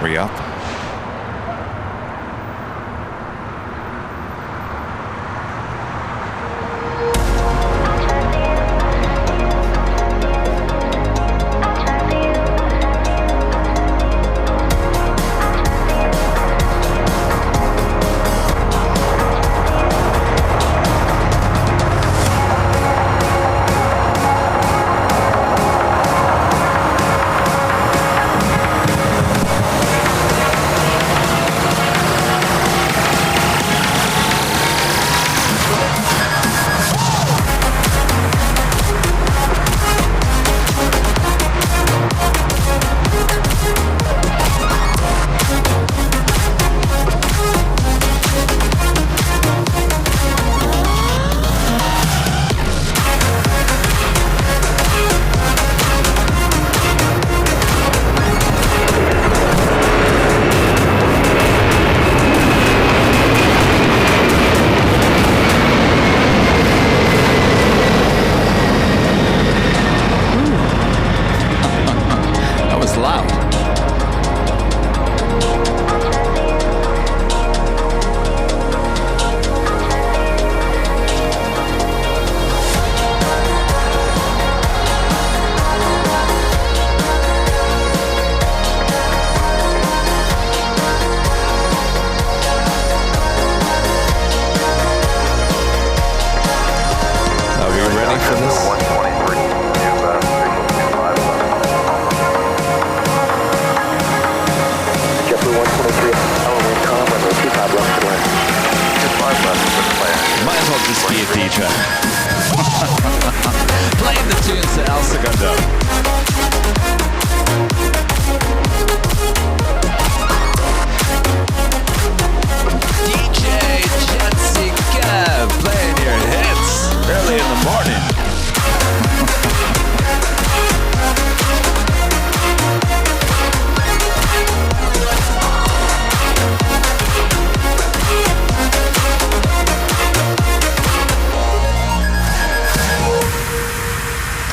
battery up.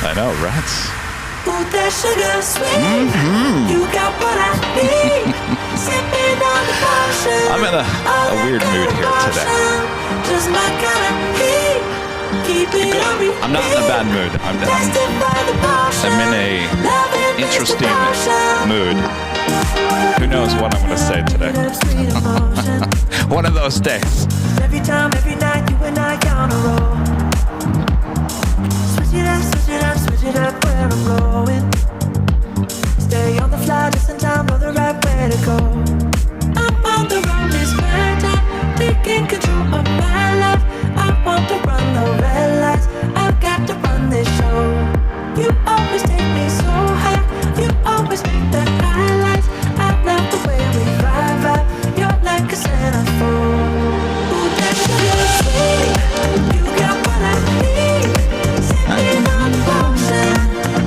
I know, rats. Ooh, that sugar sweet. You got what I need. Sipping on the potion. I'm in a weird mood here today. Just my kind of heat. Keep it on repeat. I'm not in a bad mood. I'm in a interesting mood. Who knows what I'm going to say today? One of those days. Every time, every night, you and I on a roll. Switch it up where I'm going. Stay on the fly, just in time, know the right way to go. I'm on the road, this time, taking control of my life. I want to run the red lights, I've got to run this show. You always take me so high, you always make the highlights. I love the way we vibe, you're like a centerfold. Ooh, that sugar sweet, you got what I need. Sipping on the potion,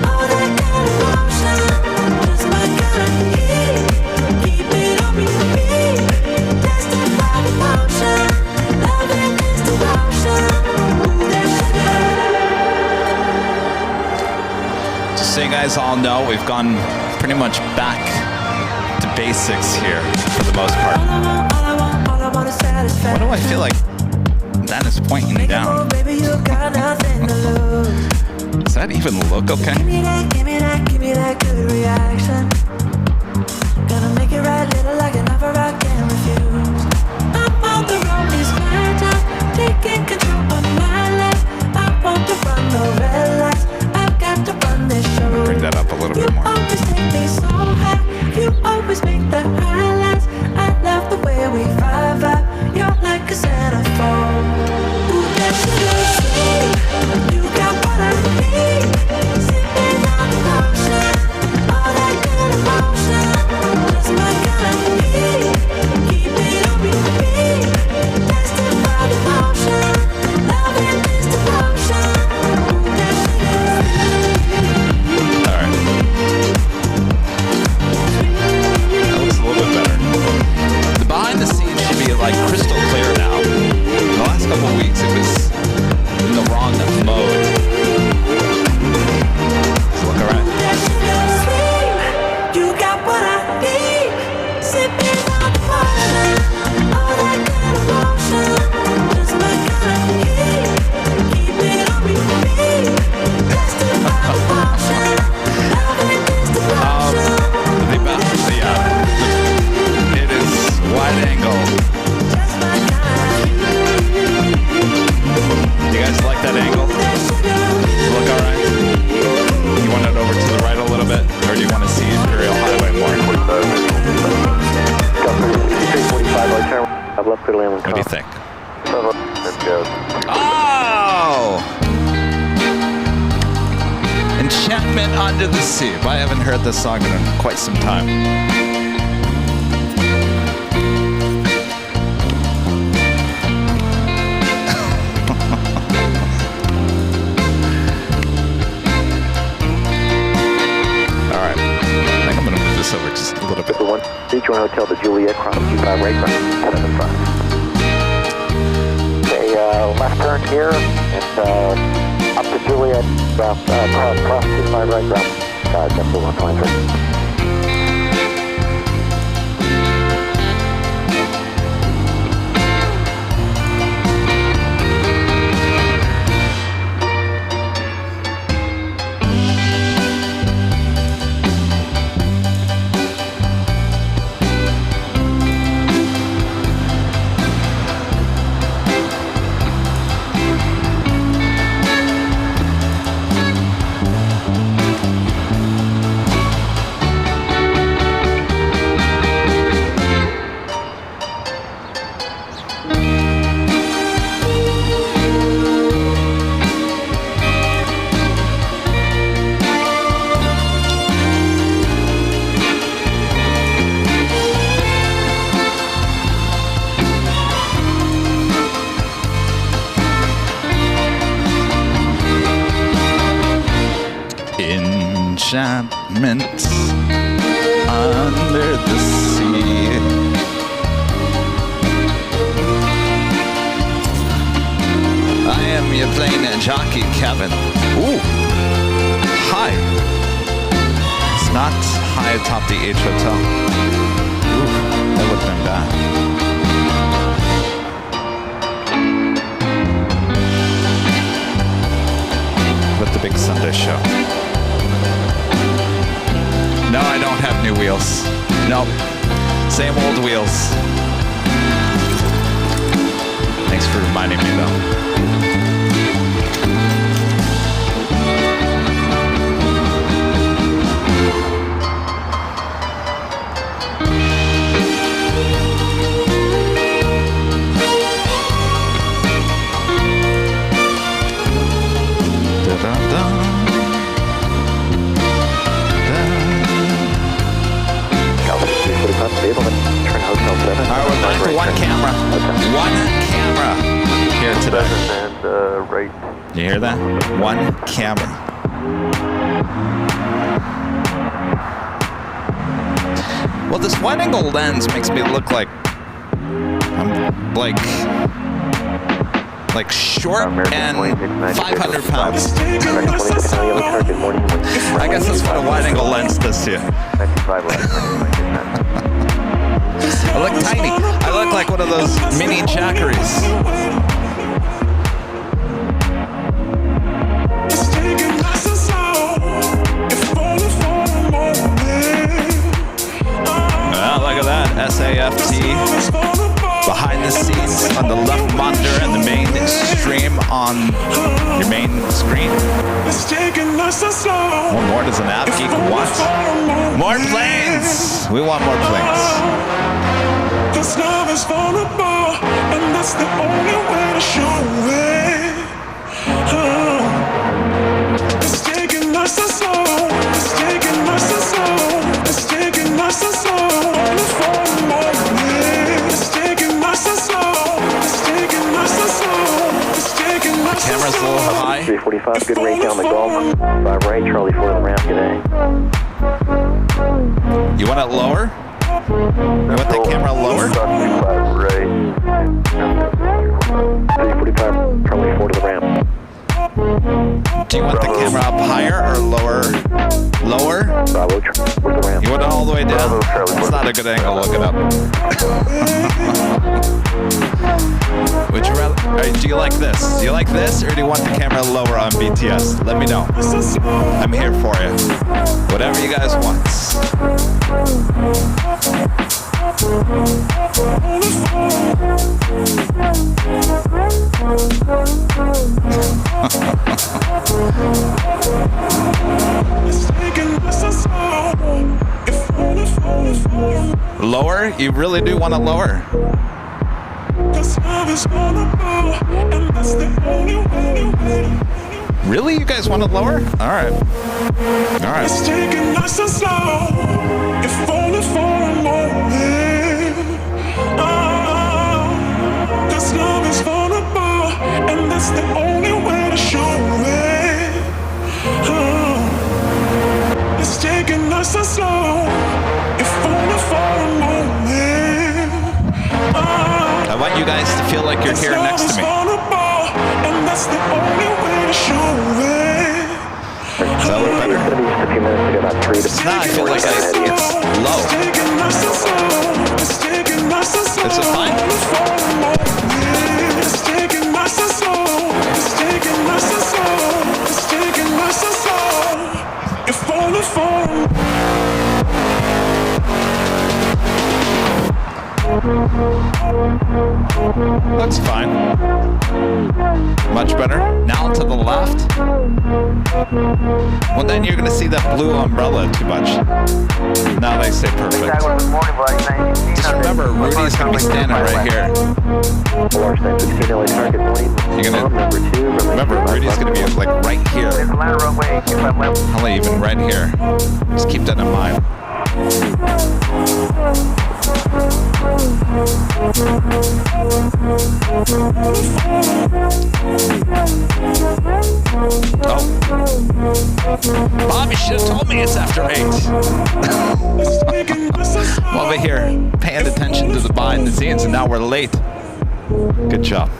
all that kind of motion. Just my kind of heat, keep it on repeat. Tested by the motion, loving is devotion. Ooh, that sugar. Just so you guys all know, we've gone pretty much back to basics here for the most part. Why do I feel like that is pointing down? Does that even look okay? Give me that good reaction. Gonna make it right, little like an offer I can't refuse. I'm on the road, it's my time, taking control of my life. I want to run the red lights, I've got to run this show. Bring that up a little bit more. You always take me so high, you always make the highlights. I love the way we vibe, you're like a centerfold. Ooh, that sugar sweet, you got what I need. Sipping on the potion, all that good But I haven't heard this song in quite some time. Alright, I think I'm going to move this over just a little bit. One, Beachfront Hotel, the Juliet, Chrono 25 right front, 75. Left turn here, and up to Juliet, cross 25 right ground, jump to 123. Enchantment under the sea. I am your plane jockey, Kevin. Ooh, hi. It's not high atop the H Hotel. Ooh, that would have been bad. With the big Sunday show. No, I don't have new wheels. Nope. Same old wheels. Thanks for reminding me, though. Da-da-da. Alright, we're back to one camera. One camera here today. And right. You hear that? One camera. Well, this wide angle lens makes me look like I'm like short and 500 pounds. I guess that's what a wide angle lens does to you. I look tiny. I look like one of those mini Jockeys. Well, look at that. SAFT. Behind the scenes on the left monitor and the main stream on your main screen. What more does an app geek want? More planes! We want more planes. This love is vulnerable, and that's the only way to show it. It's taking us so slow. It's taking us so slow. It's taking us so slow. Only for a moment. It's taking us so slow. It's taking us so slow. It's taking us so slow. Camera's a little high. 345, good rate down the Gulf. 5 right, Charlie 4 the ramp today. You want it lower? You want the camera lower? 5 right. 345, Charlie 4 to the ramp. Do you want the camera up higher or lower? Lower? Bravo, Charlie 4 to the ramp. You want it all the way down? It's not a good angle, look it up. Would you rather, do you like this? Do you like this or do you want the camera lower on BTS? Let me know. I'm here for you. Whatever you guys want. Lower? You really do want to lower? Really? You guys want it lower? All right. All right. It's taking us so slow, if only for a moment. Oh, this love is vulnerable, and that's the only way to show it. Oh, it's taking us so slow, if only for a moment. Oh, I want you guys to feel like you're this here love next is to me. vulnerable, and that's the only way to show it. Does that look better? It's going to be just a few minutes to get about 3 to Now I feel like it's low. Is it fine? That's fine. Much better. Now to the left. Well, then you're going to see that blue umbrella too much. Now they stay perfect. Just remember, Rudy's going to be standing right here. Large 916 LA target morning. You're going to Number 2. remember, Rudy's going to be like right here. Hell, even right here. Just keep that in mind. Oh. Bob, you should have told me it's after 8. I'm over here paying attention to the behind the scenes, and now we're late. Good job.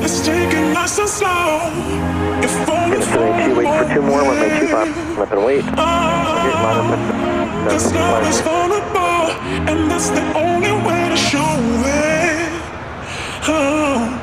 It's taking us so slow. If only Gonna stay 2, wait for 2 more. 1.25. Up and wait. this love is vulnerable, and that's the only way to show it. Oh.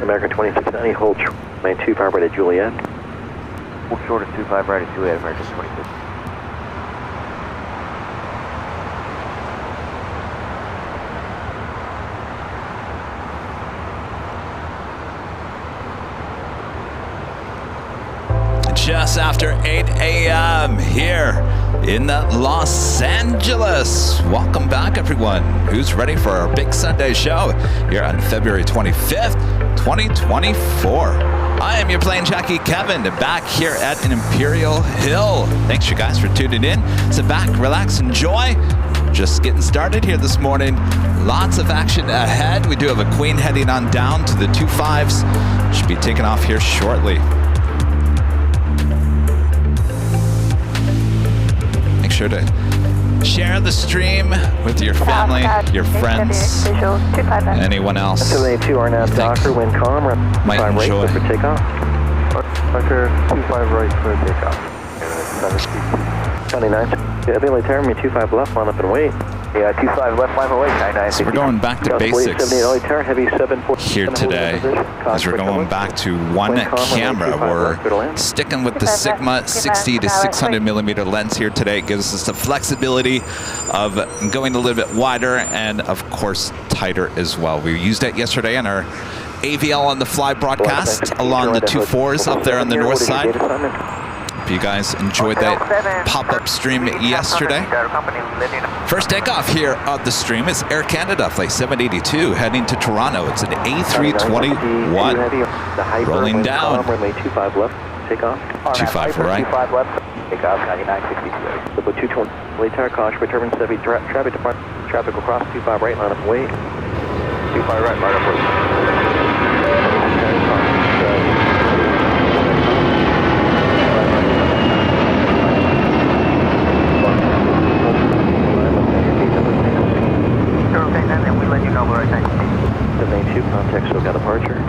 American 2690, hold 925 right at Juliet. Hold short of 25 right at Juliet, American 26. Just after 8 a.m. here in Los Angeles. Welcome back, everyone. Who's ready for our big Sunday show here on February 25th, 2024. I am your plane jockey, Kevin, back here at Imperial Hill. Thanks, you guys, for tuning in. Sit back, relax, enjoy. Just getting started here this morning. Lots of action ahead. We do have a Queen heading on down to the 25s. Should be taking off here shortly. Make sure to share the stream with your family, your friends, anyone else 782 Arnab Docker, wind calm, might 5 right, enjoy. clear for takeoff. Docker, 25 right, clear takeoff. 29, Billy turn me 25 left, line up and wait. Yeah, 25 left, 5 away, 99. So we're going back to basics heavy 740 here today, as we're going back to one camera. We're sticking with the Sigma 60 to 600 millimeter lens here today. It gives us the flexibility of going a little bit wider and, of course, tighter as well. We used it yesterday in our AVL on the fly broadcast along the 2.4s up there on the north side. Hope you guys enjoyed that pop-up stream yesterday. First takeoff here of the stream is Air Canada Flight 782 heading to Toronto. It's an A321 rolling down. 25 left, takeoff. 25 right. 25 left, takeoff, 9962. Double 220, late tire caution, return 70, traffic depart, traffic across 25 right, line up and wait. 25 right, line up and wait. Contact SoCal departure.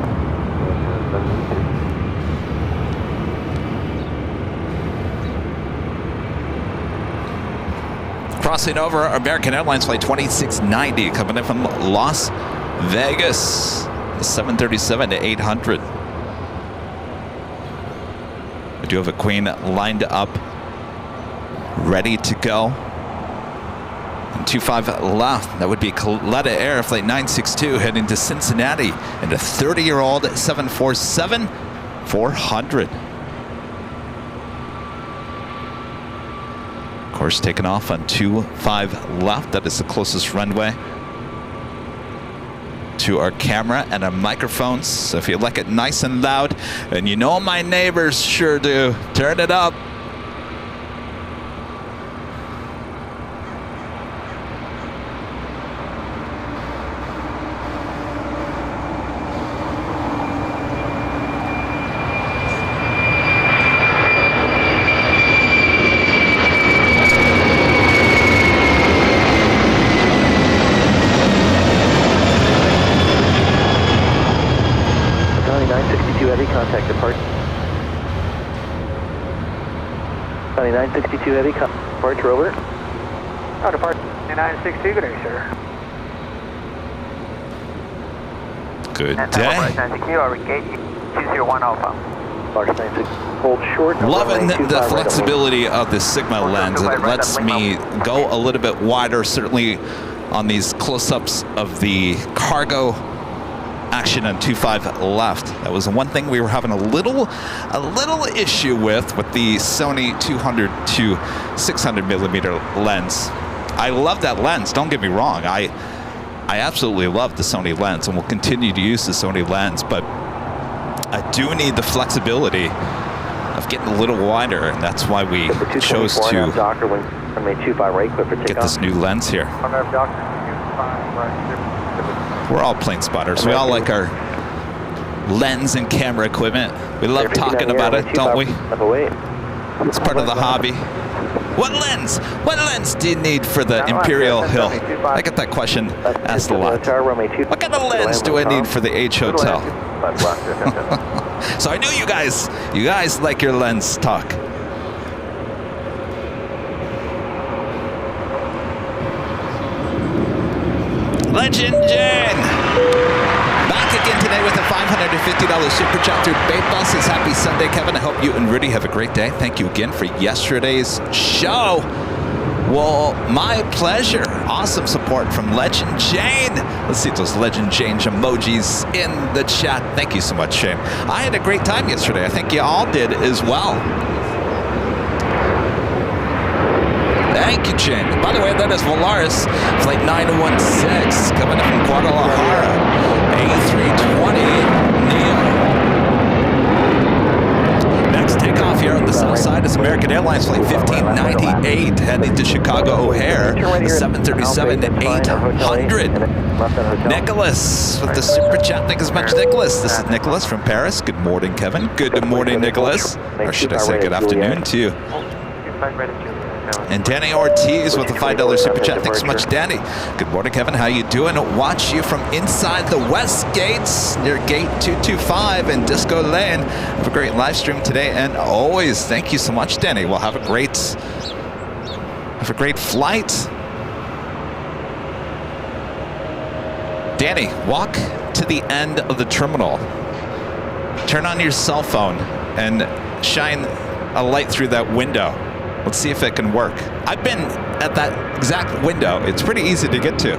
crossing over American Airlines flight 2690 coming in from Las Vegas. The 737 to 800. We do have a Queen lined up, ready to go. And 25 left. That would be Coletta Air flight 962 heading to Cincinnati and a 30-year-old 747-400. Of course, taking off on 25 left. That is the closest runway to our camera and our microphones. So if you like it nice and loud, and you know my neighbors sure do, turn it up. Contact depart. 962 heavy, departure over. Oh, depart 962, good day, sir. Good And day. 962, I'll gate 201 Alpha. Large 96, hold short. Loving the flexibility of the Sigma lens. It lets me go a little bit wider, certainly on these close-ups of the cargo action on 25 left. That was one thing we were having a little issue with the Sony 200 to 600 millimeter lens. I love that lens, don't get me wrong. I absolutely love the Sony lens and will continue to use the Sony lens, but I do need the flexibility of getting a little wider, and that's why we chose to get this new lens here. We're all plane spotters. We all like our lens and camera equipment. We love talking about it, don't we? It's part of the hobby. What lens do you need for the Imperial Hill? I get that question asked a lot. What kind of lens do I need for the H Hotel? So I knew you guys like your lens talk. Legend Jane! Back again today with a $550 super chat through Bait Buses. Happy Sunday, Kevin. I hope you and Rudy have a great day. Thank you again for yesterday's show. Well, my pleasure. Awesome support from Legend Jane. Let's see those Legend Jane emojis in the chat. Thank you so much, Shane. I had a great time yesterday. I think you all did as well. Thank you, Jane. By the way, that is Volaris, flight 916, coming in from Guadalajara, A320 Neo. Next takeoff here on the south side is American Airlines flight 1598, heading to Chicago O'Hare, the 737-800. Nicholas with the super chat. Thank you so much, Nicholas. This is Nicholas from Paris. Good morning, Kevin. Good morning, Nicholas. Or should I say good afternoon to you. And Danny Ortiz with a $5 super chat. Thanks so much, Danny. Good morning, Kevin. How you doing? Watch you from inside the West Gates near Gate 225 in Disco Lane. Have a great live stream today and always. Thank you so much, Danny. Well, have a great flight. Danny, walk to the end of the terminal. Turn on your cell phone and shine a light through that window. Let's see if it can work. I've been at that exact window. It's pretty easy to get to.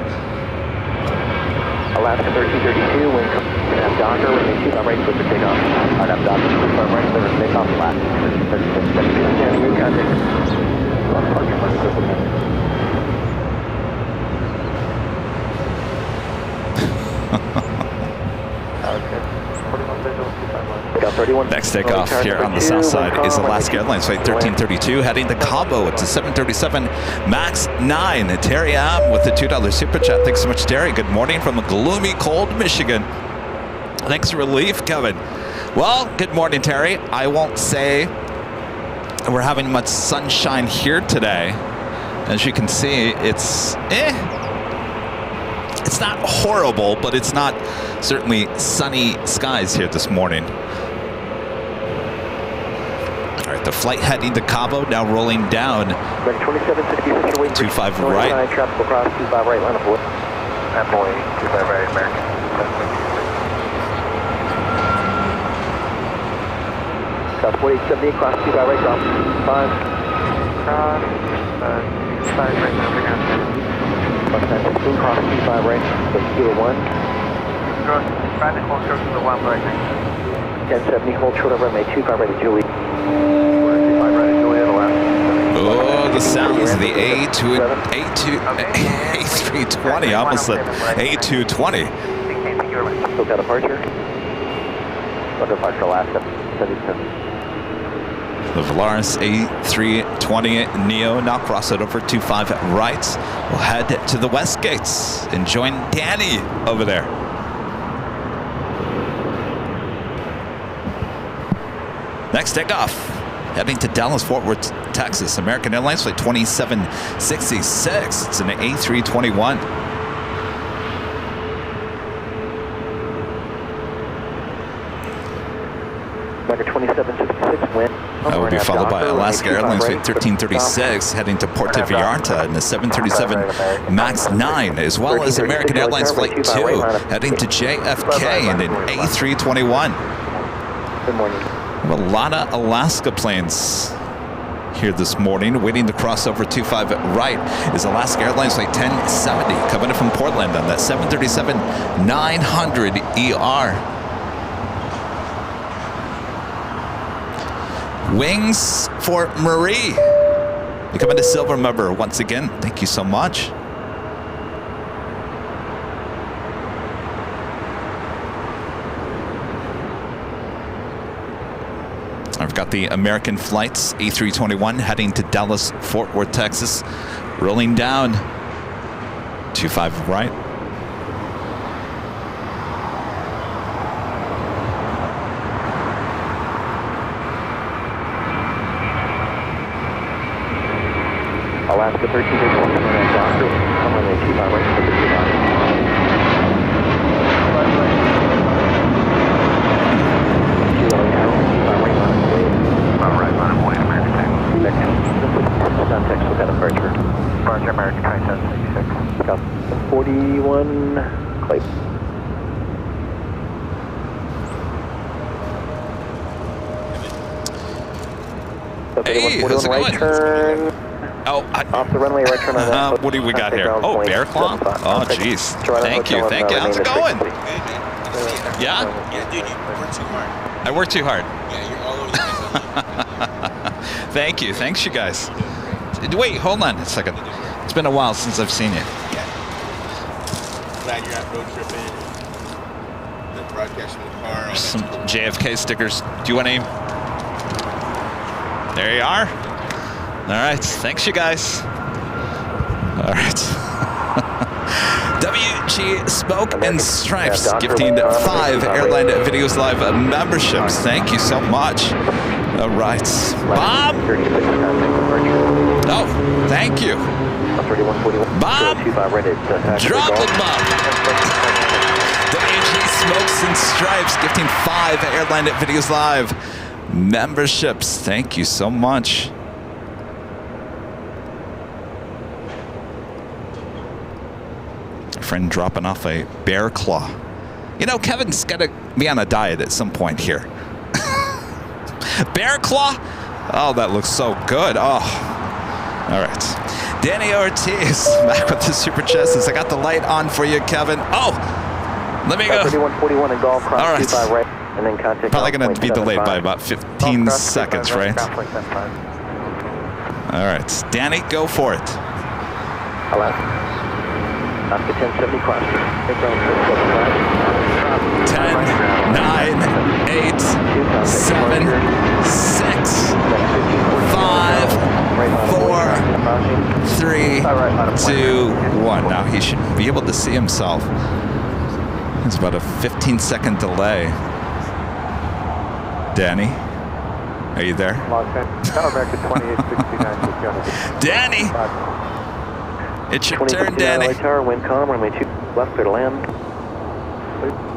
Alaska 1332, wind have Docker, runway 2, right foot for takeoff. Have Docker, right foot for takeoff, flat. 36, Next takeoff here on the south side is Alaska Airlines flight 1332 heading to Cabo. It's a 737 MAX 9. Terry Am with the $2 super chat. Thanks so much, Terry. Good morning from a gloomy, cold Michigan. Thanks for relief, Kevin. Well, good morning, Terry. I won't say we're having much sunshine here today. As you can see, it's It's not horrible, but it's not certainly sunny skies here this morning. All right, The flight heading to Cabo, now rolling down. American 2766, waiting 25 right. Traffic across 25 right, line up wood. Employee 25 right, American. South 4870 across 25 right, drop. 5. Cross, 5 right, American. Plus 915, cross 25 right, so kilo 1. Trying to hold short to the 1 right. 1070, hold short of runway 25 right to Julie. 25 right, Juliet, left. Oh, the sounds of the A320. I almost said A220. Still got departure. Still departure Alaska, 77. The Volaris A320 Neo now cross it over 25 right. We'll head to the west gates and join Danny over there. Next takeoff, heading to Dallas, Fort Worth, Texas. American Airlines flight 2766. It's an A321. American 2766, wind. That will be followed by Alaska Airlines flight 1336, heading to Puerto Vallarta, and the 737 MAX 9, as well as American Airlines flight 2, heading to JFK in an A321. Good morning. We have a lot of Alaska planes here this morning. Waiting to cross over 25 right is Alaska Airlines flight 1070, coming in from Portland on that 737-900 ER. Wings for Marie. Becoming a silver member once again. Thank you so much. I've got the American flights, A321, heading to Dallas, Fort Worth, Texas. Rolling down, 25 right. Alaska 1331, Doctor, come on, 25 right, 41, Clay. Hey, how's it going? Turn. Oh, Off the runway, right turn on that. what do we got here? Oh, Bear Claw? Oh, jeez. Thank you, thank you. How's it going? Yeah? Yeah, dude, you work too hard. I work too hard. Yeah, you're all over the place. Thank you. Thanks, you guys. Wait, hold on a second. It's been a while since I've seen you. Yeah. Glad you're not road tripping. The broadcast from the car. All Some that. JFK stickers. Do you want any? There you are. All right. Thanks, you guys. All right. WG Smoke and Stripes gifting 5 Airline Videos Live memberships. Thank you so much. All right. Bob. Oh, thank you. Bob. Drop it, Bob. WG Smokes and Stripes gifting 5 Airline Videos Live memberships. Thank you so much. Friend dropping off a bear claw. You know, Kevin's got to be on a diet at some point here. Bear claw? Oh, that looks so good. Oh, all right. Danny Ortiz back with the super chesses. I got the light on for you, Kevin. Oh, let me go. 3141 and golf cross all right. 25 right, and then contact. Probably going to be delayed by about 15 seconds, right? All right, Danny, go for it. Alaska. Alaska 1070 cross. 10, 9, 8, 7, 6, 5, 4, 3, 2, 1. Now he should be able to see himself. It's about a 15-second delay. Danny, are you there? Danny! It's your turn, Danny. Tower, wind calm, runway 2 left, clear to land.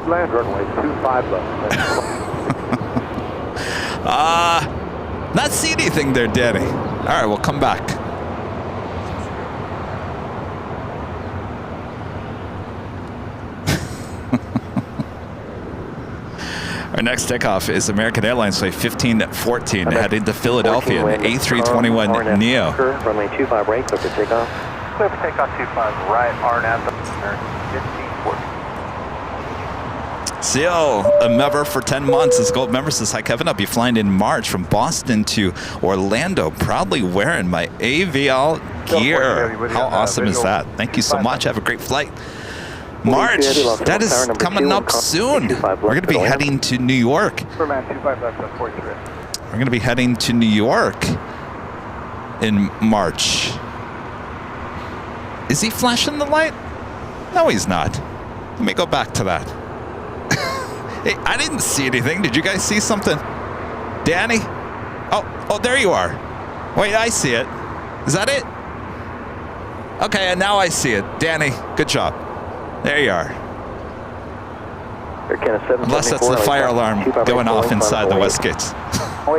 Land runway 25 left. Not see anything there, Danny. All right, we'll come back. Our next takeoff is American Airlines flight 1514 heading to Philadelphia in A321 Neo. Runway 25 right, clear for takeoff. Clear for takeoff 25 right, RNAV 1514. Seal, a member for 10 months. This gold member says, hi, Kevin. I'll be flying in March from Boston to Orlando, proudly wearing my AVL gear. How awesome is that? Thank you so much. Have a great flight. March, that is coming up soon. We're going to be heading to New York. We're going to be heading to New York in March. Is he flashing the light? No, he's not. Let me go back to that. Hey, I didn't see anything. Did you guys see something? Danny? Oh, there you are. Wait, I see it. Is that it? Okay, and now I see it. Danny, good job. There you are. Unless that's the fire alarm going off inside the West Gates. All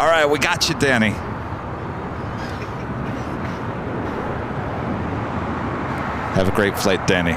right, we got you, Danny. Have a great flight, Danny.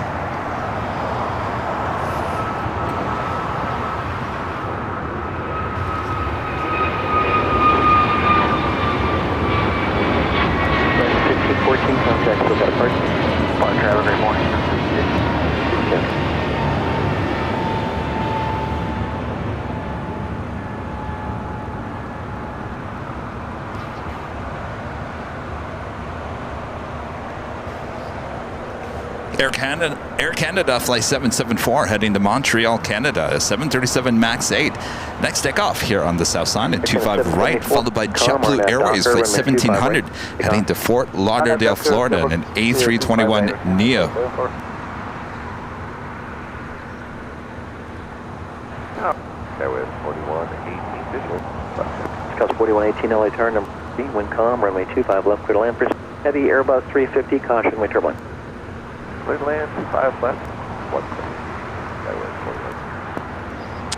Air Canada flight 774 heading to Montreal, Canada, a 737 MAX 8. Next takeoff here on the south side at 25 right, followed by JetBlue Airways flight 1700 heading to Fort Lauderdale, Florida, and an A321 Neo. Scouts 4118 LA turn number B, wind calm, runway 25 left, clear to land. Heavy Airbus 350, caution, wind turbulence. Clear to land, 5 left, 1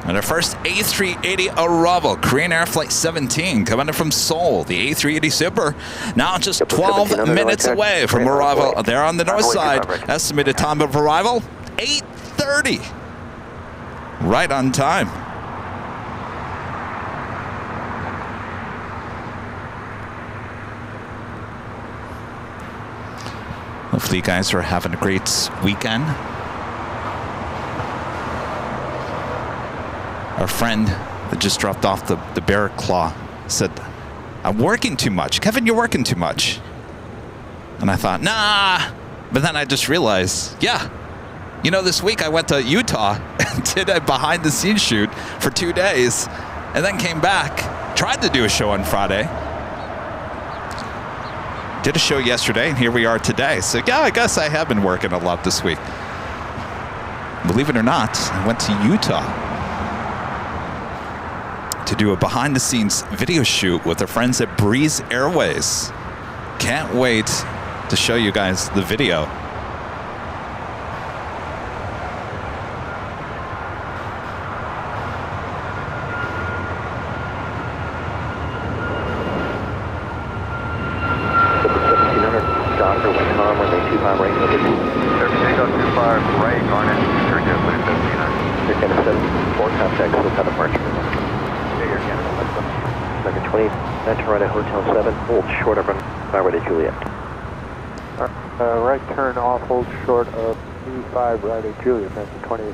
And our first A380 arrival, Korean Air Flight 17, coming in from Seoul. The A380 Super, now just 12 minutes away from arrival there on the north side. Estimated time of arrival, 8:30. Right on time. Hopefully you guys are having a great weekend. Our friend that just dropped off the bear claw said, I'm working too much. Kevin, you're working too much. And I thought, nah. But then I just realized, yeah. You know, this week I went to Utah and did a behind-the-scenes shoot for 2 days and then came back, tried to do a show on Friday. Did a show yesterday, and here we are today. So, yeah, I guess I have been working a lot this week. Believe it or not, I went to Utah to do a behind-the-scenes video shoot with our friends at Breeze Airways. Can't wait to show you guys the video. Hotel 7, hold short of runway to Juliet. Right turn off, hold short of E5 right at Juliet, that's 20.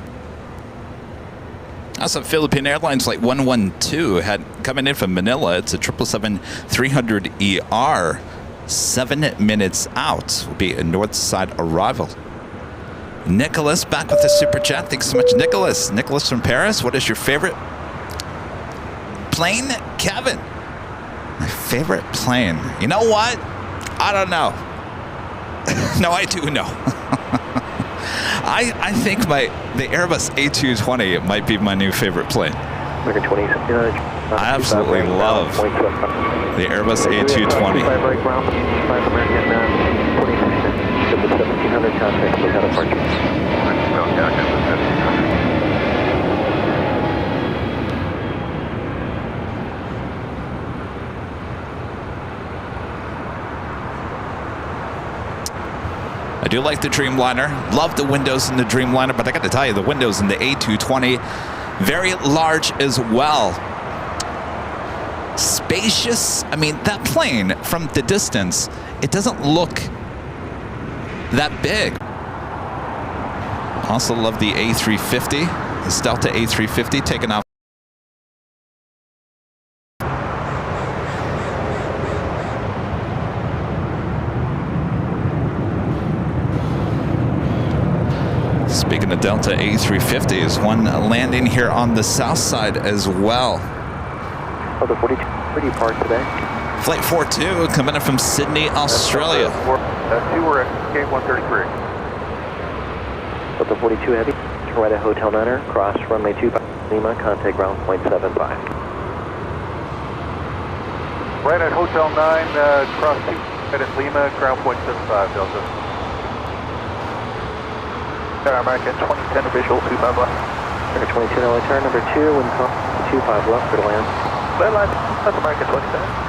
That's a Philippine Airlines flight 112 had coming in from Manila. It's a 777-300ER. 7 minutes out will be a north side arrival. Nicholas back with the super chat. Thanks so much, Nicholas. Nicholas from Paris. What is your favorite plane, Kevin? My favorite plane. You know what? I don't know. No, I do know. I think the Airbus A220 might be my new favorite plane. I absolutely love the Airbus A220. I do like the Dreamliner. Love the windows in the Dreamliner, but I got to tell you, the windows in the A220, very large as well. Spacious. I mean, that plane from the distance, it doesn't look that big. Also love the A350, this Delta A350 taking off. Speaking of Delta A350s, one landing here on the south side as well. Oh, the 42, where do you park today? Flight 42 coming in from Sydney, Australia. 2, we're at gate 133. So the 42 heavy, turn right at Hotel Niner, cross runway 25 Lima, contact ground 0.75. Right at Hotel 9, cross 2 right at Lima, ground 0.75, Delta. American 2010 visual 25 left. Number 22, now turn number 2, wind calm 25 left for the land. Airline, that's American 2010.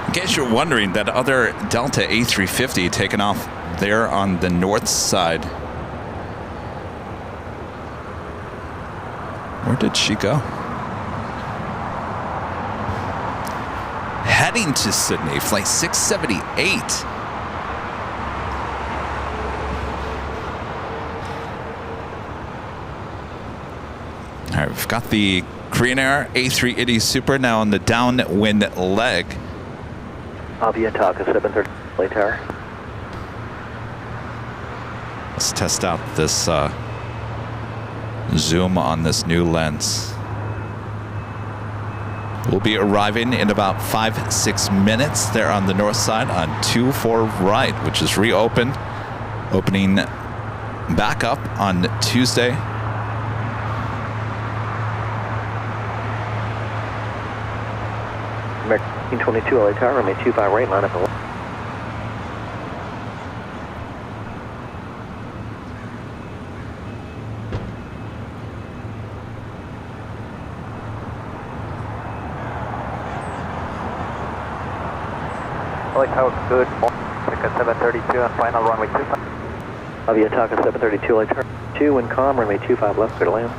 In case you're wondering, that other Delta A350 taken off there on the north side. Where did she go? Heading to Sydney, flight 678. All right, we've got the Korean Air A380 Super now on the downwind leg. Aviataka 730, late tower. Let's test out this zoom on this new lens. We'll be arriving in about 5-6 minutes there on the north side on 24 right, which is reopened, opening back up on Tuesday. American 22, LA tower, runway 25 right, line up and left. LA tower, good. Pick at 732 on final runway 25. Aviataka 732, LA tower 2, wind calm, runway 25 left, clear to land.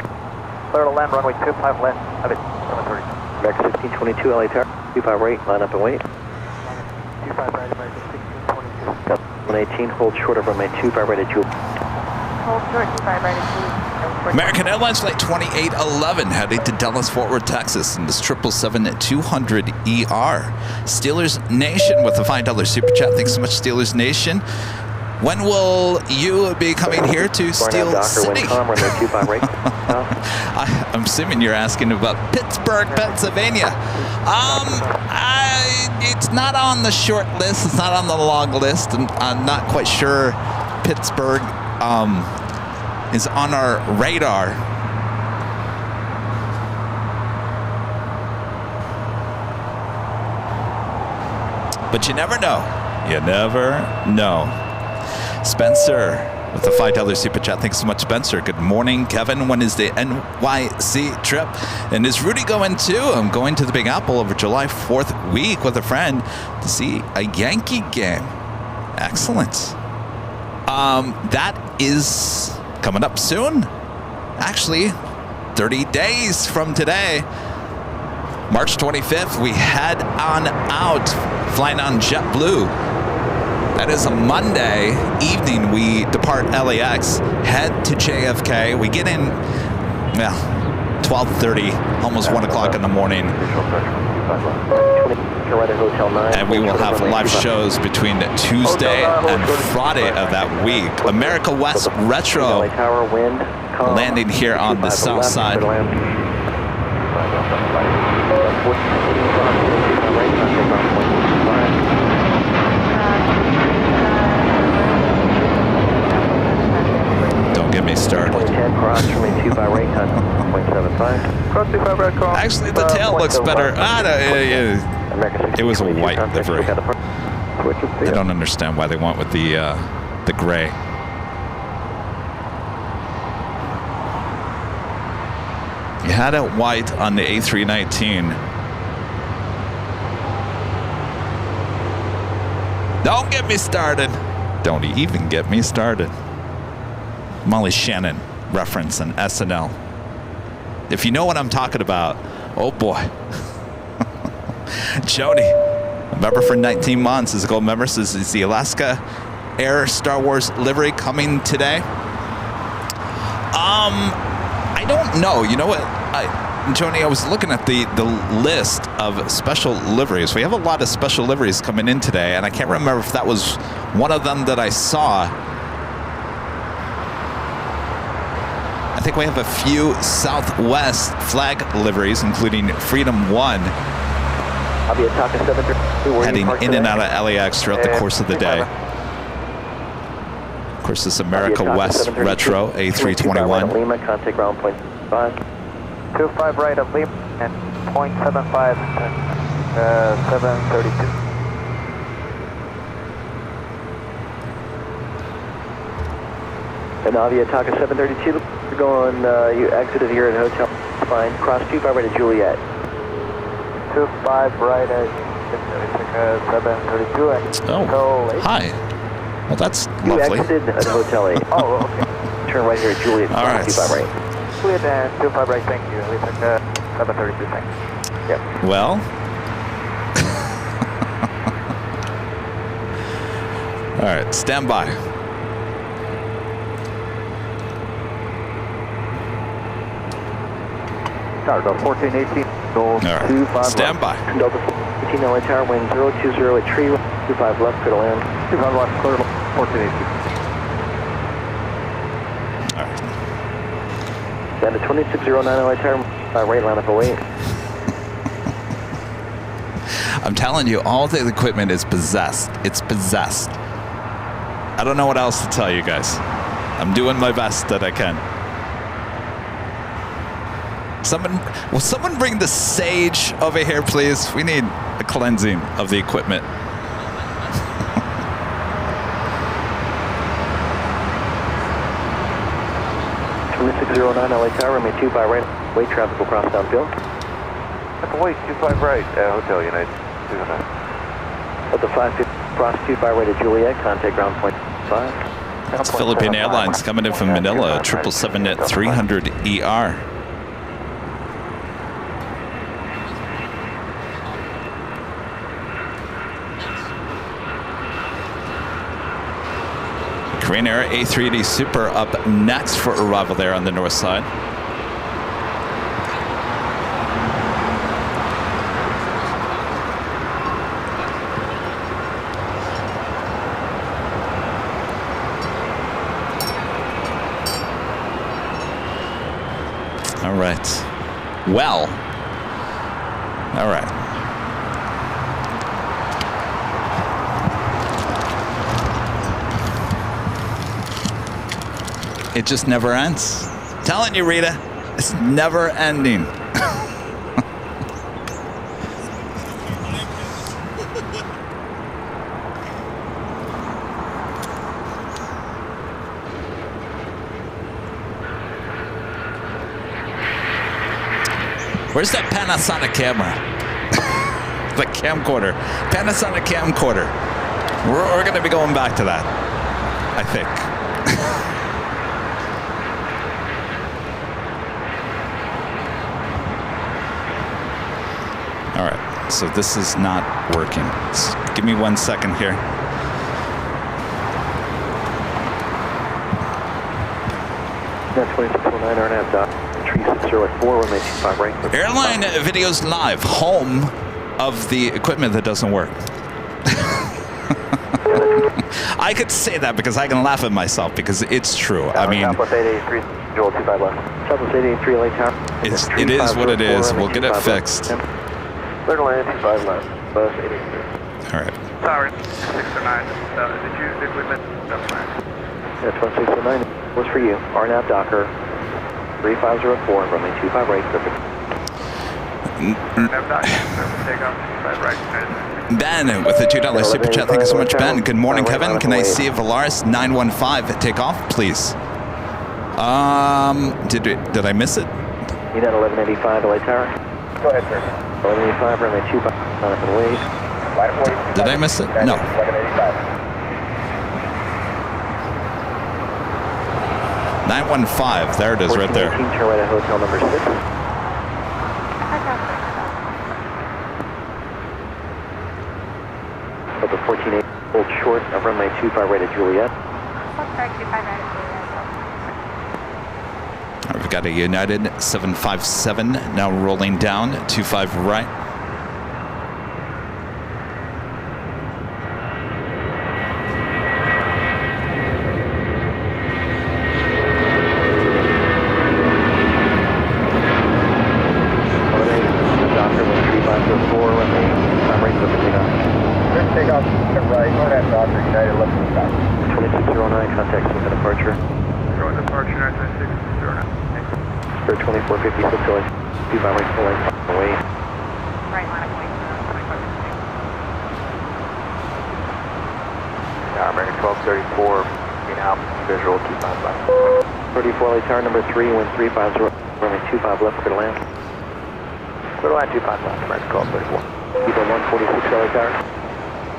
Clear to land, runway 25 left, have it, 730. American 1622, LA tower 25 right, line up and wait. 25 right, American 1622. 118, hold short of runway 25 right at Jewel. Hold short, 25 right at Jewel. American Airlines Flight 2811 heading to Dallas, Fort Worth, Texas in this 777-200ER. Steelers Nation with a $5 super chat. Thanks so much, Steelers Nation. When will you be coming here to Steel City? I'm assuming you're asking about Pittsburgh, Pennsylvania. It's not on the short list. It's not on the long list. And I'm not quite sure Pittsburgh is on our radar. But you never know. You never know. Spencer with the $5 super chat. Thanks so much, Spencer. Good morning, Kevin. When is the NYC trip? And is Rudy going too? I'm going to the Big Apple over July 4th week with a friend to see a Yankee game. Excellent. That is coming up soon. Actually, 30 days from today. March 25th, we head on out, flying on JetBlue. That is a Monday evening. We depart LAX, head to JFK. We get in, 12:30, almost 1 o'clock in the morning. And we will have live shows between Tuesday and Friday of that week. America West Retro landing here on the south side. Don't get me started. Actually, the tail looks better. American It was a 1622, white contact, livery. look at the front. Switch it, see I ya. don't understand why they went with the gray. You had it white on the A319. Don't get me started. Don't even get me started. Molly Shannon reference in SNL. If you know what I'm talking about, oh boy. Jody, a member for 19 months, is a gold member. Says, is the Alaska Air Star Wars livery coming today? I don't know. You know what, Joni, I was looking at the list of special liveries. We have a lot of special liveries coming in today, and I can't remember if that was one of them that I saw. I think we have a few Southwest flag liveries, including Freedom 1, I'll be at Taka 732. heading in and out of LAX throughout the course of the day. Of course, this America West Retro A321. Lima, contact ground point 5. 25 right of Lima and 0.75 732. And Navia Taka 732, you're going, you exited here at Hotel Fine, cross 25 right at Juliet. 25 right at 732. Oh, hi. Well, that's You lovely. exited at Hotel 8. Oh, okay. Turn right here at Juliet, All right. 25 right. Juliet and 25 right, thank you. We took 732, thanks. Yep. Well, all right, stand by. Tower, go 1418, go All right, 25 stand left. by. Delta 14 LA Tower, wind 020 at tree, 25 left, clear to land. 25 left, clear to 1418. All right. Down to 2609 LA Tower, right line up away. I'm telling you, all the equipment is possessed. It's possessed. I don't know what else to tell you guys. I'm doing my best that I can. Will someone bring the sage over here, please? We need a cleansing of the equipment. 2609 LA Tower, runway 25 right, way traffic will cross downfield. Wait, 25 right, Hotel United. Delta 550, cross 25 right at Juliet, contact ground point 5. It's Philippine Airlines coming in from Manila, 777 at 300 ER. Korean Air A380 Super up next for arrival there on the north side. All right. Well. All right. It just never ends. I'm telling you, Rita, it's never ending. Where's that Panasonic camera? The camcorder. Panasonic camcorder. We're going to be going back to that, I think. All right, so this is not working. Give me 1 second here. That's 2609 RNAV dock. Tree 604, runway 25 right. Airline Videos Live, home of the equipment that doesn't work. I could say that because I can laugh at myself because it's true. I mean, Southwest 883, Joel 25 left. Southwest 883, LA Tower. it is what it is. We'll get it fixed. Clear to land, 25 left. Bus 883. All right. Sorry, 609. Did you use the equipment? That's fine. That's 1609. What's for you? RNAV Docker 3504, runway 25 right, perfect. Ben with the $2 super chat. Thank you so much, Ben. Good morning, Kevin. Can I see a Valaris 915 take off, please? Did I miss it? You got 1185 LA Tower. Go ahead, sir. 1185, runway 2, on up and wave. Did I miss it? No. 1185. 915. There it is, right there. 1418, turn right at hotel number 6. Over 14-8, hold short of runway 25 right at Juliet. We've got a United 757 now rolling down 25 right. Number 3, wind 350, runway 25 left, clear to land. Clear to land 25 left, American 1234. Keep on 146 LA Tower.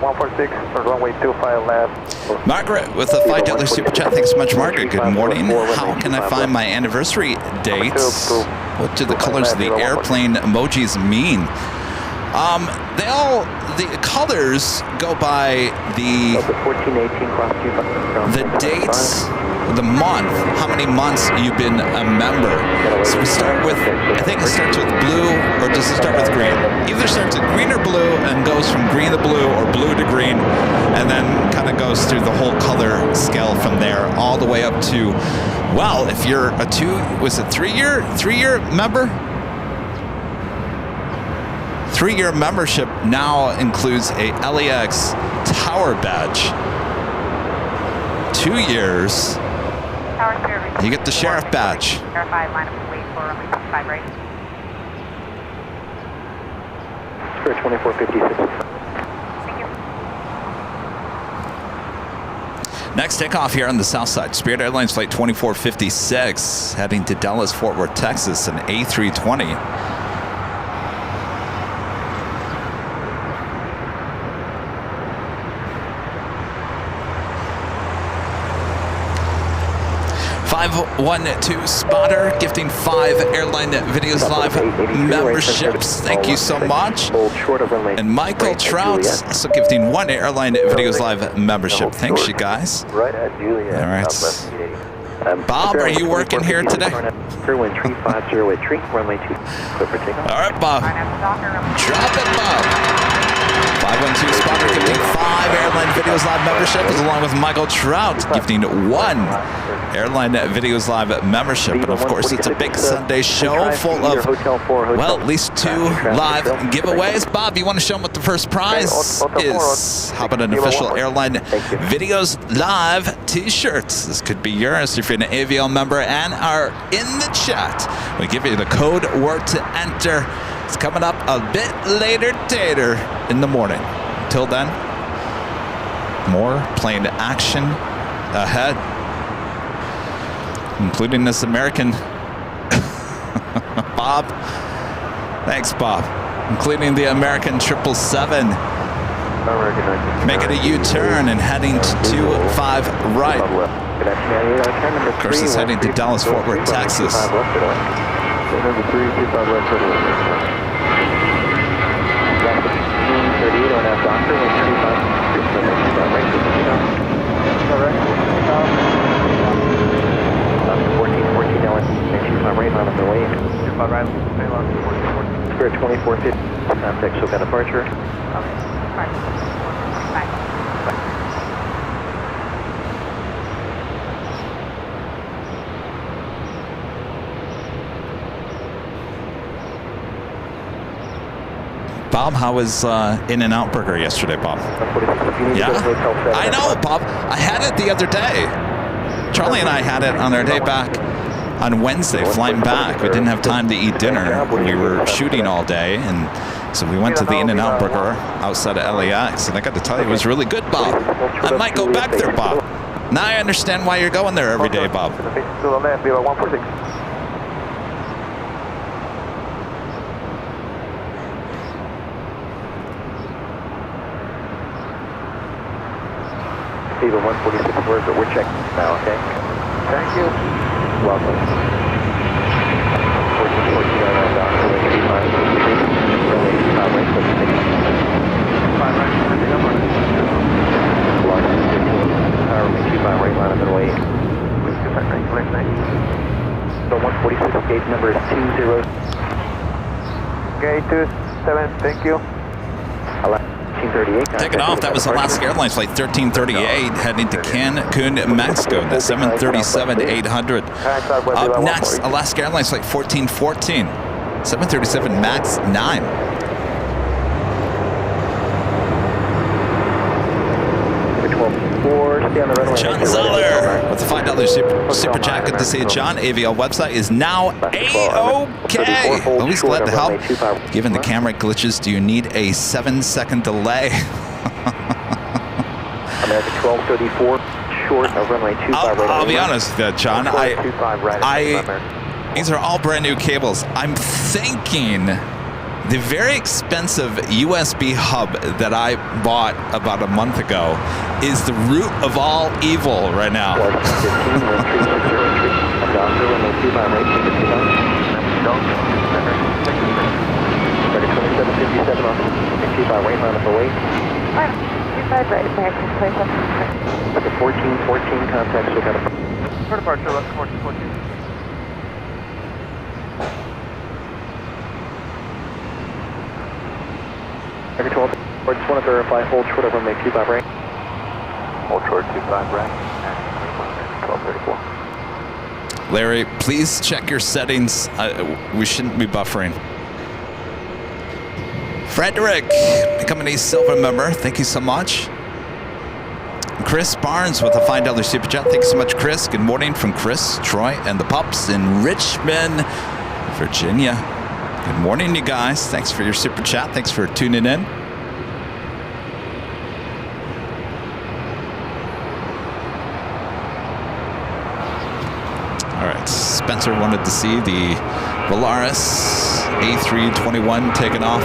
146, or runway 25 left. Margaret with a $5 super chat. Thanks so much, Margaret. Good morning. How can I find my anniversary dates? What do the colors of the airplane emojis mean? The colors go by the dates, the month, how many months you've been a member. So we start with, I think it starts with blue, or does it start with green? Either starts with green or blue and goes from green to blue or blue to green, and then kind of goes through the whole color scale from there all the way up to, well, if you're a 3-year member? 3-year membership now includes a LAX tower badge. 2 years, you get the sheriff badge. Spirit 2456. Thank you. Next takeoff here on the south side. Spirit Airlines flight 2456 heading to Dallas, Fort Worth, Texas, an A320. $512 spotter, gifting 5 Airline Videos Live memberships. Thank you so much. And Michael Trout also gifting 1 Airline Videos Live membership. Thanks, you guys. Right at Juliet. All right. Bob, are you working here today? Wind 350 at tree, runway 2, clear for takeoff. All right, Bob. Drop it, Bob. 512 spotter gifting 5 Airline Videos Live memberships, along with Michael Trout gifting 1 Airline Videos Live membership. And of course, it's a big Sunday show full of, well, at least 2 live giveaways. Bob, you want to show them what the first prize is? How about an official Airline Videos Live t-shirt? This could be yours if you're an AVL member and are in the chat. We give you the code word to enter. It's coming up a bit later in the morning. Till then, more plane action ahead, including this American Bob. Thanks, Bob. Including the American 777. Making a U-turn and heading to 25 right. Of course, it's heading to Dallas, Fort Worth, Texas. Number 3, 25 left, 38 on that doctor, wind 35 right, 14, now it's 25 right, on the way. 25 right, Spirit 2450, contact SoCal departure. Bob, how was In-N-Out Burger yesterday, Bob? Yeah, I know, Bob. I had it the other day. Charlie and I had it on our day back on Wednesday flying back. We didn't have time to eat dinner. We were shooting all day, and so we went to the In-N-Out Burger outside of LAX, and I got to tell you, it was really good, Bob. I might go back there, Bob. Now I understand why you're going there every day, Bob. To the left, 146. Even 146 words, but we're checking now, okay? Thank you. Welcome. 1414 on down to the 5 right, 5 right, Large 15, power me 25 right, line up and away. 25 right, correct, nice. So 146, gauge number is 20. Gauge 27, thank you. 1338. Taking off, that was Alaska Airlines flight 1338 heading to Cancun, Mexico, the 737-800. Up next, Alaska Airlines flight 1414, 737 MAX 9. John Zeller with the $5 super chat. Good to see you, John. AVL website is now A-OK. Always glad to help. Given the camera glitches, do you need a 7-second delay? American 1234, short of runway 25 right. I'll be honest, John. These are all brand new cables. I'm thinking the very expensive USB hub that I bought about a month ago is the root of all evil right now. Right, American 27. 1414 contacts, we got a... For departure, left 1414. American 12, I just want to verify, hold short of runway 25 right. Hold short 25 right. 1234. Larry, please check your settings. We shouldn't be buffering. Frederick, becoming a silver member. Thank you so much. Chris Barnes with a $5 super chat. Thank you so much, Chris. Good morning from Chris, Troy, and the pups in Richmond, Virginia. Good morning, you guys. Thanks for your super chat. Thanks for tuning in. All right, Spencer wanted to see the Volaris A321 taken off.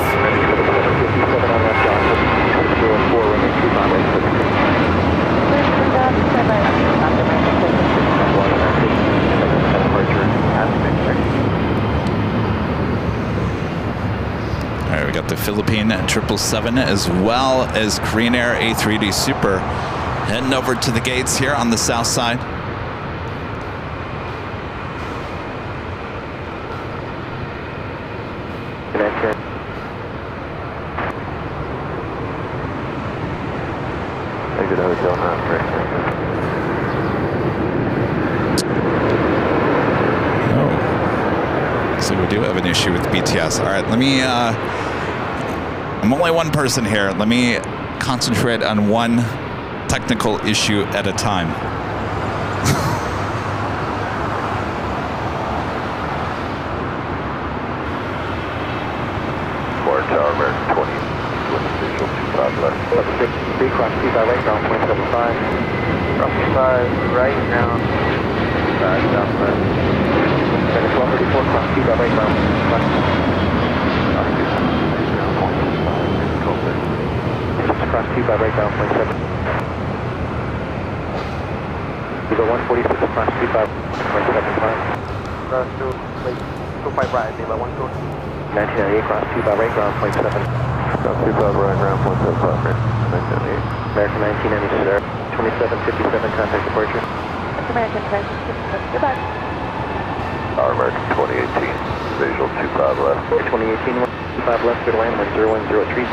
All right, we got the Philippine 777 as well as Korean Air A380 Super heading over to the gates here on the south side. Exit hotel now, So we do have an issue with BTS. All right, let me, I'm only one person here. Let me concentrate on one technical issue at a time. Tower American 20, with official 25 left. 3 cross 25 right, ground 0.75. Cross 5 right, ground 5 southwest. 1234, cross 25 right, ground 5. Cross 25 right, ground 0.7. Eagle 146, cross 25, 0.75. Cross 25 right, Lima 140. 1998, cross 25 right, ground 0.7. Cross 25 right, ground 0.75, right. 1998. American 1990, sir. 2757, contact departure. American 27, goodbye. Our American 2018, visual 25 left. 2018, 25 left, clear to land, 10103.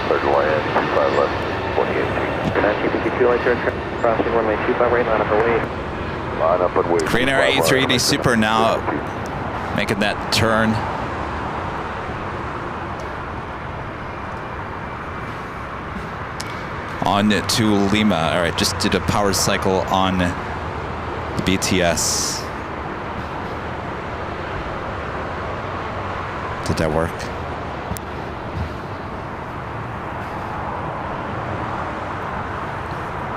Clear to land, 25 left, 2018. 1952, light aircraft, crossing runway 25 right, line up and wave. Line up and wave. Korean Air A380 Super now making that turn. On to Lima. All right, just did a power cycle on the BTS. Did that work?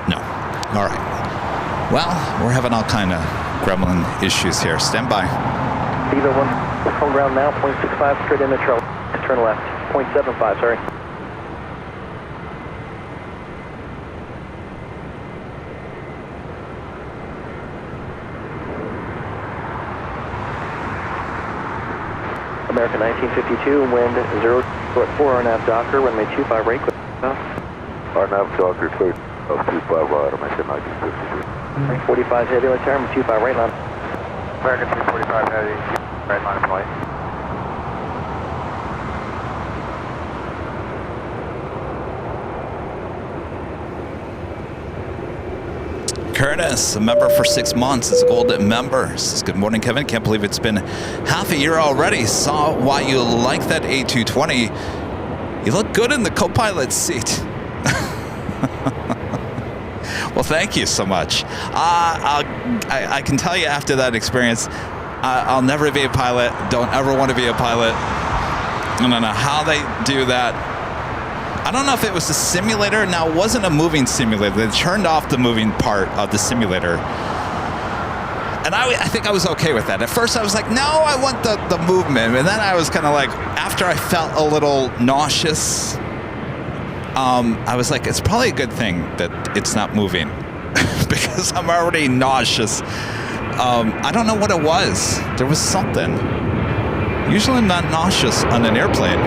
No. All right. Well, we're having all kind of gremlin issues here. Stand by. Either one, home ground now, 0.65, straight in the trail. Turn left, 0.75, sorry. American 1952, wind 0.4 RNAV Docker, runway 25 right. RNAV Docker, clear. 25 right, American 1952. 45 heavy, let's turn 25 right line. American 345 heavy, right line of flight. Curtis, a member for 6 months, is a golden member. Says, good morning, Kevin. Can't believe it's been half a year already. Saw why you like that A220. You look good in the co-pilot seat. Well, thank you so much. I can tell you after that experience, I'll never be a pilot. Don't ever want to be a pilot. I don't know how they do that. I don't know if it was the simulator. Now, it wasn't a moving simulator. They turned off the moving part of the simulator. And I think I was okay with that. At first, I was like, no, I want the movement. And then I was kind of like, after I felt a little nauseous, I was like, it's probably a good thing that it's not moving because I'm already nauseous. I don't know what it was. There was something. Usually I'm not nauseous on an airplane.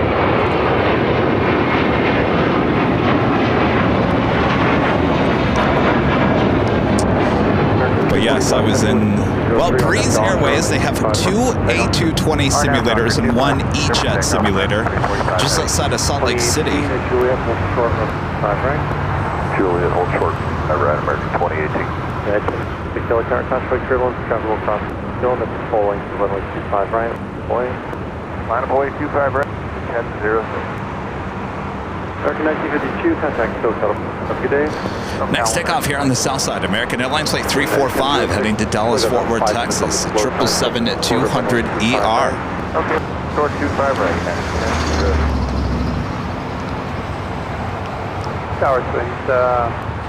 But yes, I was in, well, Breeze Airways. They have 2 A220 simulators and 1 E-Jet simulator just outside of Salt Lake City. Juliet, hold short, 5 right. Juliet, hold short, right, American 2018. Big Killer Car, classified turbulence, travel across the hill, that's full length, runway 25 right. Boy. Line of way 25 right, 10-0. American 1952, contact SoCal. Have a good day. Next takeoff here on the south side, American Airlines Flight 345 heading to Dallas, Fort Worth, Texas, 777 at 200 ER. Okay, short 25 right. Tower space,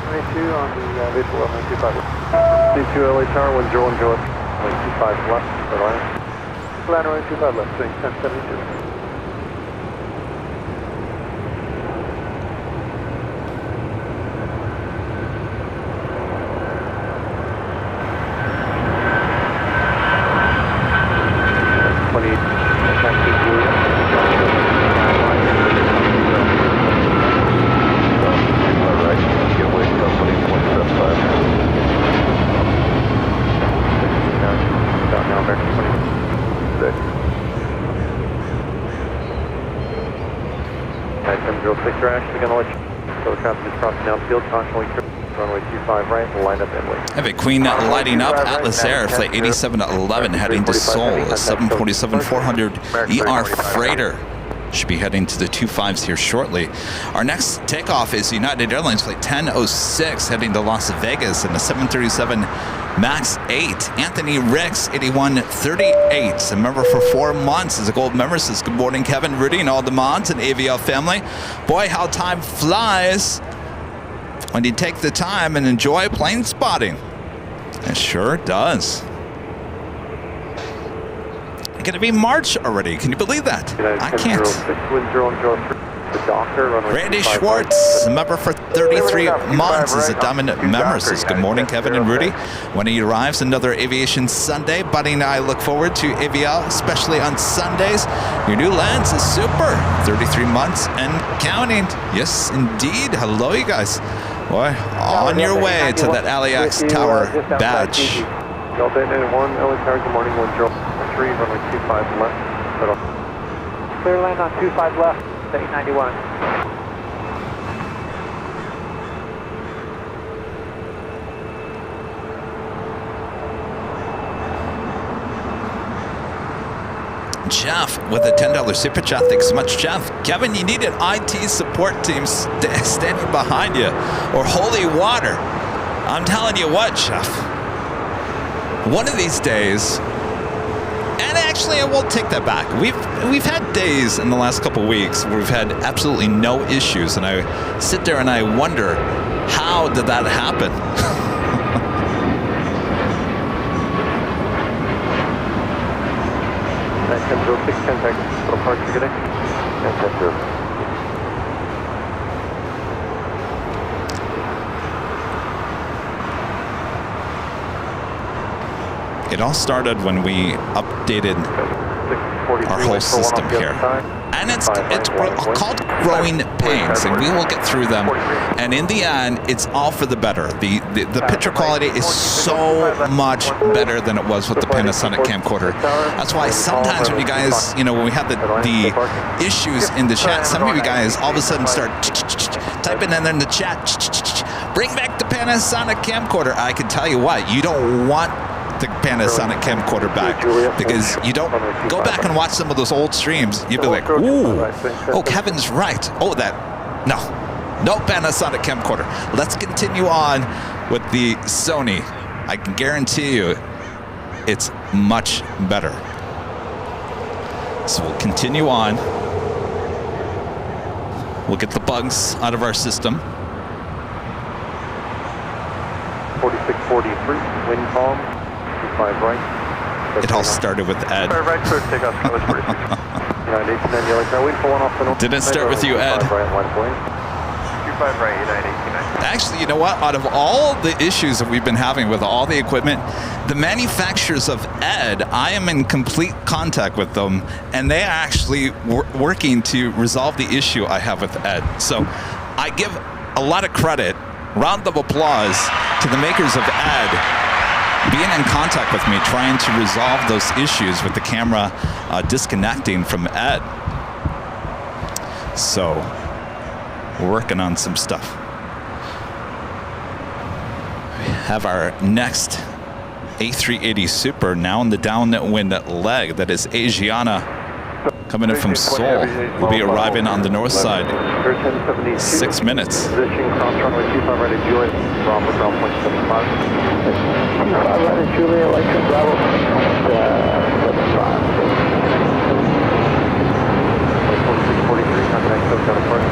22 on the visual of 25. 22 LA Tower, 101 Joe, 25 left, line. Land runway 25 left, 1072. Have a Queen lighting up. Atlas Air Flight 8711 heading to Seoul. A 747-400 ER freighter should be heading to the 25s here shortly. Our next takeoff is United Airlines Flight 1006 heading to Las Vegas in a 737 MAX 8. Anthony Ricks, 8138, a member for 4 months, is a gold member. Says, good morning, Kevin, Rudy, and all the mods and AVL family. Boy, how time flies when you take the time and enjoy plane spotting. It sure does. It's going to be March already. Can you believe that? I can't. Randy Schwartz, a member for 33 months, is a dominant member. Says, good morning, Kevin and Rudy. When he arrives, another Aviation Sunday. Buddy and I look forward to AVL, especially on Sundays. Your new lens is super. 33 months and counting. Yes, indeed. Hello, you guys. Boy, on your way to that LAX Tower badge. Delta 891, LA Tower, good morning, 103, runway 25 left. Clear land on 25 left, 891. Jeff with a $10 super chat. Thanks so much, Jeff. Kevin, you need an IT support team standing behind you, or holy water. I'm telling you what, Jeff. One of these days, and Actually, I will take that back. We've had days in the last couple weeks where we've had absolutely no issues, and I sit there and I wonder, how did that happen? 1006, contact from park together. 1010. It all started when we updated our whole system here. And it's called growing pains, and we will get through them. And in the end, it's all for the better. The picture quality is so much better than it was with the Panasonic camcorder. That's why sometimes when you guys, you know, when we have the issues in the chat, some of you guys all of a sudden start typing in the chat, bring back the Panasonic camcorder. I can tell you what, you don't want the Panasonic camcorder back, because you don't go back and watch some of those old streams. You'd be like, ooh, oh, Kevin's right. Oh, no Panasonic camcorder. Let's continue on with the Sony. I can guarantee you it's much better. So we'll continue on. We'll get the bugs out of our system. 4643, wind calm. 5 right. It all started with Ed. Right, clear takeoff. Did it start with you, Ed? 25 right, 89. Actually, you know what? Out of all the issues that we've been having with all the equipment, the manufacturers of Ed, I am in complete contact with them, and they are actually working to resolve the issue I have with Ed. So I give a lot of credit, round of applause to the makers of Ed, being in contact with me, trying to resolve those issues with the camera disconnecting from Ed. So we're working on some stuff. We have our next A380 Super now in the downwind leg. That is Asiana coming in from Seoul. We'll be arriving on the north side. 6 minutes. Position cross runway 25 right at Juliet, Bravo, ground point 75. 25 right at Juliet, Electric Bravo, 75. 4643, contact SoCal Park.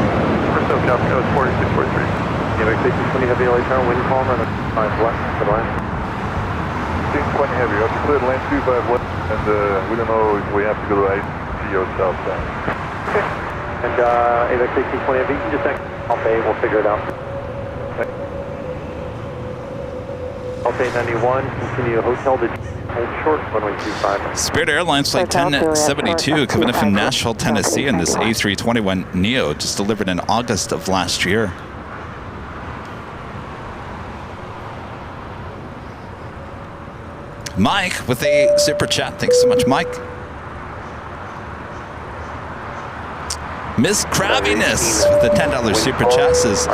For SoCal, code 4643. Quebec safety 20 heavy LA tower, wind calm, and 5 left, good line. Seems quite heavy. Up to clear lane 25 left, and we don't know if we have to go right to your southbound. Okay. And AVEX 1820 heavy, you can just Alpha 8, we'll figure it out. Alpha 891, continue hotel to hold short, runway 25. Spirit Airlines Flight 1072 coming in from Nashville, Tennessee in this A321neo, just delivered in August of last year. Mike with a super chat. Thanks so much, Mike. Miss Crabbiness with the $10 super chat says,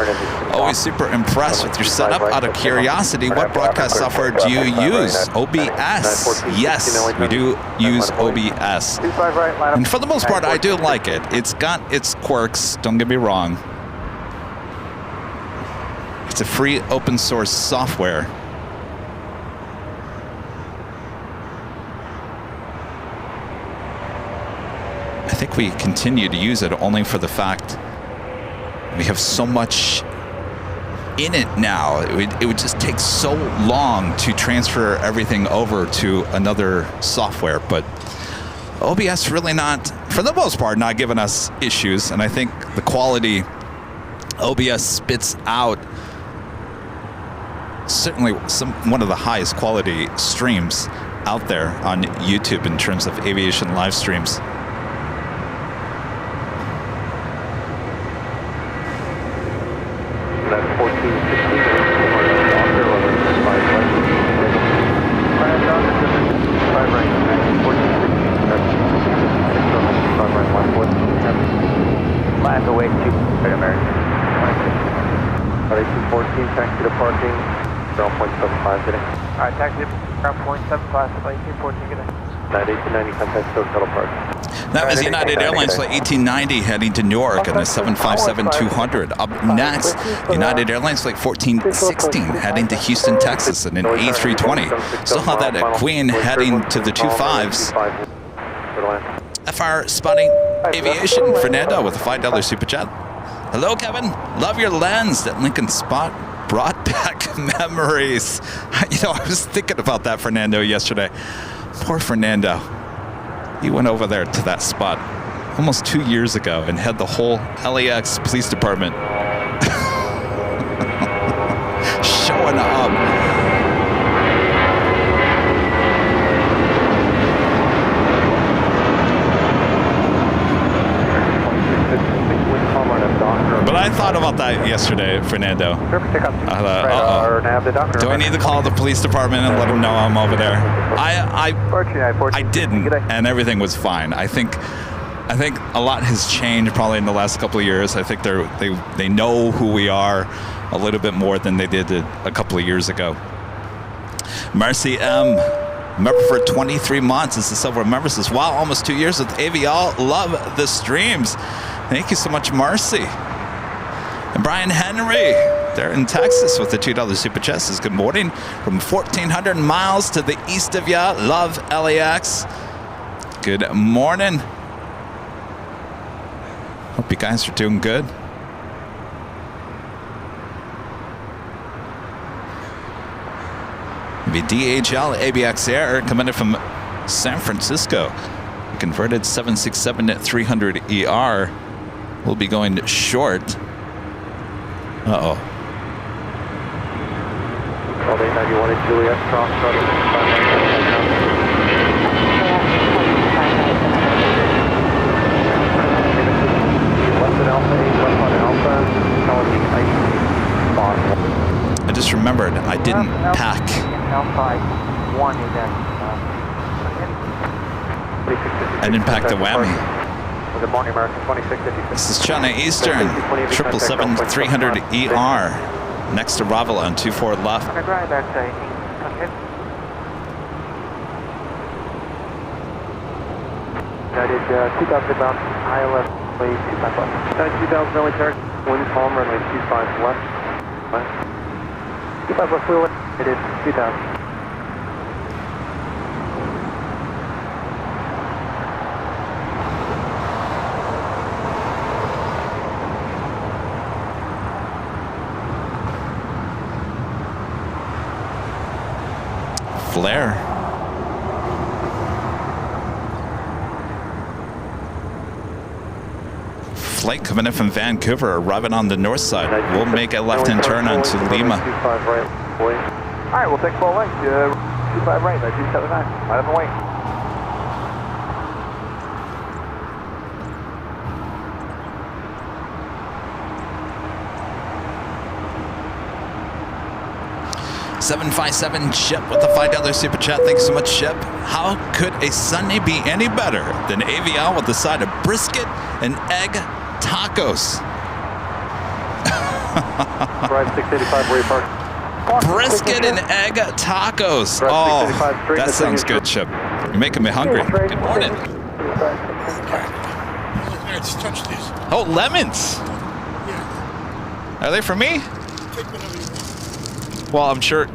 always super impressed with your setup. Out of curiosity, what broadcast software do you use? OBS. Yes, we do use OBS. And for the most part, I do like it. It's got its quirks, don't get me wrong. It's a free open source software. I think we continue to use it only for the fact we have so much in it now. It would just take so long to transfer everything over to another software, but OBS really not, for the most part, not giving us issues. And I think the quality OBS spits out, certainly one of the highest quality streams out there on YouTube in terms of aviation live streams. Land away to American. 1814, taxi to parking, ground point 75 today. Alright, taxi to ground point 75, 1814 today. 9890, contact SoCal Park. That was United Airlines Flight 1890 heading to Newark on the 757-200. Up next, United Airlines Flight 1416 heading to Houston, Texas in an A320. Still have that at Queen heading to the 25s. FR Spotting Aviation. Fernando with a $5 super chat. Hello, Kevin. Love your lens. That Lincoln spot brought back memories. You know, I was thinking about that, Fernando, yesterday. Poor Fernando. He went over there to that spot almost 2 years ago and had the whole LAX police department showing up. But I thought about that yesterday, Fernando. I thought, do I need to call the police department and let them know I'm over there? I didn't, and everything was fine. I think a lot has changed probably in the last couple of years. I think they know who we are a little bit more than they did a couple of years ago. Marcy M, member for 23 months, is the silver member, says, wow, almost 2 years with AVL. Love the streams. Thank you so much, Marcy. And Brian Henry, there in Texas with the $2 super chat, says, good morning from 1,400 miles to the east of ya. Love LAX. Good morning. Hope you guys are doing good. The DHL ABX Air coming in from San Francisco. Converted 767 at 300 ER. We'll be going short. Uh-oh. Call 891 at Juliet, cross shuttle. Left at Alpha, 8 left on Alpha, telling me ice spot. I just remembered I didn't pack. Alpha 1 is at I didn't pack the whammy. Good morning, American 2656. This is China Eastern, 777 300 ER, next to Ravel on 24 left. United 2000 bound, ILS, please, 25 left. 2000 military, wind calm, runway 25 left. 25 left wheel, it is 2000. Flare. Flight coming in from Vancouver, arriving on the north side. We'll make a left-hand turn onto Lima. Alright, we'll take full length. 25 right, 279. Right on the wing. $757 Ship with a $5 super chat. Thanks so much, Ship. How could a Sunday be any better than AVL with a side of brisket and egg tacos? Drive 685 where you park. Brisket and egg tacos. Oh, that sounds good, Chip. You're making me hungry. Good morning. I just touched these. Oh, lemons. Yeah. Are they for me? Take whatever you want. Well, I'm sure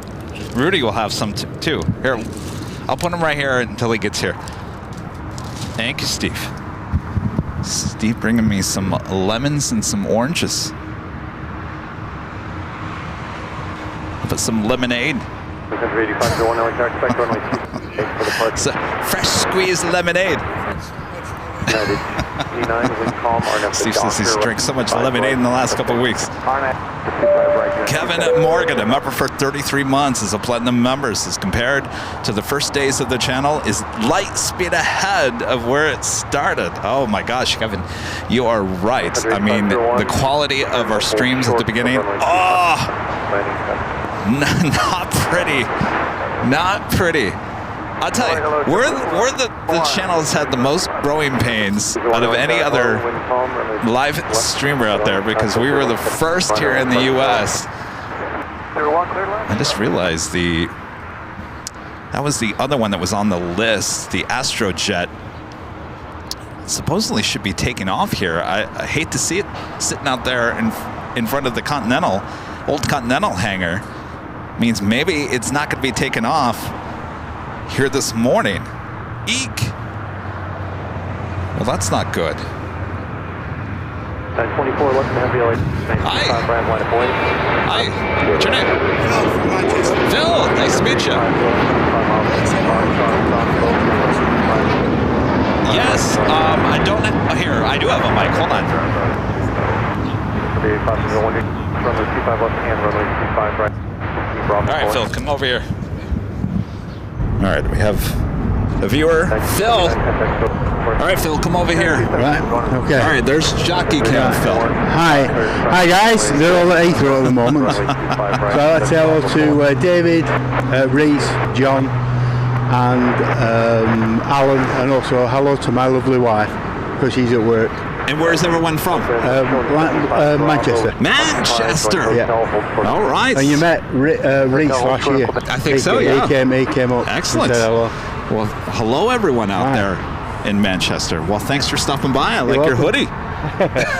Rudy will have some too. Here, I'll put them right here until he gets here. Thank you, Steve. Steve bringing me some lemons and some oranges. Put some lemonade. So, fresh squeezed lemonade. Steve says he's drank so much lemonade in the last couple of weeks. Kevin Morgan, a member for 33 months, is a platinum member. Says compared to the first days of the channel, is light speed ahead of where it started. Oh my gosh, Kevin, you are right. I mean, the quality of our streams at the beginning, oh, not pretty. Not pretty. I'll tell you, we're the channel that's had the most growing pains out of any other live streamer out there because we were the first here in the U.S. I just realized that was the other one that was on the list, the Astrojet. Supposedly should be taking off here. I hate to see it sitting out there in front of the old Continental hangar. Means maybe it's not going to be taken off here this morning. Eek! Well, that's not good. 924, left and heavy, LA. Hi. Brand line of boys. Hi. What's your name? Phil. Nice to meet you. Yes. I don't. Here, I do have a mic. Hold on. Runway 25 left and runway 25 right. All right, Phil, come over here. All right, we have a viewer, Phil. All right, Phil, come over here. Right, okay. All right, there's Jockey Cam, Phil. Hi. Hi, guys. They're all at Heathrow at the moment. So I'd say hello to David, Reese, John, and Alan, and also hello to my lovely wife, because she's at work. And where's everyone from? Manchester. Manchester. Yeah. All right. And you met Reese last year. I think so, yeah. He came up. Excellent. And said hello. Well, hello, everyone out there in Manchester. Well, thanks for stopping by. I like your hoodie.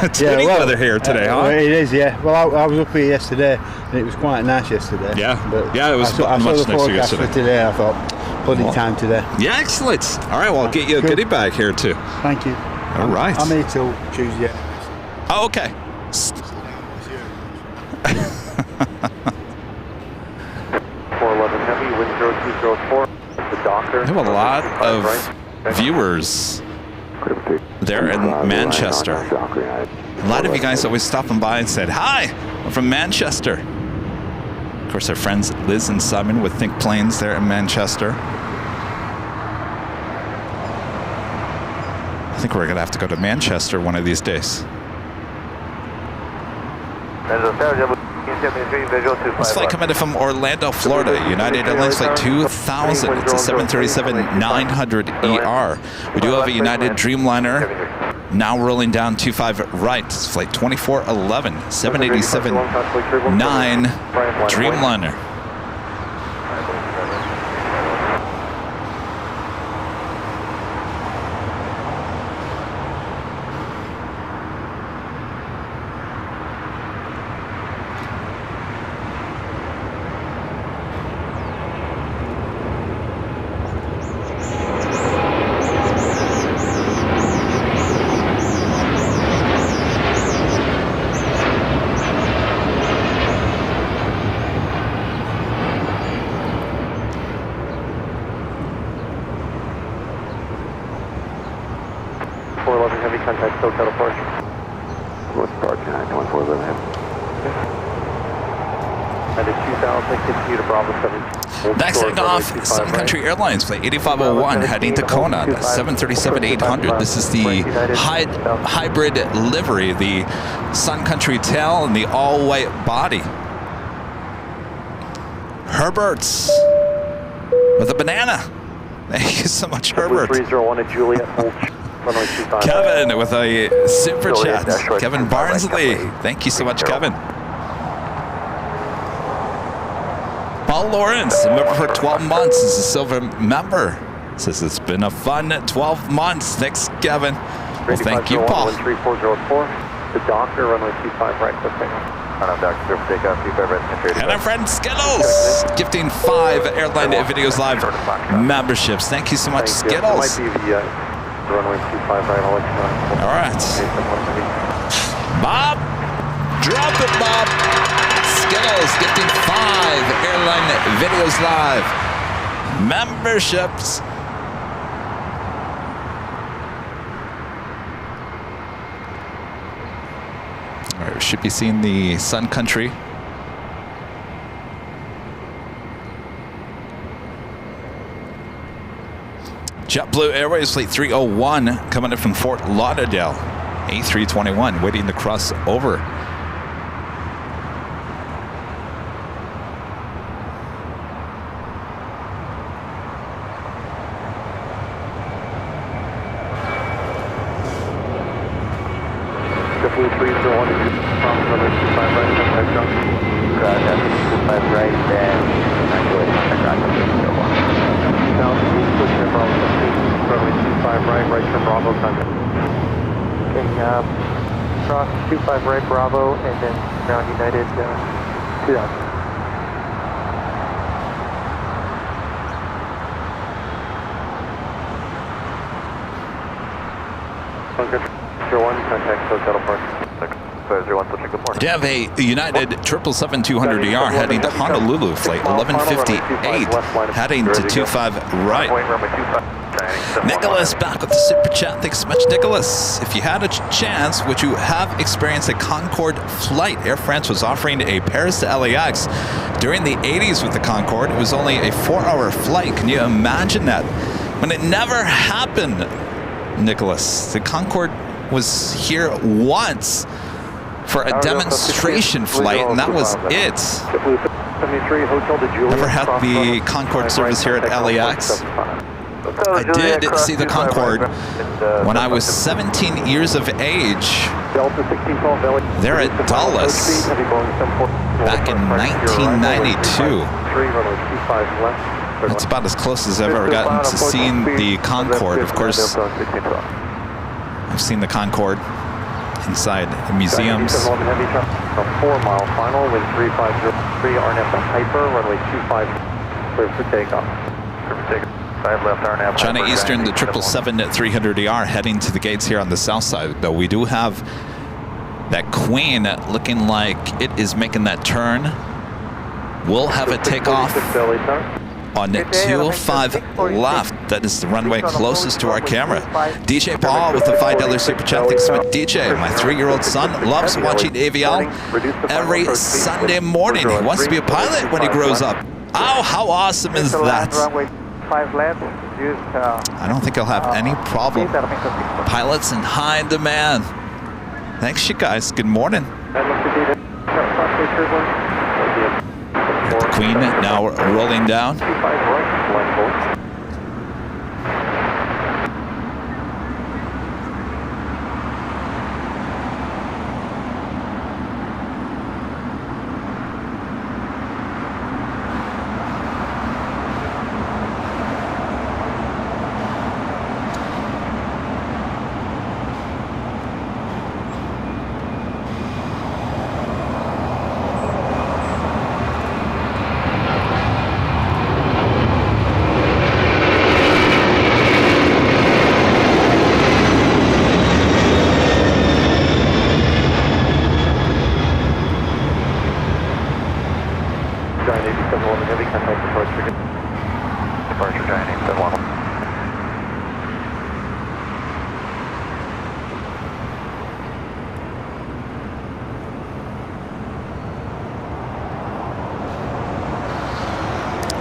It's hoodie weather here today, huh? It is, yeah. Well, I was up here yesterday, and it was quite nice yesterday. Yeah. But Yeah, it was I much saw the nicer forecast yesterday. for today. I thought, bloody time today. Yeah, excellent. All right, well, I'll get you a goodie bag here, too. Thank you. All right. I'm here till Tuesday. Oh, okay. 411 heavy, wind 0204. The Docker. We have a lot of viewers there in Manchester. A lot of you guys always stopping by and said, hi, I'm from Manchester. Of course, our friends Liz and Simon with Think Planes there in Manchester. I think we're going to have to go to Manchester one of these days. This flight coming in from Orlando, Florida, United Airlines Flight 2000. It's a 737-900 ER. We do have a United Dreamliner now rolling down 25 right. It's flight 2411, 787-9 Dreamliner. Heavy contact, SoCal departure. What's departure 91411 heavy? At 2000, continue to Bravo 7. Next heading off, Sun Country Airlines Flight 8501 heading to Kona, 737-800. This is the hybrid livery, the Sun Country tail and the all-white body. Herbert's with a banana. Thank you so much, Herbert. 301 at Juliet, hold. Kevin with a super chat. Kevin Barnsley. Thank you so much, Kevin. Paul Lawrence, a member for 12 months, is a silver member. Says it's been a fun 12 months. Thanks, Kevin. Well, thank you, Paul. 3404. The Doctor, runway 25 right, quick takeoff. And our friend Skittles, gifting 5 Airline Videos Live memberships. Thank you so much, Skittles. Runway 25 right, I'll let you know. All right. Bob, drop it, Bob. Skittles gifting 5 Airline Videos Live memberships. All right, we should be seeing the Sun Country. JetBlue Airways Flight 301 coming in from Fort Lauderdale. A321 waiting to cross over. JetBlue 301 from runway 25 right, contact Junction. 25 right, then Now, pushing at Bravo 15, runway 25 right turn Bravo, contact. Okay, cross 25 right, Bravo, and then ground United 2000. We have a United 777-200ER heading to Honolulu, flight 1158, heading to 25 right. Nicholas back with the super chat. Thanks so much, Nicholas. If you had a chance, would you have experienced a Concorde flight? Air France was offering a Paris to LAX during the 80s with the Concorde. It was only a 4-hour flight. Can you imagine that? When it never happened, Nicholas. The Concorde was here once for a demonstration flight, and that was it. Never had the Concorde service here at LAX. I did see the Concorde when I was 17 years of age there at Dulles back in 1992. That's about as close as I've ever gotten to seeing the Concorde. Of course, I've seen the Concorde inside the museums. 4 mile final, wind 3503, RNAV hyper, runway 25, clear for takeoff. China Eastern, the 777-300ER heading to the gates here on the south side. Though we do have that Queen looking like it is making that turn. We'll have a takeoff on 205 left. That is the runway closest to our camera. DJ Paul with the $5 super chat. Thanks so much, DJ. My 3-year-old son loves watching AVL every Sunday morning. He wants to be a pilot when he grows up. Oh, how awesome is that? I don't think I'll have any problem. Pilots in high demand. Thanks, you guys. Good morning. The Queen now rolling down.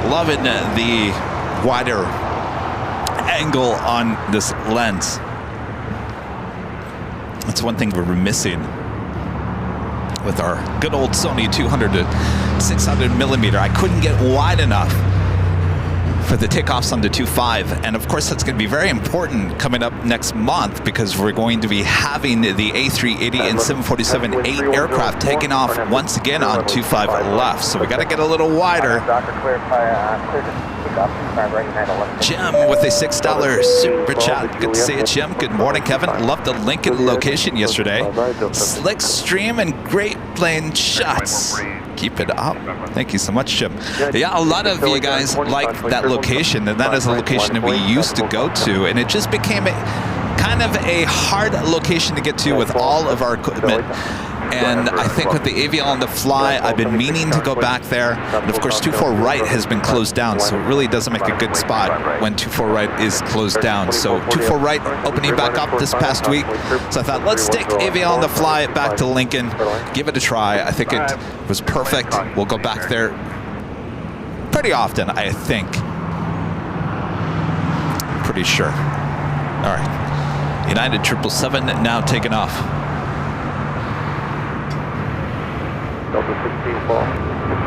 Loving the wider angle on this lens. That's one thing we're missing with our good old Sony 200 to 600 millimeter. I couldn't get wide enough for the takeoffs on the 2.5, and of course that's going to be very important coming up next month because we're going to be having the A380 and 747-8 aircraft taking off once again on 2.5 left. So we got to get a little wider. Jim with a $6 super chat. Good to see you, Jim. Good morning, Kevin. Loved the Lincoln location yesterday. Slick stream and great plane shots. Keep it up. Thank you so much, Jim. Yeah, a lot of you guys like that location, and that is a location that we used to go to, and it just became a kind of a hard location to get to with all of our equipment. And I think with the AVL on the fly, I've been meaning to go back there. And of course, 24 right has been closed down, so it really doesn't make a good spot when 24 right is closed down. So 24 right opening back up this past week. So I thought, let's take AVL on the fly back to Lincoln, give it a try. I think it was perfect. We'll go back there pretty often, I think. Pretty sure. All right. United 777 now taking off. Delta 16 fall.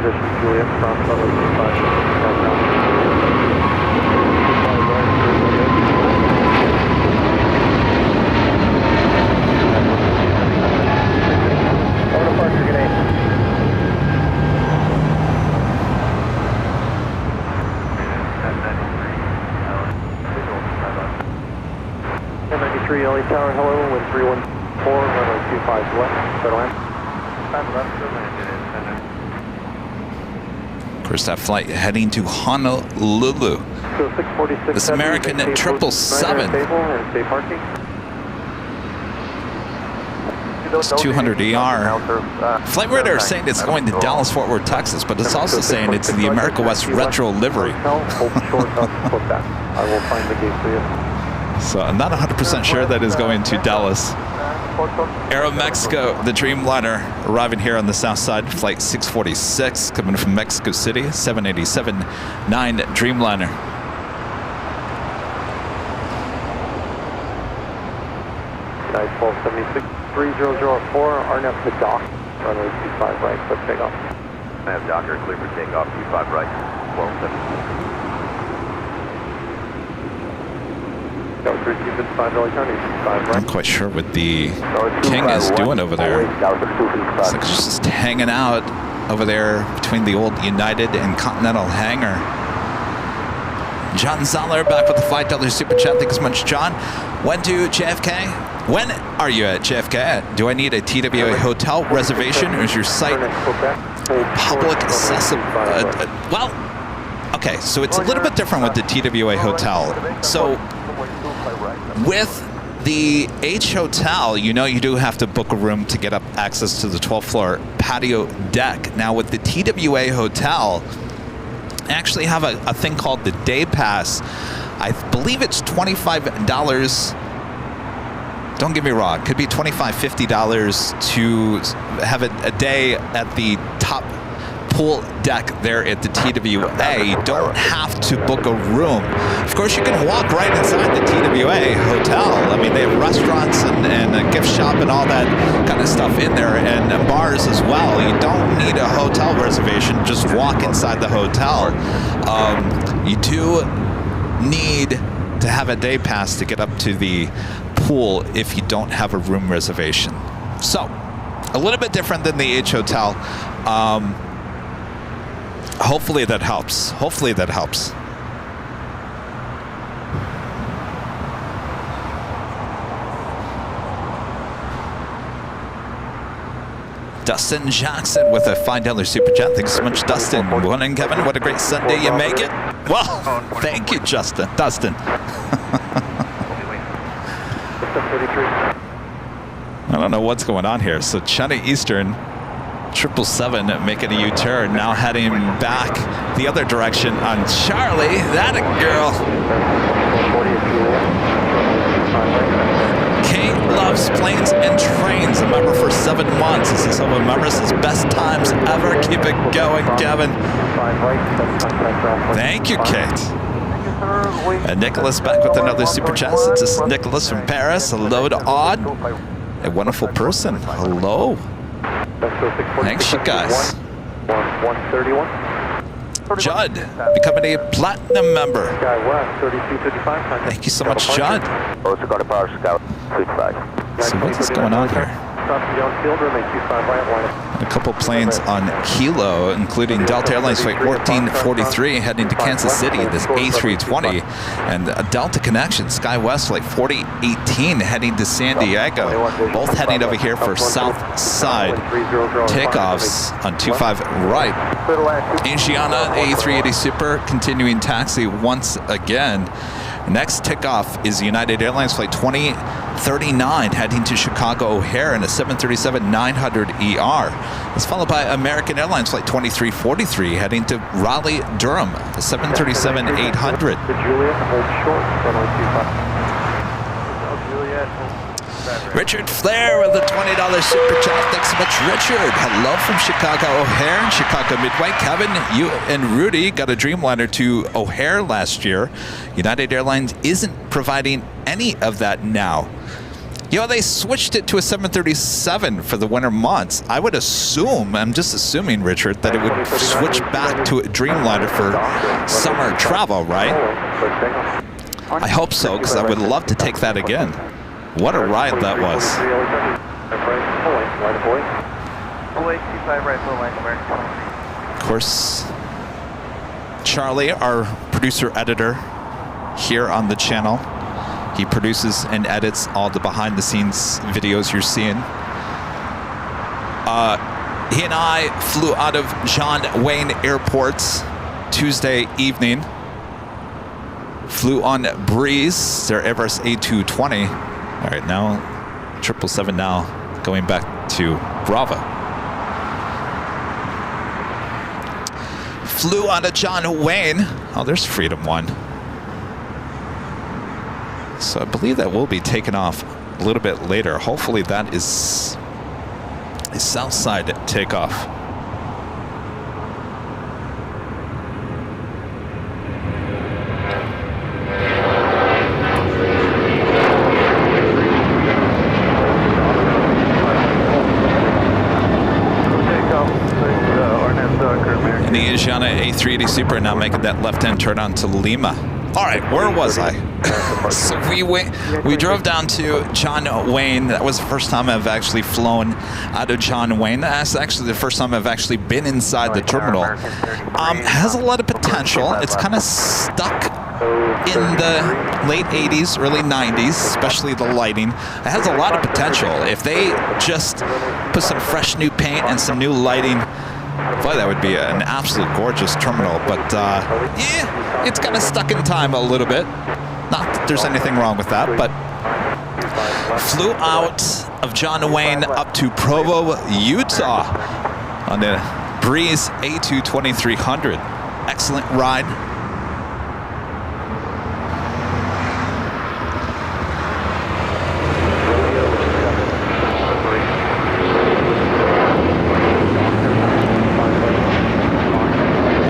Position Juliet, cross level 25. Over departure, good day. 1093 LA Tower, hello, wind 314, runway 25 left, settle in. Of course, that flight heading to Honolulu. This American 777. It's 200 ER. Flight radar is saying it's going to Dallas, Fort Worth, Texas, but it's also saying it's the America West retro livery. I will find the gate for you. So I'm not 100% sure that is going to Dallas. Aeromexico, the Dreamliner, arriving here on the south side, flight 646, coming from Mexico City, 787-9 Dreamliner. Nice 1276, 3004, RNF to dock, runway 25 right, click takeoff. I have Docker clear for takeoff, 25 right, 1276. I'm quite sure what the King is doing over there. It's like just hanging out over there between the old United and Continental hangar. John Zoller back with the $5 super chat. Thanks so much, John. When to JFK? When are you at JFK? Do I need a TWA hotel reservation, or is your site public accessible? Well, okay, so it's a little bit different with the TWA hotel. So with the H Hotel, you know you do have to book a room to get up access to the 12th floor patio deck. Now with the TWA Hotel, I actually have a thing called the Day Pass. I believe it's $25. Don't get me wrong, could be $25, $50 to have a day at the top pool deck there at the TWA. You don't have to book a room. Of course, you can walk right inside the TWA hotel. I mean, they have restaurants and a gift shop and all that kind of stuff in there, and bars as well. You don't need a hotel reservation. Just walk inside the hotel. You do need to have a day pass to get up to the pool if you don't have a room reservation. So, a little bit different than the H Hotel. Hopefully that helps. Hopefully that helps. Dustin Jackson with a $5 super chat. Thanks so much, Dustin. Morning, Kevin. What a great Sunday you make it. Well, thank you, Dustin. I don't know what's going on here. So China Eastern 777 making a U-turn, now heading back the other direction on Charlie. That a girl. Kate loves planes and trains. A member for 7 months. This is some of members' best times ever. Keep it going, Kevin. Thank you, Kate. And Nicholas back with another super chat. This is Nicholas from Paris. Hello to Odd. A wonderful person. Hello. Thanks, you guys. Judd, becoming a platinum member. Thank you so much, Judd. So what is going on here? A couple planes on Kilo, including Delta Airlines Flight 1443 heading to Kansas City, this A320, and a Delta Connection SkyWest Flight 4018 heading to San Diego, both heading over here for South Side takeoffs on 25 right. Asiana A380 Super continuing taxi once again. Next takeoff is United Airlines Flight 2039 heading to Chicago O'Hare in a 737-900ER. It's followed by American Airlines Flight 2343 heading to Raleigh-Durham, a 737-800. Richard Flair with a $20 super chat. Thanks so much, Richard. Hello from Chicago O'Hare and Chicago Midway. Kevin, you and Rudy got a Dreamliner to O'Hare last year. United Airlines isn't providing any of that now. You know, they switched it to a 737 for the winter months. I would assume, I'm just assuming, Richard, that it would switch back to a Dreamliner for summer travel, right? I hope so, because I would love to take that again. What a ride that was. Of course, Charlie, our producer-editor here on the channel, he produces and edits all the behind-the-scenes videos you're seeing. He and I flew out of John Wayne Airport Tuesday evening. Flew on Breeze, their Everest A220. All right, now 777 now going back to Bravo. Flew out of John Wayne. Oh, there's Freedom 1. So I believe that will be taken off a little bit later. Hopefully that is a south side takeoff. And the Asiana A380 Super now making that left-hand turn onto Lima. All right, where was I? So we drove down to John Wayne. That was the first time I've actually flown out of John Wayne. That's actually the first time I've actually been inside the terminal. Has a lot of potential. It's kind of stuck in the late 80s, early 90s, especially the lighting. It has a lot of potential. If they just put some fresh new paint and some new lighting, boy, that would be an absolute gorgeous terminal. But yeah, it's kind of stuck in time a little bit. Not that there's anything wrong with that, but flew out of John Wayne up to Provo, Utah on the Breeze A2 2300. Excellent ride.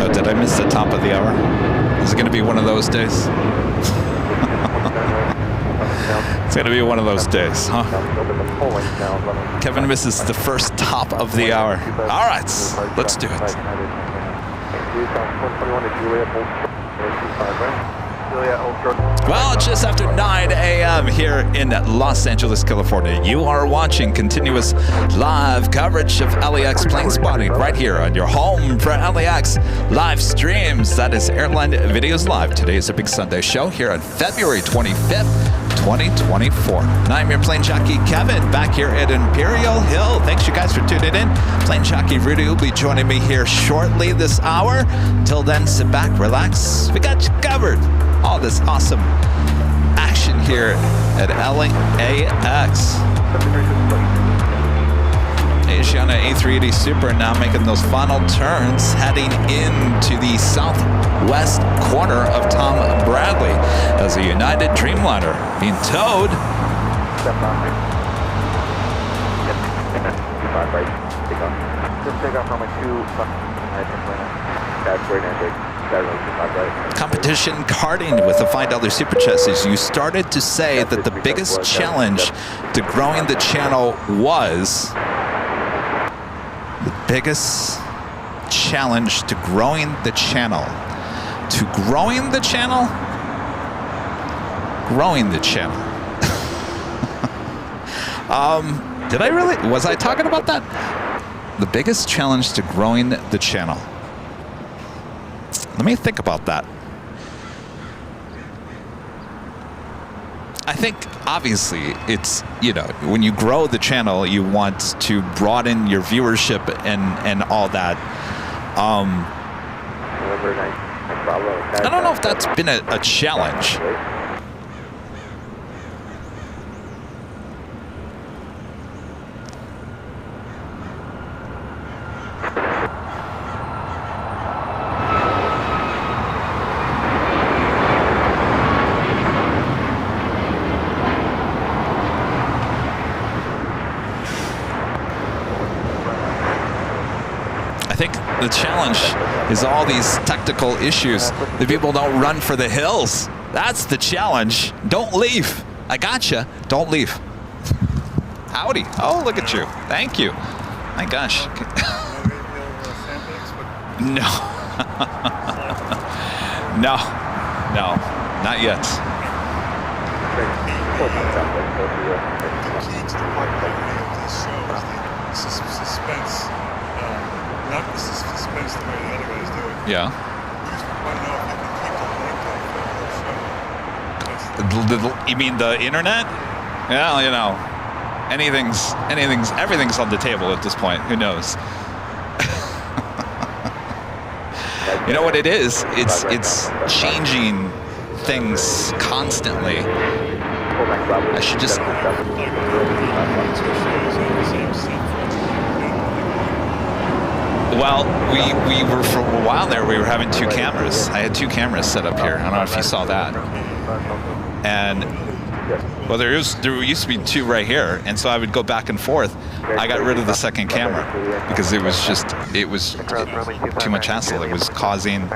Oh, did I miss the top of the hour? Is it going to be one of those days? It's going to be one of those days, huh? Kevin misses the first top of the hour. All right, let's do it. Well, just after 9 a.m. here in Los Angeles, California, you are watching continuous live coverage of LAX plane spotting right here on your home for LAX live streams. That is Airline Videos Live. Today is a big Sunday show here on February 25th. 2024. And I'm your plane jockey Kevin back here at Imperial Hill. Thanks you guys for tuning in. Plane jockey Rudy will be joining me here shortly this hour. Till then, sit back, relax. We got you covered. All this awesome action here at LAX. Asiana A380 Super now making those final turns, heading into the southwest corner of Tom Bradley as a United Dreamliner being towed. Competition karting with the $5 super chassis. You started to say that the biggest challenge to growing the channel was biggest challenge to growing the channel. To growing the channel? Growing the channel. Did I really? Was I talking about that? The biggest challenge to growing the channel. Let me think about that. I think obviously it's, you know, when you grow the channel, you want to broaden your viewership and all that. I don't know if that's been a challenge. The challenge is all these technical issues. The people don't run for the hills. That's the challenge. Don't leave. I gotcha. Don't leave. Howdy. Oh, look at you. Thank you. My gosh. No. No. No. Not yet. The key to the popularity of this show is the suspense. Not the suspense the way the other guys do it. Yeah. We just want to know if you can keep the link up for the show. You mean the internet? Yeah, you know, everything's on the table at this point. Who knows? You know what it is? It's changing things constantly. I should just... Well, we were for a while there. We were having 2 cameras. I had 2 cameras set up here. I don't know if you saw that. And well, there used to be 2 right here, and so I would go back and forth. I got rid of the second camera because it was too much hassle. It was causing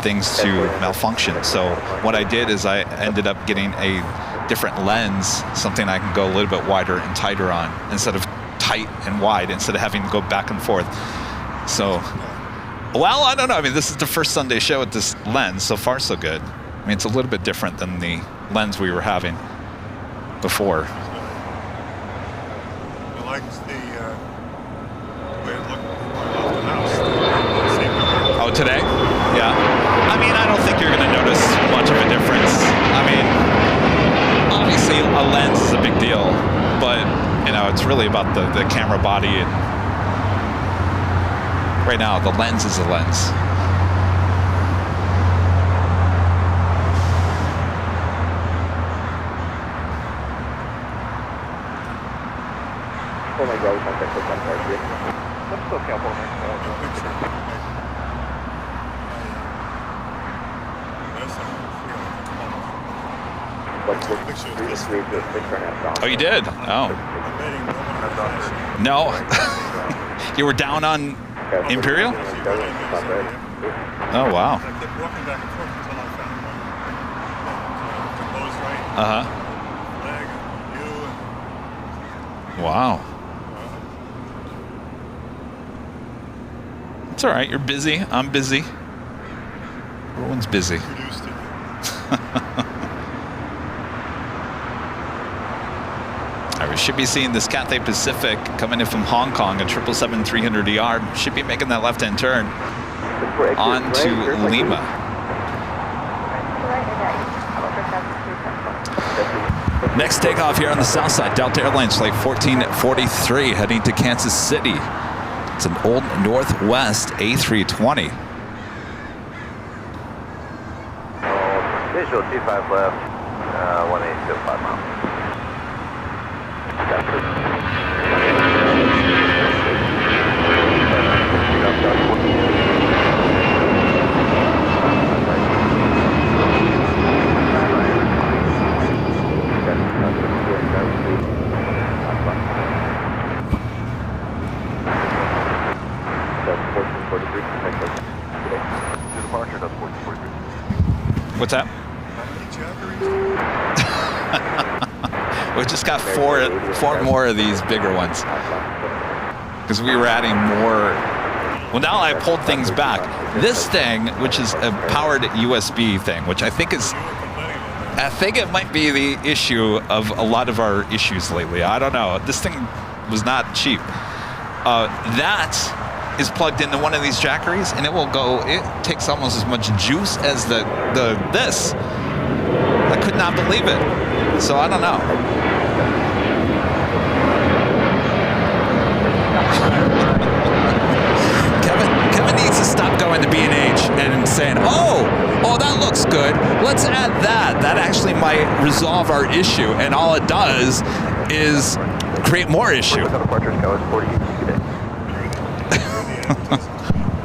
things to malfunction. So what I did is I ended up getting a different lens, something I can go a little bit wider and tighter on instead of tight and wide, instead of having to go back and forth. So, well, I don't know. I mean, this is the first Sunday show with this lens. So far, so good. I mean, it's a little bit different than the lens we were having before. I like the way it looked before I left the house. Oh, today? Yeah. I mean, I don't think you're going to notice much of a difference. I mean, obviously, a lens is a big deal, but, you know, it's really about the camera body. And right now, the lens is a lens. Oh my God, we contact with one car here. Let's go couple next. Oh, you did? Oh. No. You were down on Imperial? Oh, wow. I kept walking back and forth until I found one. Close right. Uh-huh. Flag, you. Wow. It's all right. You're busy. I'm busy. Everyone's busy. Produced it. We should be seeing this Cathay Pacific coming in from Hong Kong, a 777-300ER. Should be making that left-hand turn on to Lima. Next takeoff here on the south side, Delta Airlines flight 1443 heading to Kansas City. It's an old Northwest A320. Visual 25 left, 1805 miles. What's that? We just got four more of these bigger ones because we were adding more. Well, now I pulled things back. This thing, which is a powered USB thing, which I think it might be the issue of a lot of our issues lately. I don't know. This thing was not cheap. That is plugged into one of these Jockeys, and it will go. It takes almost as much juice as this. I could not believe it. So I don't know. Kevin needs to stop going to B&H and saying, oh, that looks good. Let's add that. That actually might resolve our issue. And all it does is create more issue.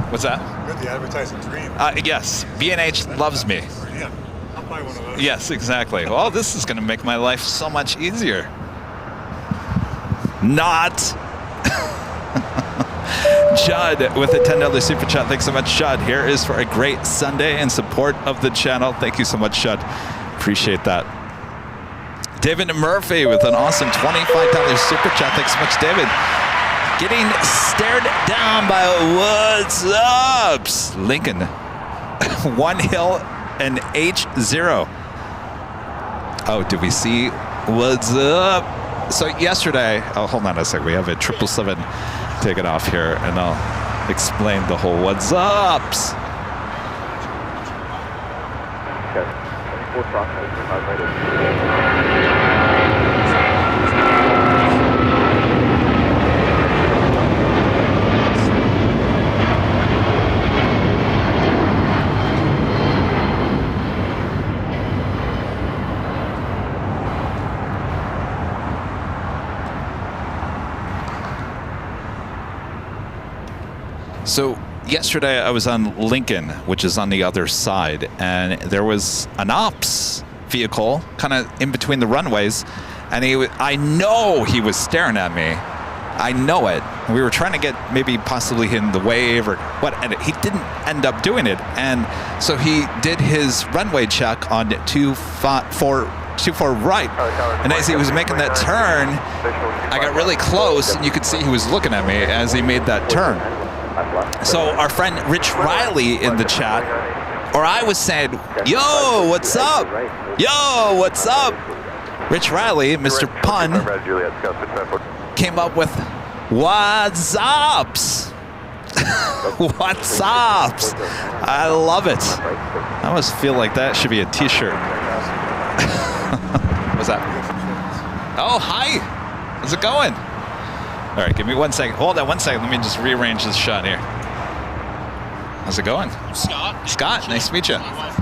What's that? You're the advertising dream. Yes, B&H loves me. Yeah, I'll buy one of those. Yes, exactly. Well, this is going to make my life so much easier. Not. Judd with a $10 super chat. Thanks so much, Judd. Here is for a great Sunday in support of the channel. Thank you so much, Judd. Appreciate that. David Murphy with an awesome $25 super chat. Thanks so much, David. Getting stared down by what's ups. Lincoln. One Hill and H0. Oh, do we see what's up? So yesterday, hold on a second. We have a 777 taking off here, and I'll explain the whole what's ups. So yesterday I was on Lincoln, which is on the other side, and there was an ops vehicle kind of in between the runways, and I know he was staring at me. I know it. We were trying to get maybe possibly in the wave or what, and he didn't end up doing it. And so he did his runway check on 24 right. And as he was making that turn, I got really close, and you could see he was looking at me as he made that turn. So our friend Rich Riley in the chat, or I was saying, yo, what's up? Yo, what's up? Rich Riley, Mr. Pun, came up with what's ups. What's ups? I love it. I almost feel like that should be a t-shirt. What's that? Oh, hi. How's it going? All right, give me 1 second. Hold on 1 second. Let me just rearrange this shot here. How's it going? I'm Scott. Scott, nice to meet you. My wife,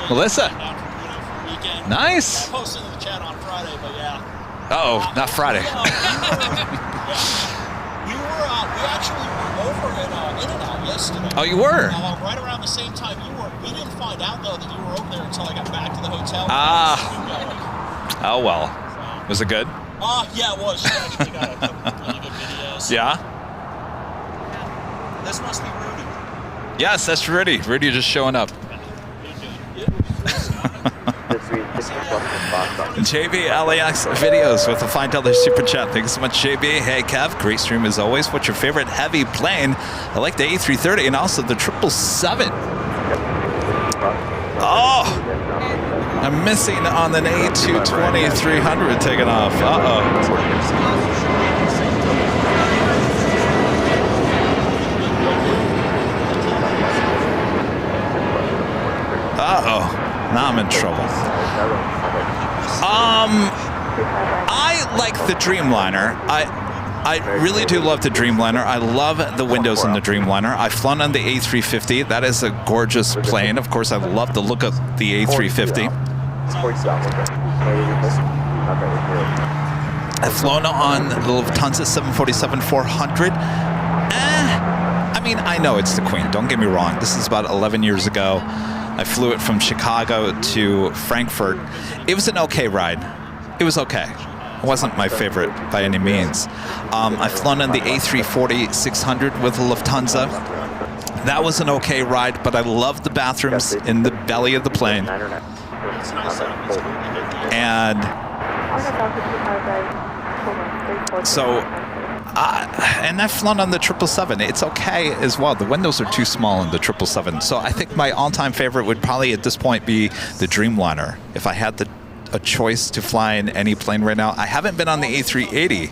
Melissa. Down to Reno for the weekend. Nice. I posted in the chat on Friday, but yeah. Uh-oh, not Friday. We actually were over at In-N-Out yesterday. Oh, you were? Right around the same time you were. We didn't find out, though, that you were over there until I got back to the hotel. Oh, well. Was it good? Yeah, it was. She actually got a couple really good videos. Yeah? This must be Rudy. Yes, that's Rudy. Rudy just showing up. JB LAX videos with a $5 super chat. Thanks so much, JB. Hey, Kev. Great stream as always. What's your favorite heavy plane? I like the A330 and also the 777. Oh, I'm missing on an A220-300 taking off. Uh-oh. Now I'm in trouble. I like the Dreamliner. I really do love the Dreamliner. I love the windows in the Dreamliner. I've flown on the A350. That is a gorgeous plane. Of course, I love the look of the A350. I've flown on the Lufthansa 747-400. I mean, I know it's the Queen. Don't get me wrong. This is about 11 years ago. I flew it from Chicago to Frankfurt. It was an okay ride. It was okay. It wasn't my favorite by any means. I've flown on the A340-600 with Lufthansa. That was an okay ride, but I love the bathrooms in the belly of the plane. And so, and I've flown on the 777. It's okay as well. The windows are too small in the 777. So I think my all-time favorite would probably at this point be the Dreamliner. If I had a choice to fly in any plane right now. I haven't been on the A380.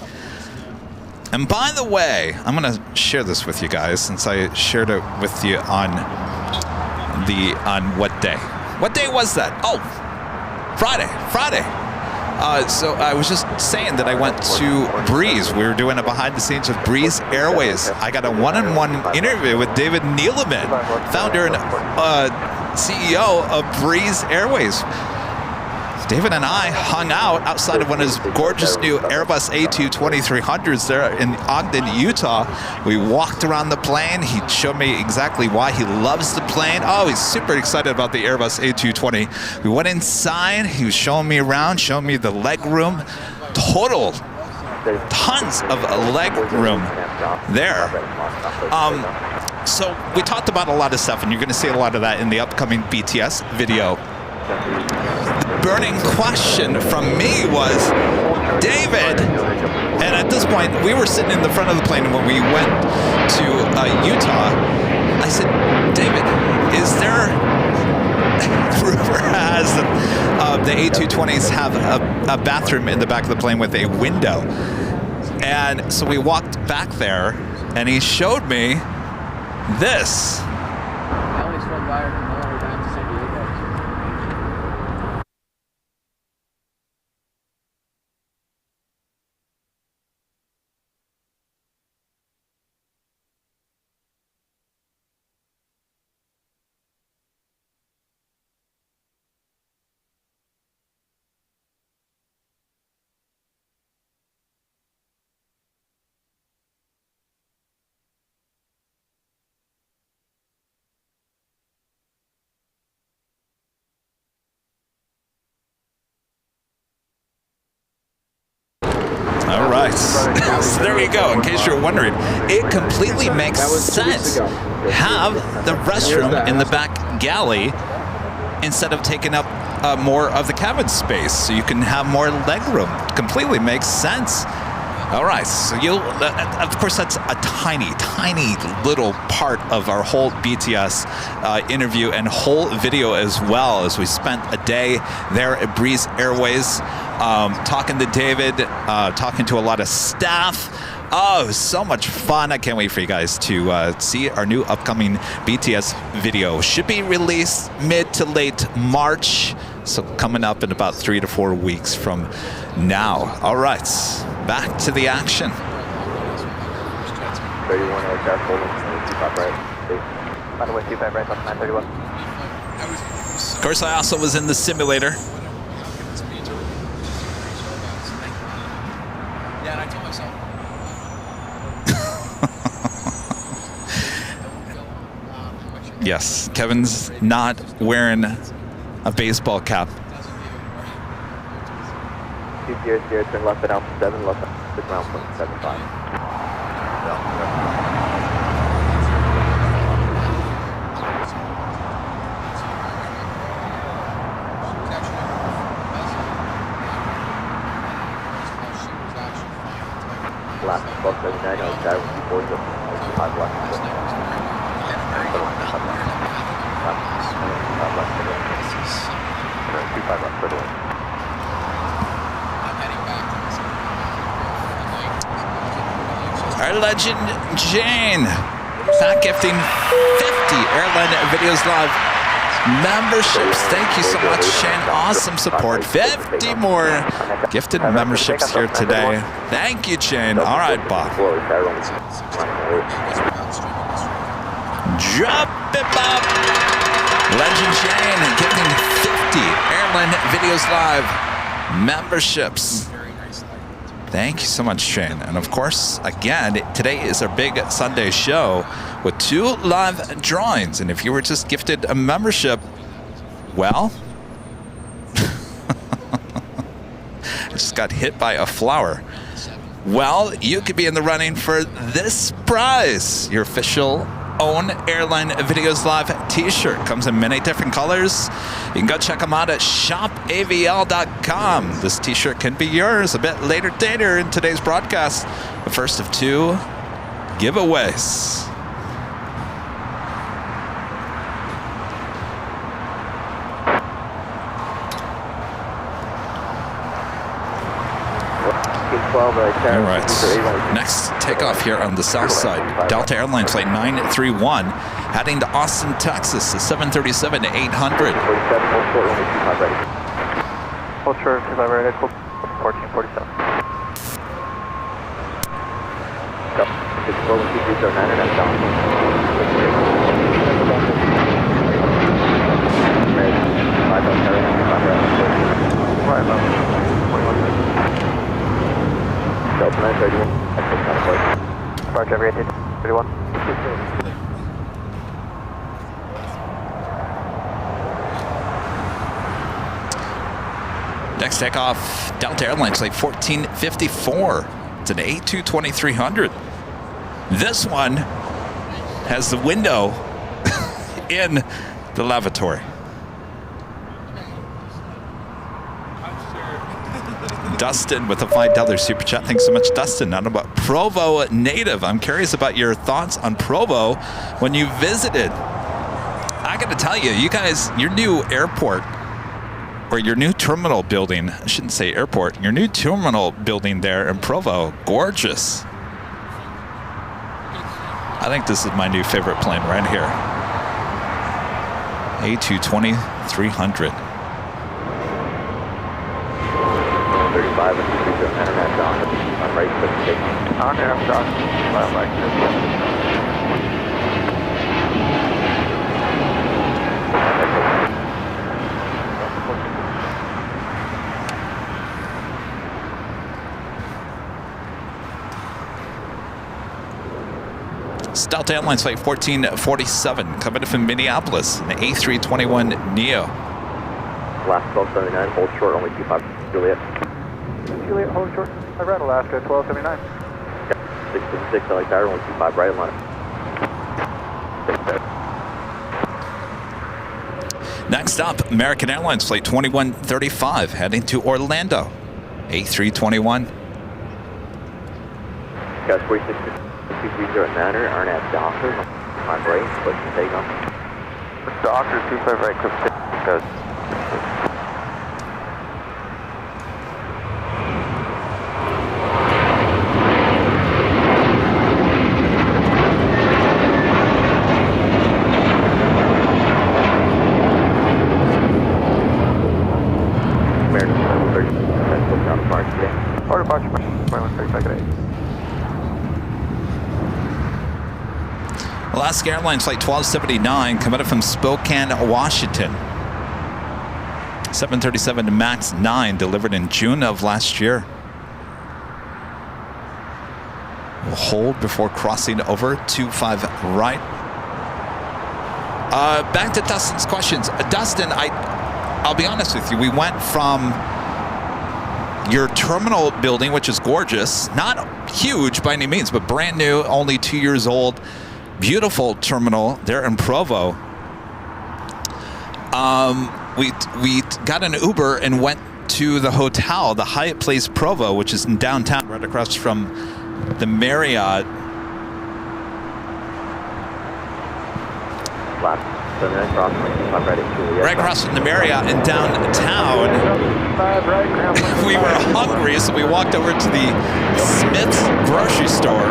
And by the way, I'm going to share this with you guys since I shared it with you on what day? What day was that? Oh, Friday. So I was just saying that I went to Breeze. We were doing a behind the scenes with Breeze Airways. I got a one-on-one interview with David Neeleman, founder and CEO of Breeze Airways. David and I hung out outside of one of his gorgeous new Airbus A220-300s there in Ogden, Utah. We walked around the plane. He showed me exactly why he loves the plane. Oh, he's super excited about the Airbus A220. We went inside. He was showing me around, showing me the leg room. Total, tons of leg room there. So we talked about a lot of stuff, and you're going to see a lot of that in the upcoming BTS video. Burning question from me was, David, and at this point, we were sitting in the front of the plane when we went to Utah. I said, David, is there, rumor has the A220s have a bathroom in the back of the plane with a window. And so we walked back there, and he showed me this. I only swung by her from all the way down to San Diego. right, so there you go. In case you're wondering, it completely makes sense. Have the restroom in the back galley instead of taking up more of the cabin space, so you can have more leg room. Completely makes sense. All right, so of course, that's a tiny, tiny little part of our whole BTS interview and whole video, as well as we spent a day there at Breeze Airways, talking to David, talking to a lot of staff. Oh, it was so much fun. I can't wait for you guys to see our new upcoming BTS video. Should be released mid to late March, so coming up in about 3 to 4 weeks from now. All right, back to the action. 31 aircraft holding 25 right. By the way, 25 right, up 931. Of course, I also was in the simulator. Yeah, and I told myself. Yes, Kevin's not wearing a baseball cap. 200, turn left at Alpha 7, left at the ground point 75. Last 1279, I was driving before you. 5 left. Our legend Jane, back gifting 50 Airline Videos Live memberships. Thank you so much, Shane. Awesome support. 50 more gifted memberships here today. Thank you, Shane. All right, Bob. Drop it, Bob. Legend Shane gifting 50 Airline Videos Live memberships. Thank you so much, Shane. And of course, again, today is our big Sunday show with 2 live drawings. And if you were just gifted a membership, well, I just got hit by a flower. Well, you could be in the running for this prize. Your official own Airline Videos Live t-shirt. Comes in many different colors. You can go check them out at shopavl.com. This t-shirt can be yours a bit later in today's broadcast. The first of 2 giveaways. All right, next takeoff here on the south side. Delta Airline Flight 931 heading to Austin, Texas, the 737-800. 47, hold short, 25 right, 1447. Go. 6412309 and that's down. Right, about 21. Delta 931. Departure every 31. Next takeoff, Delta Airlines Flight 1454. It's an A220-300. This one has the window in the lavatory. Dustin with a $5 super chat. Thanks so much, Dustin. Not about Provo native. I'm curious about your thoughts on Provo when you visited. I got to tell you, you guys, your new airport or your new terminal building, I shouldn't say airport, your new terminal building there in Provo, gorgeous. I think this is my new favorite plane right here. A220-300. 35 and 2 internet down. I'm right to the station. On there, I'm done. I'm like this. Delta Airlines Flight 1447 coming in from Minneapolis, an A321neo. Last 1279, hold short, only 25 Juliet. Juliet, hold short. I read Alaska 1279. 666, LAX Airline 25 right line. Next up, American Airlines Flight 2135 heading to Orlando. A321. Guys, 4630 Manor, RNAV Docker, 5 right, push and take off. Docker 25 right, clip 6, guys. Alaska Airlines Flight 1279 coming up from Spokane, Washington. 737 MAX 9 delivered in June of last year. We'll hold before crossing over 25 right. Back to Dustin's questions. Dustin, I'll be honest with you. We went from your terminal building, which is gorgeous, not huge by any means, but brand new, only 2 years old. Beautiful terminal there in Provo. We got an Uber and went to the hotel, the Hyatt Place Provo, which is in downtown, right across from the Marriott. Right across from the Marriott in downtown. We were hungry, so we walked over to the Smith's grocery store,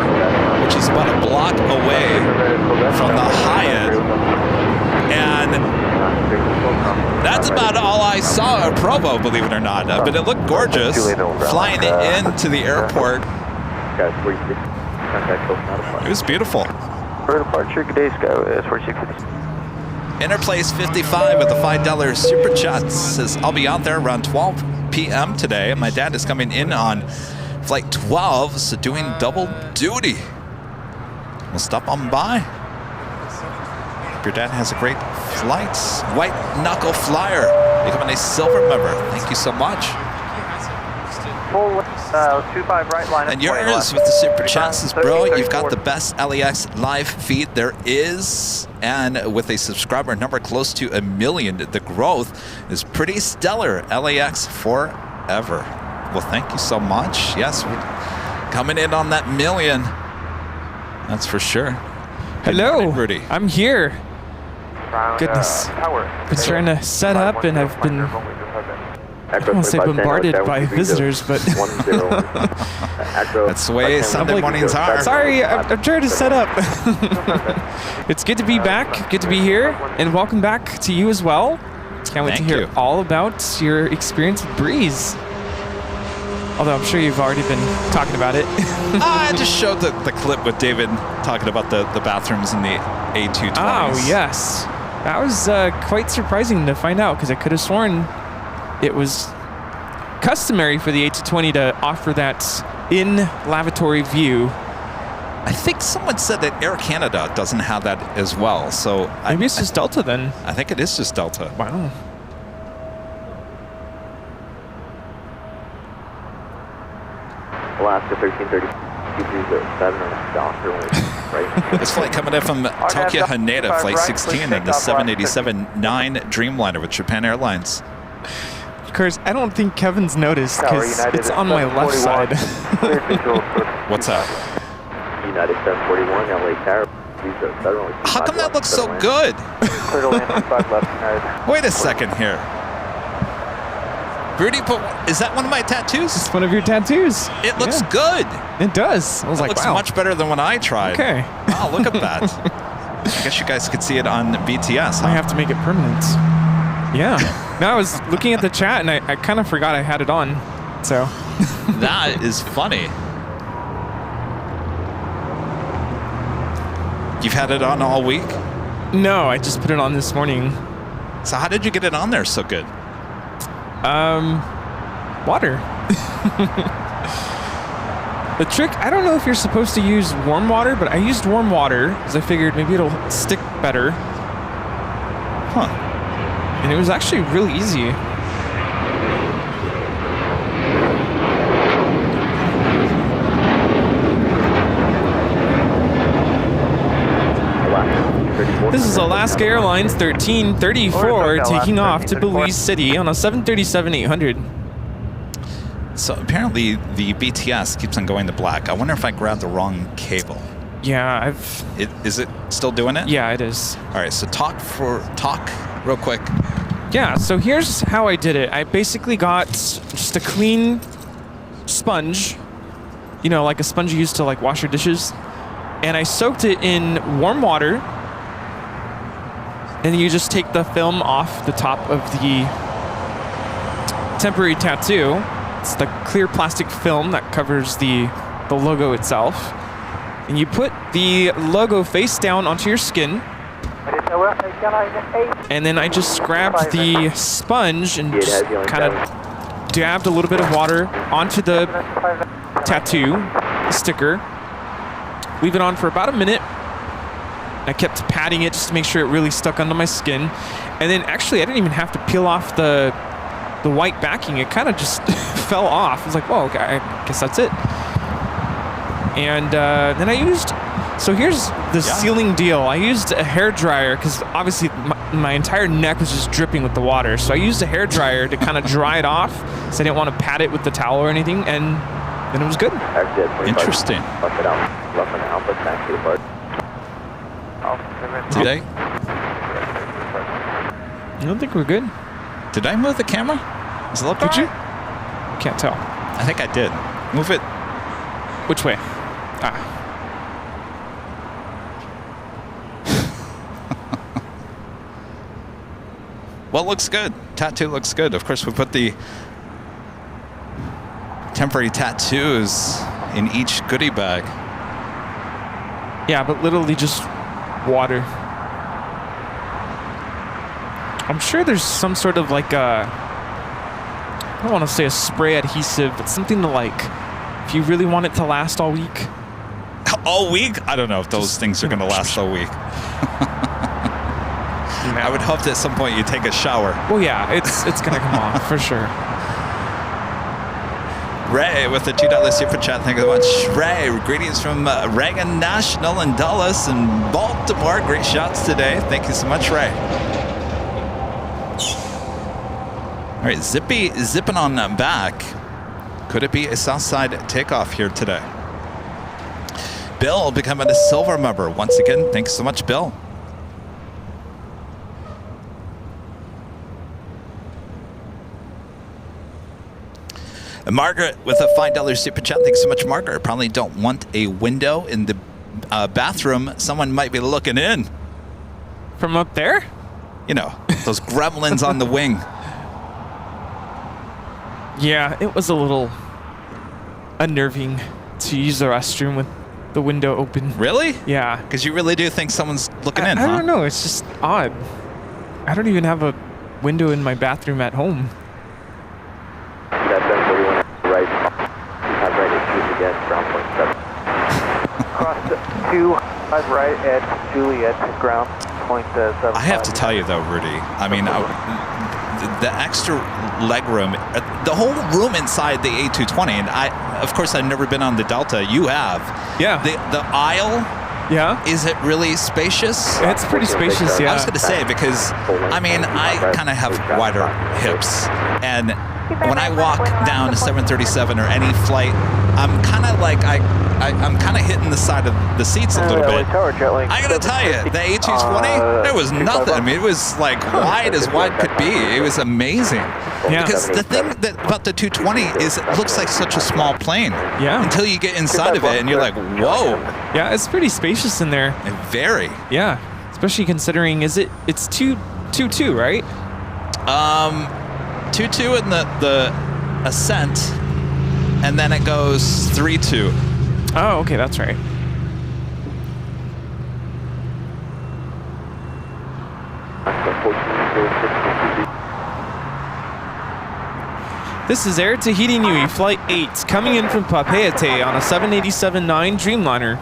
which is about a block away from the Hyatt. And that's about all I saw of Provo, believe it or not. But it looked gorgeous. Flying into the airport. It was beautiful. Departure, good day, Sky 46. Interplace 55 with a $5 super chat says, I'll be out there around 12 p.m. today. My dad is coming in on flight 12, so doing double duty. We'll stop on by. Hope your dad has a great flight. White Knuckle Flyer, becoming a silver member. Thank you so much. Full 25 right line. And yours with the super chats, bro. You've got the best LAX live feed there is. And with a subscriber number close to 1 million, the growth is pretty stellar. LAX forever. Well, thank you so much. Yes, we're coming in on that 1 million. That's for sure. Hello, morning, Rudy. I'm here. Goodness, been trying to set up, and I've been, I don't want to say bombarded by visitors, but that's the way Sunday mornings are. Sorry, I'm trying to set up. It's good to be back, good to be here, and welcome back to you as well. Can't wait to hear all about your experience with Breeze. Although I'm sure you've already been talking about it. I just showed the clip with David talking about the bathrooms in the A220s. Oh, yes. That was quite surprising to find out, because I could have sworn it was customary for the A220 to offer that in-lavatory view. I think someone said that Air Canada doesn't have that as well. So maybe it's just Delta then. I think it is just Delta. Wow. Alaska 1330, 2307 on Docker, right? This flight coming in from Tokyo Haneda, flight 16 in the 787-9 Dreamliner with Japan Airlines. Of course, I don't think Kevin's noticed because it's on my left side. What's that? United 741, LA Tower. How come that looks so good? Wait a second here. Rudy, is that one of my tattoos? It's one of your tattoos. It looks good. It does. I was like, looks wow. much better than when I tried. Okay. Wow, look at that. I guess you guys could see it on BTS. Huh? I have to make it permanent. Yeah. No, I was looking at the chat and I kind of forgot I had it on. So. That is funny. You've had it on all week? No, I just put it on this morning. So how did you get it on there so good? Water. The trick, I don't know if you're supposed to use warm water, but I used warm water because I figured maybe it'll stick better. Huh. And it was actually really easy. This is Alaska Airlines 1334 taking off to Belize City on a 737-800. So apparently the BTS keeps on going to black. I wonder if I grabbed the wrong cable. Yeah, Is it still doing it? Yeah, it is. All right, so talk real quick. Yeah, so here's how I did it. I basically got just a clean sponge, you know, like a sponge you use to like wash your dishes, and I soaked it in warm water, and then you just take the film off the top of the temporary tattoo. It's the clear plastic film that covers the logo itself, and you put the logo face down onto your skin. And then I just grabbed the sponge and just kind of dabbed a little bit of water onto the tattoo sticker. Leave it on for about a minute. I kept patting it just to make sure it really stuck onto my skin. And then actually I didn't even have to peel off the white backing. It kind of just fell off. I was like, whoa, okay, I guess that's it. And then I used... So here's the sealing deal. I used a hair dryer because obviously my entire neck was just dripping with the water. So I used a hair dryer to kind of dry it off. So I didn't want to pat it with the towel or anything, and then it was good. Interesting. Did I don't think we're good. Did I move the camera? Does it look Did right? you? Can't tell. I think I did. Move it. Which way? Ah. Well, looks good. Tattoo looks good. Of course, we put the temporary tattoos in each goodie bag. Yeah, but literally just water. I'm sure there's some sort of like a, I don't want to say a spray adhesive, but something to like, if you really want it to last all week. All week? I don't know if those things are going to last all week. I would hope that at some point you take a shower. Well, yeah, it's going to come off for sure. Ray with the $2 super chat. Thank you so much. Ray, greetings from Reagan National in Dulles and Baltimore. Great shots today. Thank you so much, Ray. All right, zipping on back. Could it be a Southside takeoff here today? Bill becoming a silver member once again. Thanks so much, Bill. Margaret with a $5 super chat. Thanks so much, Margaret. Probably don't want a window in the bathroom. Someone might be looking in. From up there? You know, those gremlins on the wing. Yeah, it was a little unnerving to use the restroom with the window open. Really? Yeah. Because you really do think someone's looking in, huh? I don't know. It's just odd. I don't even have a window in my bathroom at home. Cross 2, 5 right at Juliet, ground, point 7. I have to tell you though, Rudy, I mean, the extra leg room, the whole room inside the A220, and of course I've never been on the Delta, you have. Yeah. The aisle, yeah, is it really spacious? It's pretty spacious, yeah. I was going to say, because, I mean, I kind of have wider hips, and when I walk down a 737 or any flight, I'm kind of like, I'm kind of hitting the side of the seats a little bit. I gotta tell you, the A220, there was nothing. I mean, it was like wide as wide could be. It was amazing. Yeah. Because the thing about the 220 is it looks like such a small plane. Yeah. Until you get inside of it and you're like, whoa. Yeah, it's pretty spacious in there. Very. Yeah, especially considering it's 2-2, right? 2-2 in the ascent, and then it goes 3-2. Oh, okay, that's right. This is Air Tahiti Nui, Flight 8, coming in from Papeete on a 787-9 Dreamliner.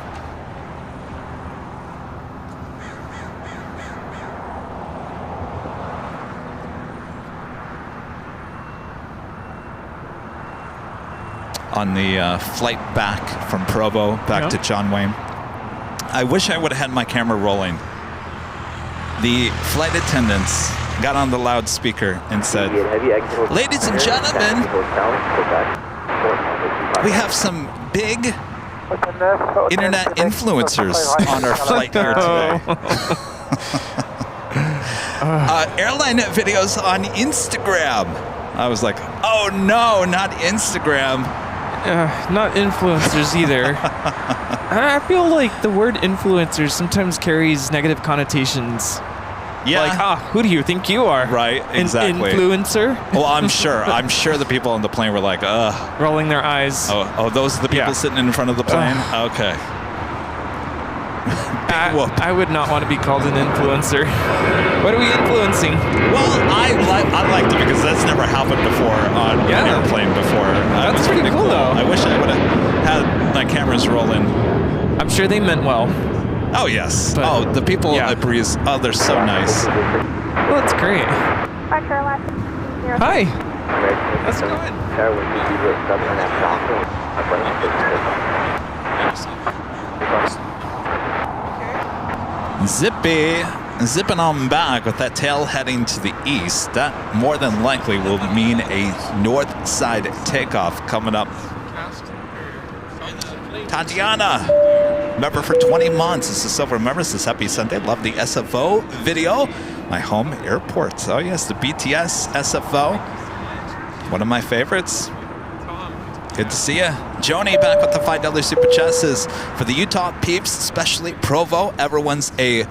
On the flight back from Provo back to John Wayne. I wish I would have had my camera rolling the flight attendants got on the loudspeaker and said, "Ladies and gentlemen, we have some big internet influencers on our flight here today. Airline videos on Instagram." I was like, "Oh no, not Instagram." Not influencers either. I feel like the word influencers sometimes carries negative connotations. Yeah. Like, who do you think you are? Right, exactly. An influencer? Well, I'm sure. I'm sure the people on the plane were like, ugh. Rolling their eyes. Oh, those are the people sitting in front of the plane? Okay. I would not want to be called an influencer. What are we influencing? Well, I liked it because that's never happened before on an airplane before. That's pretty cool, though. I wish I would have had my cameras rolling. I'm sure they meant well. Oh, yes. But the people at Breeze, they're so nice. Well, that's great. Hi, Caroline. Hi. How's it going? Zipping on back with that tail heading to the east. That more than likely will mean a north side takeoff coming up. Tatiana, member for 20 months. This is Silver Members. This happy Sunday. Love the SFO video. My home airport. Oh yes, the BTS SFO. One of my favorites. Good to see you. Joni back with the $5 super chesses for the Utah peeps, especially Provo. Everyone's a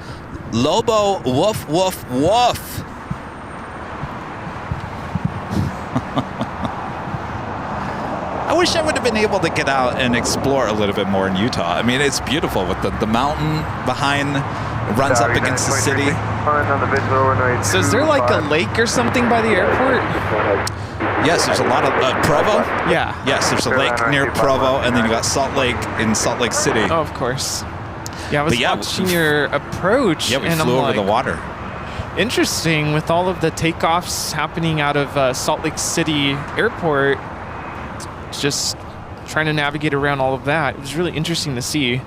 Lobo woof woof woof. I wish I would have been able to get out and explore a little bit more in Utah. I mean, it's beautiful with the mountain behind, runs up against the city. So is there like a lake or something by the airport? Yes, there's a lot of Provo. Yeah. Yes, there's a lake near Provo, and then you got Salt Lake in Salt Lake City. Oh, of course. Yeah, I was watching your approach. Yeah, we and flew I'm over the water. Interesting, with all of the takeoffs happening out of Salt Lake City Airport. Just trying to navigate around all of that. It was really interesting to see.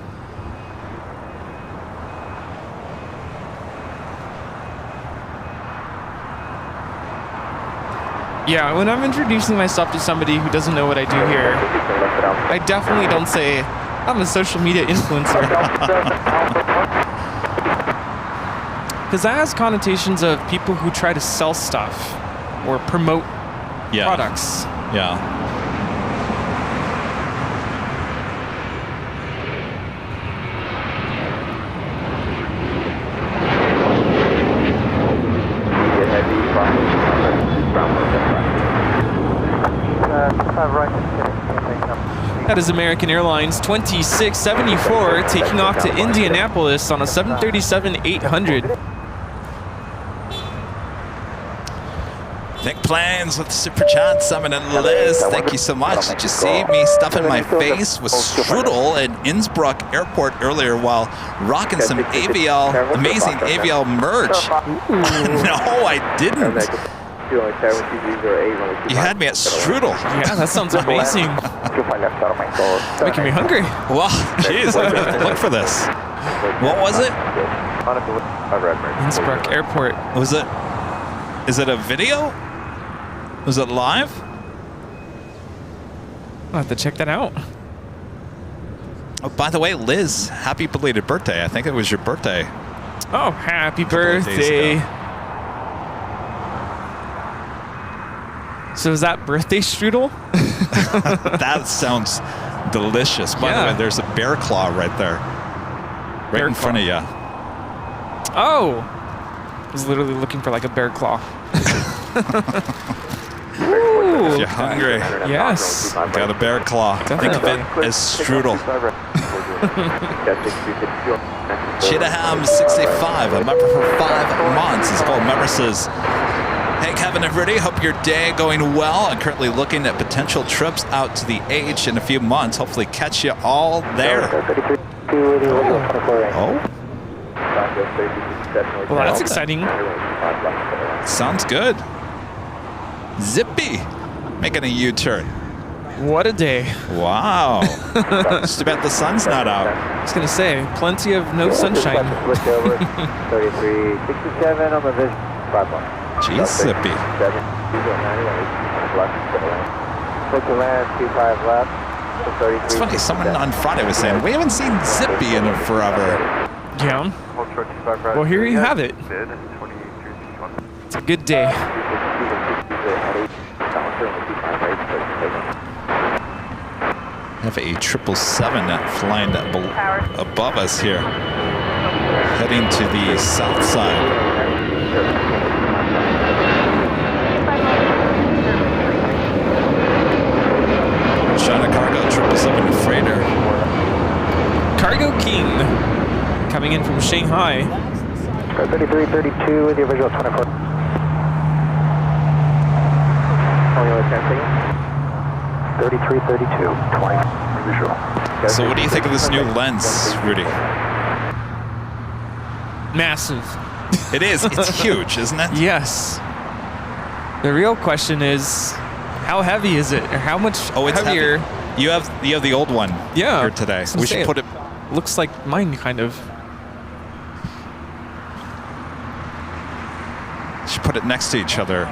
Yeah, when I'm introducing myself to somebody who doesn't know what I do here, I definitely don't say, I'm a social media influencer. Because that has connotations of people who try to sell stuff or promote products. Yeah. That is American Airlines 2674 taking off to Indianapolis on a 737-800. Thick Plans with Super Chat, Summon and Liz. Thank you so much. Did you see me stuffing my face with strudel at Innsbruck Airport earlier while rocking some AVL, amazing AVL merch? No, I didn't. You had me at strudel. Yeah, that sounds amazing. Making me hungry. Well, geez, I'm gonna have to look for this. What was it? Innsbruck Airport. Was it? Is it a video? Was it live? I'll have to check that out. Oh, by the way, Liz, happy belated birthday. I think it was your birthday. Oh, happy birthday. So is that birthday strudel? That sounds delicious. By the way, there's a bear claw right there. Right in front of you. Oh. I was literally looking for like a bear claw. If you're hungry. Yes. Got a bear claw. Definitely. Think of it as strudel. Cheetaham 65, a member for 5 months. His gold member says, "Hey Kevin and Rudy, hope your day going well. I'm currently looking at potential trips out to the H in a few months. Hopefully catch you all there." Oh? Well, that's exciting. Sounds good. Zippy making a U-turn. What a day. Wow. Just about the sun's not out. I was going to say, plenty of no sunshine. Switch over. 3367 on the vision. 5-1. Jeez, Zippy. 7, 98. Left. Switch to land, 25 left. It's funny, someone on Friday was saying, we haven't seen Zippy in forever. Yeah. Well, here you have it. It's a good day. Have a 777 flying above us here, heading to the south side. China Cargo 777 freighter. Cargo King coming in from Shanghai. 3332 with the original 24. Only 10 seconds. 3332, 20 visual. So what do you think of this new lens, Rudy? Massive. It is. It's huge, isn't it? Yes. The real question is, how heavy is it, or how much heavier? Heavy. You have the old one. Yeah. Here today. We should put it. Looks like mine, kind of. Should put it next to each other.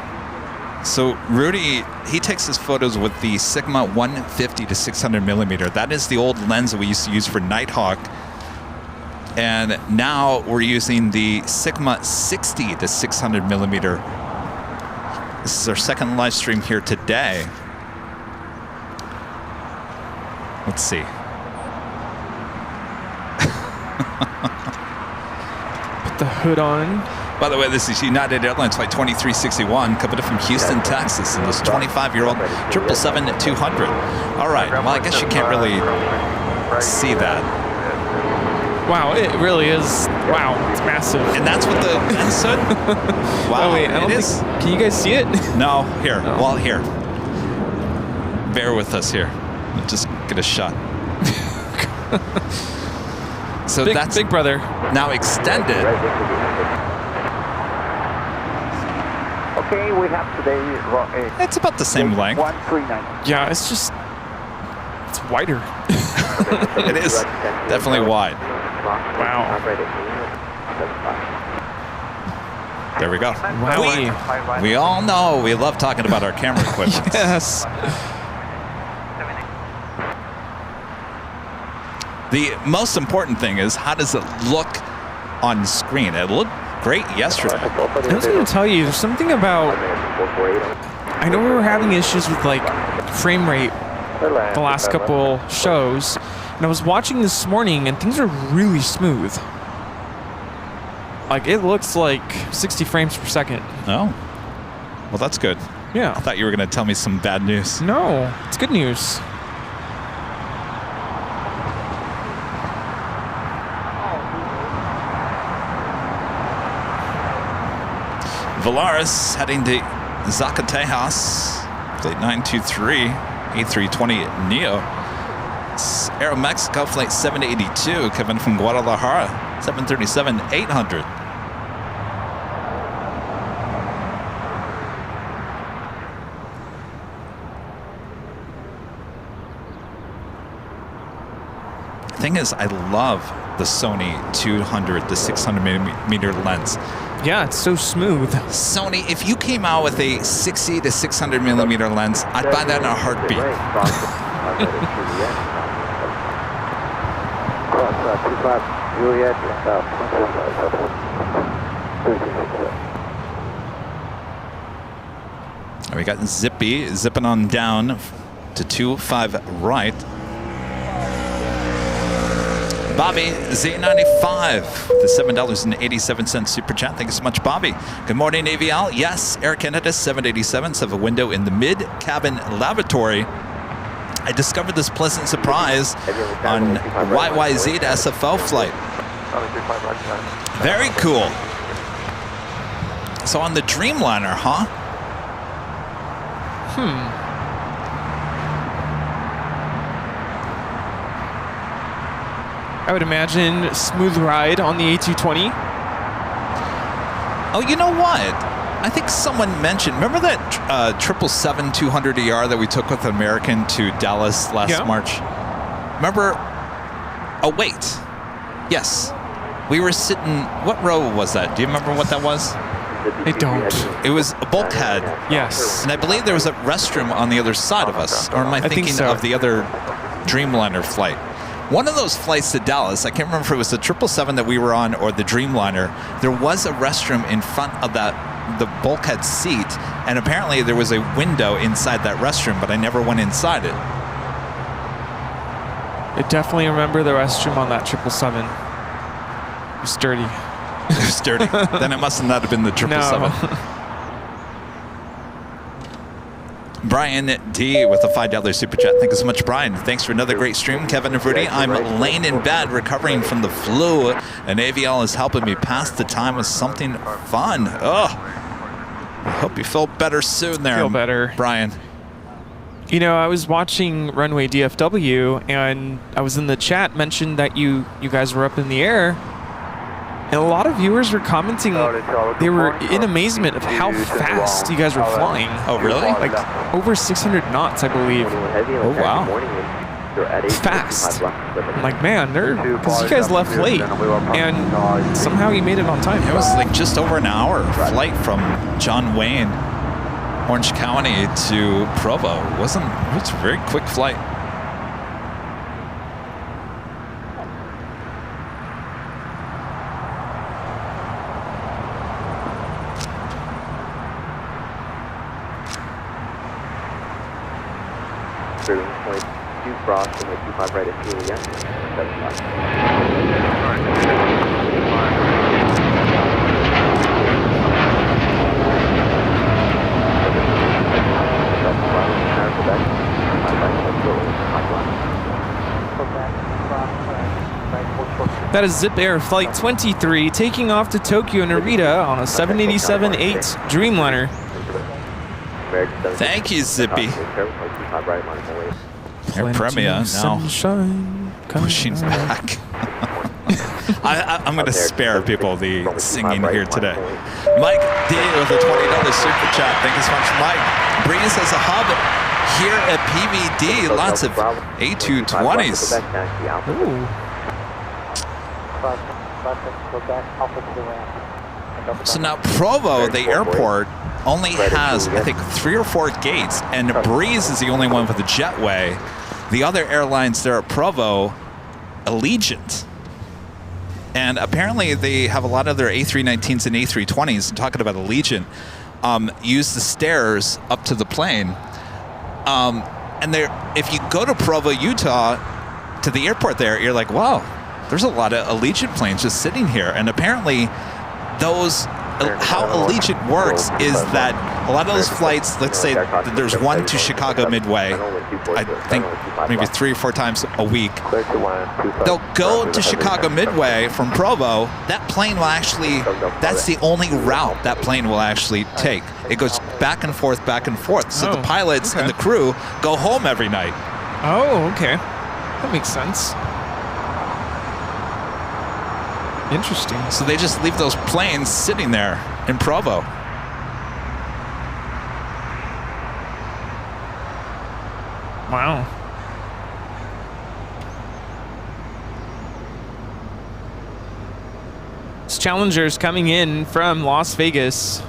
So Rudy, he takes his photos with the Sigma 150 to 600 millimeter. That is the old lens that we used to use for Nighthawk. And now we're using the Sigma 60 to 600 millimeter. This is our second live stream here today. Let's see. Put the hood on. By the way, this is United Airlines Flight 2361 coming in from Houston, Texas, in this 25-year-old 777-200. All right, well, I guess you can't really see that. Wow, it really is. Wow, it's massive. And that's what the lens said? Wow, oh, wait, I don't think, can you guys see it? No, here. No. Well, here. Bear with us here. I'll just get a shot. So that's Big Brother. Now extended. Okay, we have today. It's about the same length. 139. Yeah, it's just, it's wider. It is definitely wide. Wow. There we go. Wow. We all know we love talking about our camera equipment. Yes. The most important thing is, how does it look on screen? It looked great yesterday. I was going to tell you, there's something about, I know we were having issues with like frame rate the last couple shows, and I was watching this morning and things are really smooth. Like it looks like 60 frames per second. Oh, well that's good. Yeah. I thought you were going to tell me some bad news. No, it's good news. Valaris heading to Zacatecas, flight 923, A320 Neo. Aeromexico flight 782, coming from Guadalajara, 737-800. Thing is, I love the Sony 200 to 600 millimeter lens. Yeah, it's so smooth. Sony, if you came out with a 60 to 600 millimeter lens, I'd buy that in a heartbeat. We got Zippy zipping on down to 25 right. Bobby Z95, the $7.87 super chat. Thank you so much, Bobby. Good morning, AVL. Yes, Air Canada 787s have a window in the mid-cabin lavatory. I discovered this pleasant surprise on YYZ to SFO flight. Very cool. So on the Dreamliner, huh? I would imagine smooth ride on the A220. Oh, you know what? I think someone mentioned, remember that 777-200ER that we took with American to Dallas last March? Remember? Oh, wait. Yes. We were sitting, what row was that? Do you remember what that was? I don't. It was a bulkhead. Yes. And I believe there was a restroom on the other side of us. Or am I thinking of the other Dreamliner flight? One of those flights to Dallas, I can't remember if it was the 777 that we were on or the Dreamliner, there was a restroom in front of the bulkhead seat, and apparently there was a window inside that restroom, but I never went inside it. I definitely remember the restroom on that 777. It was dirty. It was dirty. Then it must not have been the 777. No. Brian D with a $5 super chat. Thank you so much, Brian. Thanks for another great stream, Kevin and Rudy. I'm laying in bed recovering from the flu, and AVL is helping me pass the time with something fun. Oh, I hope you feel better soon there. Feel better, Brian. You know, I was watching Runway DFW, and I was in the chat, mentioned that you guys were up in the air. And a lot of viewers were commenting, they were in amazement of how fast you guys were flying. Oh, really? Like over 600 knots, I believe. Oh, wow. Fast. I'm like, man, because you guys left late, and somehow you made it on time. It was like just over an hour flight from John Wayne, Orange County to Provo. It was a very quick flight. Frost and 25 right at Juliet. That is Zip Air Flight 23 taking off to Tokyo Narita on a 787-8 Dreamliner. Thank you, Zippy. Air Premia now pushing back. I'm going to spare people the singing here today. Mike D with a $20 super chat. Thank you so much, Mike. Breeze has a hub here at PVD. Lots of A220s. Ooh. So now Provo, the airport, only has, I think, 3 or 4 gates, and Breeze is the only one with a jetway. The other airlines there at Provo, Allegiant. And apparently they have a lot of their A319s and A320s, talking about Allegiant, use the stairs up to the plane. And if you go to Provo, Utah, to the airport there, you're like, wow, there's a lot of Allegiant planes just sitting here. And apparently how Allegiant works is that a lot of those flights, let's say that there's one to Chicago Midway, I think maybe 3 or 4 times a week. They'll go to Chicago Midway from Provo. That plane will actually, that's the only route that plane will actually take. It goes back and forth, back and forth. So the pilots and the crew go home every night. Oh, okay. That makes sense. Interesting. So they just leave those planes sitting there in Provo. Wow. It's Challengers coming in from Las Vegas.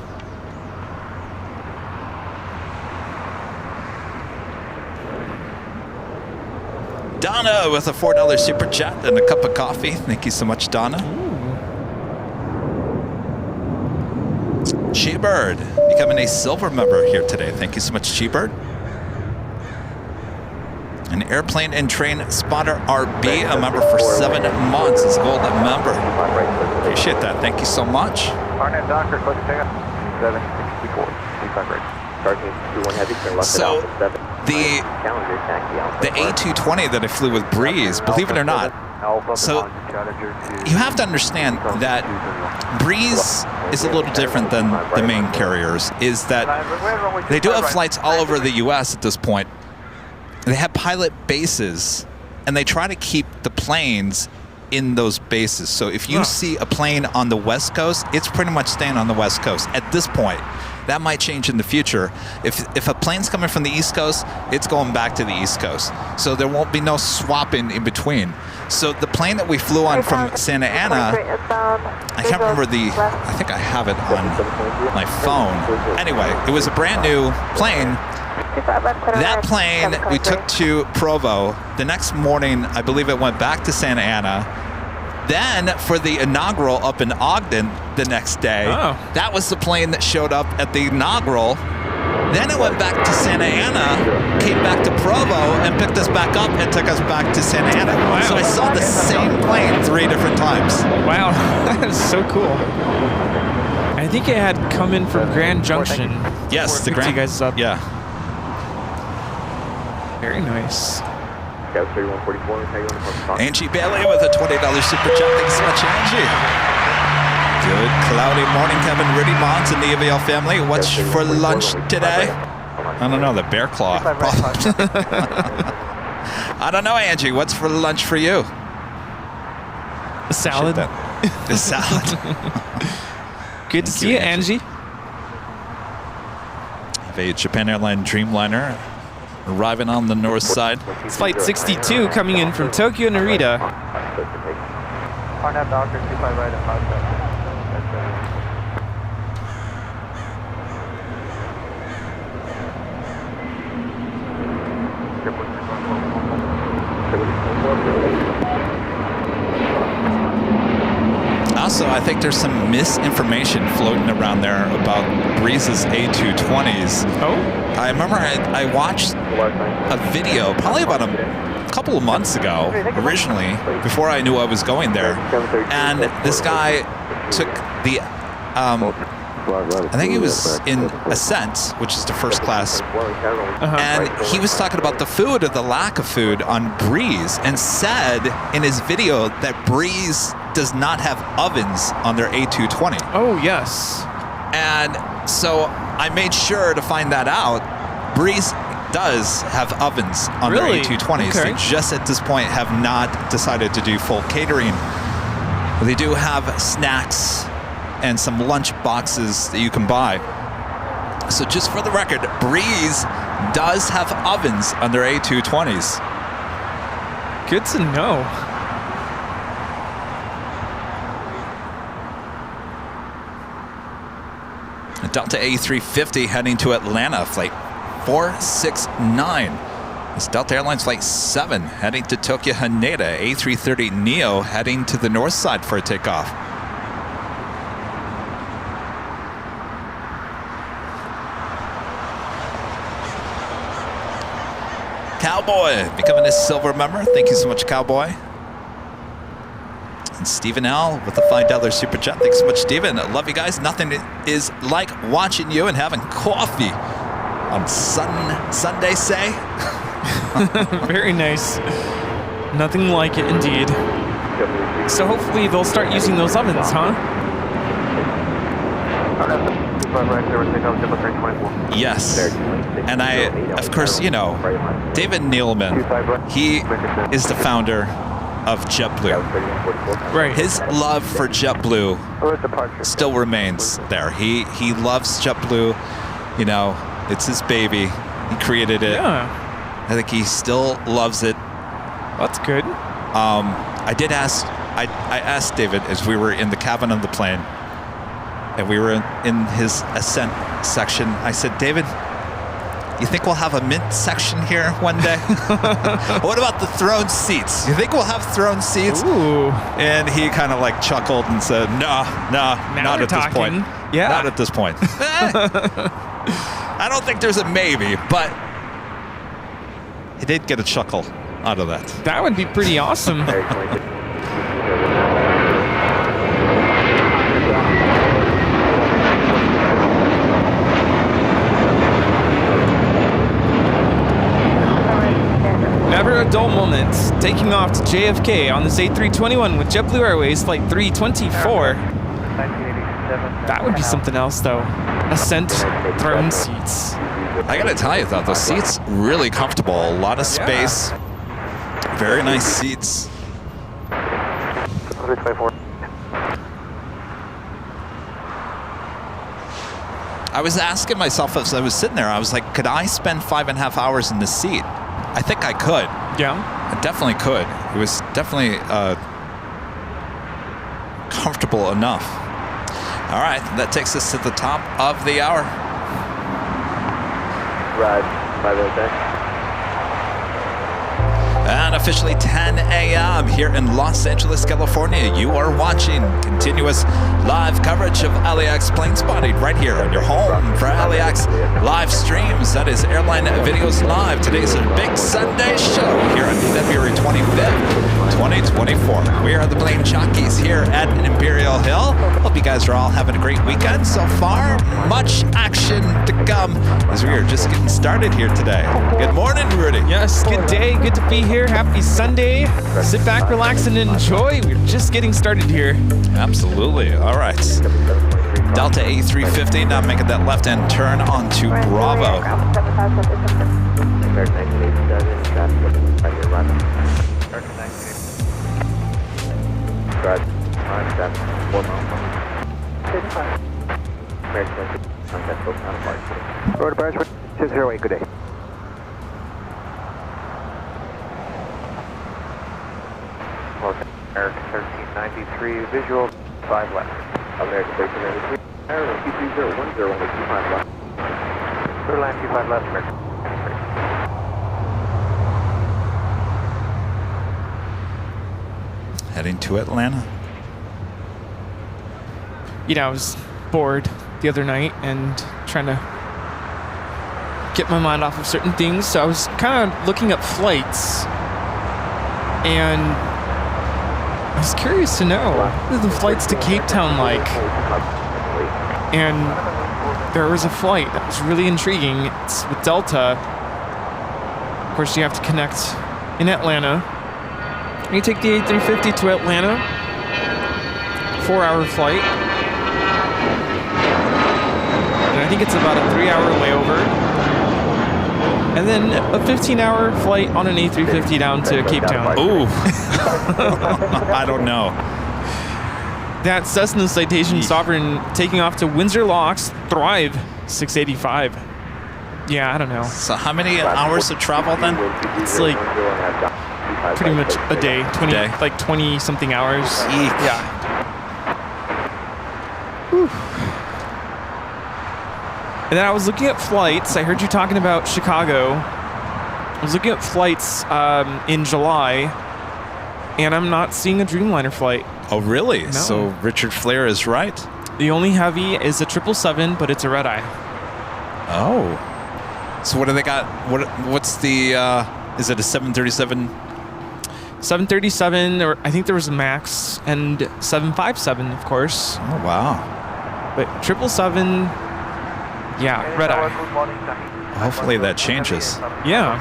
Donna with a $4 super chat and a cup of coffee. Thank you so much, Donna. She-Bird becoming a silver member here today. Thank you so much, She-Bird. An Airplane and Train Spotter RB, a member for 7 months, is a gold member. Appreciate that. Thank you so much. So the A220 that I flew with Breeze, believe it or not, so you have to understand that Breeze is a little different than the main carriers, is that they do have flights all over the US at this point. They have pilot bases, and they try to keep the planes in those bases. So if you see a plane on the West Coast, it's pretty much staying on the West Coast at this point. That might change in the future. If a plane's coming from the East Coast, it's going back to the East Coast. So there won't be no swapping in between. So the plane that we flew on from Santa Ana, I can't remember I think I have it on my phone. Anyway, it was a brand new plane. That plane we took to Provo. The next morning, I believe it went back to Santa Ana. Then for the inaugural up in Ogden the next day, that was the plane that showed up at the inaugural. Then it went back to Santa Ana, came back to Provo, and picked us back up and took us back to Santa Ana. Wow. So I saw the same plane 3 different times. Wow, that is so cool. I think it had come in from Grand Junction. Yes, the Grand. You guys up. Yeah. Very nice. Angie Bailey with a $20 super chat. Thanks so much, Angie. Good cloudy morning, Kevin, Rudy, Mons, and the AVL family. What's for lunch today? I don't know, the bear claw. I don't know, Angie. What's for lunch for you? A salad. A salad. Good to see you, Angie. Have a Japan Airline Dreamliner arriving on the north side. It's flight 62 coming in from Tokyo Narita. Also, I think there's some misinformation floating around there about Breeze's A220s. Oh? I remember I watched a video probably about a couple of months ago, originally, before I knew I was going there. And this guy took the, I think he was in Ascent, which is the first class. And he was talking about the food or the lack of food on Breeze and said in his video that Breeze does not have ovens on their A220. Oh, yes. And so I made sure to find that out. Breeze does have ovens on their A220s. Okay. They just at this point have not decided to do full catering. They do have snacks and some lunch boxes that you can buy. So just for the record, Breeze does have ovens on their A220s. Good to know. Delta A350 heading to Atlanta, flight 469. It's Delta Airlines flight 7 heading to Tokyo Haneda. A330 Neo heading to the north side for a takeoff. Cowboy becoming a silver member. Thank you so much, Cowboy. And Stephen L. with a $5 super chat. Thanks so much, Stephen. I love you guys. Nothing is like watching you and having coffee on Sunday, say. Very nice. Nothing like it, indeed. So hopefully they'll start using those ovens, huh? Yes. And I, of course, you know, David Neeleman, he is the founder of JetBlue. Right. His love for JetBlue still remains there. He loves JetBlue. You know, it's his baby. He created it. Yeah. I think he still loves it. That's good. I asked David as we were in the cabin of the plane, and we were in his ascent section. I said, David, you think we'll have a mint section here one day? What about the throne seats? You think we'll have throne seats? Ooh. And he kind of like chuckled and said, no, not at this point. Yeah. Not at this point. I don't think there's a maybe, but he did get a chuckle out of that. That would be pretty awesome. Never a dull moment. Taking off to JFK on this A321 with JetBlue Airways flight 324. That would be something else, though. Ascent throne seats. I gotta tell you, though, those seats really comfortable. A lot of space. Very nice seats. 324. I was asking myself as I was sitting there, I was like, could I spend 5.5 hours in this seat? I think I could. Yeah. I definitely could. It was definitely comfortable enough. All right, that takes us to the top of the hour. Ride 506. And officially 10 a.m. here in Los Angeles, California. You are watching continuous live coverage of LAX plane spotting right here on your home for LAX live streams. That is Airline Videos Live. Today's a big Sunday show here on February 25th, 2024. We are the plane jockeys here at Imperial Hill. Hope you guys are all having a great weekend so far. Much action to come as we are just getting started here today. Good morning, Rudy. Yes, good day. Good to be here. Happy Sunday. Sit back, relax, and enjoy. We're just getting started here. Absolutely. All right. Delta A350 now making that left-hand turn onto Bravo. Road Barge, 208, good day. American 1393, visual 5 left. American 1393, Airline 23010, only 25 left. Clear line 25 left, American. Heading to Atlanta. You know, I was bored the other night and trying to get my mind off of certain things, so I was kind of looking up flights, and I was curious to know what are the flights to Cape Town like. And there was a flight that was really intriguing. It's with Delta. Of course, you have to connect in Atlanta. You take the A350 to Atlanta, 4-hour flight. And I think it's about a 3-hour layover. And then a 15-hour flight on an A350 down to Cape Town. Ooh. I don't know. That Cessna Citation Sovereign taking off to Windsor Locks Thrive 685. Yeah, I don't know. So how many hours of travel then? It's like pretty much a day. 20, like 20 something hours. Eek. Yeah. Whew. And then I was looking at flights. I heard you talking about Chicago. I was looking at flights in July, and I'm not seeing a Dreamliner flight. Oh, really? No. So Richard Flair is right. The only heavy is a 777, but it's a red eye. Oh. So what do they got? What's the, is it a 737? 737, or I think there was a MAX, and 757, of course. Oh, wow. But 777, yeah, red eye. Hopefully that changes. Yeah.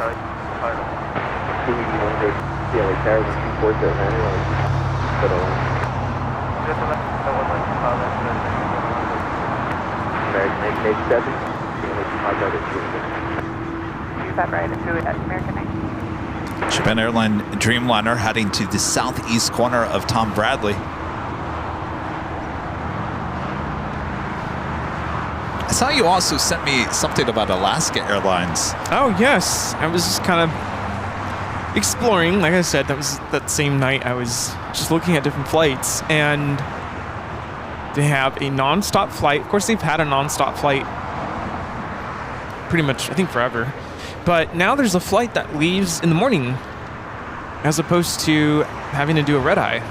Japan Airline Dreamliner heading to the southeast corner of Tom Bradley. I saw you also sent me something about Alaska Airlines. Oh, yes. I was just kind of exploring. Like I said, that was that same night I was just looking at different flights, and they have a non-stop flight. Of course, they've had a non-stop flight pretty much, I think, forever. But now there's a flight that leaves in the morning as opposed to having to do a red eye.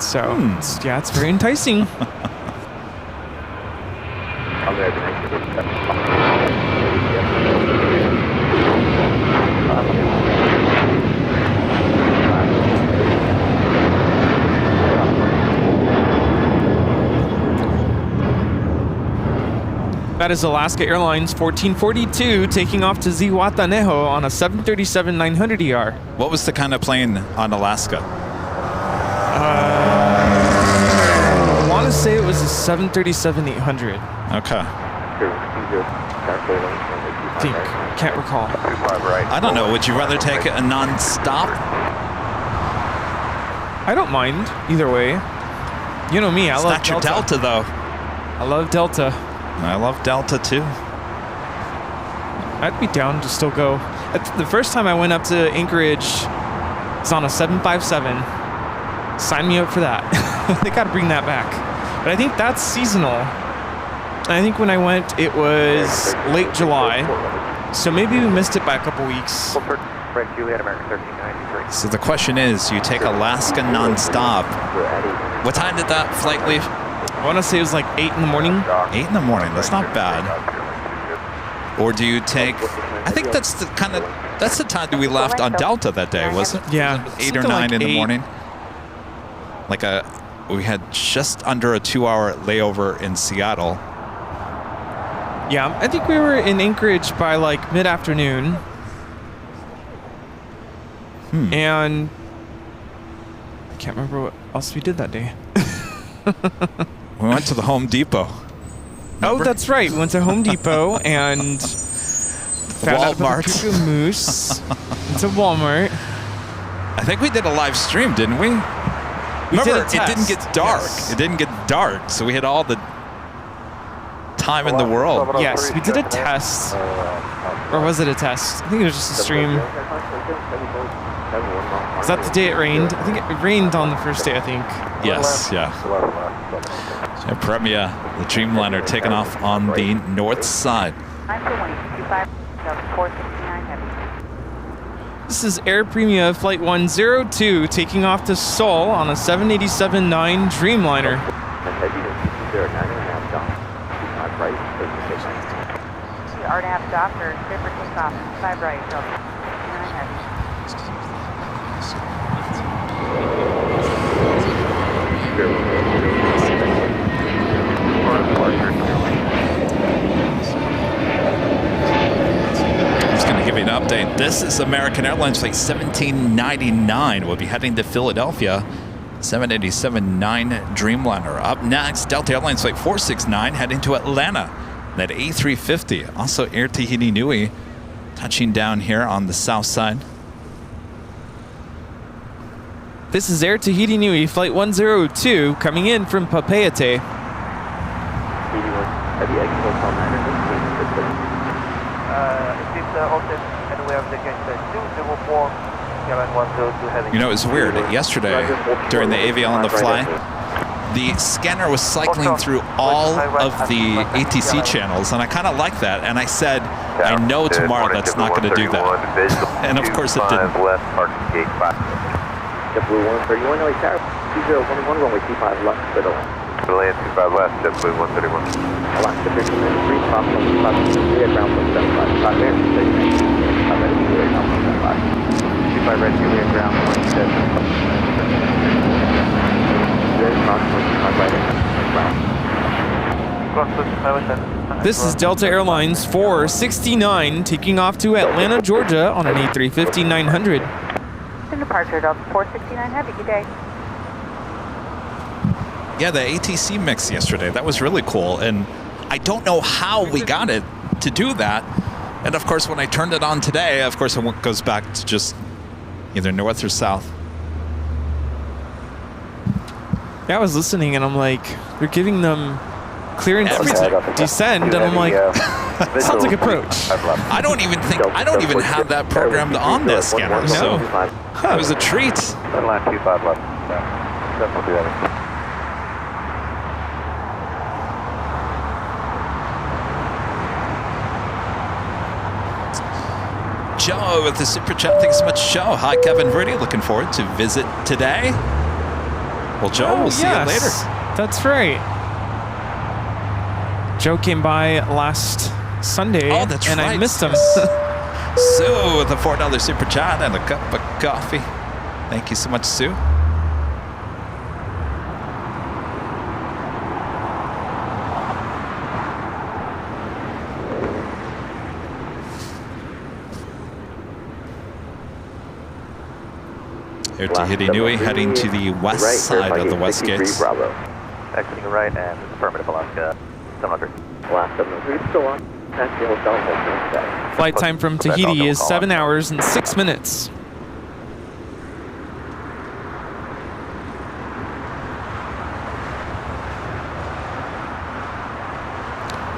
So, it's very enticing. That is Alaska Airlines 1442 taking off to Zihuatanejo on a 737-900ER. What was the kind of plane on Alaska? I want to say it was a 737-800. Okay. I think. Can't recall. I don't know. Would you rather take a non-stop I don't mind either way. You know me, I love Not your Delta, though. I love Delta. I love Delta, too. I'd be down to still go. The first time I went up to Anchorage, it's on a 757. Sign me up for that. They got to bring that back. But I think that's seasonal. And I think when I went, it was late July. So maybe we missed it by a couple weeks. So the question is, you take Alaska nonstop. What time did that flight leave? I want to say it was like 8 in the morning. 8 in the morning. That's not bad. Or do you take? I think that's the kind of that's the time that we left on Delta that day, wasn't it? Yeah, 8 or 9 like in the 8. morning. We had just under a 2-hour layover in Seattle. Yeah, I think we were in Anchorage by like mid-afternoon. And I can't remember what else we did that day. We went to the Home Depot. Oh, that's right. We went to Home Depot and found out about the Cuckoo Moose. Into Walmart. I think we did a live stream, didn't we? Remember, it didn't get dark. Yes. It didn't get dark, so we had all the time in the world. Yes, we did a test. Or was it a test? I think it was just a stream. Was that the day it rained? I think it rained on the first day, I think. Yes, yeah. So Premia, the Dreamliner, taking off on the north side. This is Air Premia Flight 102 taking off to Seoul on a 787-9 Dreamliner. RNAV doctor, clear for takeoff, 5 right, Delta 9 heavy. I'm just going to give you an update. This is American Airlines Flight 1799. We'll be heading to Philadelphia. 787-9 Dreamliner. Up next, Delta Airlines Flight 469 heading to Atlanta. That A350, also Air Tahiti Nui, touching down here on the south side. This is Air Tahiti Nui Flight 102 coming in from Papeete. You know, it was weird. Yesterday, during the AVL on the fly, the scanner was cycling through all of the ATC channels, and I kind of like that. And I said, I know tomorrow that's not going to do that. And of course it didn't. JetBlue 131, LA Tower, 2011, runway 25 left, middle. Land 25 left, JetBlue 131. Alaska 1593, top 153 at ground 175. 5 there, 6 I'm ready to do it, ground 175. 25 red, Julia, ground 175. This is Delta Airlines 469 taking off to Atlanta, Georgia on an A350-900. Departure, Delta 469 heavy, good day. Yeah, the ATC mix yesterday, that was really cool. And I don't know how we got it to do that. And of course, when I turned it on today, of course, it goes back to just either north or south. Yeah, I was listening and I'm like, they're giving them clearance to descend, and I'm like, sounds like approach. I don't even have that programmed on this scanner, so it was a treat. Land 25 left. Joe with the super chat. Thanks so much, Joe. Hi, Kevin Verdi. Looking forward to visit today. Well, Joe, we'll see you later. That's right. Joe came by last Sunday, and right. I missed him. Sue with a $4 super chat and a cup of coffee. Thank you so much, Sue. Air Tahiti Nui heading to the west side of the West Gates. Exiting right and affirmative, Alaska 700. Alaska 700, still on. That's the hotel. Flight time from Tahiti is 7 hours and 6 minutes.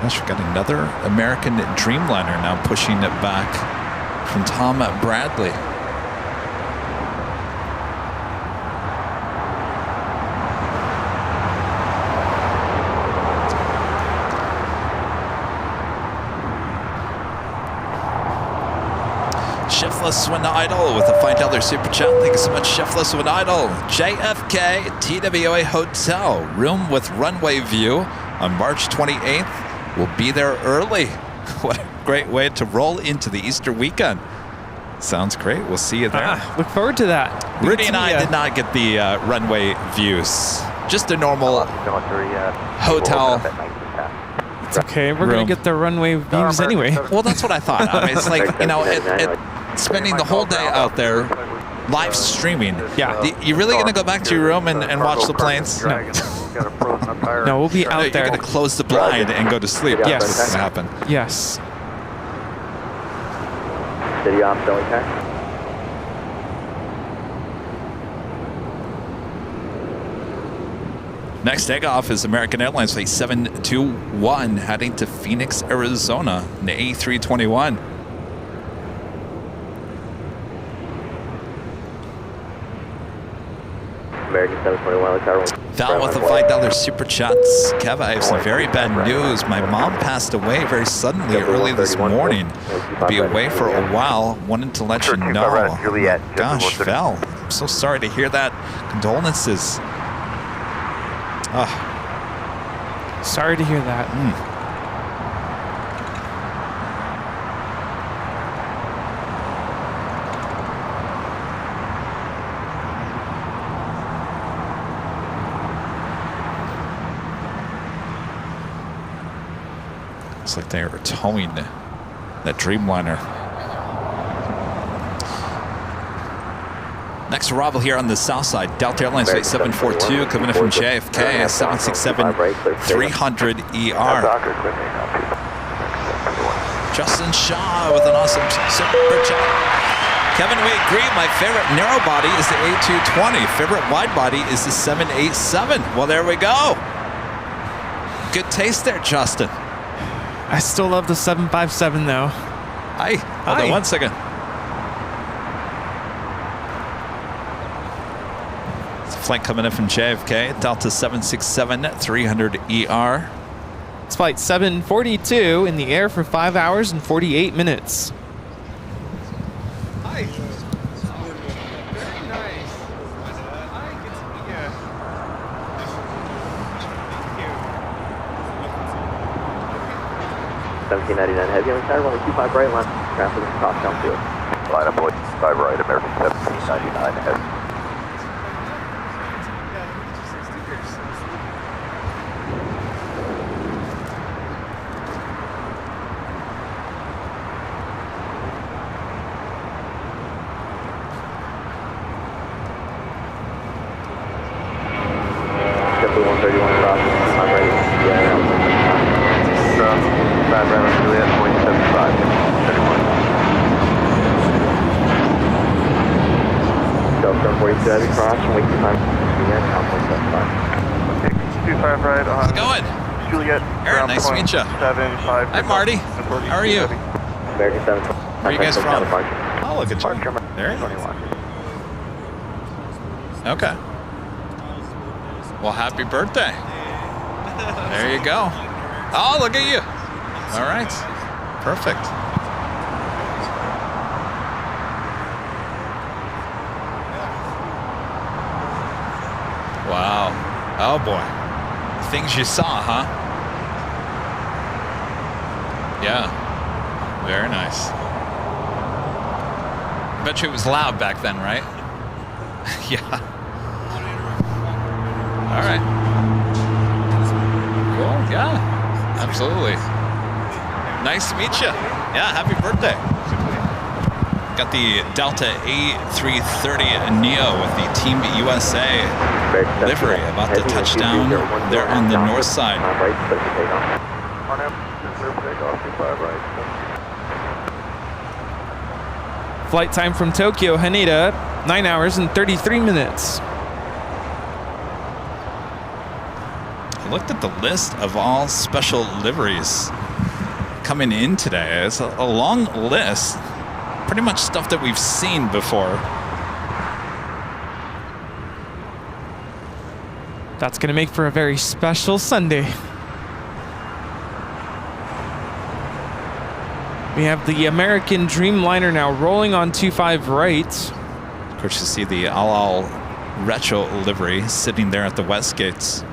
Gosh, we got another American Dreamliner now pushing it back from Tom Bradley. Shiftless when idle with a $5 super chat. Thank you so much, Shiftless when idle. JFK TWA Hotel, room with runway view on March 28th. We'll be there early. What a great way to roll into the Easter weekend. Sounds great. We'll see you there. Look forward to that. Rudy and I did not get the runway views. Just a normal hotel. It's okay. We're going to get the runway views anyway. Well, that's what I thought. I mean, it's like, you know, spending the whole day out there live streaming. Yeah. You really going to go back to your room and watch the planes? No. No, we'll be out there. You're going to close the blind and go to sleep. Yes. That's what's going to happen. Yes. City off, Delhi taxi. Next takeoff is American Airlines Flight 721 heading to Phoenix, Arizona in the A321. American 721, Val with the $5 super chats. Kev, I have some very bad news. My mom passed away very suddenly early this morning. I'll be away for a while. Wanted to let you know. Gosh, Val, I'm so sorry to hear that. Condolences. Sorry to hear that. Looks like they are towing that Dreamliner. Next arrival here on the south side, Delta Airlines Flight 742 coming in from JFK, 767-300ER. Justin Shaw with an awesome super chat. Kevin, we agree. My favorite narrow body is the A220. Favorite wide body is the 787. Well, there we go. Good taste there, Justin. I still love the 757 though. Hold on 1 second. Flight coming in from JFK, Delta 767-300ER. It's flight 742 in the air for 5 hours and 48 minutes. Hi. Very nice. Hi, good to meet you. Thank you. 1799 heavy on the side, runway 25 right, line traffic across downfield. Line up, 5 right, American 1799 heavy. How's it going? Juliet. Aaron, nice to meet you. Hi, Marty. How are you? American 7. Where are you guys from? Oh, look at you. Very nice. Okay. Well, happy birthday. There you go. Oh, look at you. All right. Perfect. Wow. Oh, boy. Things you saw, huh? Yeah. Very nice. I bet you it was loud back then, right? Yeah. All right. Cool. Yeah. Absolutely. Nice to meet you. Yeah. Happy birthday. Got the Delta A330 Neo with the Team USA livery about to touch down there on the north side. Flight time from Tokyo, Haneda, 9 hours and 33 minutes. looked at the list of all special liveries coming in today. It's a long list. Pretty much stuff that we've seen before. That's going to make for a very special Sunday. We have the American Dreamliner now rolling on 25 right. Of course, you see the Al Retro livery sitting there at the west gates.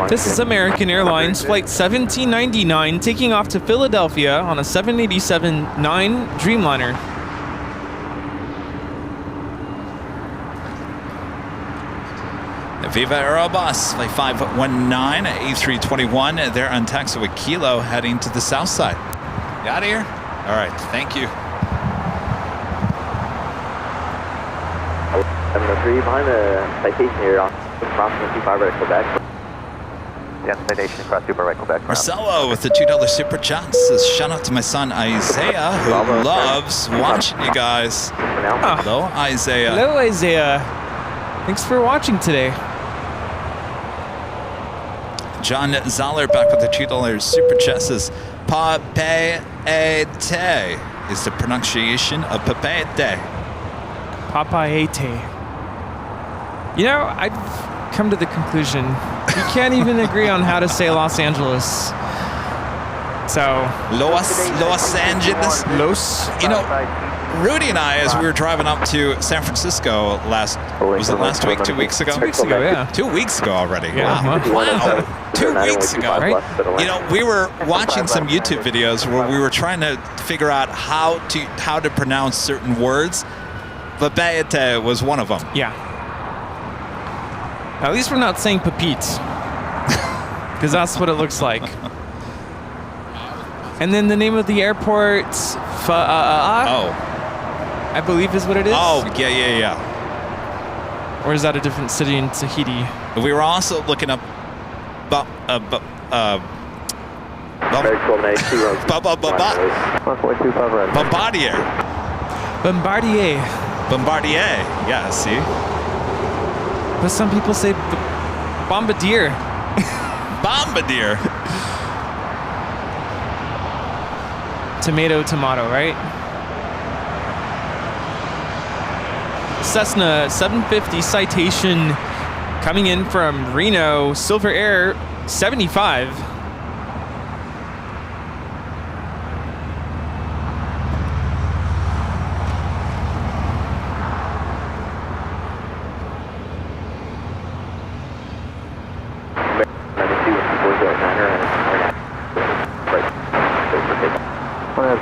This is American Airlines Flight 1799 taking off to Philadelphia on a 787-9 Dreamliner. Viva Aerobus, Flight 519 at A321. They're on taxi with Kilo heading to the south side. You out of here? All right, thank you. 703 behind the citation here on crossing 25 right Quebec. Yeah, citation across super right Quebec. Marcelo with the $2 super chat says, shout out to my son Isaiah, who loves watching you guys. Hello, Isaiah. Hello, Isaiah. Thanks for watching today. John Zoller back with the $2 super chat says, Papeete is the pronunciation of Papeete. Papeete. You know, I've come to the conclusion you can't even agree on how to say Los Angeles. So Los Angeles. You know, Rudy and I, as we were driving up to San Francisco last week, 2 weeks ago? 2 weeks ago, yeah. 2 weeks ago already. Yeah. Wow. 2 weeks ago. Right? You know, we were watching some YouTube videos where we were trying to figure out how to pronounce certain words. Papeete was one of them. Yeah. At least we're not saying Pepite. Because that's what it looks like. And then the name of the airport, I believe is what it is. Oh, yeah. Or is that a different city in Tahiti? We were also looking up Bombardier. Yeah, see? But some people say Bombardier. Bombardier. Tomato, right? Cessna 750 citation coming in from Reno, Silver Air 75.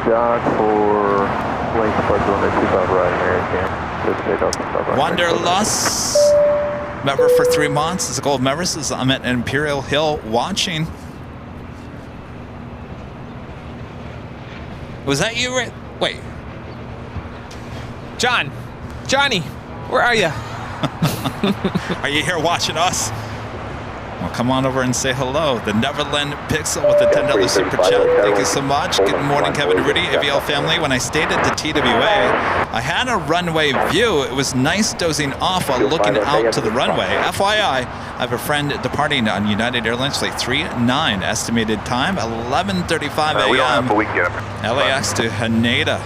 Jock for lane departure on the 25 right American. Wanderlust, member for 3 months. It's a gold member. Says I'm at Imperial Hill watching. Was that you? Wait. Johnny, where are you? Are you here watching us? Well, come on over and say hello. The Neverland Pixel with the $10 super chat. Thank you so much. Good morning, Kevin and Rudy, AVL family. When I stayed at the TWA, I had a runway view. It was nice dozing off while looking out to the runway. FYI, I have a friend departing on United Airlines Flight 39. Estimated time, 11:35 a.m. LAX to Haneda.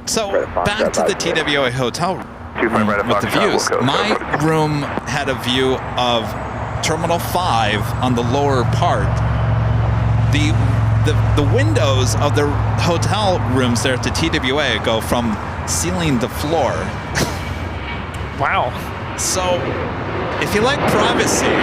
So, back to the TWA hotel room with the views. My room had a view of Terminal 5 on the lower part. The windows of the hotel rooms there at the TWA go from ceiling to floor. Wow. So, if you like privacy...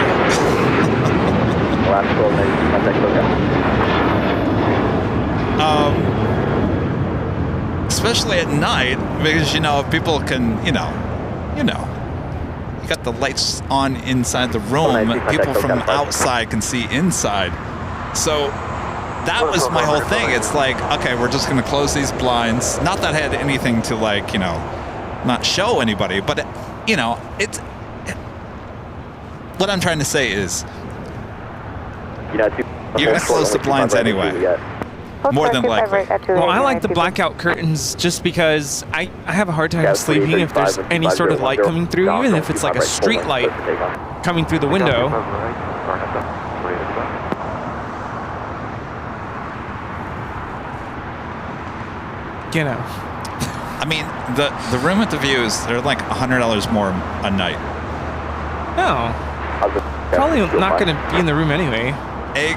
especially at night, because you know people can, you got the lights on inside the room. People from outside can see inside. So that was my whole thing. It's like, okay, we're just going to close these blinds. Not that I had anything to like, not show anybody, but it's. What I'm trying to say is, you're going to close the blinds anyway. More than likely. Well, I like the blackout curtains just because I have a hard time sleeping if there's any sort of light coming through, even if it's like a street light coming through the window. I mean, the room with the views, they're like $100 more a night. No. Probably not going to be in the room anyway.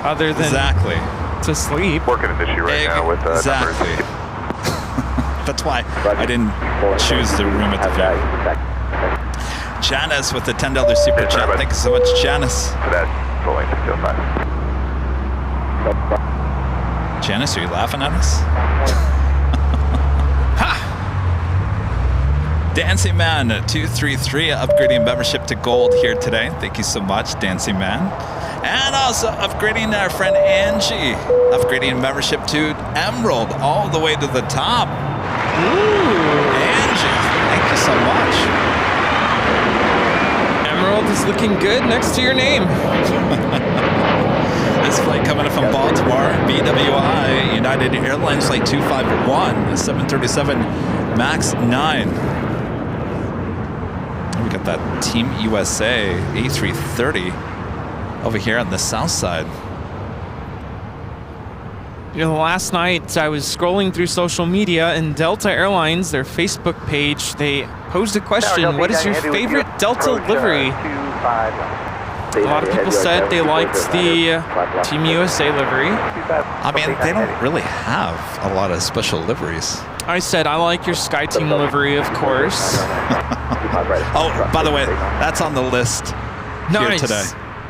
Other than to sleep. Working an issue right now with exactly. That's why I didn't choose the room at the view. Janice with the $10 super chat. Thank you so much, Janice. Janice, are you laughing at us? Dancing Man 233 upgrading membership to gold here today. Thank you so much, Dancing Man. And also upgrading our friend Angie, upgrading membership to Emerald all the way to the top. Ooh, Angie, thank you so much. Emerald is looking good next to your name. This flight coming from Baltimore, BWI, United Airlines flight 251, 737 MAX 9. We got that Team USA A330 over here on the south side. Last night I was scrolling through social media and Delta Airlines, their Facebook page, they posed a question, what is your favorite Delta livery? A lot of people said they liked the Team USA livery. I mean, they don't really have a lot of special liveries. I said, I like your SkyTeam livery, of course. Oh, by the way, that's on the list here today.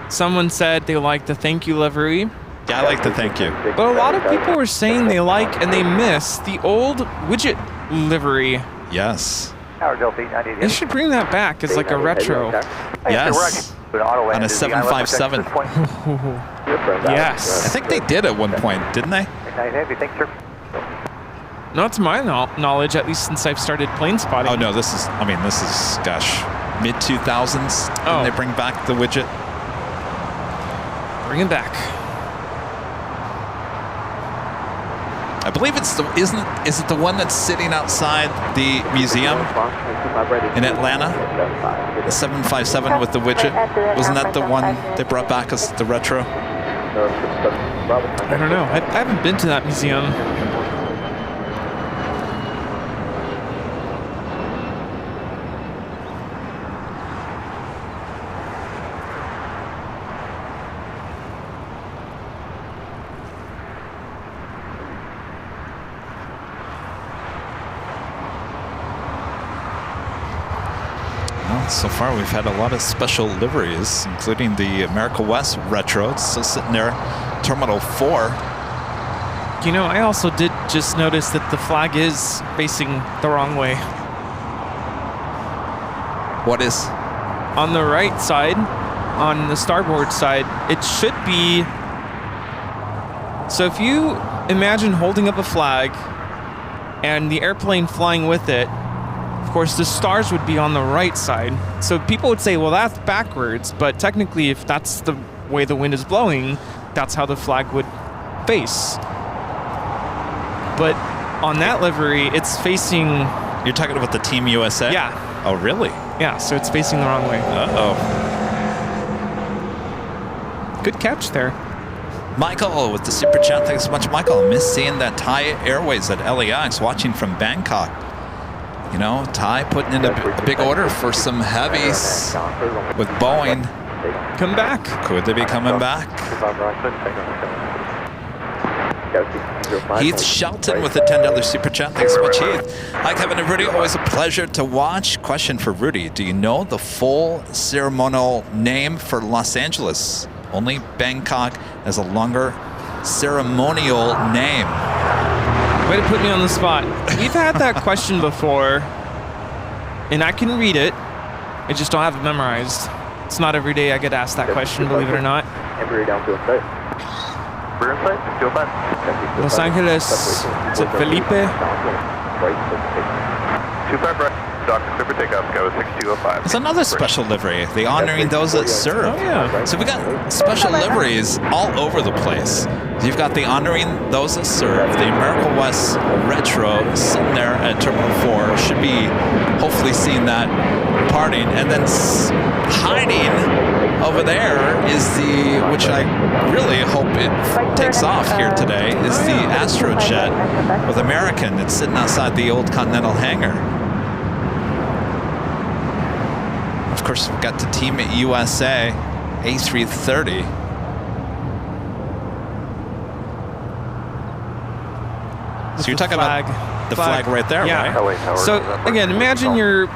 Someone said they like the thank you livery. Yeah, I like the thank you. But a lot of people were saying they like and they miss the old widget livery. Yes. They should bring that back as like a retro. Yes. On a 757. Yes. I think they did at one point, didn't they? Not to my knowledge, at least since I've started plane spotting. Oh no, this is, gosh, mid-2000s. Didn't they bring back the widget? Bring it back. I believe it's is it the one that's sitting outside the museum in Atlanta? The 757 with the widget? Wasn't that the one they brought back as the retro? I don't know. I haven't been to that museum. So far, we've had a lot of special liveries, including the America West Retro. It's still sitting there, Terminal 4. I also did just notice that the flag is facing the wrong way. What is? On the right side, on the starboard side, it should be... So if you imagine holding up a flag and the airplane flying with it, of course, the stars would be on the right side. So people would say, well, that's backwards. But technically, if that's the way the wind is blowing, that's how the flag would face. But on that livery, it's facing... You're talking about the Team USA? Yeah. Oh, really? Yeah, so it's facing the wrong way. Uh-oh. Good catch there. Michael with the super chat. Thanks so much, Michael. Miss seeing that Thai Airways at LAX, watching from Bangkok. Thai putting in a big order for some heavies with Boeing. Come back. Could they be coming back? Heath Shelton with a $10 super chat. Thanks so much, Heath. Hi, Kevin and Rudy. Always a pleasure to watch. Question for Rudy. Do you know the full ceremonial name for Los Angeles? Only Bangkok has a longer ceremonial name. Way to put me on the spot. We've had that question before, and I can read it. I just don't have it memorized. It's not every day I get asked that question, believe it or not. Los Angeles, is it Felipe? 25 right, Dr. Clipper takeoff, go 6205. It's another special livery, the honoring those that serve. Oh, yeah. So we got special liveries all over the place. You've got the honoring those that serve, the America West Retro sitting there at Terminal 4. Should be hopefully seeing that parting. And then hiding over there is the, which I really hope it takes off here today, is the Astrojet with American. It's sitting outside the old Continental hangar. Of course, we've got the Team USA A330. So you're talking about the flag right there, yeah. right? So again, imagine you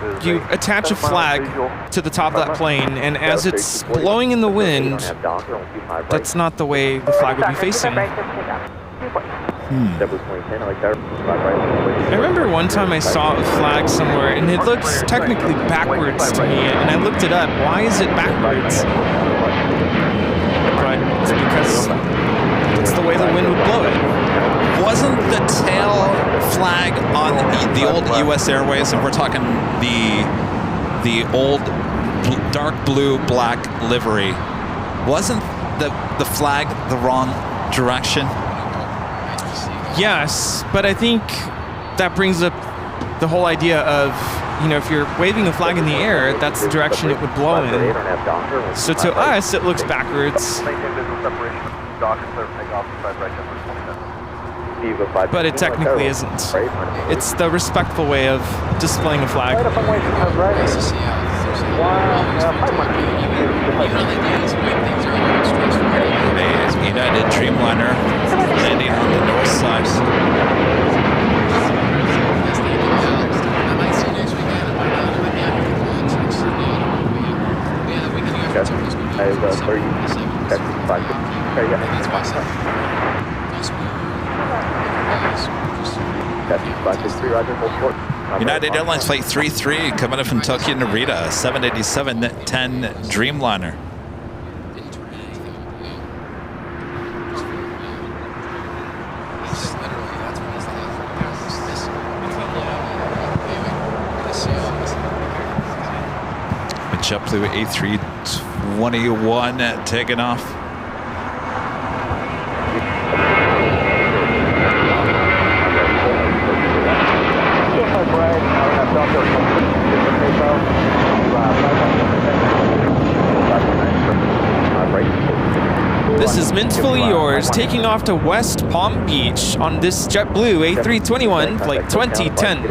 attach a flag to the top of that plane, and as it's blowing in the wind, that's not the way the flag would be facing. I remember one time I saw a flag somewhere, and it looks technically backwards to me, and I looked it up. Why is it backwards? But it's because it's the way the wind would blow it. Wasn't the tail flag on the old U.S. Airways, and we're talking the old dark blue black livery, wasn't the flag the wrong direction? Yes, but I think that brings up the whole idea of, you know, if you're waving a flag in the air, that's the direction it would blow in. So to us, it looks backwards. But it technically isn't. It's the respectful way of displaying a flag. A United Dreamliner landing on the north side. United Airlines Flight 33 coming up from Tokyo Narita, 787-10 Dreamliner. JetBlue A321 taking off. This is Mintfully Yours, taking off to West Palm Beach on this JetBlue A321 flight 2010.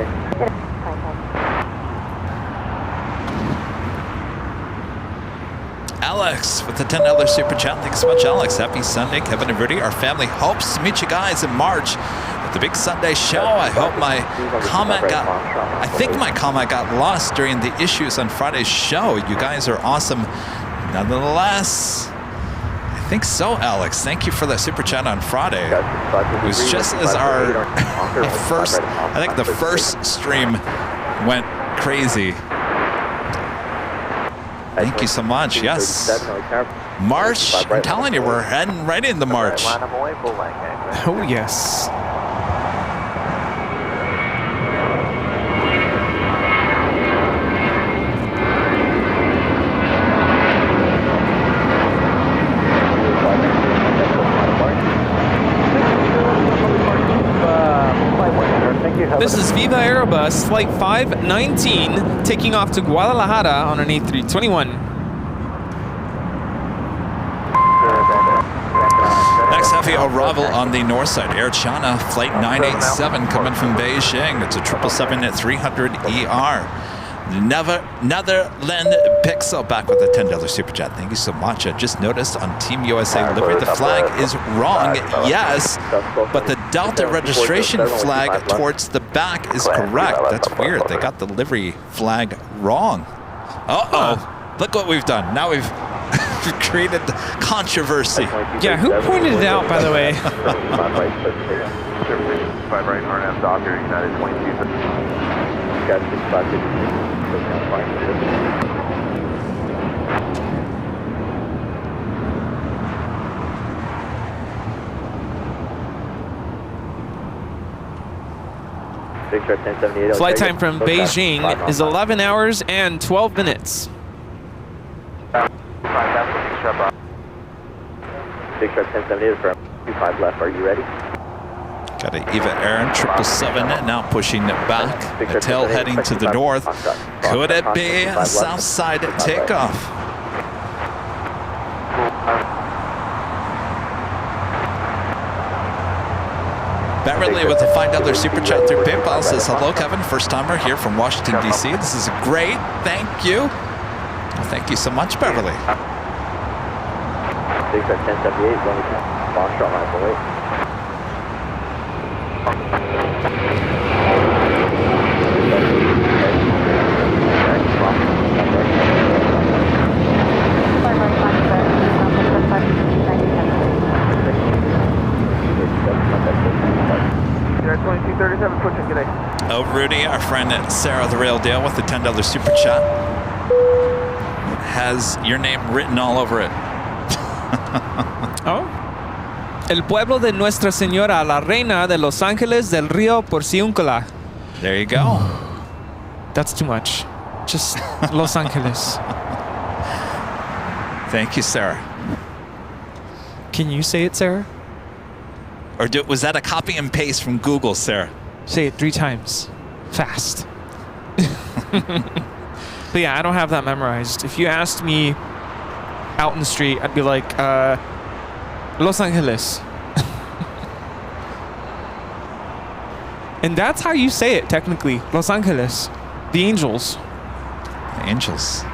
Alex with the $10 super chat. Thanks so much, Alex. Happy Sunday, Kevin and Rudy. Our family hopes to meet you guys in March at the big Sunday show. I hope my comment I think my comment got lost during the issues on Friday's show. You guys are awesome. Nonetheless, I think so, Alex. Thank you for that super chat on Friday. It was just as our first, I think the first stream went crazy. Thank you so much. Yes. March, I'm telling you, we're heading right into March. Oh, yes. This is Viva Aerobus, Flight 519, taking off to Guadalajara on an A321. Next heavy arrival on the north side, Air China, Flight 987 coming from Beijing. It's a 777-300ER. Netherland Pixel back with a $10 super chat. Thank you so much. I just noticed on Team USA livery the flag is wrong, yes, but the Delta registration flag towards the back is correct. That's weird. They got the livery flag wrong. Uh-oh. Look what we've done. Now we've created controversy. Yeah, who pointed it out, by the way? 5 right, RNF Docker, United 22. Got 6556. Flight time from Beijing is 11 hours and 12 minutes. Big Shark 1078 from 25 left. Are you ready? Got an EVA Air 777 now pushing it back. A tail heading to the north. Could it be a south side takeoff? Beverly with a $5 super chat through PayPal says, hello, Kevin. First timer here from Washington, D.C. This is great. Thank you. Well, thank you so much, Beverly. Big Shark 1078, going to bomb shot line away. Oh, Rudy, our friend at Sarah the Rail Dale with the $10 super chat has your name written all over it. Oh. El pueblo de Nuestra Señora, la Reina de Los Ángeles del Río Porciúncula. There you go. That's too much. Just Los Angeles. Thank you, Sarah. Can you say it, Sarah? Or was that a copy and paste from Google, Sarah? Say it 3 times. Fast. But yeah, I don't have that memorized. If you asked me out in the street, I'd be like, Los Angeles. And that's how you say it, technically. Los Angeles. The Angels. The Angels.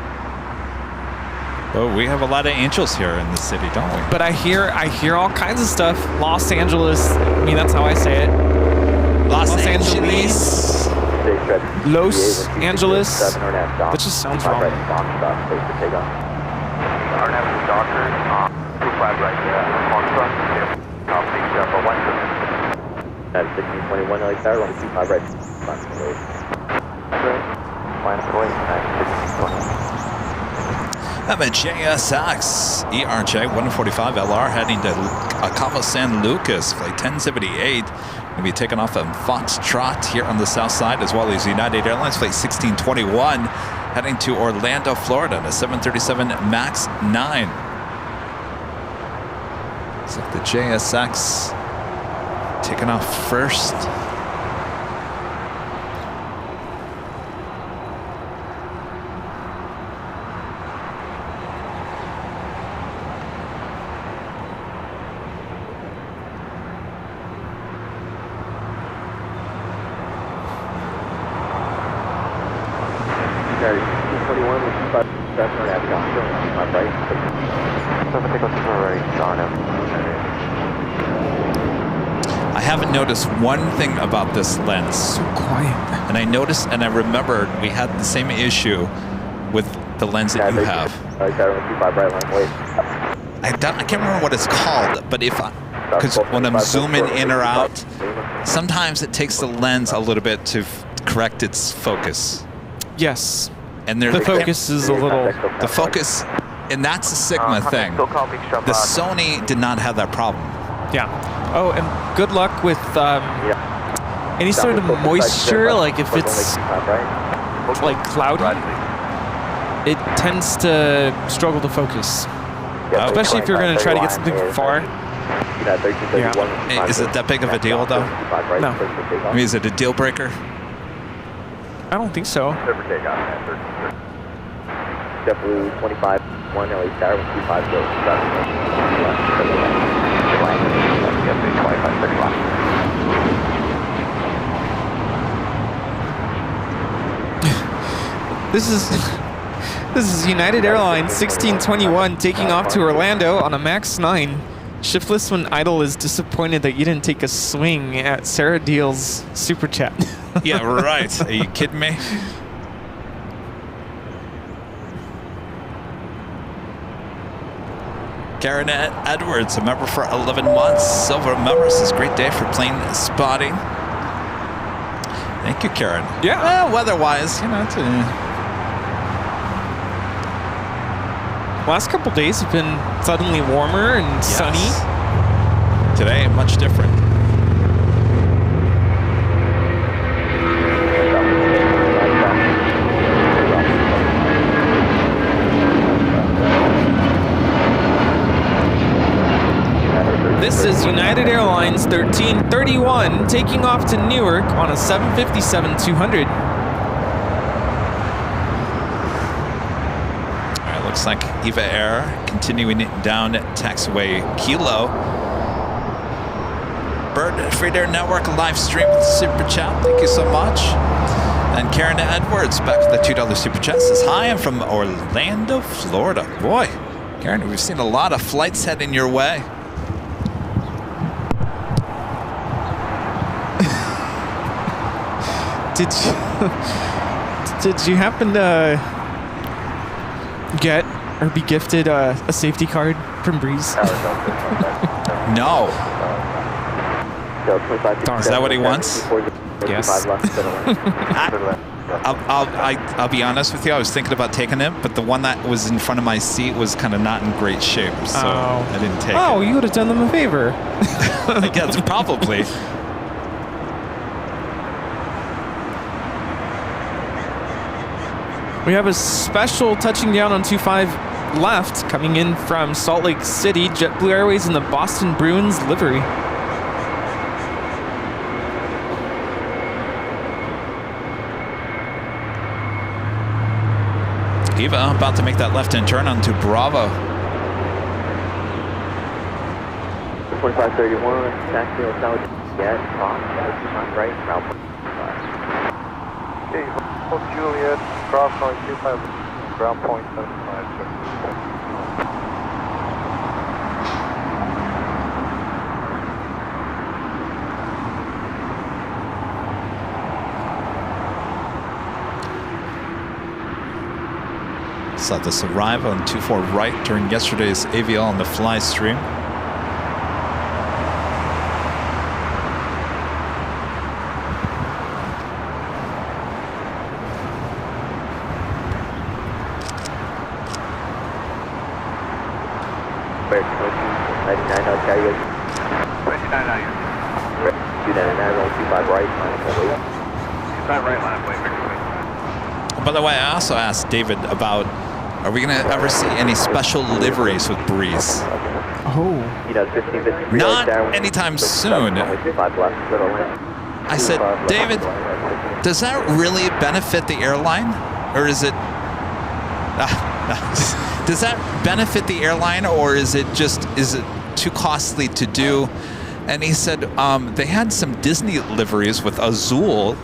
Oh, we have a lot of angels here in the city, don't we? But I hear all kinds of stuff. Los Angeles. I mean, that's how I say it. Los Angeles. Los Angeles. That just sounds wrong. RNF Docker, 25 right there, on front, big shot for 1. At 1621 LA Tower, 125 right. I'm at JSX ERJ 145 LR heading to Cabo San Lucas, flight 1078. Going to be taking off on Foxtrot here on the south side, as well as United Airlines flight 1621 heading to Orlando, Florida, on a 737 MAX 9. Looks like the JSX taking off first. I haven't noticed one thing about this lens. So quiet. And I noticed and I remembered we had the same issue with the lens that you have. I can't remember what it's called, but because when I'm zooming in or out, sometimes it takes the lens a little bit to correct its focus. Yes. And the focus is a little... The focus, and that's a Sigma thing. The Sony did not have that problem. Yeah. Oh, and good luck with any sort of moisture, like if it's like cloudy, it tends to strugel to focus. Especially if you're going to try to get something far. Yeah. Is it that big of a deal, though? No. I mean, is it a deal breaker? I don't think so. JetBlue 25, 1 LA Tower, 25 goes. This is United Airlines 1621 taking off to Orlando on a MAX 9. Shiftless when idle is disappointed that you didn't take a swing at Sarah Deal's super chat. Yeah, right. Are you kidding me? Karen Edwards, a member for 11 months. Silver member says, great day for plane spotting. Thank you, Karen. Yeah. Well, weather-wise, you know, it's last couple days have been suddenly warmer and sunny. Today, much different. This is United Airlines 1331 taking off to Newark on a 757-200. All right, looks like Eva Air continuing it down taxiway Kilo. Bird Free Air Network live stream with the super chat. Thank you so much. And Karen Edwards back with the $2 super chat says, hi, I'm from Orlando, Florida. Boy, Karen, we've seen a lot of flights heading your way. Did you happen to get or be gifted a safety card from Breeze? No. Is that what he wants? Yes. I'll be honest with you. I was thinking about taking it, but the one that was in front of my seat was kind of not in great shape, so I didn't take it. Oh, you would have done them a favor. I guess probably. We have a special touching down on 25 left coming in from Salt Lake City. JetBlue Airways in the Boston Bruins livery. Eva about to make that left-hand turn onto Bravo. 4531, taxi hotel, yes, right, route 5. Okay, hold Juliet, cross point 25, ground point 75, sir. Saw this arrive on 24 right during yesterday's AVL on the fly stream. By the way, I also asked David about, are we going to ever see any special liveries with Breeze? Oh. Not anytime soon. I said, David, does that really benefit the airline? Or is it... does that benefit the airline, or is it too costly to do? And he said they had some Disney liveries with Azul.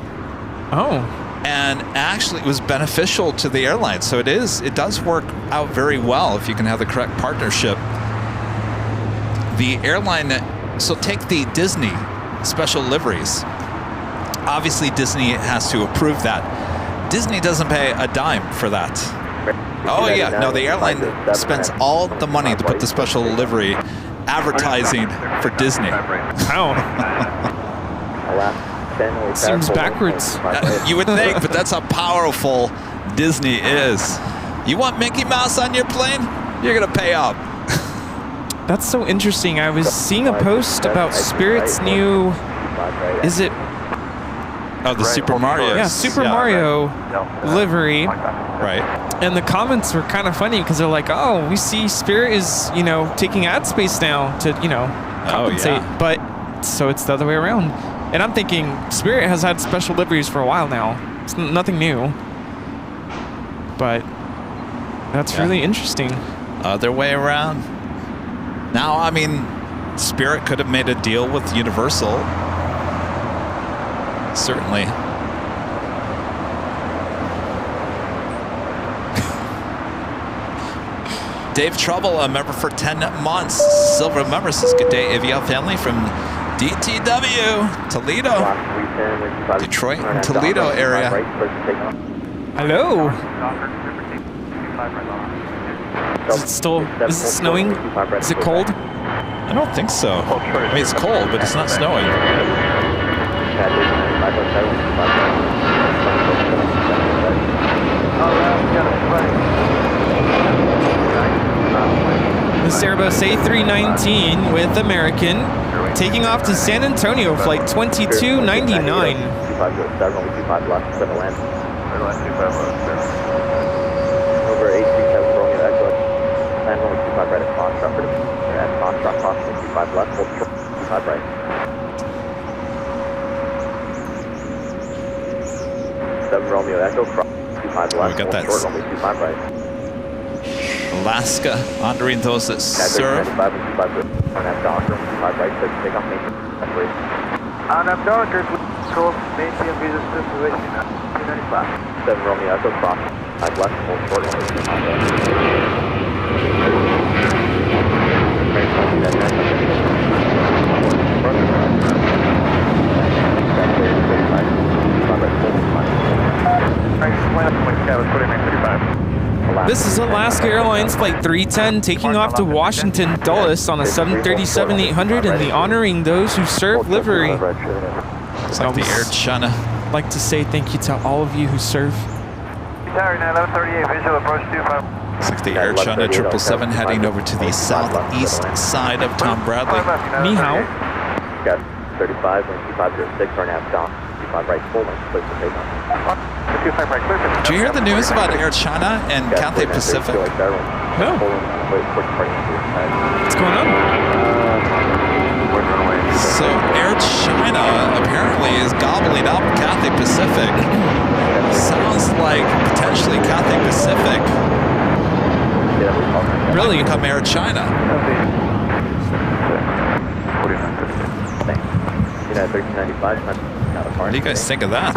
Oh. And actually it was beneficial to the airline. So it does work out very well if you can have the correct partnership. The airline, so take the Disney special liveries. Obviously Disney has to approve that. Disney doesn't pay a dime for that. Oh yeah, no, the airline spends all the money to put the special livery advertising for Disney. How? Seems backwards. You would think, but that's how powerful Disney is. You want Mickey Mouse on your plane? You're gonna pay up. That's so interesting. I was seeing a post about Spirit's new, is it? Oh, the Super Mario. Yeah, Super Mario livery. Right. And the comments were kind of funny because they're like, oh, we see Spirit is, taking ad space now to, compensate. Oh, yeah. But so it's the other way around. And I'm thinking Spirit has had special liveries for a while now. It's nothing new. But that's really interesting. Other way around. Now, I mean, Spirit could have made a deal with Universal. Certainly. Dave Trouble, a member for 10 months. Silver member says, good day, AVL family from DTW, Toledo, Detroit, and Toledo area. Hello. Is it still, is it snowing? Is it cold? I don't think so. I mean, it's cold, but it's not snowing. This Airbus A319 with American taking off to San Antonio, flight 2299. Over 837 Romeo Echo, land 125 right at Foxtrot, at Foxtrot, crossing 25 left, hold short, 25 right. 7 Romeo Echo, cross 25 left, we got that. short, only 25 right. Alaska honoring those that serve. On that Docker, 25 right, so take off main separation. On that Docker, hold maintain visa situation, 295. 7 Romeo Echo, cross 5 left, hold short, only 25 This is Alaska Airlines Flight 310 taking off to Washington Dulles on a 737-800 and the honoring those who serve livery. It's like the Air China. I'd like to say thank you to all of you who serve. It's like the Air China 777 heading over to the southeast side of Tom Bradley. Ni hao. 35, 2506, turn half down. 25 right, full length, clear for takeoff. 25 right, clear for takeoff. Did you hear the news about Air China and Cathay Pacific? No. What's going on? So Air China apparently is gobbling up Cathay Pacific. Sounds like potentially Cathay Pacific really become Air China. What do you guys think of that?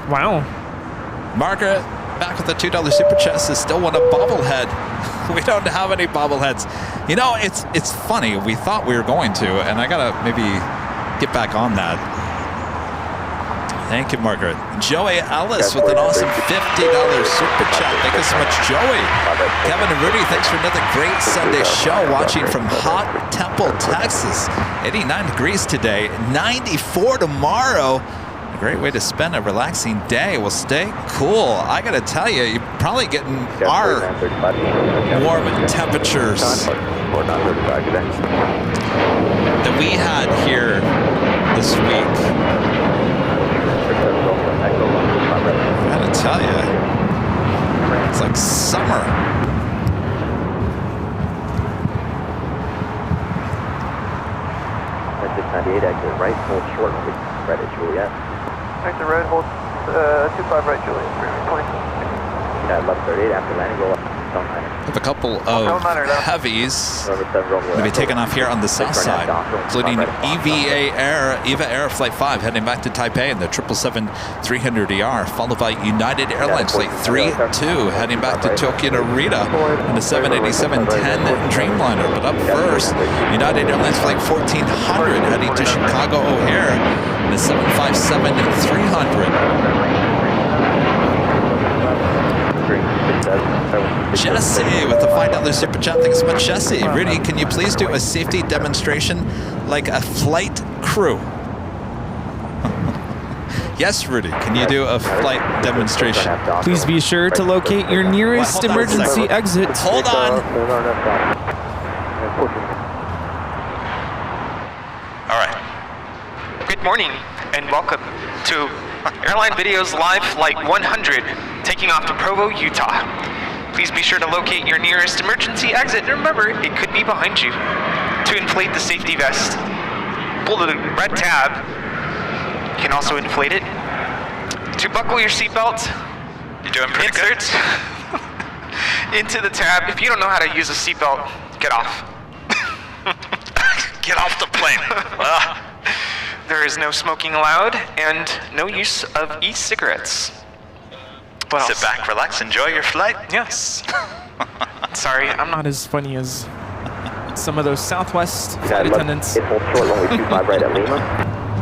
Wow. Margaret, back with the $2 super chat, says still want a bobblehead. We don't have any bobbleheads. You know, it's funny. We thought we were going to, and I gotta maybe get back on that. Thank you, Margaret. Joey Ellis with an awesome $50 super chat. Thank you so much, Joey. Kevin and Rudy, thanks for another great Sunday show. Watching from hot Temple, Texas. 89 degrees today, 94 tomorrow. A great way to spend a relaxing day. We'll stay cool. I gotta tell you, you're probably getting our warm temperatures that we had here this week. I gotta tell you, it's like summer. Exit 98, exit right, hold short, right at Juliet. Exit right, hold 25 right, Juliet, 20. Yeah, left 38, after landing, roll up. I have a couple of heavies to be taken off here on the south side, including EVA Air Flight 5 heading back to Taipei in the 777-300ER, followed by United Airlines Flight 32 heading back to Tokyo Narita in the 787-10 Dreamliner. But up first, United Airlines Flight 1400 heading to Chicago O'Hare in the 757-300. Jesse with the $5 super chat. Thanks so much, Jesse. Rudy, can you please do a safety demonstration like a flight crew? Yes, Rudy. Can you do a flight demonstration? Please be sure to locate your nearest emergency exit. Hold on. All right. Good morning and welcome to Airline Videos Live Flight 100, taking off to Provo, Utah. Please be sure to locate your nearest emergency exit, and remember, it could be behind you. To inflate the safety vest, pull the red tab. You can also inflate it. To buckle your seatbelt, you're doing pretty good. Into the tab. If you don't know how to use a seatbelt, get off. Get off the plane. There is no smoking allowed and no use of e-cigarettes. Sit back, relax, enjoy your flight. Yes. Sorry, I'm not as funny as some of those Southwest flight attendants. Hold short, only 25 right at Lima.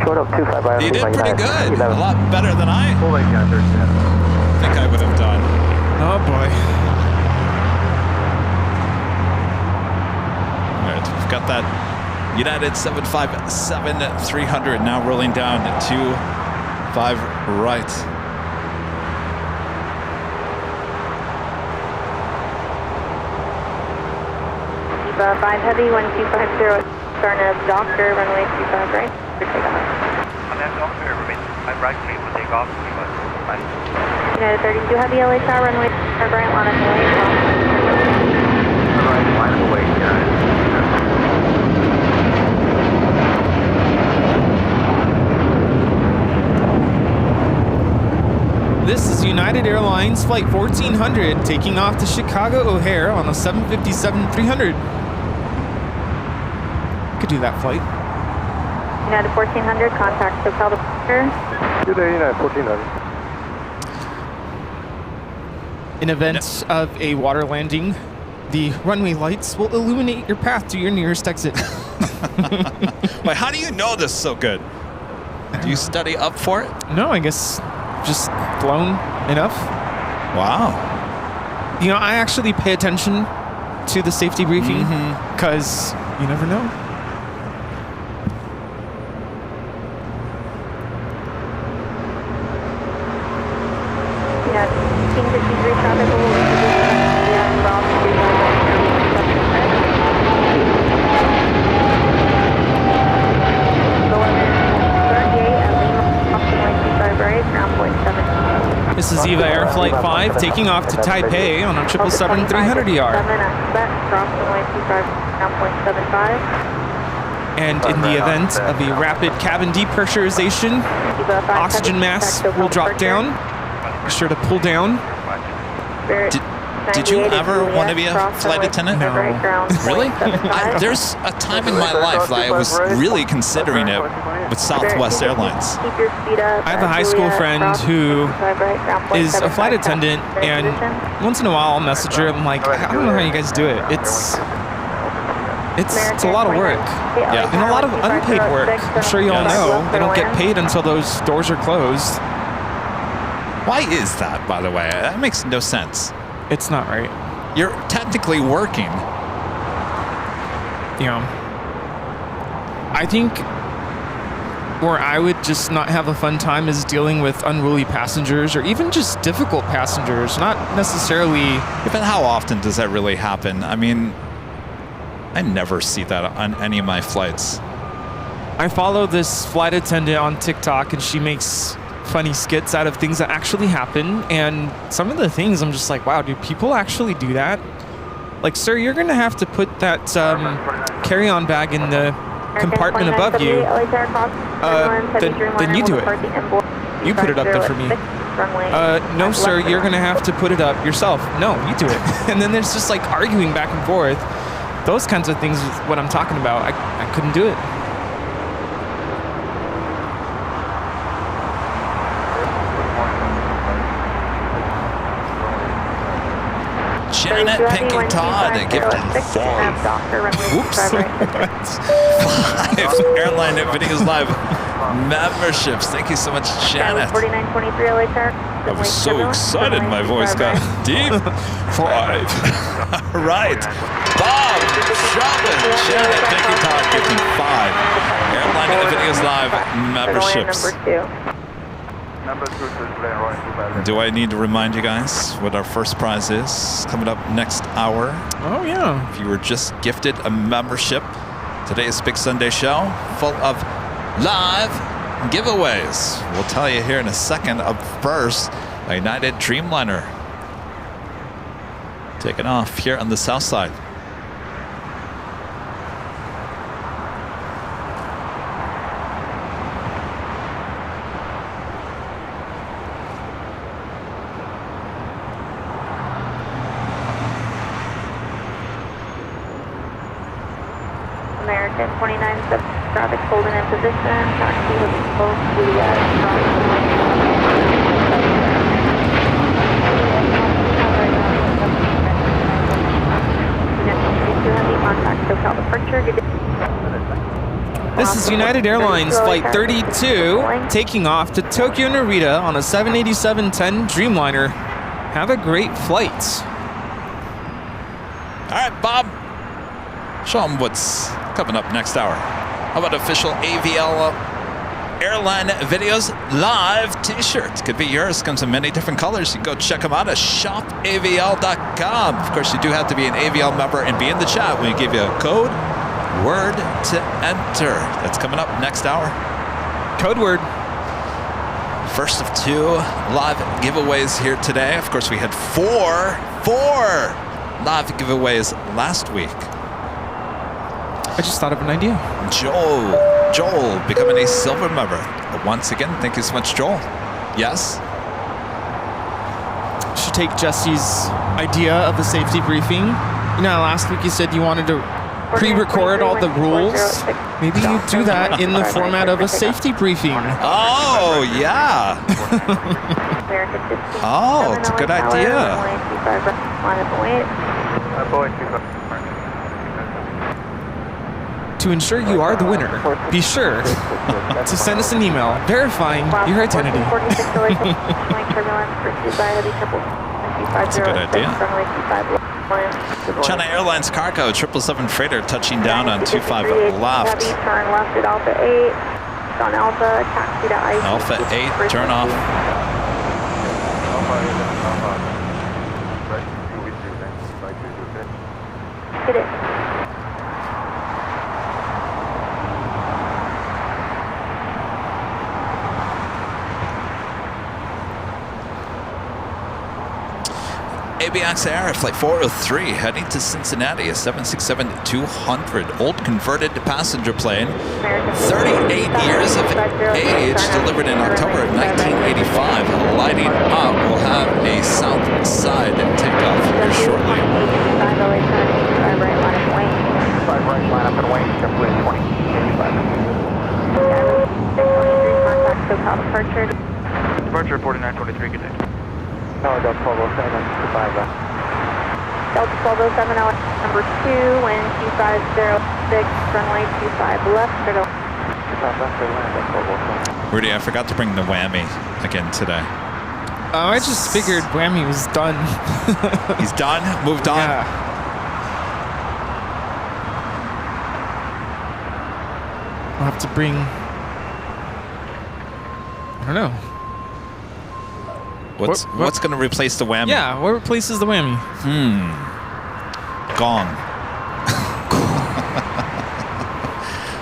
Short up 25 right at Lima. You did pretty good. A lot better than I think I would have done. Oh boy. got that United 757-300 now rolling down to 5 right. Eva 5 Heavy, 1250, Starnet Doctor, runway 25 right, for takeoff. Starnet Doctor, remain 5 right, clear for takeoff, bye. United 32 Heavy, LA Tower, runway 25 right, line of away. Alright, line of away, This is United Airlines Flight 1400 taking off to Chicago O'Hare on a 757-300. Could do that flight. United 1400, contact SoCal departure. Good day, United 1400. In event of a water landing, the runway lights will illuminate your path to your nearest exit. Wait, how do you know this so good? Do you study up for it? No, I guess just flown enough. Wow. You know, I actually pay attention to the safety briefing because you never know. Yeah, King 53 traffic will inbound to This is Eva Air Flight 5 taking off to Taipei on a 777-300ER. And in the event of a rapid cabin depressurization, oxygen mask will drop down. Be sure to pull down. Did you ever want to be a flight attendant? No. Really? There's a time in my life that I was really considering it with Southwest Airlines. I have a high school friend who is a flight attendant, and once in a while I'll message her. I'm like, I don't know how you guys do it. It's a lot of work. Yeah. And a lot of unpaid work. I'm sure you all know. They don't get paid until those doors are closed. Why is that, by the way? That makes no sense. It's not right. You're technically working. You know, I think where I would just not have a fun time is dealing with unruly passengers or even just difficult passengers, not necessarily... Yeah, but how often does that really happen? I mean, I never see that on any of my flights. I follow this flight attendant on TikTok, and she makes funny skits out of things that actually happen, and some of the things I'm just like, wow, do people actually do that? Like, sir, you're gonna have to put that carry-on bag in the compartment above you. Then you do it. You put it up there for me. No, sir, you're gonna have to put it up yourself. No, you do it. And then there's just like arguing back and forth. Those kinds of things is what I'm talking about. I couldn't do it. Janet Pinky Todd, gifted 5. Oops. 5 Airline-Videos Live memberships. Thank you so much, Janet. I was so excited my voice got deep. 5. All right. Bob, Robin, Janet Pinky Todd, gifting 5 Airline-Videos Live memberships. Do I need to remind you guys what our first prize is coming up next hour? Oh, yeah. If you were just gifted a membership, today's Big Sunday show full of live giveaways. We'll tell you here in a second. Up first, a United Dreamliner taking off here on the south side. American 29 traffic holding in position. Taxi will be close to the This is United Airlines Flight 32 taking off to Tokyo Narita on a 787-10 Dreamliner. Have a great flight. All right, Bob. Show them what's coming up next hour. How about official AVL Airline Videos live t-shirt? Could be yours. Comes in many different colors. You can go check them out at shopavl.com. Of course, you do have to be an AVL member and be in the chat when we give you a code word to enter. That's coming up next hour. Code word. First of 2 live giveaways here today. Of course, we had four live giveaways last week. I just thought of an idea. Joel becoming a silver member. Once again, thank you so much, Joel. Yes? Should take Jesse's idea of a safety briefing. You know, last week you said you wanted to pre-record all the rules. Maybe you do that in the format of a safety briefing. Oh, yeah. Oh, it's a good idea. To ensure you are the winner, be sure to send us an email verifying your identity. That's a good idea. China Airlines cargo 777 freighter touching down on 25 left. Turn left at Alpha 8. On Alpha, taxi to IC. Alpha 8, turn off. Hit it. ABX Air Flight 403 heading to Cincinnati, a 767-200 old converted passenger plane, 38 years of age, delivered in October of 1985. Lighting up, we'll have a south side takeoff here shortly. 5 right line up and wing. 5 right line up and wing, JetBlue 2085. Contact SoCal departure. Departure 4923, good day. No, Delta 1207, 25 left. Delta 1207, number 2, wind 2506, runway 25 left, clear to Rudy, I forgot to bring the whammy again today. Oh, I just figured whammy was done. He's done? Moved on? Yeah. I'll have to bring... I don't know. What's going to replace the whammy? Yeah, what replaces the whammy? Gong.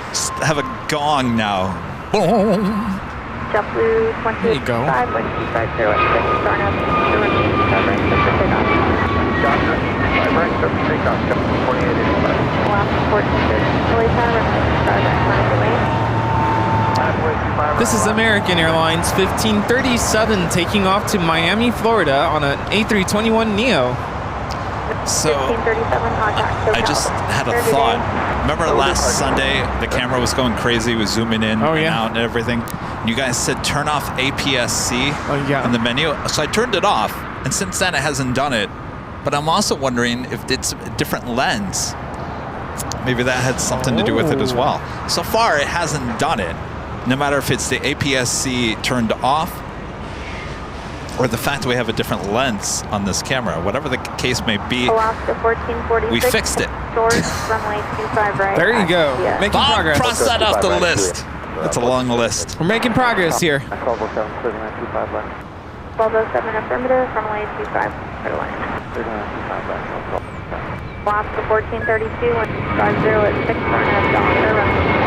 Just have a gong now. JetBlue 25, there you go. 12506, starting up, right, Doctor, 5 right, takeoff, 4885. last 14, really fast, This is American Airlines 1537 taking off to Miami, Florida on an A321neo. So, I just had a thought. Remember last Sunday, the camera was going crazy, was zooming in and out and everything? You guys said turn off APS-C in the menu. So I turned it off, and since then it hasn't done it. But I'm also wondering if it's a different lens. Maybe that had something to do with it as well. So far, it hasn't done it. No matter if it's the APS-C turned off or the fact that we have a different lens on this camera, whatever the case may be, Alaska 1446, we fixed it. runway 25 right. There you go. Making progress. Cross that off the list. That's a long list. We're making progress here. 1207, 3925 left. 1207 affirmative, runway 25 Airline. 3925 left. Alaska 1432, 150 at 6, starting up Doctor, runway 25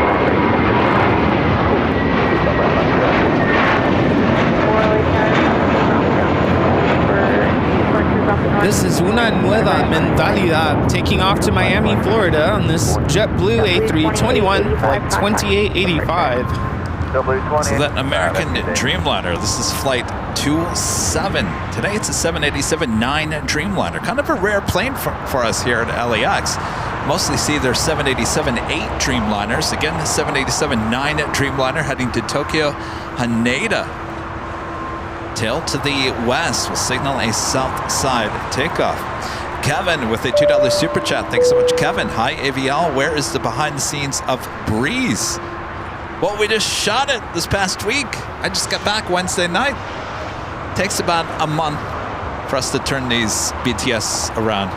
right. This is Una Nueva Mentalidad taking off to Miami, Florida on this JetBlue A321 flight 2885. So that American Dreamliner, this is flight 27. Today it's a 787-9 Dreamliner. Kind of a rare plane for us here at LAX. Mostly see their 787-8 Dreamliners. Again, the 787-9 Dreamliner heading to Tokyo Haneda. Tail to the west will signal a south side takeoff. Kevin with a $2 super chat. Thanks so much, Kevin. Hi, AVL. Where is the behind the scenes of Breeze? Well, we just shot it this past week. I just got back Wednesday night. Takes about a month for us to turn these BTS around.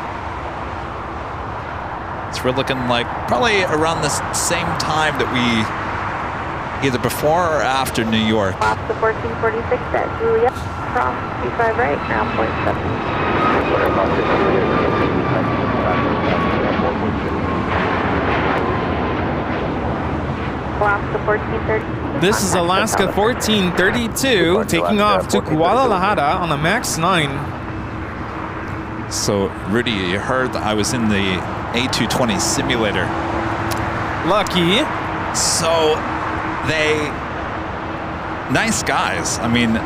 It's we're looking like probably around the same time that we, either before or after New York. Off the 1446 at Juliet, cross 25 right, now 0.7. Alaska 1430. This is Alaska 1432 taking off to Guadalajara on a MAX 9. So, Rudy, you heard that I was in the A220 simulator. Lucky. So, nice guys. I mean,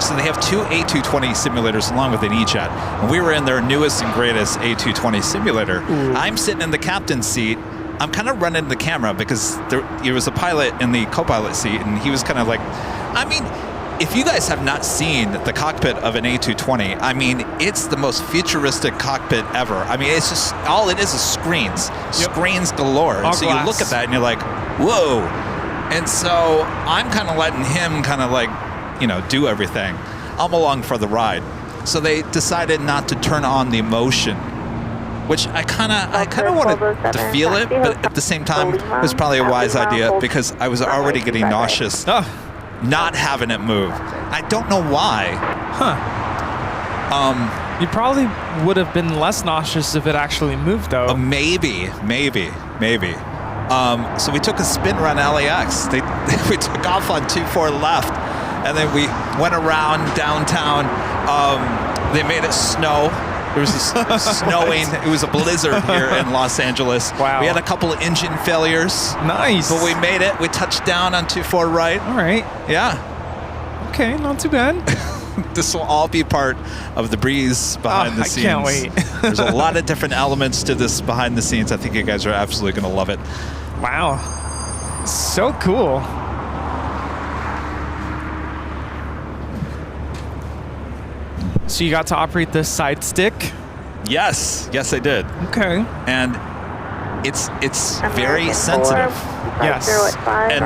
so they have two A220 simulators along with an E-Jet. And we were in their newest and greatest A220 simulator. Ooh. I'm sitting in the captain's seat. I'm kind of running the camera because there was a pilot in the co-pilot seat, and he was kind of like, I mean, if you guys have not seen the cockpit of an A220, I mean, it's the most futuristic cockpit ever. I mean, it's just, all it is screens. Yep. Screens galore. All so glass. you look at that and you're like, whoa. And so I'm kind of letting him kind of like, you know, do everything. I'm along for the ride. So they decided not to turn on the emotion, which I kind of wanted to feel it, but at the same time, it was probably a wise idea because I was already getting nauseous not having it move. I don't know why. Huh. You probably would have been less nauseous if it actually moved, though. Maybe. So we took a spin run LAX. We took off on 24 left, and then we went around downtown. They made it snow. There was snowing. It was a blizzard here in Los Angeles. Wow. We had a couple of engine failures. Nice. But we made it. We touched down on 24 right. All right. Yeah. Okay, not too bad. This will all be part of the breeze behind the scenes. I can't wait. There's a lot of different elements to this behind the scenes. I think you guys are absolutely going to love it. Wow. So cool. So you got to operate the side stick? Yes, I did. Okay. And it's very sensitive. Yes. And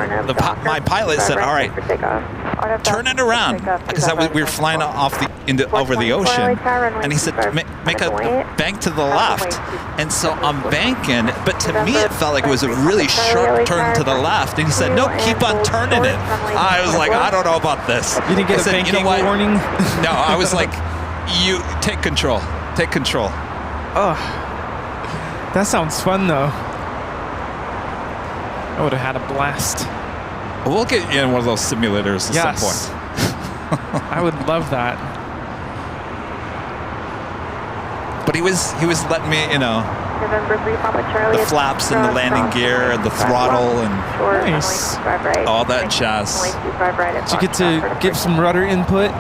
my pilot said, "All right, turn it around," because we were flying over the ocean, and he said, "Make a bank to the left." And so I'm banking, but to me it felt like it was a really sharp turn to the left. And he said, "No, keep on turning it." I was like, "I don't know about this." You didn't get a banking warning? No, I was like, "You take control. Take control." Oh, that sounds fun though. I would have had a blast. We'll get you in one of those simulators at some point. I would love that. But he was letting me, you know, the flaps and the landing gear and the throttle and nice. all that jazz. Did you get to give some rudder input?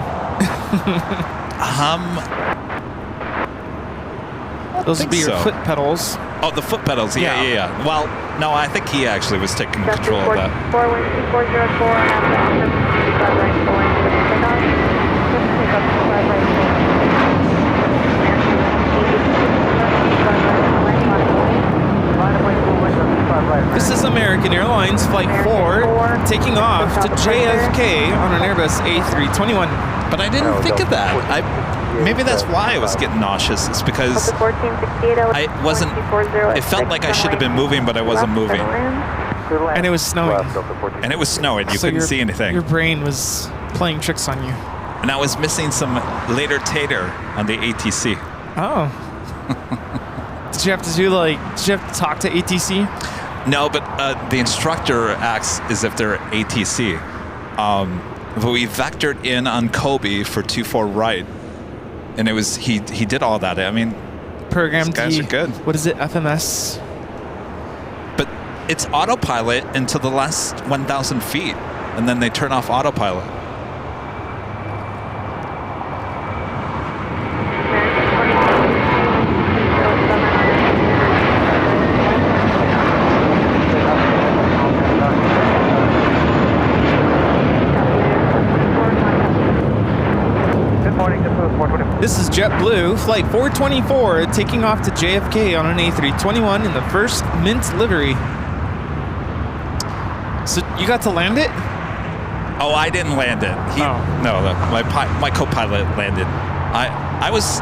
Those would be your foot pedals. Oh, the foot pedals. Yeah. Well, no, I think he actually was taking control of that. 412-404 This is American Airlines Flight 4 taking off to JFK on an Airbus A321. But I didn't think of that. Maybe that's why I was getting nauseous. It's because I wasn't. It felt like I should have been moving, but I wasn't moving. And it was snowing. And it was snowing. You couldn't see anything. Your brain was playing tricks on you. And I was missing some later tater on the ATC. Oh. Did you have to talk to ATC? No, but the instructor acts as if they're ATC. But we vectored in on Kobe for 24 right. And it was, he did all that. I mean, Program these guys D. are good. What is it, FMS? But it's autopilot until the last 1,000 feet. And then they turn off autopilot. This is JetBlue, Flight 424, taking off to JFK on an A321 in the first Mint livery. So you got to land it? Oh, I didn't land it. No, my co-pilot landed. I was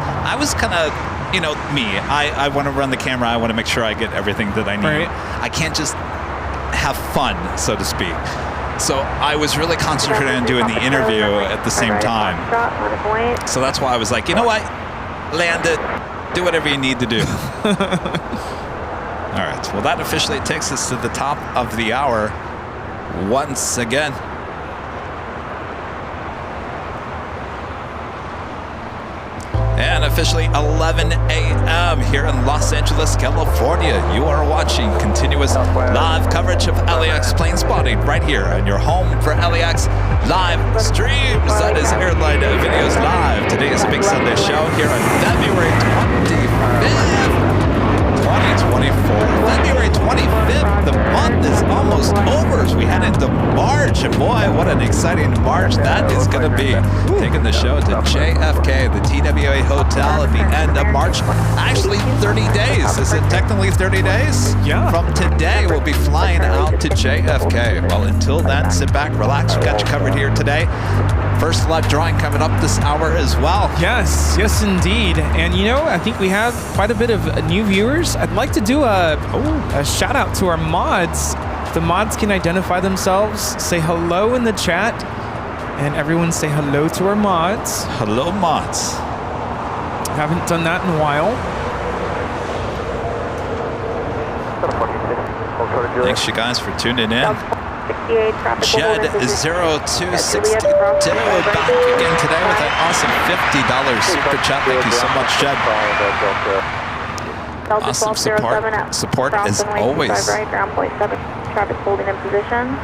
kind of you know, me. I want to run the camera. I want to make sure I get everything that I need. Right. I can't just have fun, so to speak. So I was really concentrated on doing the interview at the same time. So that's why I was like, you know what? Land it. Do whatever you need to do. All right. Well, that officially takes us to the top of the hour once again. And officially 11 a.m. here in Los Angeles, California. You are watching continuous live coverage of LAX plane spotting right here on your home for LAX live streams. That is Airline Videos Live. Today is a big Sunday show here on February 25th, 2024. February 25th, the month is almost over as we head into March. And boy, what an exciting March that is going to be. Taking the show to JFK, the TWA Hotel at the end of March. Actually, 30 days. Is it technically 30 days? Yeah. From today, we'll be flying out to JFK. Well, until then, sit back, relax. We got you covered here today. First live drawing coming up this hour as well. Yes, yes indeed. And you know, I think we have quite a bit of new viewers. I'd like to do a shout out to our mods. The mods can identify themselves, say hello in the chat, and everyone say hello to our mods. Hello, mods. Haven't done that in a while. Thanks, you guys, for tuning in. Jed0262 back again today with an awesome $50 super chat. Thank you so much, Jed. Awesome support as always. Traffic holding in position.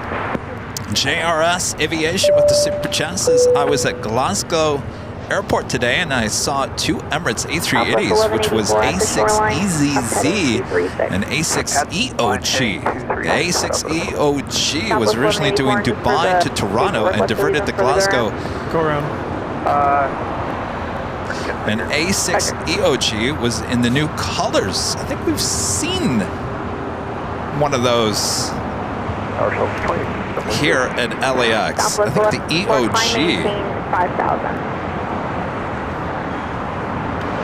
JRS Aviation with the super chat says, I was at Glasgow Airport today and I saw two Emirates A380s, which was A6EZZ and A6EOG. The A6EOG was originally doing Dubai to Toronto and diverted to Glasgow. Go around. And A6EOG was in the new colors. I think we've seen one of those here at LAX. I think the EOG. 5,000.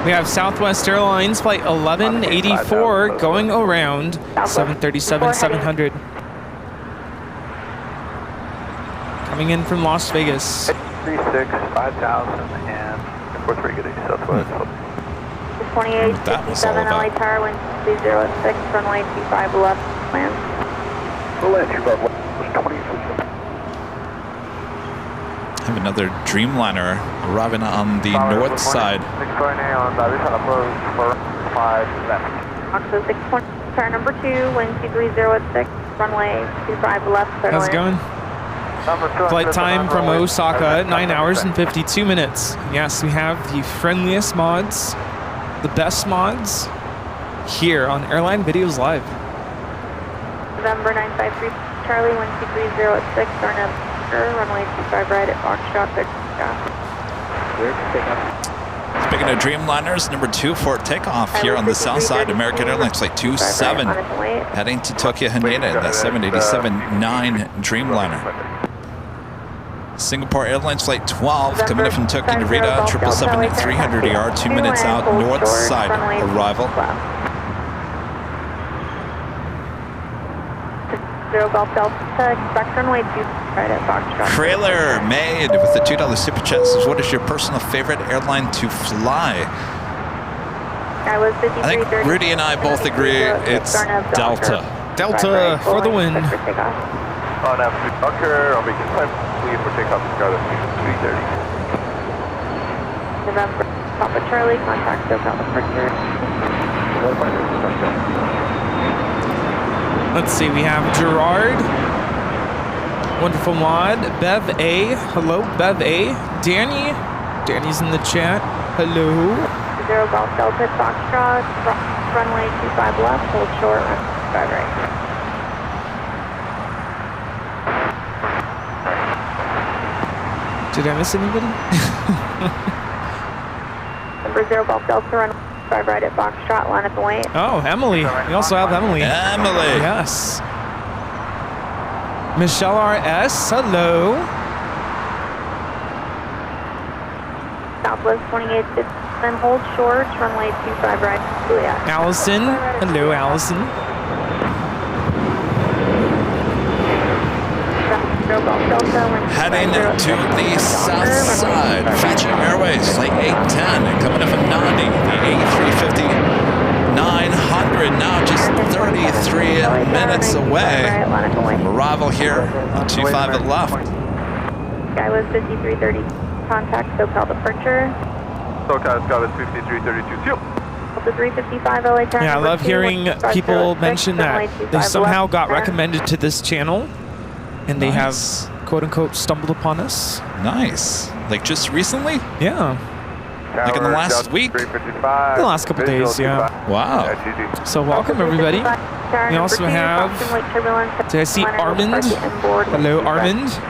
We have Southwest Airlines flight 1184 going around 737-700. Coming in from Las Vegas. 36, 5,000, and 43 getting Southwest. 2867 LA Tower, wind 206, runway 25 left, land. Land 25 left, 20. Have another Dreamliner arriving on the north side. Oxo 620, tower number 2, wind 2306, runway 25 left, How's it going? Flight time from Osaka, 9 hours and 52 minutes. Yes, we have the friendliest mods, the best mods, here on Airline Videos Live. November 953, Charlie, wind 2306, turn up. Runway 25 right at Foxtrot. Speaking of Dreamliners, number 2 for takeoff here on the south side. American Airlines flight 27 heading to Tokyo Haneda, that 787-9 Dreamliner. Singapore Airlines flight 12 coming up from Tokyo Narita, 777-300ER, 2 minutes out, north side arrival. Golf Delta, expect runway 2 right at Foxtrot. Trailer made with the $2 super chat says, what is your personal favorite airline to fly? I was I think Rudy and I both agree it's Delta. Delta for the win. On after Docker, I'll make it time leave for takeoff to Scarlet 330. November, Papa Charlie, contact SoCal departure. Let's see, we have Gerard, wonderful mod, Bev A, hello Bev A, Danny's in the chat, hello. 0 Golf Delta, Foxtrot, runway 25 left, hold short, 5 right. Did I miss anybody? Number 0 Golf Delta, runway 5 right at Foxtrot, line up and wait. Oh, Emily. We also have Emily. Emily. Yes. Michelle RS, hello. Southwest 2850, Then hold short, runway 25 right, Juliet. Allison. Hello, Allison. Heading to the south side. Fetching Airways, flight 810, coming in from Nandi, the A350 900, now just 33 minutes away from arrival here on 25 at left. Sky was 5330, contact SoCal departure. SoCal, Sky was 5332, seal. The 355 LA turn. Yeah, I love hearing people mention that they somehow got recommended to this channel and they have quote unquote stumbled upon us. Nice. Like just recently? Yeah. Like in the last week? The last couple days, yeah. Wow. So welcome everybody. We also have, do I see Armand? Hello Armand. 6,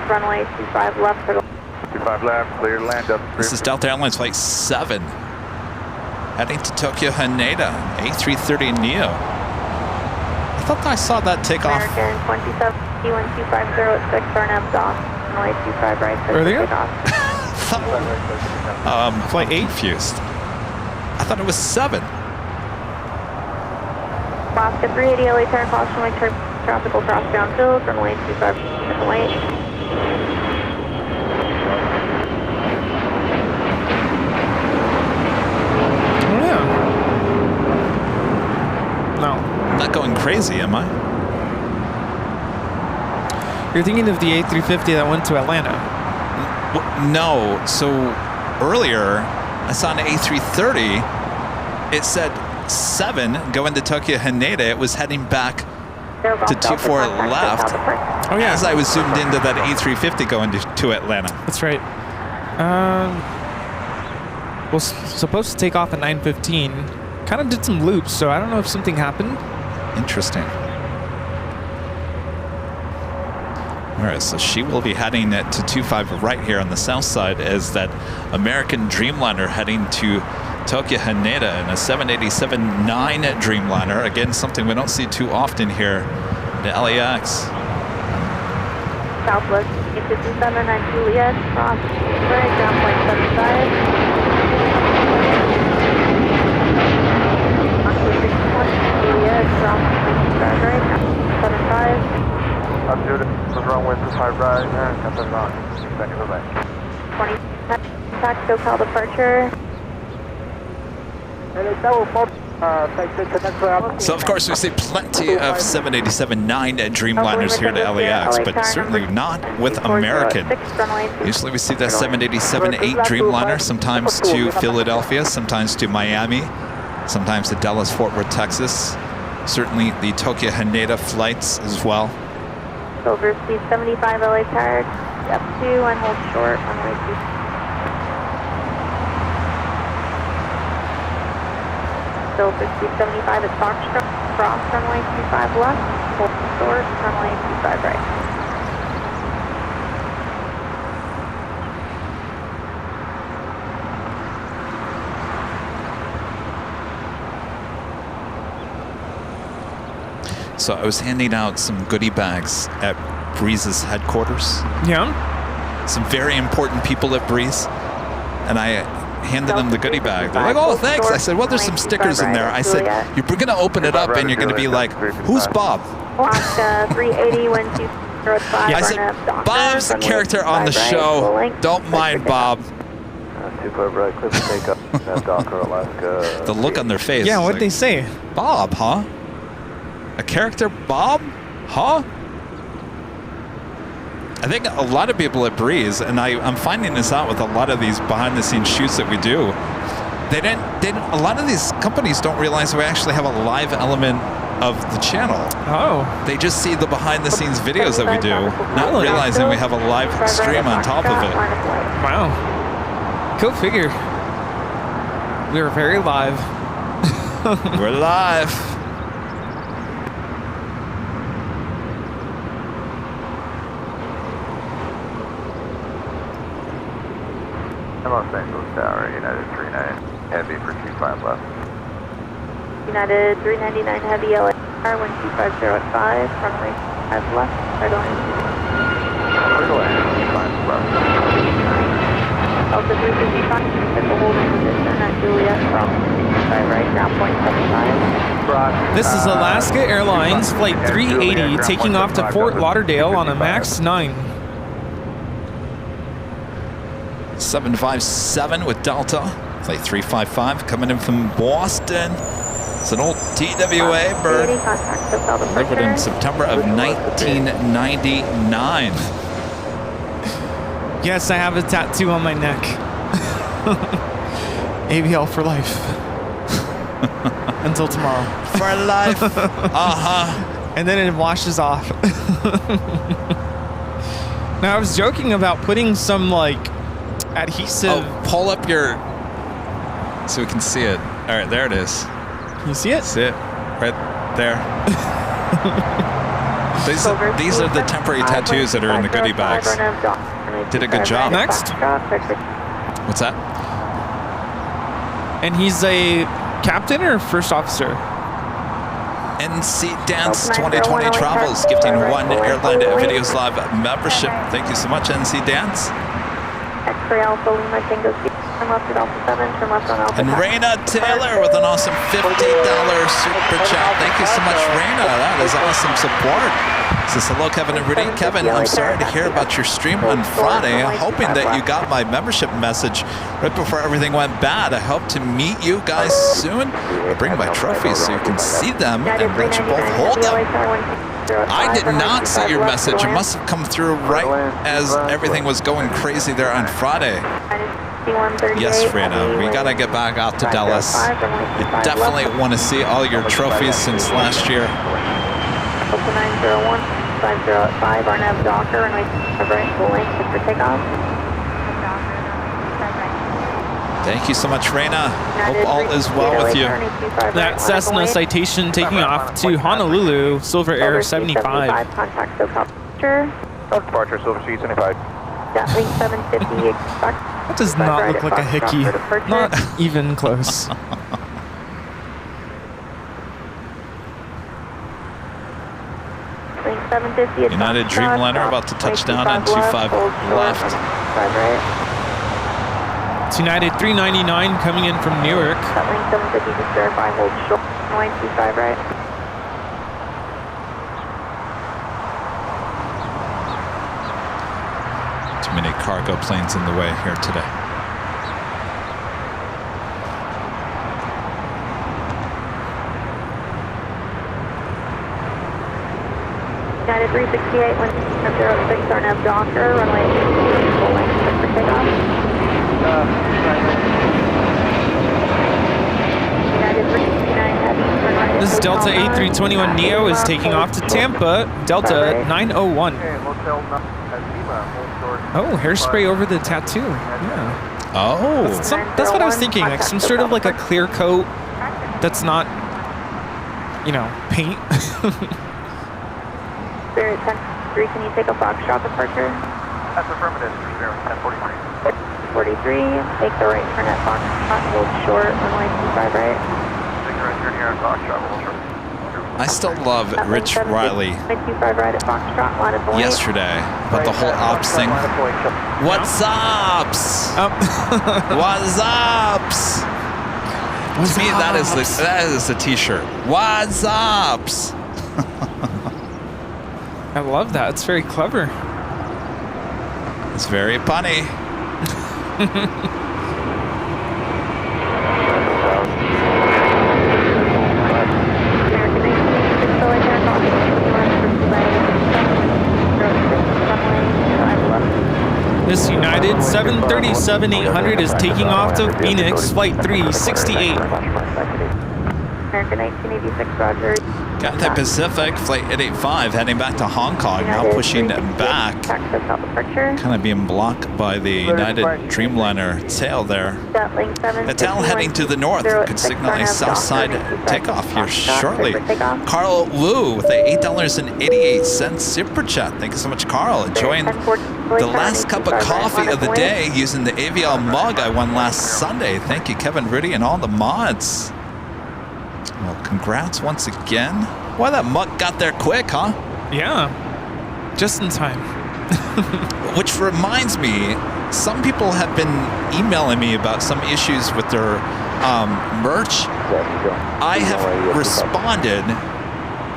runway 25 left. 25 left, clear to land up. This is Delta Airlines Flight 7. Heading to Tokyo Haneda, A330neo. I thought I saw that take off. American 27 E12506, RNM DOS, runway 25 right. Earlier? Flight 8 fused. I thought it was 7. Alaska 380 LA turn, caution wing turn, tropical crossbound field, runway 25 wait. No. I'm not going crazy, am I? You're thinking of the A350 that went to Atlanta. No. So earlier, I saw an A330. It said 7 going to Tokyo Haneda. It was heading back to 24 left. Oh yeah. As I was zoomed into that A350 going to Atlanta. That's right. Was supposed to take off at 9:15. Kind of did some loops, so I don't know if something happened. Interesting. All right, so she will be heading to 25 right here on the south side as that American Dreamliner heading to Tokyo Haneda in a 787-9 Dreamliner. Again, something we don't see too often here at LAX. Southwest 57 and Juliet, cross right, ground point 75. Juliet, cross 65 right, 75. Altitude was runway 25 right, and captain on. Second to right. 20, contact SoCal departure. So of course we see plenty of 787-9 Dreamliners here to LAX, but certainly not with American. Usually we see that 787-8 Dreamliner, sometimes to Philadelphia, sometimes to Miami, sometimes to Dallas, Fort Worth, Texas. Certainly the Tokyo Haneda flights as well. Silver speed 75 LA tired, F2 and hold short, runway 2. Silver speed 75 at Foxtrot, cross runway 25 left, hold short, runway 25 right. So I was handing out some goodie bags at Breeze's headquarters. Yeah. Some very important people at Breeze. And I handed them the goodie bag. They're like, oh, thanks. I said, well, there's some stickers in there. I said, you're going to open it up and you're going to be like, who's Bob? Alaska 380, 1205. I said, Bob's the character on the show. Don't mind Bob. 25 right, clear for takeoff. Docker, Alaska. The look on their face. Yeah, what'd they say? Bob, huh? A character Bob? Huh? I think a lot of people at Breeze, and I'm finding this out with a lot of these behind-the-scenes shoots that we do, a lot of these companies don't realize we actually have a live element of the channel. Oh. They just see the behind-the-scenes videos that we do, not realizing we have a live stream on top of it. Wow. Go figure. We are very live. We're live. Los Angeles Tower, United 39, heavy for 25 left. United 399 heavy LA, 12505, runway 5 left, Airline. Airline, 5 left. Delta 355, at the holding position, This is Alaska Airlines Flight 380 taking off to Fort Lauderdale on a MAX 9. 757 with Delta. Flight 355 coming in from Boston. It's an old TWA bird. Delivered in September of 1999. Yes, I have a tattoo on my neck. AVL for life. Until tomorrow. For life. And then it washes off. Now, I was joking about putting some, like, adhesive. Oh, pull up your... so we can see it. All right, there it is. Can you see it? See it? Right there. These are the temporary tattoos that are in the goodie bags. Did a good job. Next. What's that? And he's a captain or first officer? NC Dance 2020 Travels, gifting 1 Airline Videos Live membership. Thank you so much, NC Dance. X-ray Alpha Lima Tango C. Turn left at Alpha 7, turn left on Alpha And 9. Raina Taylor with an awesome $50 super chat. Thank you so much, Raina. That is awesome support. Says, hello, Kevin and Rudy. Kevin, I'm sorry to hear about your stream on Friday. I'm hoping that you got my membership message right before everything went bad. I hope to meet you guys soon. I bring my trophies so you can see them and let you both hold them. I did not see your message. It must have come through right as everything was going crazy there on Friday. Yes, Rena, we gotta get back out to Dallas. You definitely want to see all your trophies since last year. 901, 505, our nav Docker, and we have right full length for takeoff. Thank you so much, Raina. Hope all is well with you. That Cessna Citation taking off to Honolulu, Silver Air 75. Contact SoCal departure. Departure, Silver Sea 75. Link 750, expect. That does not look like a hickey. Not even close. Link 750. United Dreamliner about to touch down on 25 left. It's United 399 coming in from Newark. Link 750, just verify, hold short. Line 25 right. Too many cargo planes in the way here today. United 368, 106, our nav Docker, runway full length for takeoff. United 369 heavy, runway. This is Delta A321 Neo is taking off to Tampa, Delta 901. Oh, hairspray over the tattoo. Yeah. Oh. That's what I was thinking, like some sort of like a clear coat that's not, you know, paint. Spirit 10-3, can you take a Foxtrot departure? That's affirmative, Spirit 1043. 43, make the right turn at Foxtrot, hold short, runway 25 right. Take the right turn here at Foxtrot, hold short. I still love Rich Riley yesterday, but the whole ops thing. What's ups? What's ups? To me, that is the T-shirt. What's ups? I love that. It's very clever. It's very punny. This United 737-800 is taking off to Phoenix, flight 368. American 1986, Roger. Cathay Pacific, flight 885, heading back to Hong Kong, now pushing back. Kind of being blocked by the United Dreamliner tail there. The tail heading to the north could signal a south side takeoff here shortly. Carl Wu with a $8.88 super chat. Thank you so much, Carl. Enjoying the last cup of coffee of the day using the AVL mug I won last Sunday. Thank you, Kevin, Rudy, and all the mods. Well, congrats once again. Why that mug got there quick, huh? Yeah, just in time. Which reminds me, some people have been emailing me about some issues with their merch, I have responded,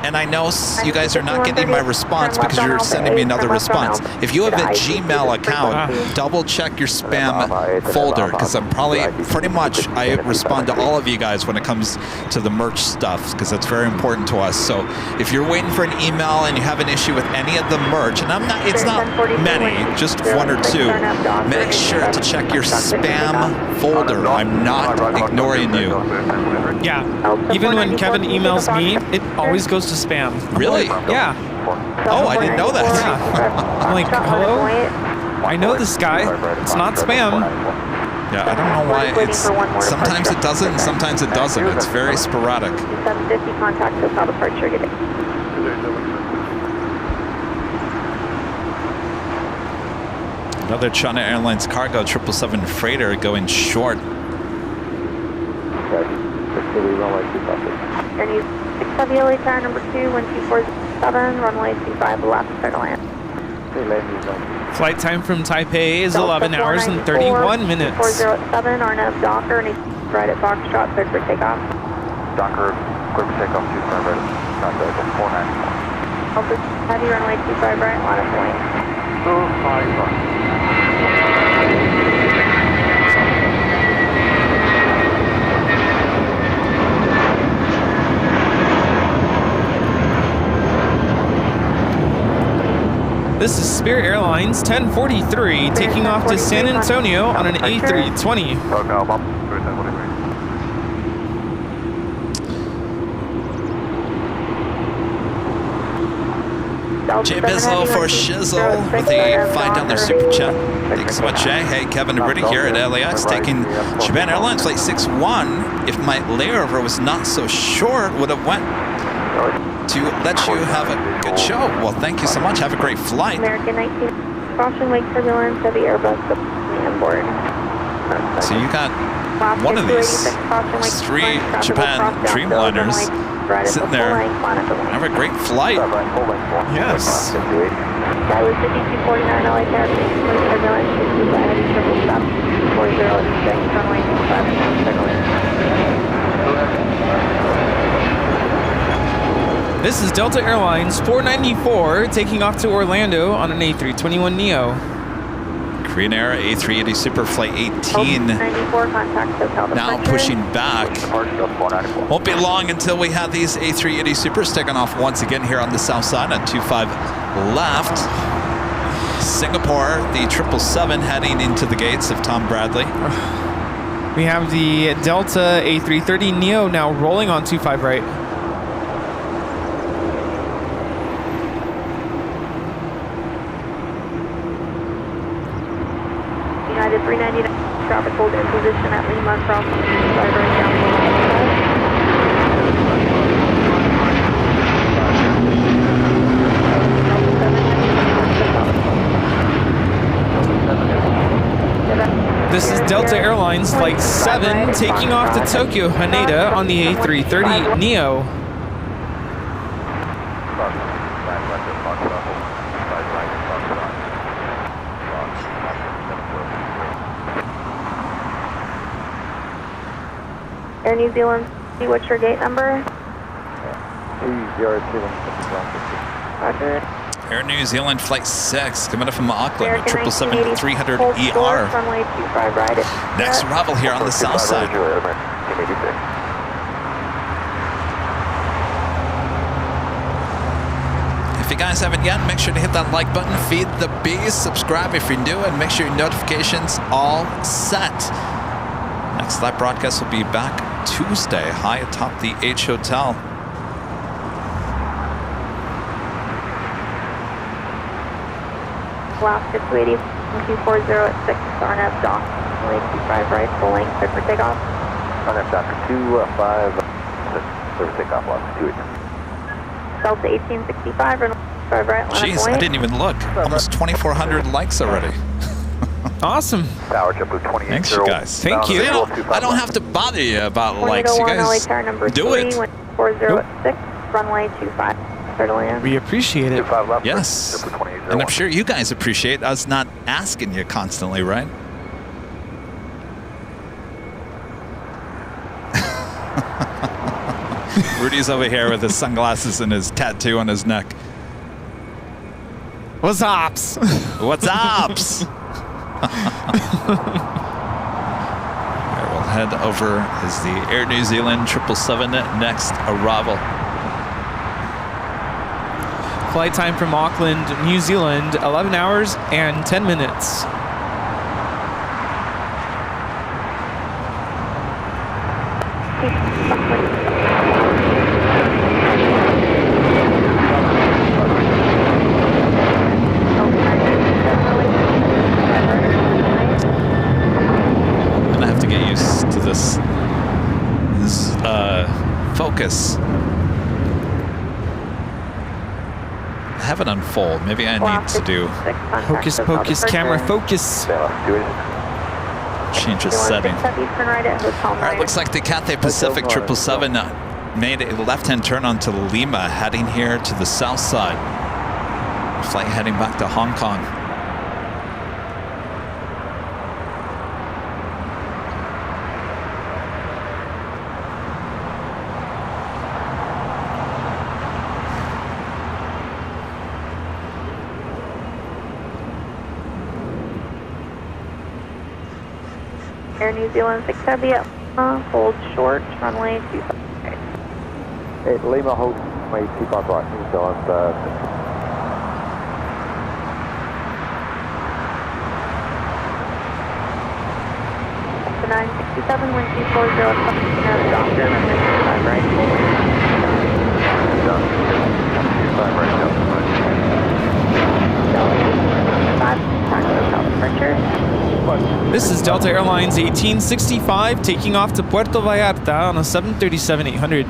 and I know you guys are not getting my response because you're sending me another response. If you have a Gmail account, double check your spam folder, because I'm probably pretty much, I respond to all of you guys when it comes to the merch stuff, because that's very important to us. So if you're waiting for an email and you have an issue with any of the merch, and it's not many, just one or two, make sure to check your spam folder. I'm not ignoring you. Yeah, even when Kevin emails me, it always goes to spam. Really? Yeah. Oh, I didn't know that. I'm like, hello? I know this guy. It's not spam. Yeah, I don't know why it's... Sometimes it doesn't, and sometimes it doesn't. It's very sporadic. 750 contact hotel departure. Good day. Another China Airlines cargo 777 freighter going short. Airnews 6 Heavy LA tower number 2, 12407, runway 25 left, clear to land. Flight time from Taipei is 11 hours and 31 minutes. 407, RNAV Docker, and he's right at Foxtrot, cleared for takeoff. Docker, clear for takeoff, 25 right, contact 49. Delta Heavy, runway 25 right, line of point. 25. This is Spirit Airlines 1043 taking off to San Antonio on an A320. Jay Bizzle for Shizzle with a $5 super chat. Thanks so much, Jay. Hey, Kevin and Brittany here at LAX taking Japan Airlines Flight 61. If my layover was not so short, would have went to let you have a good show. Well, thank you so much. Have a great flight. American 19, caution wake turbulence, heavy Airbus on board. So you got one of these 3 Japan Dreamliners sitting there. Have a great flight. Yes. That was 5249 LA tower, wake turbulence, 65 heavy triple stop, 4086, runway 25, clear to land. This is Delta Airlines 494 taking off to Orlando on an A321neo. Korean Air A380 Super Flight 18 now pushing back. Won't be long until we have these A380 Supers taking off once again here on the south side on 25 left. Singapore, the 777 heading into the gates of Tom Bradley. We have the Delta A330neo now rolling on 25 right. United 399, traffic hold in position at Lima from right down. This is Delta Airlines Flight 7 taking off to Tokyo Haneda on the A330neo. Air New Zealand, what's your gate number? Roger. Air New Zealand Flight 6 coming up from Auckland, 777-300ER. Runway 25 right. Next arrival here on the south side. If you guys haven't yet, make sure to hit that like button, feed the bees, subscribe if you're new, and make sure your notifications all set. Next live broadcast will be back Tuesday, high atop the H Hotel. Alaska 280, 2406, RNF dock, runway 25 right, full length, clear for takeoff. RNF dock 25, clear for takeoff, Alaska 280. Delta 1865, runway 25 right, line of Jeez, I point. didn't even look. Almost 2,400 likes already. Awesome. Tower JetBlue 28. Thanks, you guys. Thank you. I don't have to bother you about likes. You guys do it. 406, runway 25, clear to land. We appreciate it. Yes. And I'm sure you guys appreciate us not asking you constantly, right? Rudy's over here with his sunglasses and his tattoo on his neck. What's ups? What's ups? We'll head over as the Air New Zealand 777 next arrival. Flight time from Auckland, New Zealand, 11 hours and 10 minutes. I'm gonna have to get used to this focus. Have it unfold. Maybe I need to do Hocus pocus, camera focus. Change the setting. Alright, looks like the Cathay Pacific 777 made a left-hand turn onto Lima, heading here to the south side. Flight heading back to Hong Kong. Air New Zealand 6 Heavy at Lima, hold short, runway 25 right. Hey, Lima, hold my 25 right, New Zealand. 967, wind 240, doctor, runway 25 right. 25 right, This is Delta Airlines 1865 taking off to Puerto Vallarta on a 737-800.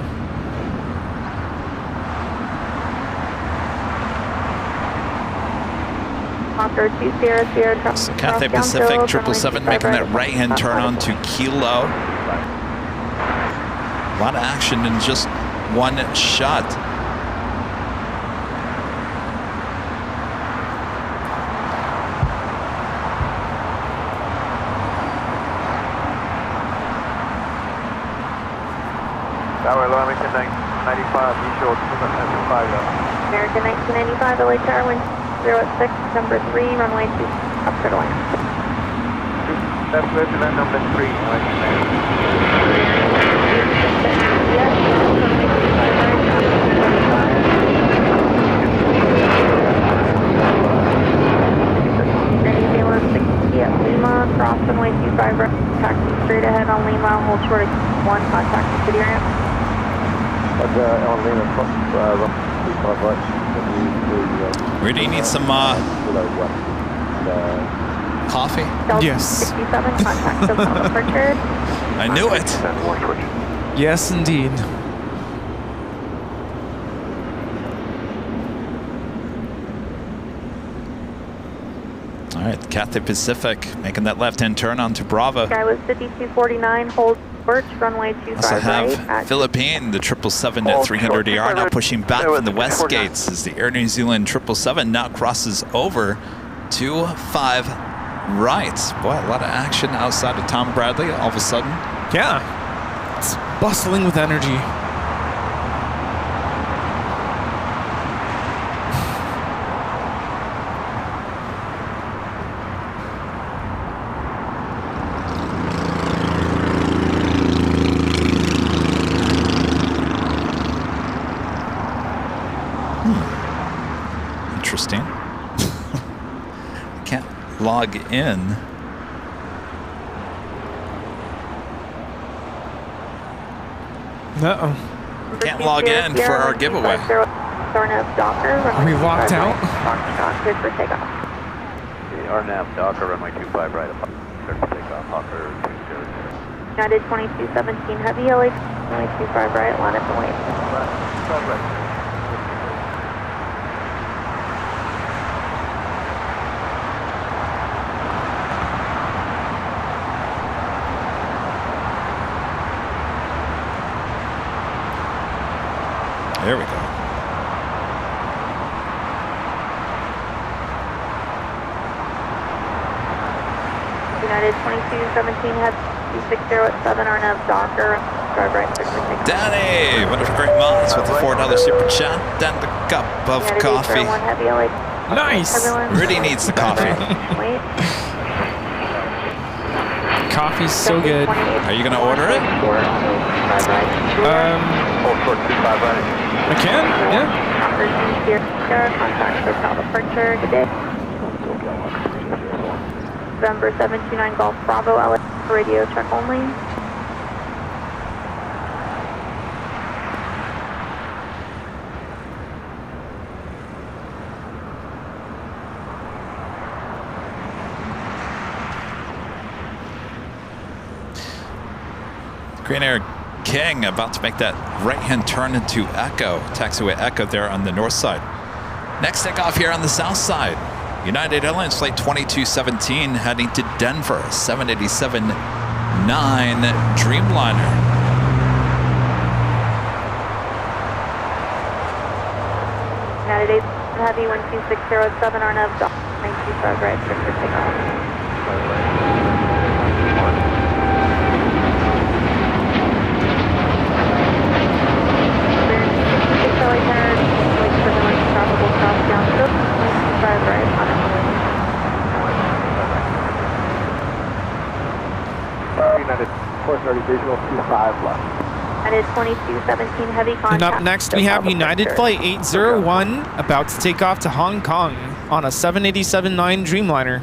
So Cathay Pacific 777 making that right-hand turn on to Kilo. A lot of action in just one shot. Tower, American 1995, be short, 5 American 1995, LA Tower, wind 0 at 6, number 3, runway 2, up to the land. That's resident number 3, New Zealand 60 at Lima, cross runway 25 right, taxi straight ahead on Lima, hold short at 1, contact the city ramp. On Lima, cross, 25 right. Really need some coffee? Yes. 67, contact the departure. I knew it. Yes, indeed. All right, Cathay Pacific making that left-hand turn onto Bravo. Sky was 5249, hold short, runway 25 Also have right. Philippine, the 777 at 300ER now pushing back from the west gates as the Air New Zealand 777 now crosses over to 5 right. Boy, a lot of action outside of Tom Bradley all of a sudden. Yeah, it's bustling with energy. Interesting. Can't log in. Uh-oh. Can't log in for our giveaway. Are we locked out? Good for takeoff. RNAV, Docker, runway 25 right, clear for takeoff, Hawker 200. United 2217 Heavy, LA, runway 25 right, line up and wait. There we go. United 2217 Heavy, 260 at 7 RNAV, Docker, 25 right, Danny, one of great mods with the $4 super chat and a cup of coffee. Nice. Rudy needs the coffee. Coffee's so good. Are you gonna order it? I can, yeah. Contact hotel departure today. November 729 Golf Bravo, LAX radio check only. Green Air King about to make that right-hand turn into Echo, taxiway Echo there on the north side. Next takeoff here on the south side. United Airlines flight 2217 heading to Denver, 787-9 Dreamliner. United 8 Heavy 12607 RNAV 925 right, for takeoff. United 430 visual 25 left. United 2217 heavy contact. And up next we have United Flight 801 about to take off to Hong Kong on a 787-9 Dreamliner.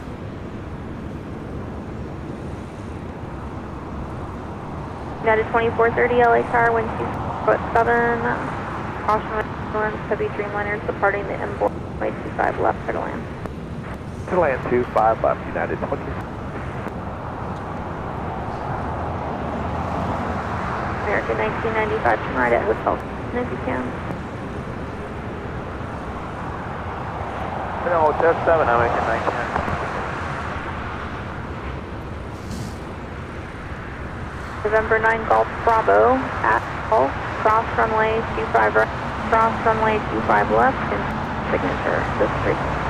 United 2430 LA Tower 127. Caution heavy Dreamliners departing the M4 25 left for land. To land 25 left, United 20. American 1995, turn right at Hotel if you can. Hotel 7, American 1995. November 9 Golf Bravo at Golf, cross runway 25 right, cross runway 25 left, and signature this frequency.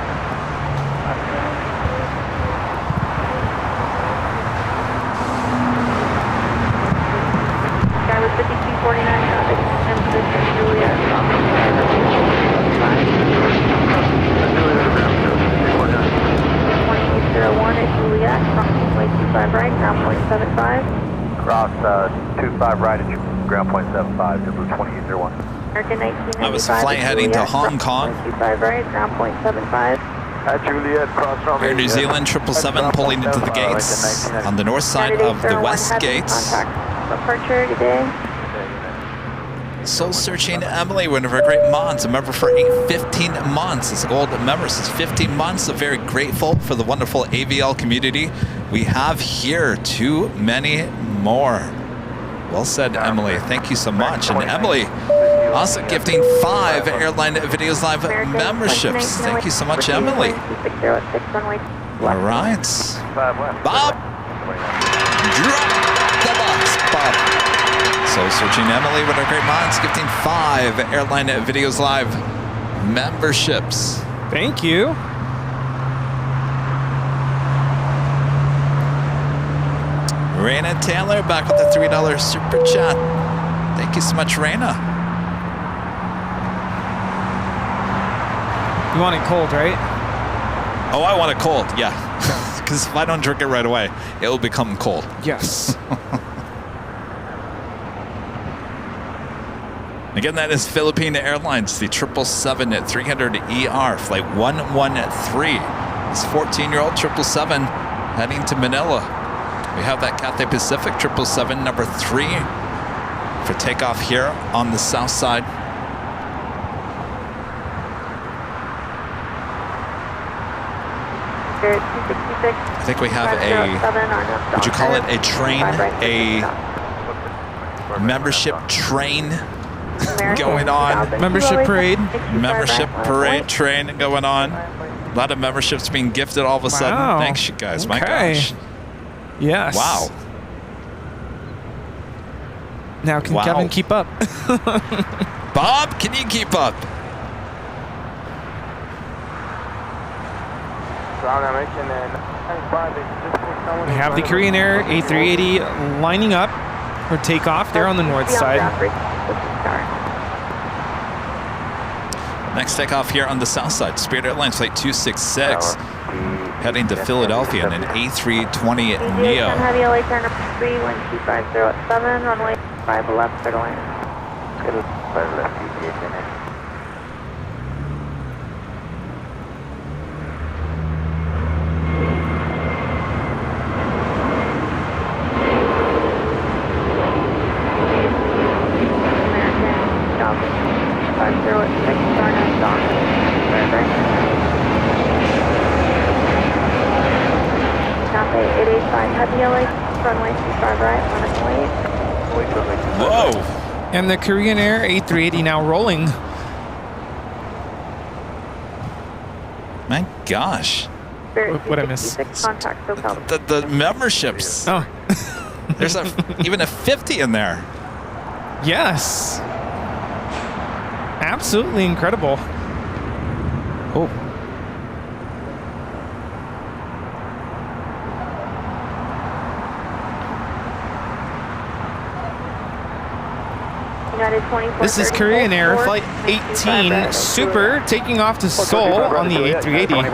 Sky was 5249, in position Juliet, from 2801 at Juliet, from runway 25 right, ground point 75. Cross 25 right at ground point 75, Denver 2801. American 1995. I was flight heading to Hong Kong. 25 right, ground point 75. At Juliet, cross runway. Air New Zealand 777 pulling into the gates on the north side of the west gates. Departure today. Soul Searching Emily, one of our great mods, a member for 15 months. It's a gold member since 15 months. So very grateful for the wonderful AVL community we have here. Too many more. Well said, Emily. Thank you so much. And Emily also gifting 5 Airline Videos Live memberships. Thank you so much, Emily. All right. Bob, drop the box, Bob. Soul Searching Emily with our great mods, gifting 5 Airline Videos Live memberships. Thank you. Raina Taylor back with the $3 super chat. Thank you so much, Raina. You want it cold, right? Oh, I want it cold, yeah. Because if I don't drink it right away, it will become cold. Yes. Again, that is Philippine Airlines, the 777-300ER, flight 113. This 14-year-old 777 heading to Manila. We have that Cathay Pacific 777 number 3 for takeoff here on the south side. I think we have a, would you call it a train, a membership train going on? Membership parade. Membership parade train going on. A lot of memberships being gifted all of a sudden. Thanks, you guys. My gosh. Yes. Wow. Now can Kevin keep up? Bob, can you keep up? We have the Korean Air A380 lining up. or take off there on the north side. Next takeoff here on the south side. Spirit Airlines Flight 266 heading to Philadelphia in an A320 Neo. Heavy LA turn number 3, wind 250 at 7, runway 5 left, clear to land. Good, 5 left, ETA 10. Whoa! And the Korean Air A380 now rolling. My gosh. What I missed? The memberships. Oh. There's even a 50 in there. Yes. Absolutely incredible. Oh. This is Korean Air Flight 18 Super taking off to Seoul on the A380.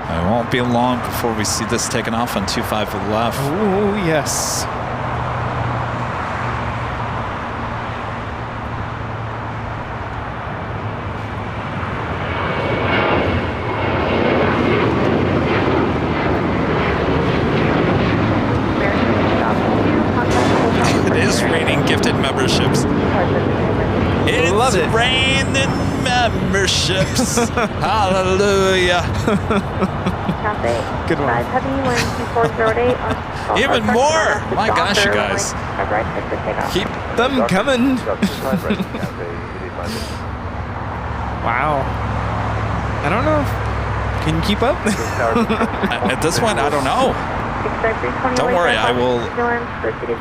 It won't be long before we see this taken off on 25 to the left. Oh, yes. It's raining memberships. Hallelujah. Good one. Even more. My gosh, you guys. Keep them coming. Wow. I don't know. Can you keep up? At this point, I don't know. Don't worry, I will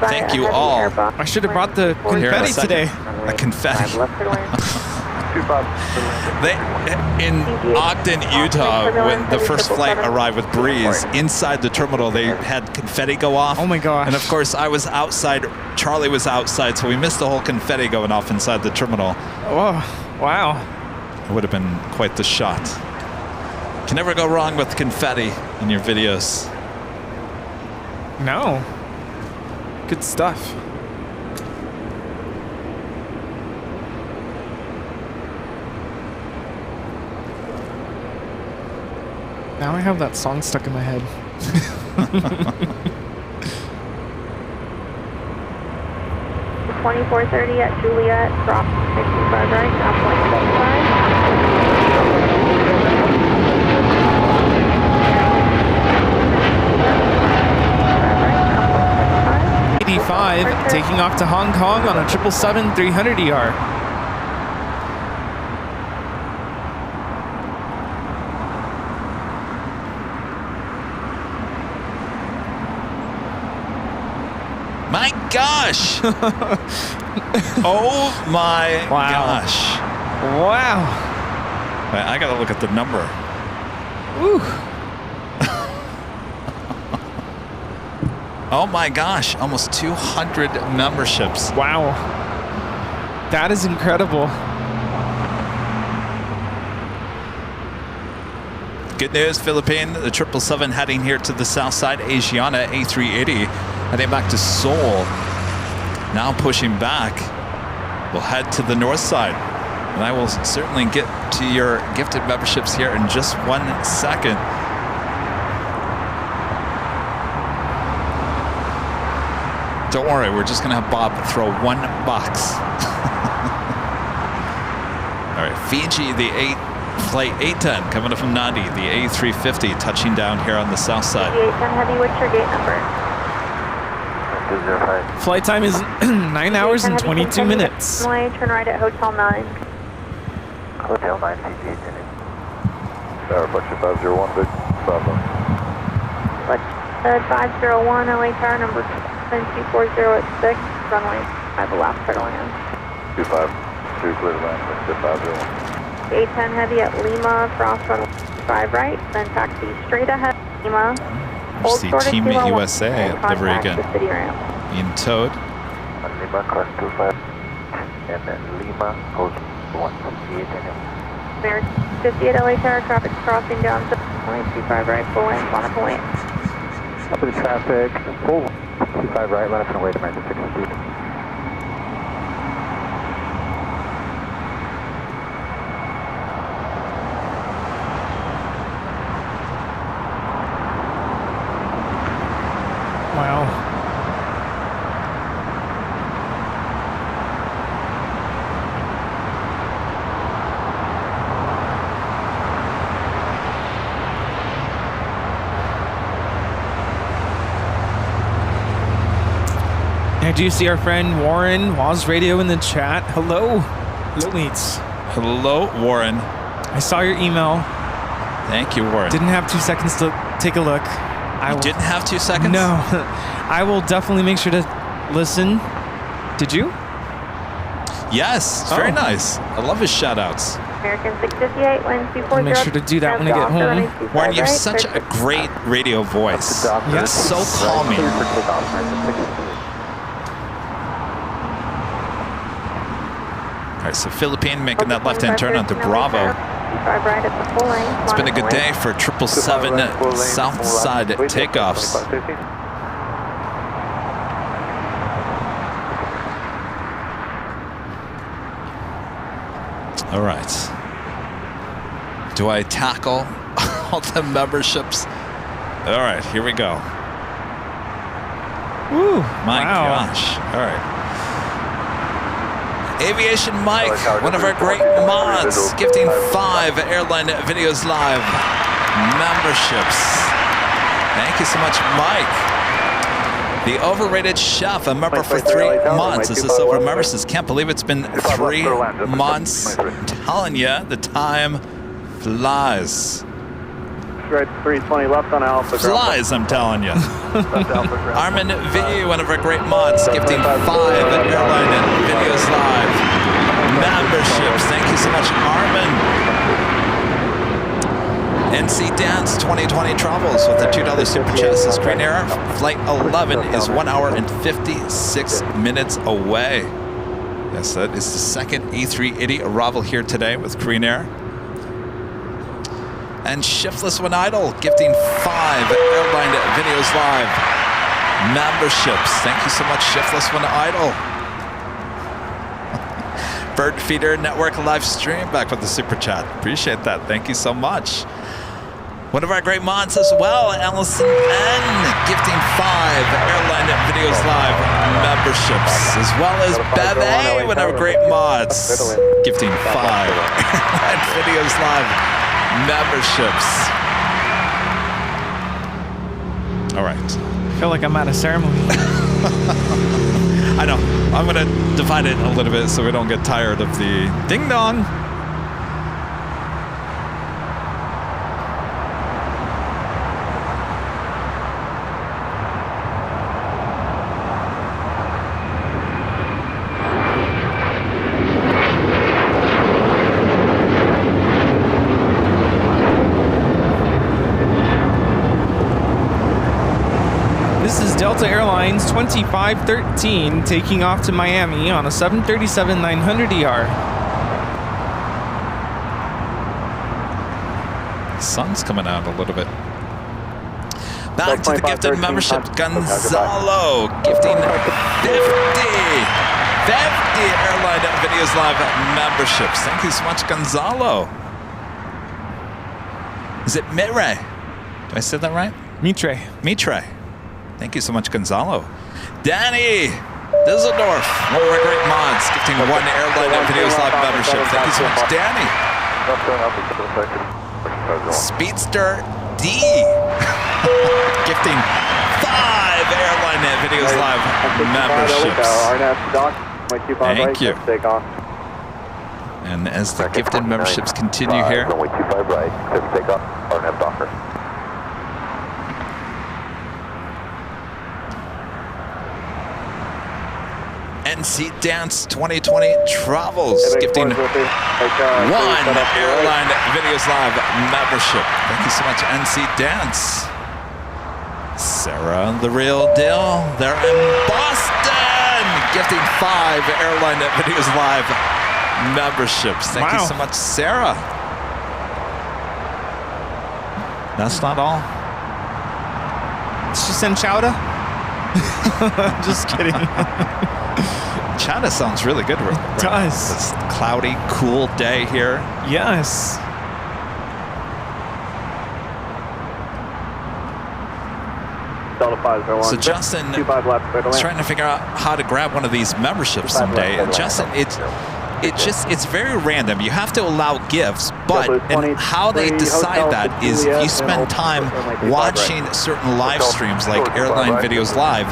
thank you all. I should have brought the confetti today. A confetti. In Ogden, Utah, when the first flight arrived with Breeze, inside the terminal, they had confetti go off. Oh my gosh. And of course, I was outside, Charlie was outside, so we missed the whole confetti going off inside the terminal. Oh, wow. It would have been quite the shot. Can never go wrong with confetti in your videos. No. Good stuff. Now I have that song stuck in my head. 2430 at Juliet, drop 65 right, now 85, taking off to Hong Kong on a 777-300ER. My gosh! Oh my gosh! Wow! Wait, I gotta look at the number. Woo! Oh my gosh, almost 200 memberships. Wow. That is incredible. Good news, Philippine. The 777 heading here to the south side. Asiana A380 heading back to Seoul. Now pushing back. We'll head to the north side. And I will certainly get to your gifted memberships here in just 1 second. Don't worry, we're just gonna have Bob throw $1. All right, Fiji, the flight 810 coming up from Nadi, the A350 touching down here on the south side. 810 Heavy, what's your gate number? Flight time is 9 hours and 22 minutes. Turn right at Hotel 9. Hotel 9, Fiji 810. Tower, Fletcher 501, big Bravo. Fletcher 501, LA Tower number 240 at 6, runway 5 left, clear to land. 25, 2 clear to land, Fletcher 501. 810 Heavy at Lima, cross runway 5 right, then taxi straight ahead, Lima. Hold see short of Team 211 USA and at livery contact again. the city ramp. Being towed. Lima cross 25 and then Lima hold 158 American 58 LA Tower, traffic crossing down to 25 right, full lane, on a point. Up to the traffic, full 25 right, left and away to American 60. Wow. I do see our friend Warren, Waz Radio in the chat. Hello. Hello, mates. Hello, Warren. I saw your email. Thank you, Warren. Didn't have 2 seconds to take a look. You didn't have 2 seconds? No. I will definitely make sure to listen. Did you? Yes, it's very nice. I love his shout-outs. American 658, wind 240. I'll make sure to do that when I get home. Warren, you have such a great radio voice. Yes. So calming. All right, so Philippine making that left-hand turn onto Bravo. It's been a good day for 777 south side takeoffs. All right. Do I tackle all the memberships? All right, here we go. Woo! My gosh. All right. Aviation Mike, one of our great mods, gifting 5 Airline Videos Live memberships. Thank you so much, Mike. The Overrated Chef, a member for 3 months. This is Silver member says, can't believe it's been 3 months. I'm telling you, the time flies. Right, 320 left on Alpha. Flies, I'm telling you. Armin V, one of our great mods, gifting 5 Airline Videos Live memberships. Thank you so much, Armin. NC Dance 2020 travels with a $2 super chat. Says Green Air Flight 11 is 1 hour and 56 minutes away. Yes, that is the second A380 arrival here today with Green Air. And Shiftless When Idle, gifting 5 Airline Videos Live memberships. Thank you so much, Shiftless When Idle. Bird Feeder Network live stream back with the super chat. Appreciate that. Thank you so much. One of our great mods as well, Allison N, gifting 5 Airline Videos Live memberships, as well as Bebe, one of our great mods, gifting 5 Airline Videos Live memberships. All right. I feel like I'm at a ceremony. I know. I'm going to divide it a little bit so we don't get tired of the ding dong. Delta Airlines 2513 taking off to Miami on a 737-900ER. Sun's coming out a little bit. Back to the gifted membership, Gonzalo, gifting 50 Airline Videos Live memberships. Thank you so much, Gonzalo. Is it Mitre? Do I say that right? Mitre. Mitre. Thank you so much, Gonzalo. Danny Düsseldorf, one of our great mods, gifting 1 Airline Videos Live membership. Thank you so much, Danny. Speedster D, gifting 5 Airline Videos Live memberships. Thank you. And as the gifted memberships continue here, NC Dance 2020 travels, gifting 1 Airline Videos Live membership. Thank you so much, NC Dance. Sarah, the real deal. They're in Boston, gifting 5 Airline Videos Live memberships. Thank you so much, Sarah. That's not all. Did she send chowder? Just kidding. Chowder sounds really good. It does. It's a cloudy, cool day here. Yes. So Justin is trying to figure out how to grab one of these memberships someday. And Justin, it's very random. You have to allow gifts, but and how they decide that is if you spend time watching certain live streams like Airline Videos Live,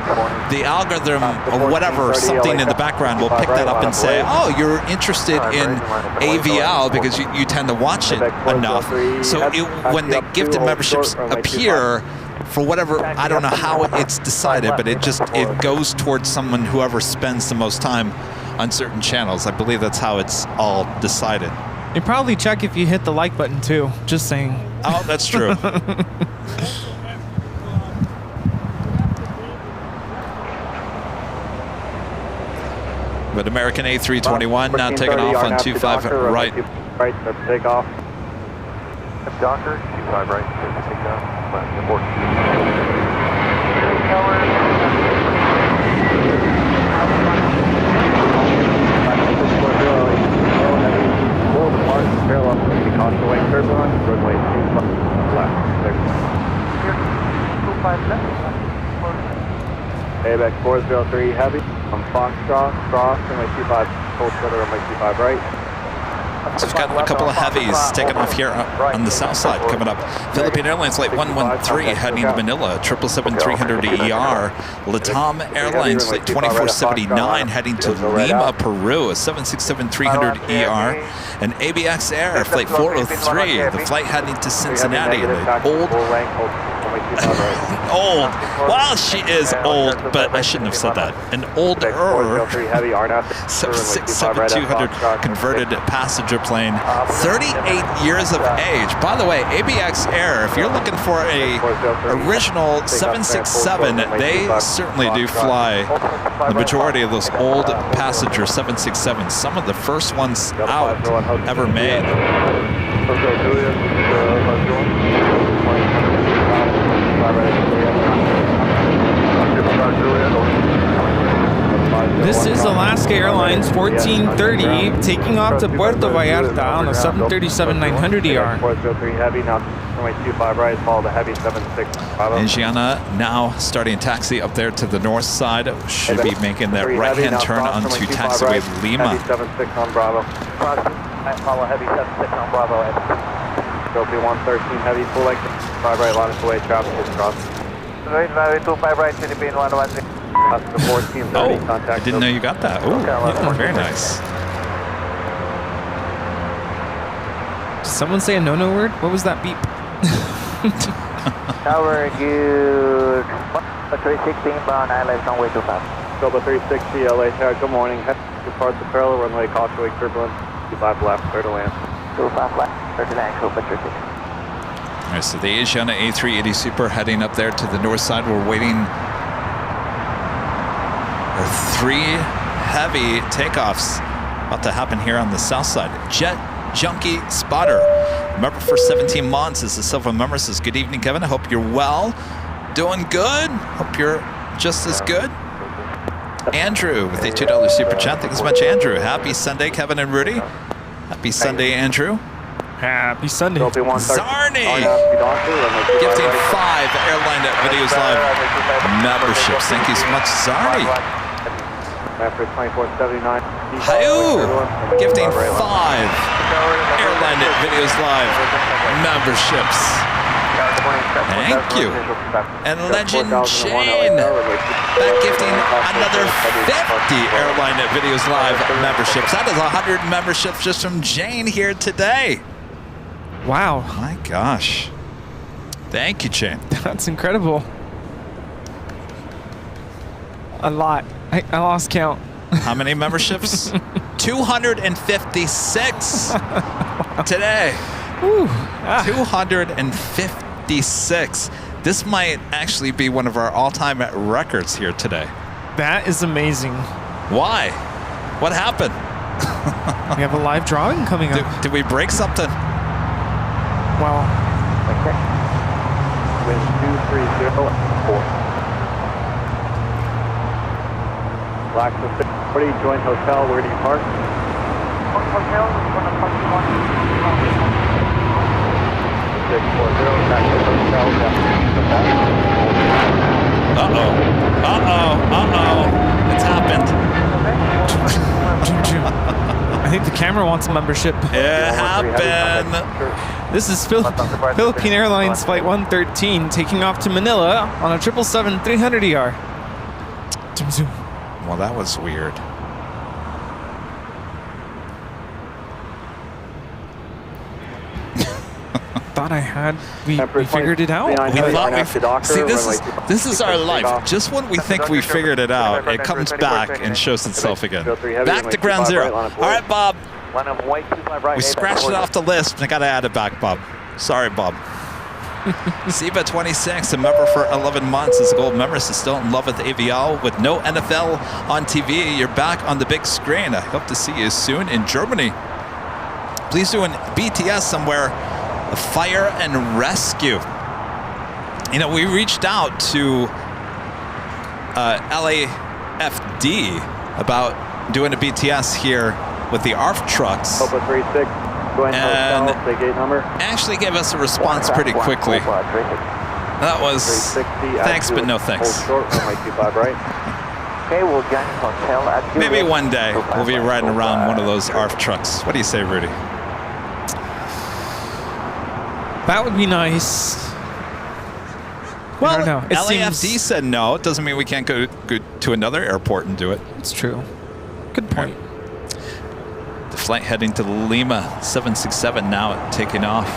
the algorithm or whatever, something in the background will pick that up and say, oh, you're interested in AVL because you tend to watch it enough. So when the gifted memberships appear, for whatever, I don't know how it's decided, but it goes towards someone, whoever spends the most time on certain channels. I believe that's how it's all decided. You probably check if you hit the like button too. Just saying. Oh, that's true. But American A321 now taking off on 25 right. Right, let's take off. Docker, 25 right, take off. Parallel to the Causeway turbulence, runway 25 left. 25 left. ABX 403 heavy. Foxtrot, cross, runway 25, cold weather, runway 25 right. So we've got a couple of heavies taking off here on the south side coming up. Philippine Airlines Flight 113 heading to Manila, 777-300ER. Latam Airlines Flight 2479 heading to Lima, Peru, a 767-300ER. And ABX Air Flight 403, the flight heading to Cincinnati. And the old, well, she is old, but I shouldn't have said that. An older 767-200 converted passenger plane, 38 years of age. By the way, ABX Air, if you're looking for a original 767, they certainly do fly the majority of those old passenger 767s. Some of the first ones out ever made. This is Alaska Airlines 1430 taking off to Puerto Vallarta on a 737-900ER. 403 heavy, now runway 25 right, follow the heavy 76. And Gianna now starting taxi up there to the north side. Should be making that right-hand turn onto taxiway Lima. Heavy 76 on Bravo. Follow heavy 76 on Bravo. Trophy 113 heavy, full length 5 right, line away, traffic is crossed. 25 right, Philippine 116. Oh, I didn't know you got that. Oh, yeah, very nice. Did someone say a no-no word? What was that beep? Tower, good. 316 bound, ILS on way 25. Silva 360, LA, good morning. Depart the parallel runway, Causeway turbulence, 25 left, clear to land. 25 left, clear to land, Silva 360. All right, so the Asiana A380 Super heading up there to the north side. We're waiting for 3 heavy takeoffs about to happen here on the south side. Jet Junkie Spotter, member for 17 months, is the Silva member. Says, good evening, Kevin. I hope you're well. Doing good. Hope you're just as good. Andrew with a $2 super chat. Thanks so much, Andrew. Happy Sunday, Kevin and Rudy. Happy Sunday, Andrew. Happy Sunday. Zarni gifting 5 Airline Videos Live memberships. Thank you so much, Zarni. After 2479. Hayu gifting 5 Airline Videos Live memberships. Thank you. And Legend Shane back gifting another 50 Airline Videos Live memberships. That is 100 memberships just from Jane here today. Wow. My gosh. Thank you, Jane. That's incredible. A lot. I lost count. How many memberships? 256 today. 256. This might actually be one of our all-time records here today. That is amazing. Why? What happened? We have a live drawing coming up. Did we break something? Well. Okay. Wind 230-4. LAX 640, joint hotel, where do you park? Hotel, we're going to park you on. 640, back to hotel, Uh-oh. Uh-oh. Uh-oh. It's happened. I think the camera wants a membership. It happened. This is Philippine Airlines Flight 113 taking off to Manila on a 777-300ER. Zoom, zoom. Well, that was weird. Thought I had. We figured it out. We thought see, this is our life. Just when we think we figured it out, it comes back and shows itself again. Back to ground zero. All right, Bob. We scratched it off the list, but I got to add it back, Bob. Sorry, Bob. Seba 26, a member for 11 months, is a gold member, so still in love with AVL. With no NFL on TV, you're back on the big screen. I hope to see you soon in Germany. Please do an BTS somewhere, a fire and rescue. You know, we reached out to LAFD about doing a BTS here with the ARF trucks. And actually gave us a response pretty quickly. That was thanks, but no thanks. Maybe one day we'll be riding around one of those ARF trucks. What do you say, Rudy? That would be nice. Well, I don't know. LAFD said no. It doesn't mean we can't go to another airport and do it. It's true. Good point. The flight heading to Lima 767 now taking off.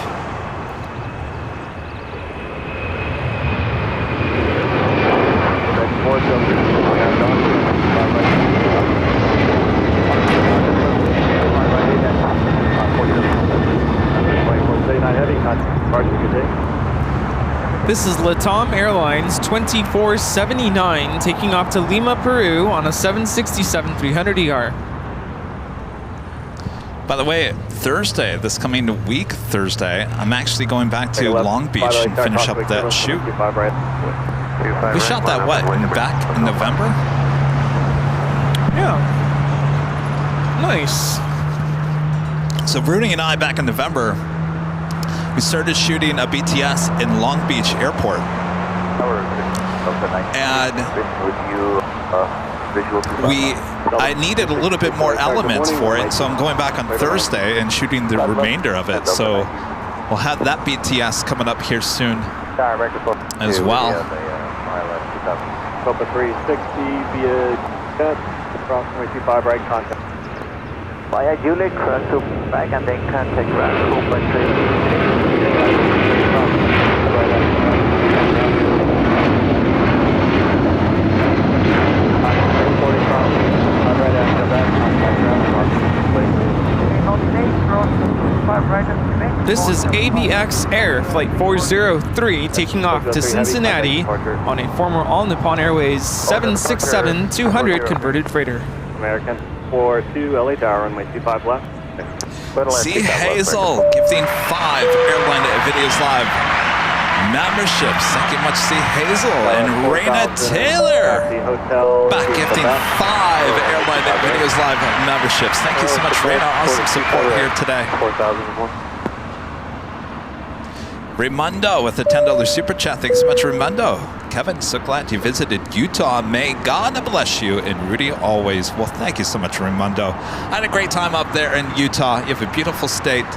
This is Latam Airlines 2479 taking off to Lima, Peru on a 767-300ER. By the way, Thursday, this coming week, Thursday, I'm actually going back to Long Beach and finish up that shoot. We shot that, what, back in November? Yeah. Nice. So Rudy and I, back in November, we started shooting a BTS in Long Beach Airport. And I needed a little bit more elements for it, so I'm going back on Thursday and shooting the remainder of it. So we'll have that BTS coming up here soon as well. Copa 360 via cut, approximately 25 right contact. Via Juliet, cross to back and then contact ground Copa 3. This is ABX Air Flight 403 taking off to Cincinnati on a former All Nippon Airways 767-200 converted freighter. American 42 LA Tower, runway 25 left. See Hazel gifting 5 Airline Videos Live memberships. Thank you much, see Hazel. And Raina Taylor back gifting 5 Airline Videos Live memberships. Thank you so much, Raina. Awesome support here today. 4001. Raimundo with a $10 super chat. Thanks so much, Raimundo. Kevin, so glad you visited Utah. May God bless you, and Rudy always. Well, thank you so much, Raimundo. I had a great time up there in Utah. You have a beautiful state.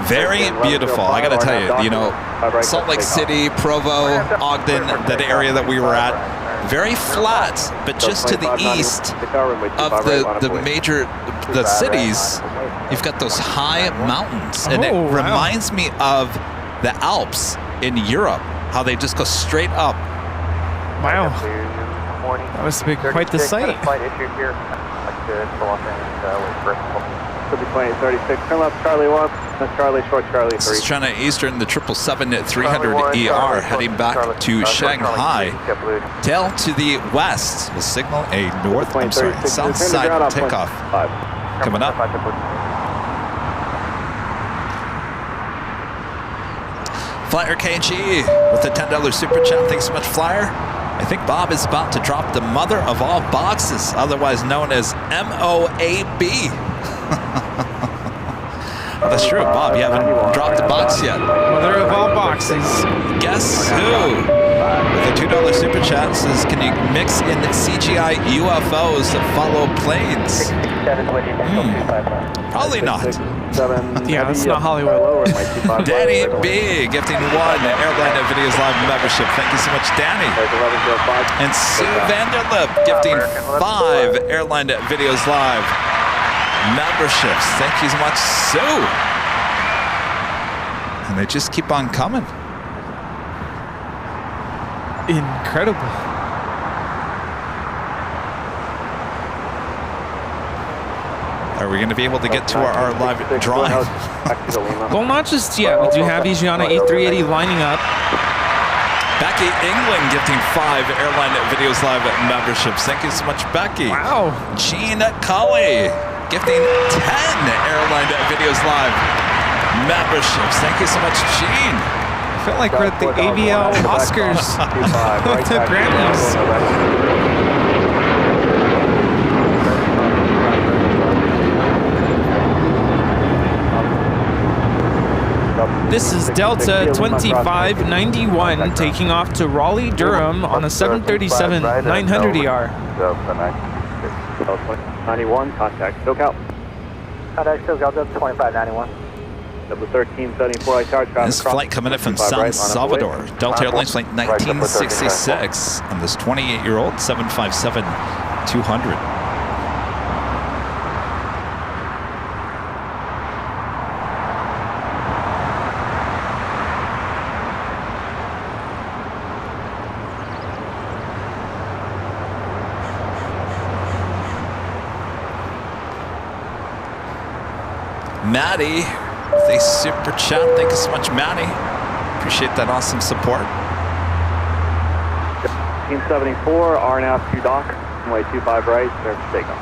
Very beautiful. I got to tell you, you know, Salt Lake City, Provo, Ogden, that area that we were at, very flat, but just to the east of the cities, you've got those high mountains, and it reminds me of the Alps in Europe, how they just go straight up. Wow. That must be quite the sight. Could be 2836. Turn left, Charlie 1. That's Charlie, short Charlie 3. This is China Eastern, the 777 at 300 ER, heading back to Shanghai. Tail to the west will signal a south side takeoff. Coming up. Flyer KG with a $10 super chat. Thanks so much, Flyer. I think Bob is about to drop the mother of all boxes, otherwise known as MOAB. Oh, that's true, Bob. You haven't dropped the box yet. Mother of all boxes. Guess who? With a $2 super chat says, can you mix in CGI UFOs that follow planes? Probably not. Yeah, that's not Hollywood. Danny B gifting 1 Airline Videos Live membership. Thank you so much, Danny. And Sue Vanderlip gifting 5 Airline Videos Live memberships. Thank you so much, Sue. And they just keep on coming. Incredible. Are we going to be able to get to our live drawing? Well, not just yet. We do have Asiana A380 lining up. Becky England gifting 5 Airline Videos Live memberships. Thank you so much, Becky. Wow. Jean Cully gifting 10 Airline Videos Live memberships. Thank you so much, Jean. I feel like we're at the AVL Oscars. The Grammys. This is Delta 2591 taking off to Raleigh, Durham on a 737 900 ER. 91, contact SoCal. Contact SoCal, Delta 2591. Delta 1374, I charge. This flight coming in from San Salvador. Delta Airlines flight 1966 on this 28-year-old 757-200. Maddie with a super chat. Thank you so much, Maddie. Appreciate that awesome support. 1574, RNAV to dock, runway 25 right, there's takeoff.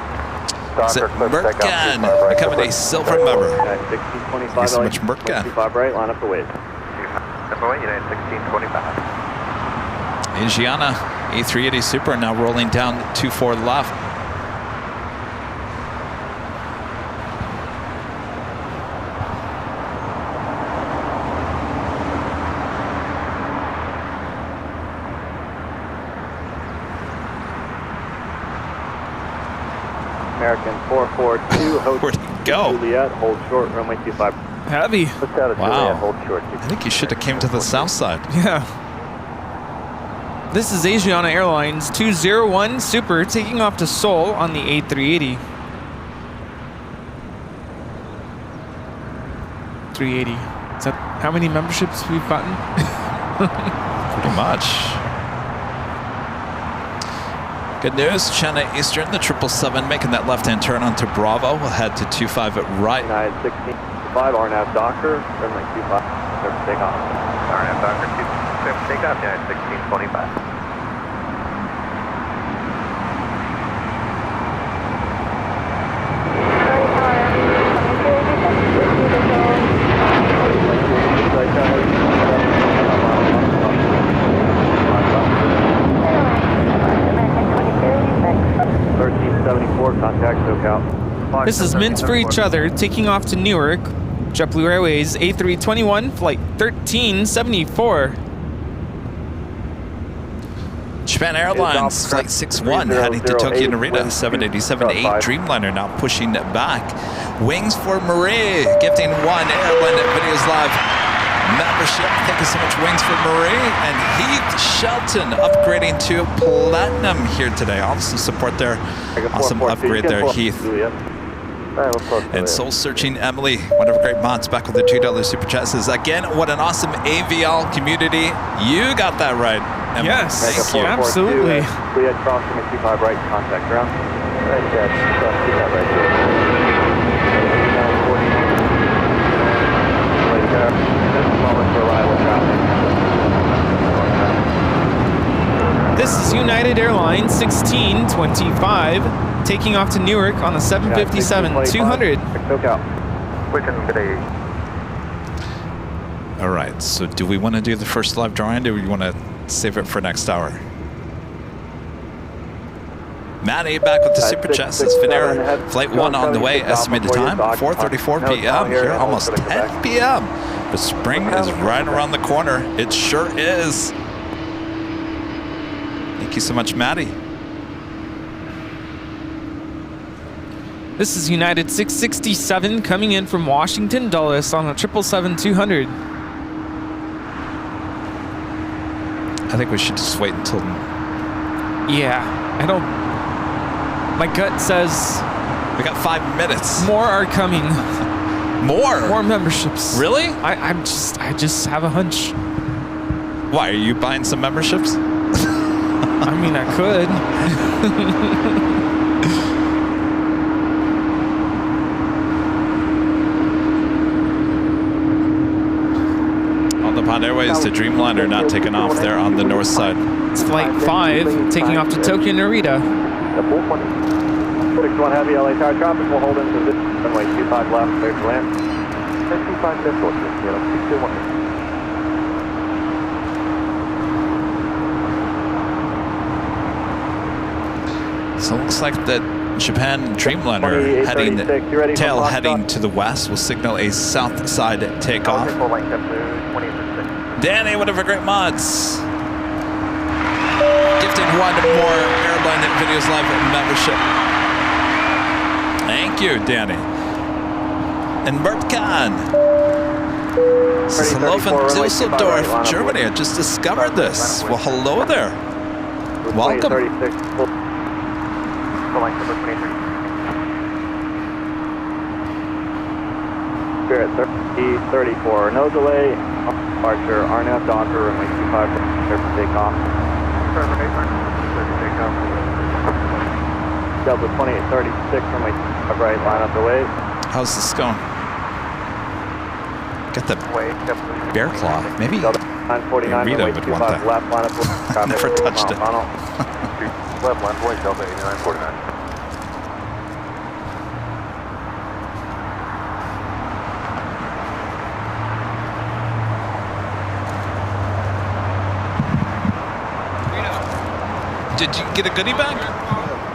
Mercan becoming a silver member. United 1625, Thank you so much, Mercan. 25 right, line up the wave. United 1625. Asiana A380 Super now rolling down 24 left. American 442, host Where'd he go? Juliet, hold short, runway 25. Heavy. Wow. Hold short. I think you should have came to the south side. Yeah. This is Asiana Airlines 201 Super taking off to Seoul on the A380. 380. Is that how many memberships we've gotten? Pretty much. Good news, China Eastern, the 777 making that left-hand turn onto Bravo. We'll head to 25 at right. United 1625, RNAV Docker, runway 25, service takeoff. RNAV Docker 2, service takeoff, United 1625. This is Mint for Each Other, taking off to Newark. JetBlue Airways A321, flight 1374. Japan Airlines flight 61 heading to Tokyo Narita. 787-8 Dreamliner now pushing back. Wings for Marie, gifting 1 Airline Videos Live membership. Thank you so much, Wings for Marie. And Heath Shelton upgrading to Platinum here today. Awesome support there. Awesome upgrade there, Heath. And Soul Searching Emily, one of our great mods, back with the $2 super chat, says, again, what an awesome AVL community. You got that right, Emily. Yes, thank you. Absolutely. We had crossing at 25 right, contact ground. Right, 25 right. moment to arrive with traffic. This is United Airlines 1625 taking off to Newark on the 757-200. All right, so do we want to do the first live drawing, or do we want to save it for next hour? Maddie back with the super chat says Finnair flight 1 on the way, estimated time 4:34 p.m. here, almost 10 p.m. The spring is right around the corner. It sure is. Thank you so much, Maddie. This is United 667 coming in from Washington Dulles on a 777-200. I think we should just wait until... Yeah, I don't... My gut says... We got 5 minutes. More are coming. More? More memberships. Really? I just have a hunch. Why, are you buying some memberships? I mean, I could. Upon Airways to Dreamliner not taking off there on the north side. It's flight 5 taking off to Tokyo Narita. 61 heavy LA tower traffic will hold into this runway 25 left, clear to land. 25 left, 621. So it looks like that Japan Dreamliner heading to the west will signal a south side takeoff. Danny, whatever great mods. Gifting 1 more Airline Videos Live membership. Thank you, Danny. And Bert Kahn. Says hello from Düsseldorf, Germany. I just discovered this. Well, hello there. Welcome. Spirit 34, no delay, departure, RNAV Docker, runway 25, prepare for takeoff. Delta 2836, runway 25 right, line up the way. How's this going? Got the bear claw. Maybe Rita would want that. Left line up Never touched it. Left line point, Delta 8949. Did you get a goodie bag?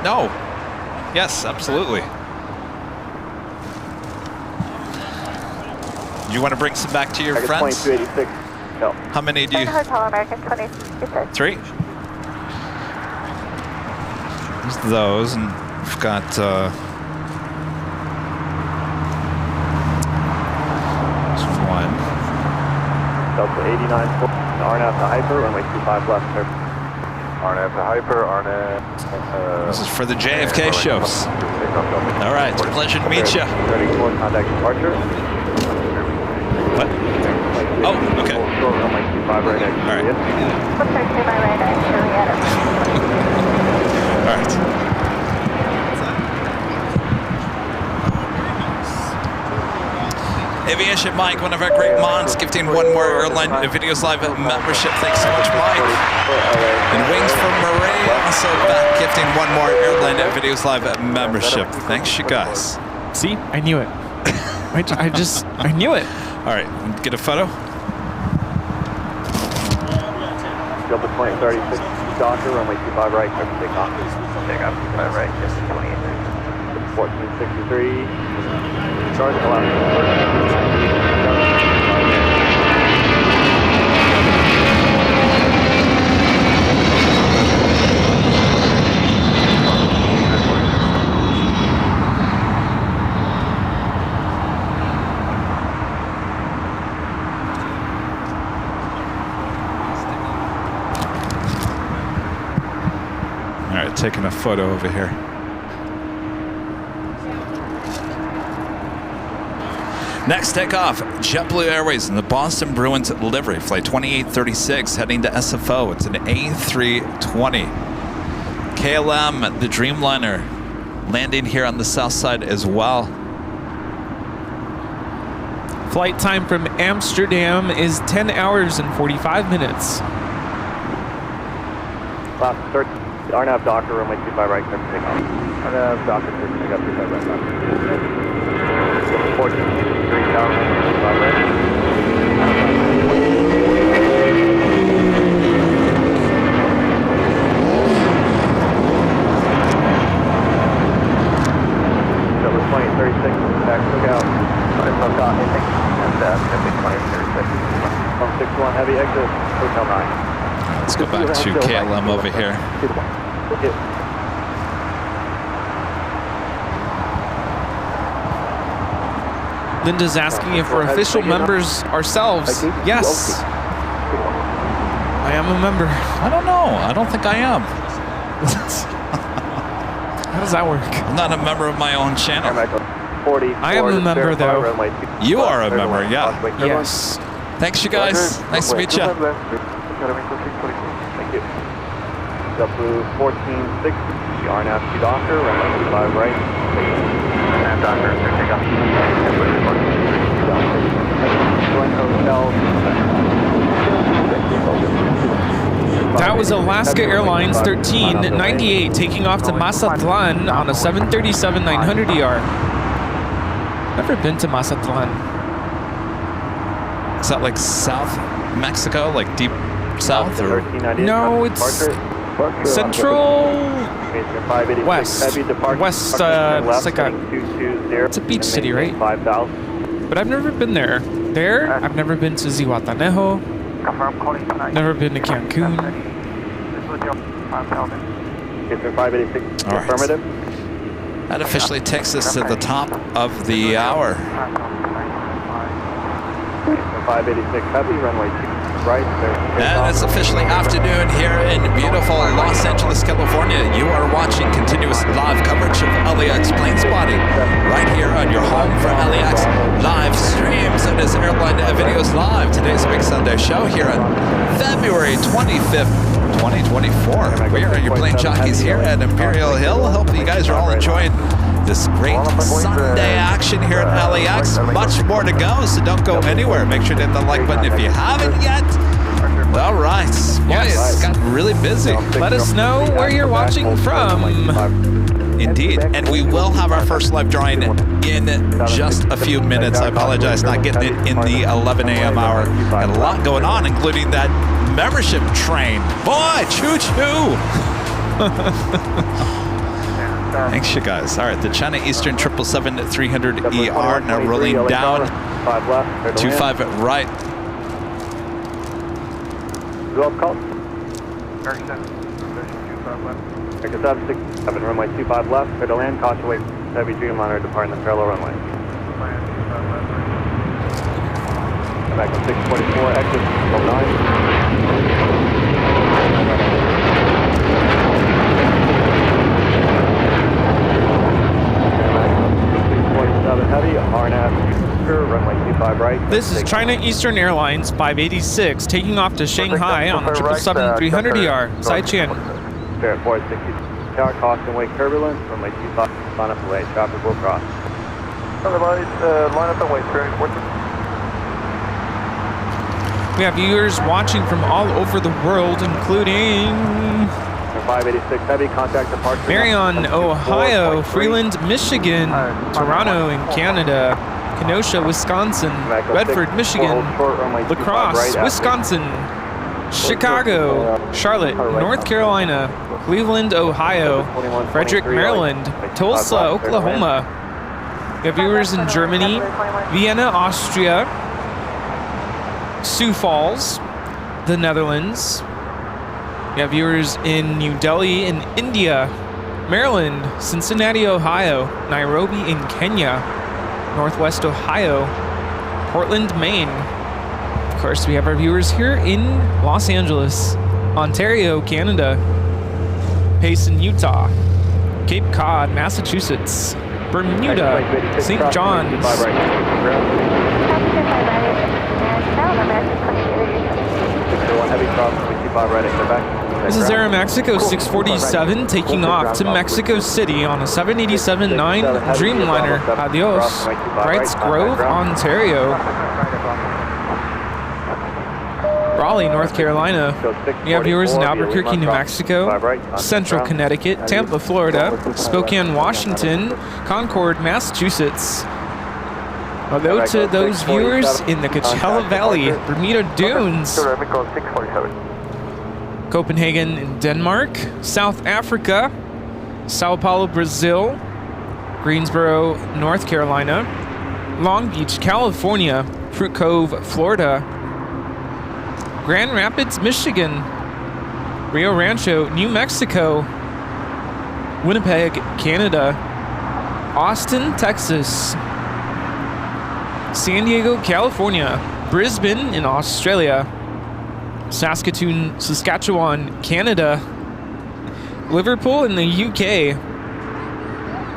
No. Yes, absolutely. Do you want to bring some back to your friends? 2286. No. How many do you? Hotel American 26. 3. There's those, and we've got there's one. Delta 89, RNAV to Hyper, runway 25 left. RNAV to Hyper, RNAV. This is for the JFK shows. All right, it's a pleasure to meet you. Ready for contact departure. What? Oh, okay. All right. All right. Aviation Mike, one of our great mods, gifting 1 more Airline Videos Live membership. Thanks so much, Mike. And Wings from Marie, also back, gifting 1 more Airline Videos Live membership. Thanks, you guys. See, I knew it. I knew it. All right, get a photo. Delta 2036, Docker, runway 25 right, clear for takeoff. Takeoff, 25 right, yes, 28. 1463. Charge All right, taking a photo over here. Next takeoff, JetBlue Airways in the Boston Bruins livery, flight 2836, heading to SFO. It's an A320. KLM, the Dreamliner, landing here on the south side as well. Flight time from Amsterdam is 10 hours and 45 minutes. Last start, RNAV Docker, runway 25 right, clear for takeoff. RNAV Docker, clear for takeoff, 25 right, Docker. 14,000, 25 right. Double 2036, back, look out. Look out, and heavy 2036. 161 heavy exit, Hotel 9. Let's go back to KLM over here. Linda's asking if we're official members ourselves. Yes. I am a member. I don't know. I don't think I am. How does that work? I'm not a member of my own channel. I am a member, though. You are a member, yeah. Yes. Thanks, you guys. Nice to meet you. Thank you. Blue 1460, RNAV to Docker, runway 25 right. RNAV Docker, take off. That was Alaska Airlines 1398 taking off to Mazatlan on a 737-900ER. Never been to Mazatlan. Is that like South Mexico, like deep south, or? No, it's central west. West, it's like it's a beach city, right? But I've never been there. I've never been to Zihuatanejo. Never been to Cancun. Affirmative. That officially takes us to the top of the hour. 586 heavy, runway 2 right. And it's officially afternoon here in beautiful Los Angeles, California. You are watching continuous live coverage of LAX planespotting right here on your home for LAX live streams. It is Airline Videos Live. Today's Big Sunday show here on February 25th, 2024. We are your plane jockeys here at Imperial Hill. Hope you guys are all enjoying this great Sunday action here at LAX. Much more to go, so don't go anywhere. Make sure to hit the like button if you haven't yet. All right. Yes. It's got really busy. Let us know where you're watching from. Indeed. And we will have our first live drawing in just a few minutes. I apologize not getting it in the 11 a.m. hour. Got a lot going on, including that membership train. Boy, choo-choo. Thanks, you guys. All right, the China Eastern 777-300ER now rolling down. 25 right. 12 call. 767, runway 25 left. Clear to land, caution wait. Heavy Dreamliner departing the parallel runway. Back on 644, exit 09. Heavy, RNAV, runway 25 right. This is China Eastern Airlines 586 taking off to Shanghai on 777-300ER. Side channel. Spirit 460, tower caution wake turbulence, runway 25, line up away, traffic will cross. Otherwise, line up away, Spirit 460. We have viewers watching from all over the world, including 586 heavy, contact departure. Marion, Ohio, Freeland, Michigan, Toronto in Canada, Kenosha, Wisconsin, Redford, Michigan, La Crosse, Wisconsin, Chicago, Charlotte, North Carolina, Cleveland, Ohio, Frederick, Maryland, Tulsa, Oklahoma. We have viewers in Germany, Vienna, Austria, Sioux Falls, the Netherlands. We have viewers in New Delhi in India, Maryland, Cincinnati, Ohio, Nairobi in Kenya, Northwest Ohio, Portland, Maine. Of course, we have our viewers here in Los Angeles, Ontario, Canada, Payson, Utah, Cape Cod, Massachusetts, Bermuda, St. John's. Heavy cross, 25 right, exit back. This is Aeromexico 647 taking off to Mexico City on a 787-9 Dreamliner. Adios. Brights Grove, Ontario. Raleigh, North Carolina. We have viewers in Albuquerque, New Mexico, Central Connecticut, Tampa, Florida, Spokane, Washington, Concord, Massachusetts. Hello to those viewers in the Coachella Valley, Bermuda Dunes, Copenhagen in Denmark, South Africa, Sao Paulo, Brazil, Greensboro, North Carolina, Long Beach, California, Fruit Cove, Florida, Grand Rapids, Michigan, Rio Rancho, New Mexico, Winnipeg, Canada, Austin, Texas, San Diego, California, Brisbane in Australia, Saskatoon, Saskatchewan, Canada, Liverpool in the UK,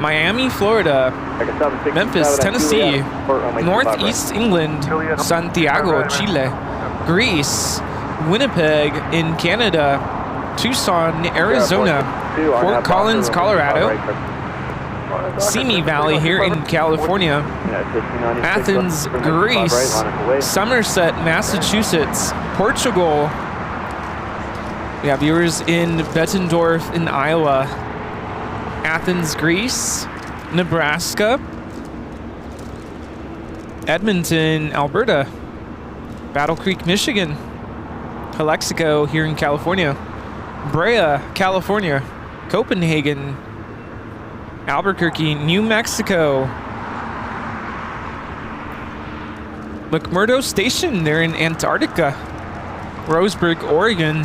Miami, Florida, Memphis, Tennessee, Northeast England, Santiago, Chile, Greece, Winnipeg in Canada, Tucson, Arizona, Fort Collins, Colorado, Simi Valley here in California, Athens, Greece, Somerset, Massachusetts, Portugal. We have viewers in Bettendorf in Iowa, Athens, Greece, Nebraska, Edmonton, Alberta, Battle Creek, Michigan, Calexico here in California, Brea, California, Copenhagen, Albuquerque, New Mexico, McMurdo Station there in Antarctica, Roseburg, Oregon,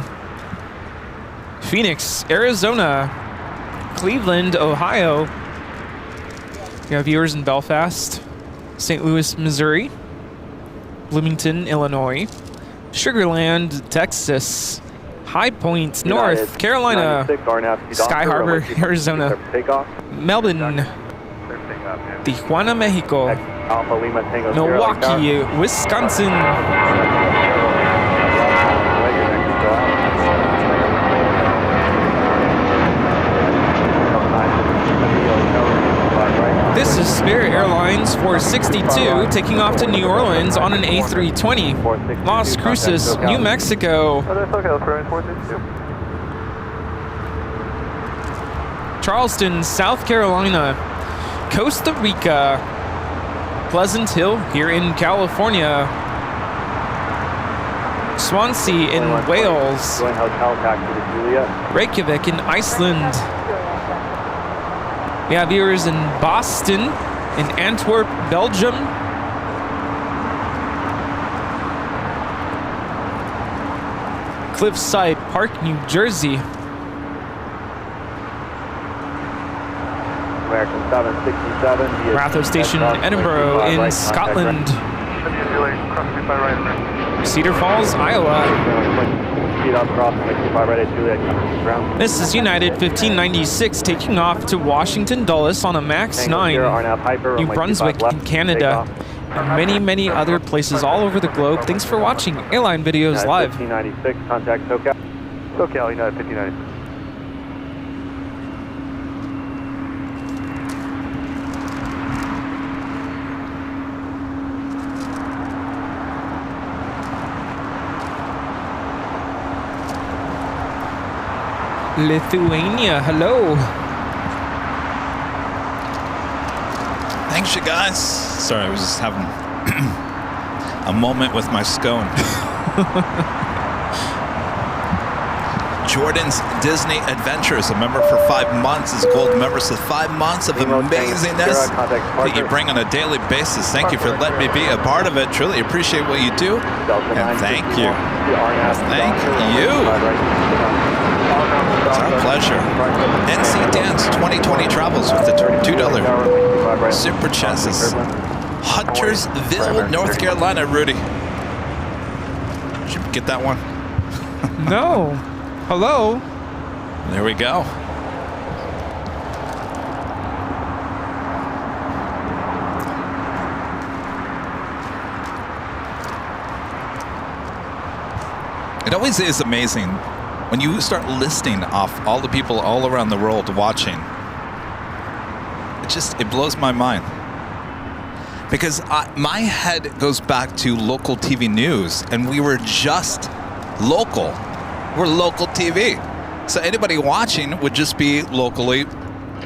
Phoenix, Arizona, Cleveland, Ohio. We have viewers in Belfast, St. Louis, Missouri, Bloomington, Illinois, Sugar Land, Texas, High Point, North Carolina, Sky Harbor, Arizona, Melbourne, Tijuana, Mexico, Milwaukee, Wisconsin, This is Spirit Airlines 462 taking off to New Orleans on an A320. Las Cruces, New Mexico. Charleston, South Carolina. Costa Rica. Pleasant Hill here in California. Swansea in Wales. Reykjavik in Iceland. We have viewers in Boston, in Antwerp, Belgium. Cliffside Park, New Jersey. American 767. Ratho Station, Edinburgh in Scotland. Cedar Falls, Iowa. This is United 1596 taking off to Washington Dulles on a MAX 9, New Brunswick in Canada, and many, many other places all over the globe. Thanks for watching Airline Videos Live. 1596, contact SoCal. SoCal, United 1596. Lithuania, hello. Thanks, you guys. Sorry, I was just having a moment with my scone. Jordan's Disney Adventures, a member for 5 months, is a gold member, so 5 months of amazingness that you bring on a daily basis. Thank you for letting me be a part of it. Truly appreciate what you do, and thank you. Thank you. It's our pleasure. NC Dance 2020 travels with the $2 super chassis. Huntersville, North Carolina, Rudy. Did you get that one? No. Hello. There we go. It always is amazing when you start listing off all the people all around the world watching, it blows my mind. Because my head goes back to local TV news, and we were just local. We're local TV. So anybody watching would just be locally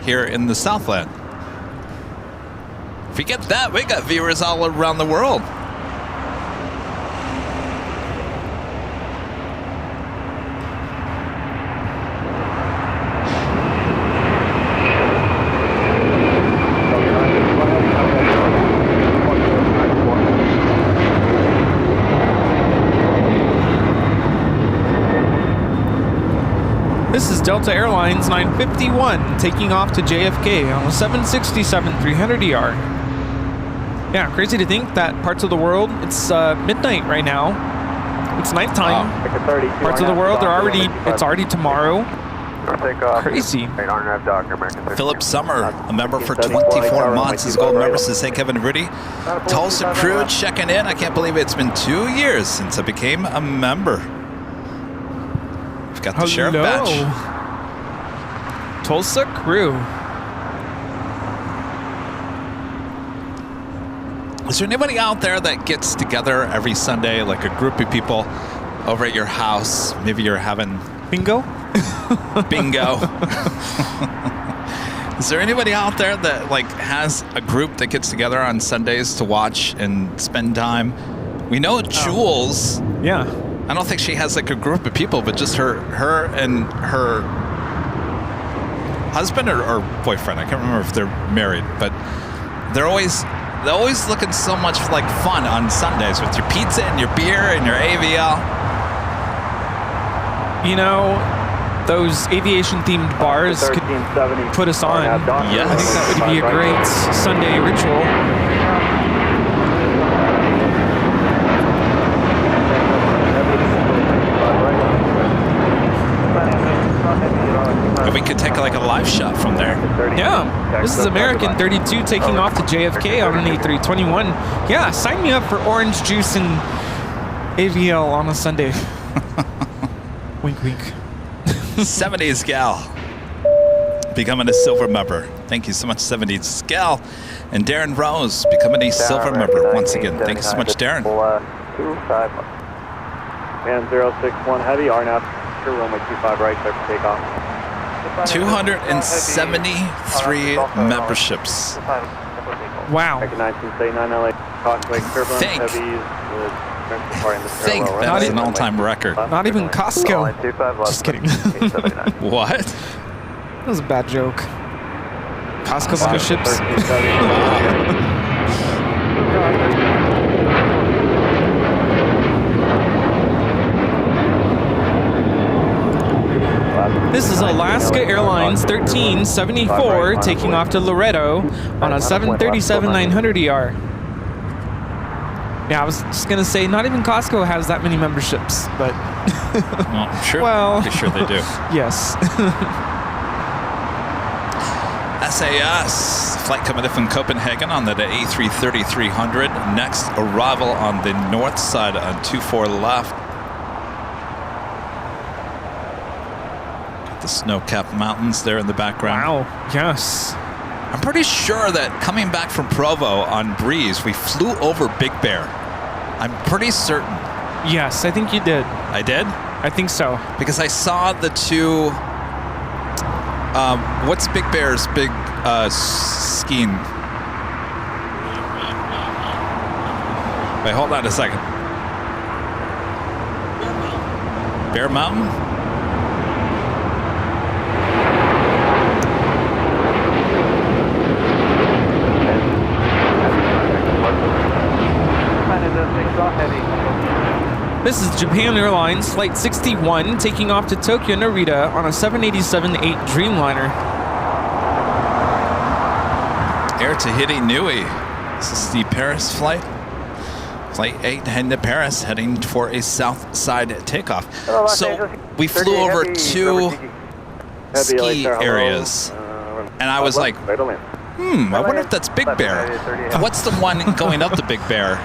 here in the Southland. Forget that, we got viewers all around the world. This is Delta Airlines 951 taking off to JFK on a 767 300ER. Yeah, crazy to think that parts of the world, it's midnight right now. It's nighttime. Parts of the world it's already tomorrow. Crazy. Philip Summer, a member for 24 months, is gold member to St. Kevin Rudy. Tulsa crew checking in. I can't believe it's been 2 years since I became a member. We've got the sheriff badge. Tulsa crew. Is there anybody out there that gets together every Sunday, like a group of people over at your house? Maybe you're having bingo? Bingo. Is there anybody out there that like has a group that gets together on Sundays to watch and spend time? We know Jules. Yeah. I don't think she has like a group of people, but just her and her husband or boyfriend. I can't remember if they're married, but they're always looking so much like fun on Sundays with your pizza and your beer and your AVL. You know, those aviation-themed bars could put us on. Yes. I think that would be a great Sunday ritual. We could take like a live shot from there. Yeah, this is American 32 taking off to JFK on an A321. Yeah, sign me up for orange juice and AVL on a Sunday. Wink, wink. 70s gal becoming a silver member. Thank you so much, 70s gal. And Darren Rose becoming a silver member once again. Thank you so much, Darren. 061 heavy, RNAV, runway 25 right, clear for takeoff. 273 memberships. Wow. I think that is an all-time record. Not even Costco. Just kidding. What? That was a bad joke. Costco memberships. This is Alaska Airlines 1374 taking off to Loretto on a 737-900ER. Yeah, I was just gonna say, not even Costco has that many memberships, but well, I'm sure. Well, pretty sure they do. Yes. SAS flight coming in from Copenhagen on the A330-300. Next arrival on the north side on 24 left. The snow-capped mountains there in the background. Wow, yes. I'm pretty sure that coming back from Provo on Breeze, we flew over Big Bear. I'm pretty certain. Yes, I think you did. I did? I think so. Because I saw the two... what's Big Bear's big skiing? Wait, hold on a second. Bear Mountain? This is Japan Airlines Flight 61 taking off to Tokyo Narita on a 787-8 Dreamliner. Air Tahiti Nui. This is the Paris flight. Flight 8 heading to Paris, heading for a south side takeoff. So we flew over two ski areas, and I was like, I wonder if that's Big Bear. What's the one going up the Big Bear?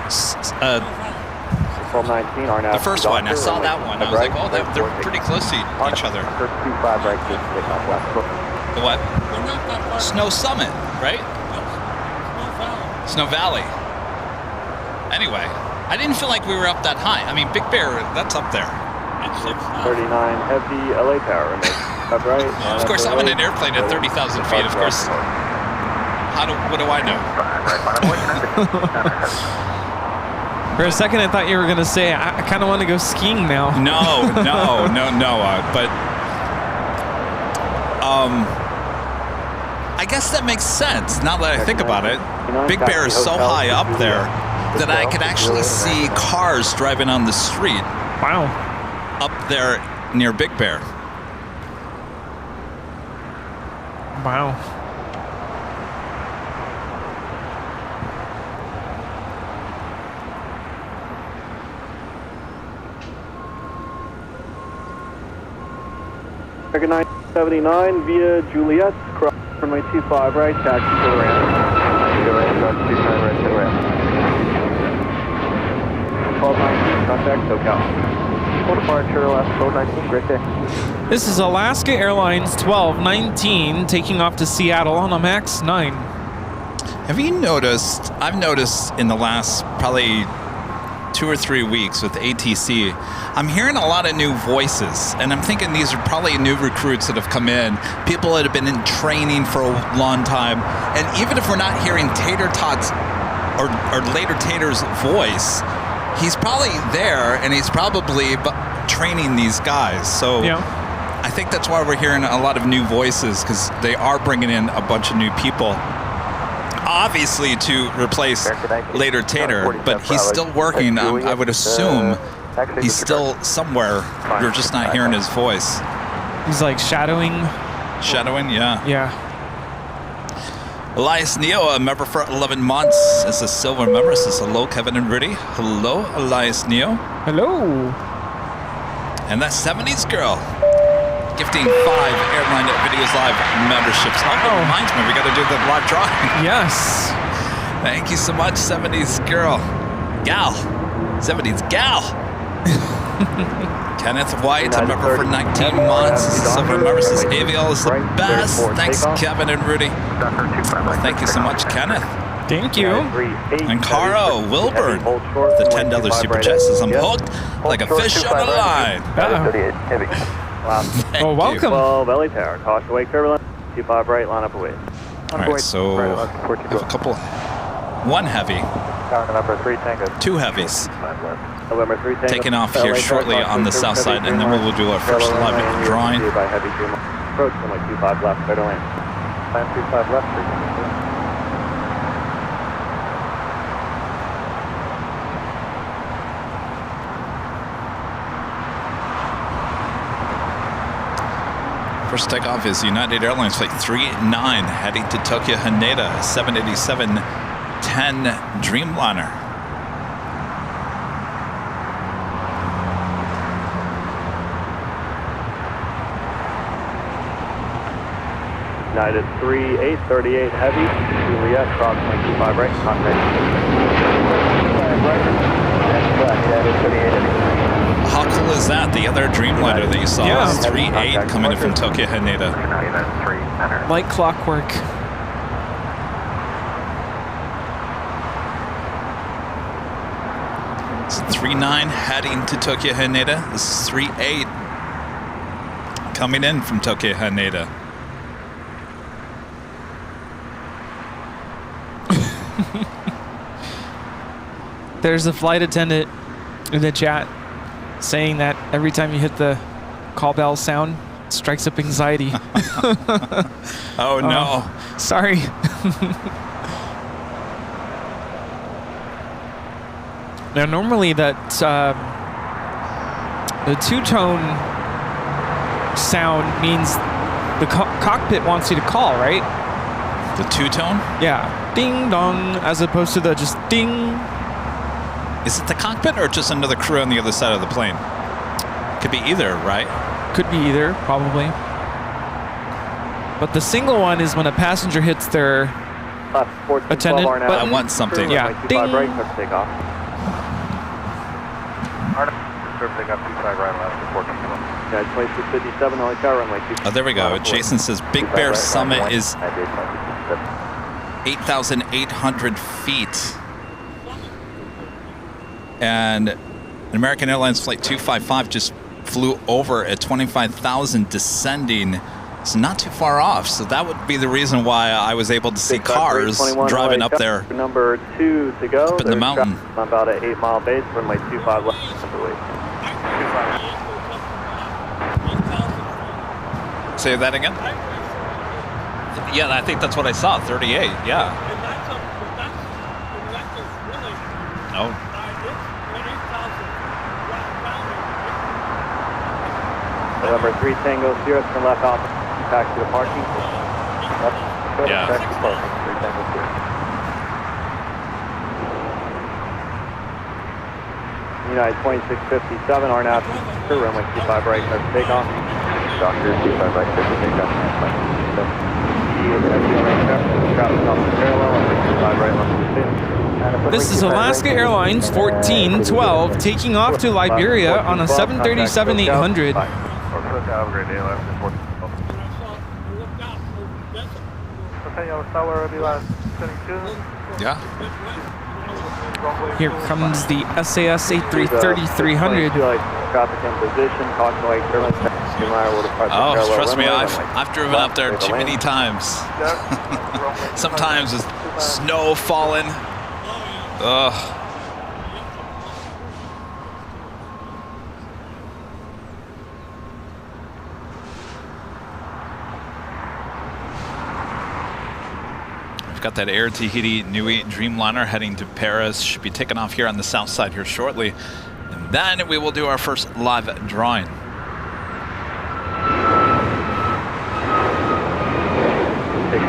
1219, RNAV. The first one, I saw that one. I was like, oh, they're pretty close to each other. 25 right, take off left. The what? We're not that far. Snow Summit, right? Snow Valley. Anyway, I didn't feel like we were up that high. I mean, Big Bear, that's up there. 39 heavy, LA tower, up right. Of course, I'm in an airplane at 30,000 feet. Of course, what do I know? For a second, I thought you were going to say, I kind of want to go skiing now. No. But I guess that makes sense now that I think about it. Big Bear is so high up there that I could actually see cars driving on the street. Wow. Up there near Big Bear. Wow. American 979 via Juliet, cross runway 25 right, taxi to the ramp. Go right, cross 25 right to the ramp. 1219, contact SoCal. Full departure, last 1219, great day. This is Alaska Airlines 1219 taking off to Seattle on a MAX 9. Have you noticed, I've noticed in the last probably 2 or 3 weeks with ATC, I'm hearing a lot of new voices, and I'm thinking these are probably new recruits that have come in, people that have been in training for a long time, and even if we're not hearing Tater Tot's or later Tater's voice, he's probably there, and he's probably training these guys. So yeah. I think that's why we're hearing a lot of new voices, because they are bringing in a bunch of new people. Obviously to replace later Tater, but he's still working. I would assume he's still somewhere. You're just not hearing his voice. He's like shadowing. Shadowing, yeah. Yeah. Elias Neo, a member for 11 months. It's a silver member. Says hello, Kevin and Rudy. Hello, Elias Neo. Hello. And that 70s girl. Gifting 5 Airline Videos Live memberships. Oh, that reminds me, we got to do the live drawing. Yes. Thank you so much, 70s girl. Gal. 70s gal. Kenneth White, a member for 19 months. Silver member says AVL is the best. Thanks, Kevin and Rudy. Well, thank you so much, Kenneth. Thank you. And Caro Wilburn, the $10 super chat says I'm hooked like a fish on a line. Well, welcome. 12 LA Tower, caution wake turbulence, 25 right, line up away. All right, so we have a couple, one heavy, Tower number 3 Tango. 2 heavies. November 3 Tango. Taking off here shortly on the south side, and then we will do our first live drawing. Approach runway 25 left, clear to land. Land 25 left, 3 Tango. First takeoff is United Airlines Flight 389 heading to Tokyo Haneda, 787-10 Dreamliner. United 3838 heavy, Juliet, cross 25 right, contact. How cool is that? The other Dreamliner that you saw was 3-8 coming in from Tokyo Haneda. Like clockwork. It's 3-9 heading to Tokyo Haneda. This is 3-8 coming in from Tokyo Haneda. There's a flight attendant in the chat saying that every time you hit the call bell sound, it strikes up anxiety. Oh no. Sorry. Now normally that the two-tone sound means the cockpit wants you to call, right? The two-tone? Yeah. Ding dong, as opposed to the just ding. Is it the cockpit or just another crew on the other side of the plane? Could be either, right? Could be either, probably. But the single one is when a passenger hits their attendant button. I want something. Yeah. Ding. They got 25 right left to 14. Yeah, 2657 LA tower, runway 2. Oh, there we go. Jason says Big Bear Summit is 8,800 feet. And an American Airlines Flight 255 just flew over at 25,000 descending. It's not too far off, so that would be the reason why I was able to see cars driving up there. Number 2 to go. Up in the mountain. About an 8-mile base, runway 25 left, I believe. Say that again? Yeah, I think that's what I saw, 38, yeah. Oh. Number 3 Tango Sierra, turn left off, back to the parking. Left, yeah. Back to parking, 3 Tango Sierra. United 2657, RNAV, runway 25 right, clear for takeoff. Doctor, 25 right, clear for takeoff. This is Alaska Airlines 1412 taking off to Liberia on a 737-800. Have a great day, left. Okay, I was tower already last 22. Yeah. Here comes the SAS A330-300. Traffic in position, caution light, turbulence. Oh, trust me, I've driven up there too many times. Sometimes with snow falling. Ugh. We've got that Air Tahiti Nui Dreamliner heading to Paris. Should be taking off here on the south side here shortly. And then we will do our first live drawing.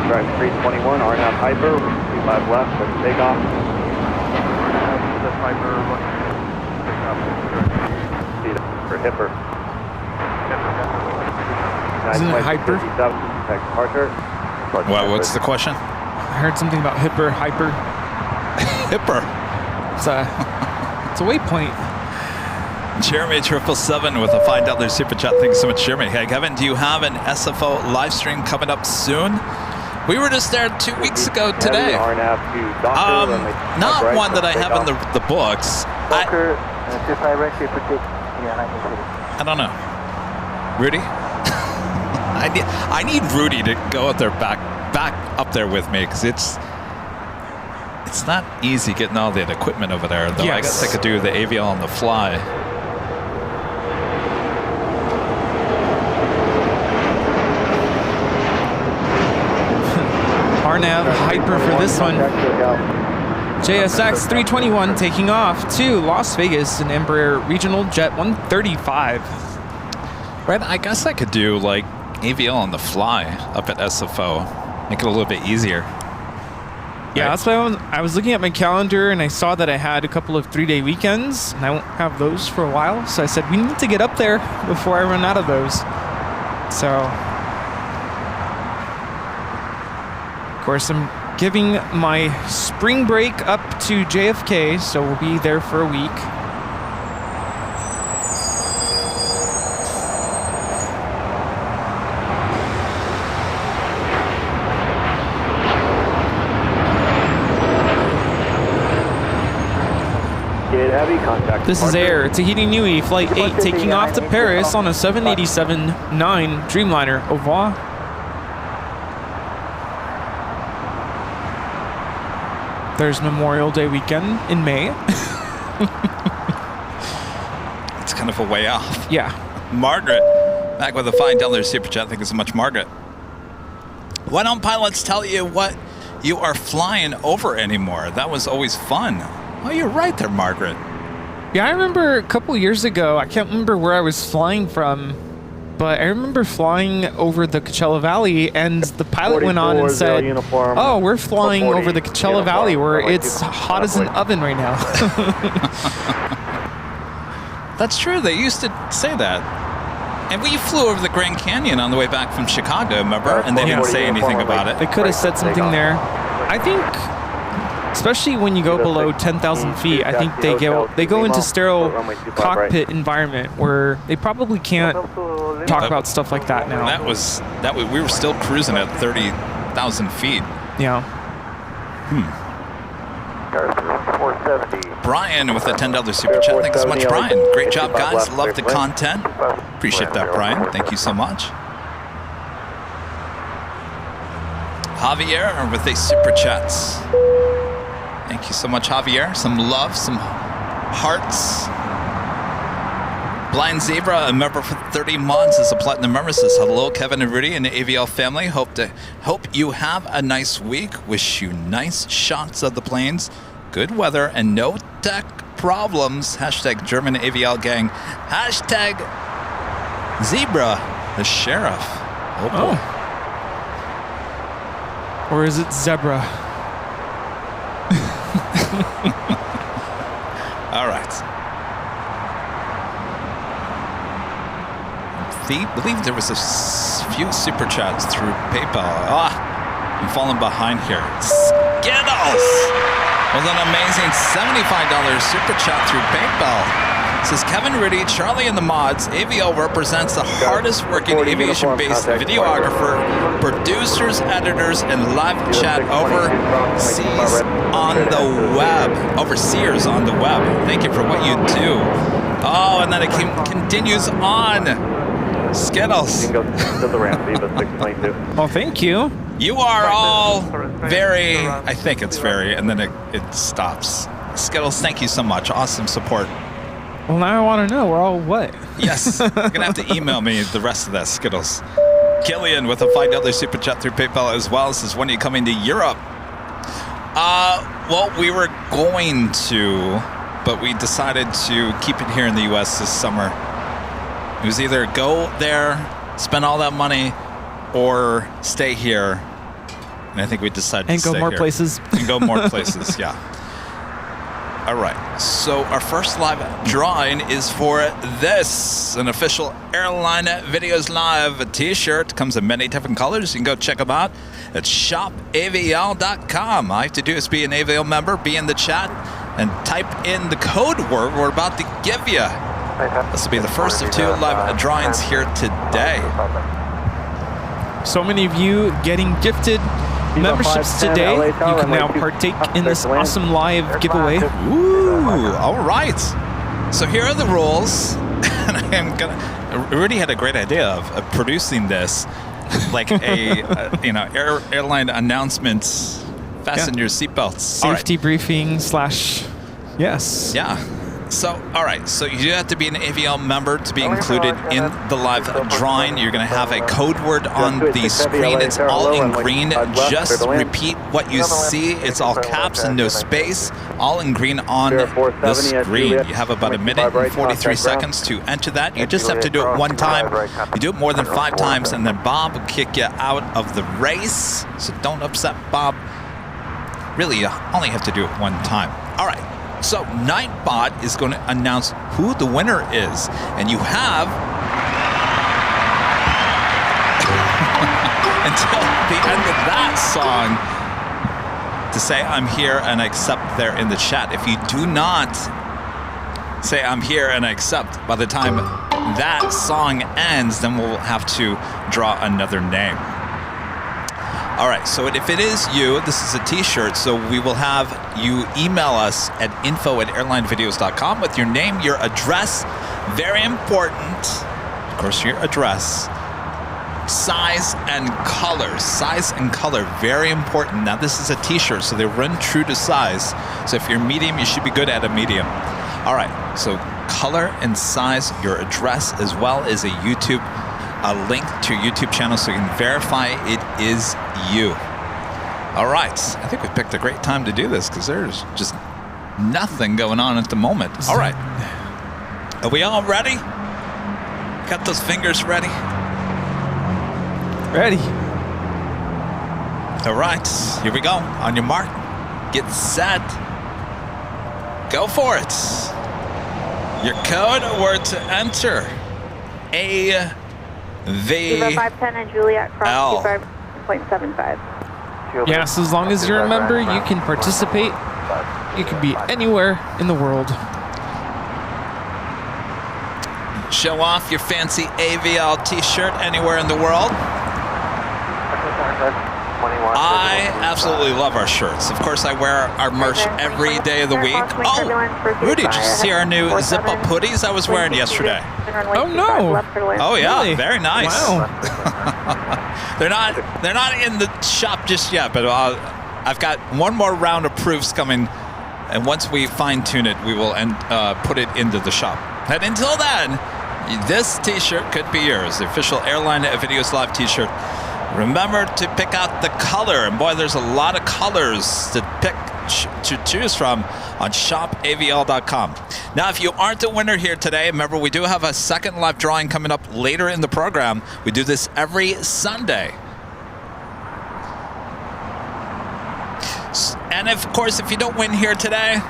Drive 321, RNAV Hyper, 25 left, let's take off. The Hyper, For Hipper. Isn't it Hyper? Departure. Well, what's the question? I heard something about Hyper. Hipper. It's a waypoint. Jeremy 777 with a $5 super chat. Thanks so much, Jeremy. Hey, Kevin, do you have an SFO live stream coming up soon? We were just there 2 weeks ago today. Not one that I have in the books. I don't know. Rudy? I need Rudy to go out there back up there with me, because it's not easy getting all that equipment over there, though. Yes. I guess I could do the AVL on the fly. RNAV Hyper for this one. JSX 321 taking off to Las Vegas in Embraer Regional Jet 135. Right, I guess I could do like AVL on the fly up at SFO. Make it a little bit easier. Yeah, right? That's why I was looking at my calendar and I saw that I had a couple of 3-day weekends and I won't have those for a while. So I said, we need to get up there before I run out of those. So, of course, I'm giving my spring break up to JFK, so we'll be there for a week. This is Air Tahiti Nui Flight 8 taking off to Paris on a 787-9 Dreamliner. Au revoir. There's Memorial Day weekend in May. It's kind of a way off. Yeah. Margaret, back with a $5 super chat. Thank you so much, Margaret. Why don't pilots tell you what you are flying over anymore? That was always fun. Oh, you're right there, Margaret. Yeah, I remember a couple years ago, I can't remember where I was flying from, but I remember flying over the Coachella Valley, and the pilot went on and said, oh, we're flying over the Coachella Valley where it's hot as an oven right now. That's true. They used to say that. And we flew over the Grand Canyon on the way back from Chicago, remember? And they didn't say anything about it. They could have said something there. I think especially when you go below 10,000 feet. I think they go into sterile cockpit environment where they probably can't talk about stuff like that now. We were still cruising at 30,000 feet. Yeah. Brian with a $10 super chat. Thanks so much, Brian. Great job, guys. Love the content. Appreciate that, Brian. Thank you so much. Javier with a super chat. Thank you so much, Javier. Some love, some hearts. Blind Zebra, a member for 30 months, is a platinum member. Says hello, Kevin and Rudy and the AVL family. Hope you have a nice week. Wish you nice shots of the planes, good weather, and no tech problems. Hashtag German AVL gang. Hashtag Zebra, the sheriff. Oh boy. Or is it Zebra? All right. I believe there was a few super chats through PayPal. I'm falling behind here. Skittles with an amazing $75 super chat through PayPal. Says Kevin, Rudy, Charlie, and the mods. AVL represents the hardest working aviation-based videographer, producers, editors, and live chat overseas on the web. Overseers on the web. Thank you for what you do. Oh, and then it continues on. Skittles. Well, thank you. You are all very, I think it's very, and then it stops. Skittles, thank you so much. Awesome support. Well, now I want to know. We're all what? Yes. You're going to have to email me the rest of that, Skittles. Killian with a $5 super chat through PayPal as well. Says, when are you coming to Europe? Well, we were going to, but we decided to keep it here in the U.S. this summer. It was either go there, spend all that money, or stay here. And I think we decided to stay here. And go more places. And go more places, yeah. All right, so our first live drawing is for this, an official Airline Videos Live t-shirt. Comes in many different colors. You can go check them out at shopavl.com. All you have to do is be an AVL member, be in the chat, and type in the code word we're about to give you. This will be the first of 2 live drawings here today. So many of you getting gifted memberships today. You can now partake in this awesome live giveaway. Ooh, all right. So here are the rules. And I already had a great idea of producing this, like a airline announcements. Fasten your seatbelts. Safety briefing / yes. Yeah. So, all right, so you have to be an AVL member to be included in the live drawing. You're going to have a code word on the screen. It's all in green. Just repeat what you see. It's all caps and no space. All in green on the screen. You have about 1 minute and 43 seconds to enter that. You just have to do it one time. You do it more than 5 times, and then Bob will kick you out of the race. So don't upset Bob. Really, you only have to do it one time. All right. So Nightbot is going to announce who the winner is, and you have until the end of that song to say I'm here and I accept there in the chat. If you do not say I'm here and I accept by the time that song ends, then we'll have to draw another name. All right, so if it is you, this is a t-shirt, so we will have you email us at info@airlinevideos.com with your name, your address, very important, of course, your address, size and color. Size and color, very important. Now, this is a t-shirt, so they run true to size. So if you're medium, you should be good at a medium. All right, so color and size, your address, as well as a link to your YouTube channel so you can verify it is you. All right, I think we picked a great time to do this because there's just nothing going on at the moment. All right, are we all ready? Got those fingers ready? Ready. All right, here we go. On your mark, get set, go for it. Your code word to enter, Viva 510 and Juliet cross 25.75. Yes, as long as you're a member, you can participate. You can be anywhere in the world. Show off your fancy AVL t-shirt anywhere in the world. I absolutely love our shirts. Of course, I wear our merch every day of the week. Oh, Rudy, did you see our new zip-up hoodies I was wearing yesterday? Oh no! Oh yeah, Really? very nice. Wow. they're not in the shop just yet, but I've got one more round of proofs coming, and once we fine-tune it, we will put it into the shop. And until then, this t-shirt could be yours, the official Airline Videos Live t-shirt. Remember to pick out the color, and boy, there's a lot of colors to choose from on shopavl.com. Now, if you aren't a winner here today, remember we do have a second live drawing coming up later in the program. We do this every Sunday. And of course, if you don't win here today,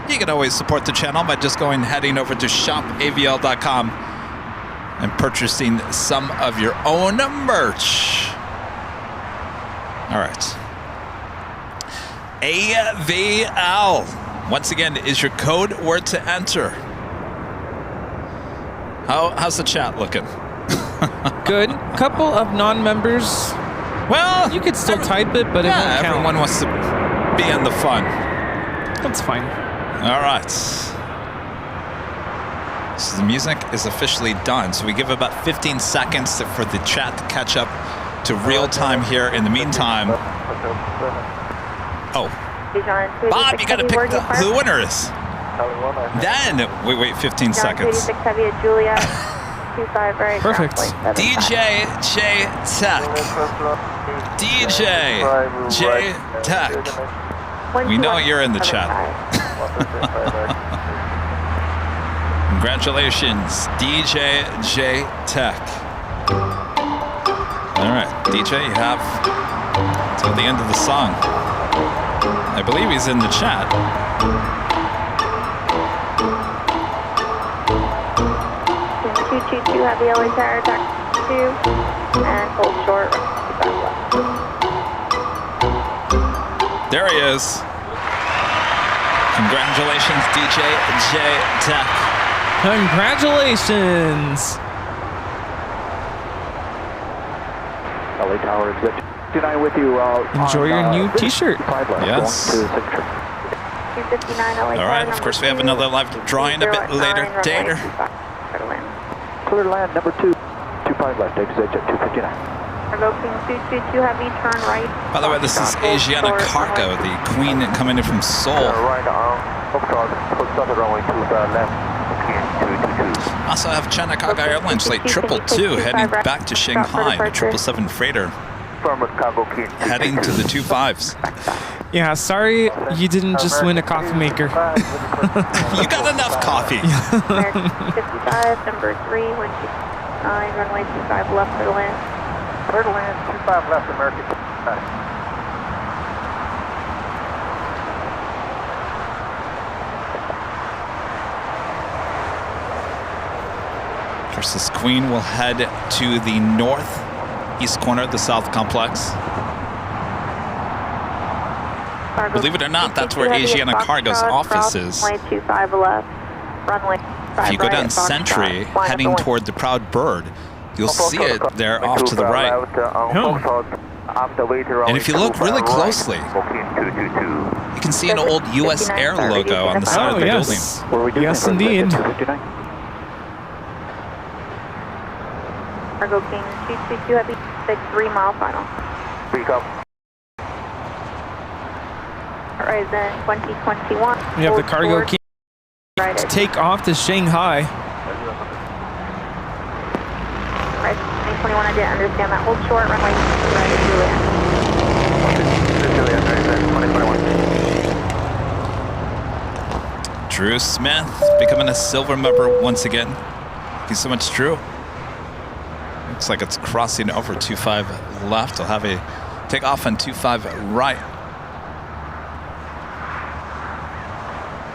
you can always support the channel by just heading over to shopavl.com and purchasing some of your own merch. All right. AVL, once again, is your code word to enter. How's the chat looking? Good. Couple of non-members. Well, you could still type it, but it won't count. Everyone wants to be in the fun. That's fine. All right. So the music is officially done. So we give about 15 seconds for the chat to catch up to real time here. In the meantime, Bob, you got to pick who the winner is. Then we wait 15 seconds. Perfect. DJ J Tech. DJ J Tech. We know you're in the chat. Congratulations, DJ J Tech. All right, DJ, you have till the end of the song. I believe he's in the chat. Two have the LA tire, tax 2, and hold short. There he is. Congratulations, DJ J Tech. Congratulations! LA Tower is good. 29 with you. Enjoy your new t-shirt. Yes. 259 LA. All right, of course we have another live drawing a bit later. Dater. Clear land, number 2. 25 left, exit at 259. Cargo King 222 heavy, turn right. By the way, this is Asiana Cargo, the queen coming in from Seoul. Right arm, runway 25 left. Also have China Cargo Airlines flight 222 heading back to Shanghai, the 777 freighter. Heading to the 25s. Yeah, sorry you didn't just win a coffee maker. You got enough coffee. American 55, number 3, 129, runway 25 left, clear to land. Clear to land, 25 left, American 55. Of course, this queen will head to the northeast corner of the South Complex. Believe it or not, that's where Asiana Cargo's office is. If you go down Sentry, heading toward the Proud Bird, you'll see it there off to the right. And if you look really closely, you can see an old U.S. Air logo on the side of the building. Yes, indeed. Cargo King 222 heavy, 3-mile final. Horizon 2021. We have the Cargo King to take off to Shanghai. Horizon 2021, I didn't understand that. Hold short, runway Juliet. Drew Smith becoming a silver member once again. Thank you so much, Drew. Looks like it's crossing over 25 left. I'll have a take off on 25 right.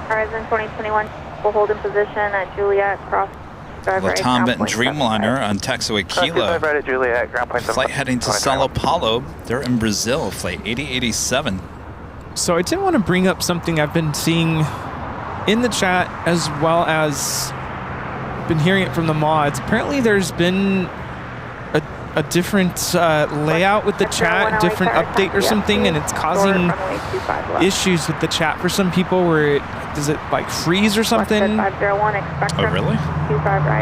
Horizon 2021 will hold in position at Juliet, cross Latam Benton Dreamliner on taxiway Kilo. Right at Juliet, ground point Flight heading to Sao Paulo. They're in Brazil, flight 8087. So I did want to bring up something I've been seeing in the chat, as well as been hearing it from the mods. Apparently there's been a different layout with the chat, different update or something, and it's causing issues with the chat for some people where does it like freeze or something? Oh, really?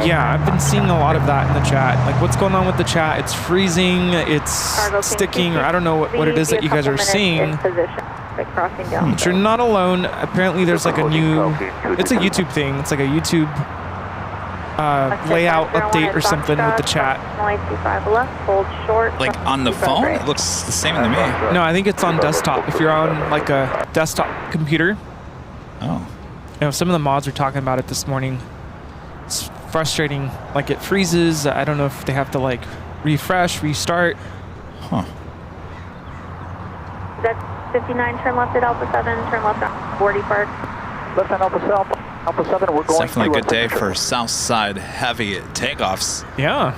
Yeah, I've been seeing a lot of that in the chat. Like, what's going on with the chat? It's freezing, it's sticking, or I don't know what it is that you guys are seeing. But you're not alone. Apparently there's like a new, it's a YouTube thing. It's like a YouTube layout update or something with the chat. Like on the phone? It looks the same to me. No, I think it's on desktop. If you're on like a desktop computer. Oh. You know, some of the mods were talking about it this morning. It's frustrating. Like it freezes. I don't know if they have to like refresh, restart. Huh. That's 59, turn left at Alpha 7, turn left at 40 Park. Left on Alpha 7, we're going It's definitely a good day for south side heavy takeoffs. Yeah.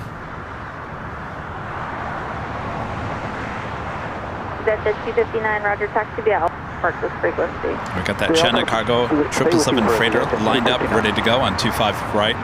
That's at 259, Roger, taxi to Alpha Park this frequency. We got that China cargo 777 freighter lined up, ready to go on 25 right.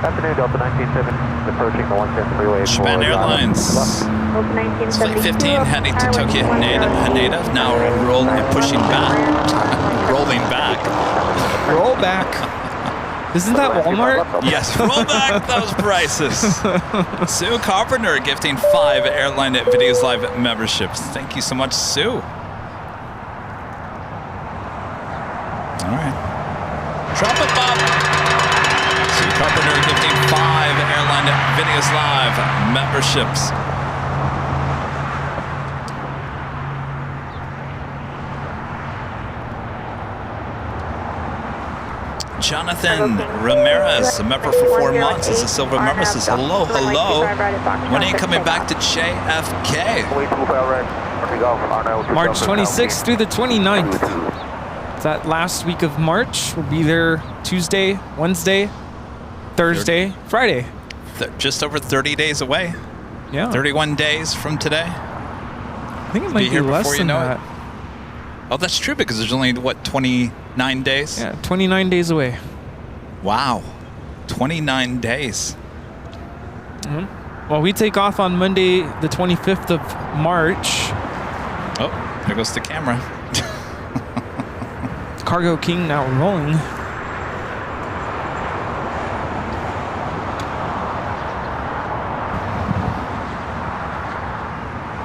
Afternoon, Delta 197, approaching the 110 freeway. Japan Airlines. Flight 15 heading to Tokyo Haneda. Now pushing back. Rolling back. Roll back. Isn't that Walmart? Yes, roll back those prices. Sue Carpenter gifting 5 Airline Videos Live memberships. Thank you so much, Sue. All right. Drop it, Bob. Carpenter gifting 5 Airline Videos Live memberships. Jonathan Ramirez, a member for 4 months, is a silver member, says hello, hello. When are you coming back to JFK? March 26th through the 29th. That last week of March. We'll be there Tuesday, Wednesday, Thursday, Friday. Just over 30 days away. Yeah. 31 days from today. I think it might be less than that. Oh, that's true, because there's only, what, 29 days? Yeah, 29 days away. Wow. 29 days. Mm-hmm. Well, we take off on Monday, the 25th of March. Oh, there goes the camera. Cargo King now rolling.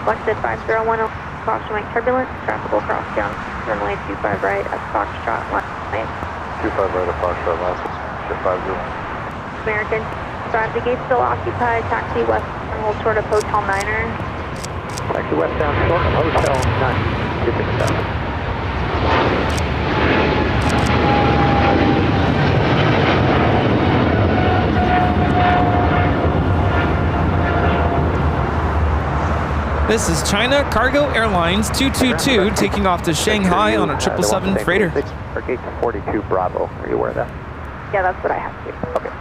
Lexus 5010, caution wake turbulence, traffic will cross down runway 25 right at Foxtrot line. 25 right at Foxtrot line, ship 50. American, drive the gate still occupied, taxi west hold short of Hotel Niner. Taxi westbound short of Hotel 9, 267. This is China Cargo Airlines 222 taking off to Shanghai on a 777 freighter. Or gate to 42 Bravo. Are you aware of that? Yeah, that's what I have to. Okay.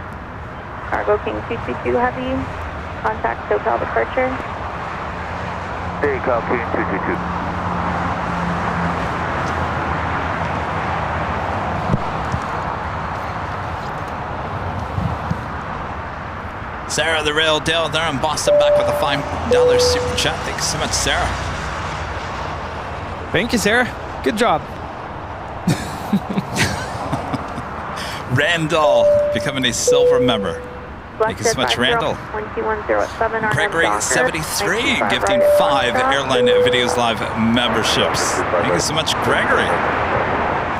Cargo King 222 Heavy, contact SoCal departure. There you go, King 222. Sarah the Rail Dale there in Boston, back with a $5 super chat. Thank you so much, Sarah. Thank you, Sarah. Good job. Randall becoming a silver member. Thank you so much, Randall. Gregory 73 gifting 5 Airline Videos Live memberships. Thank you so much, Gregory.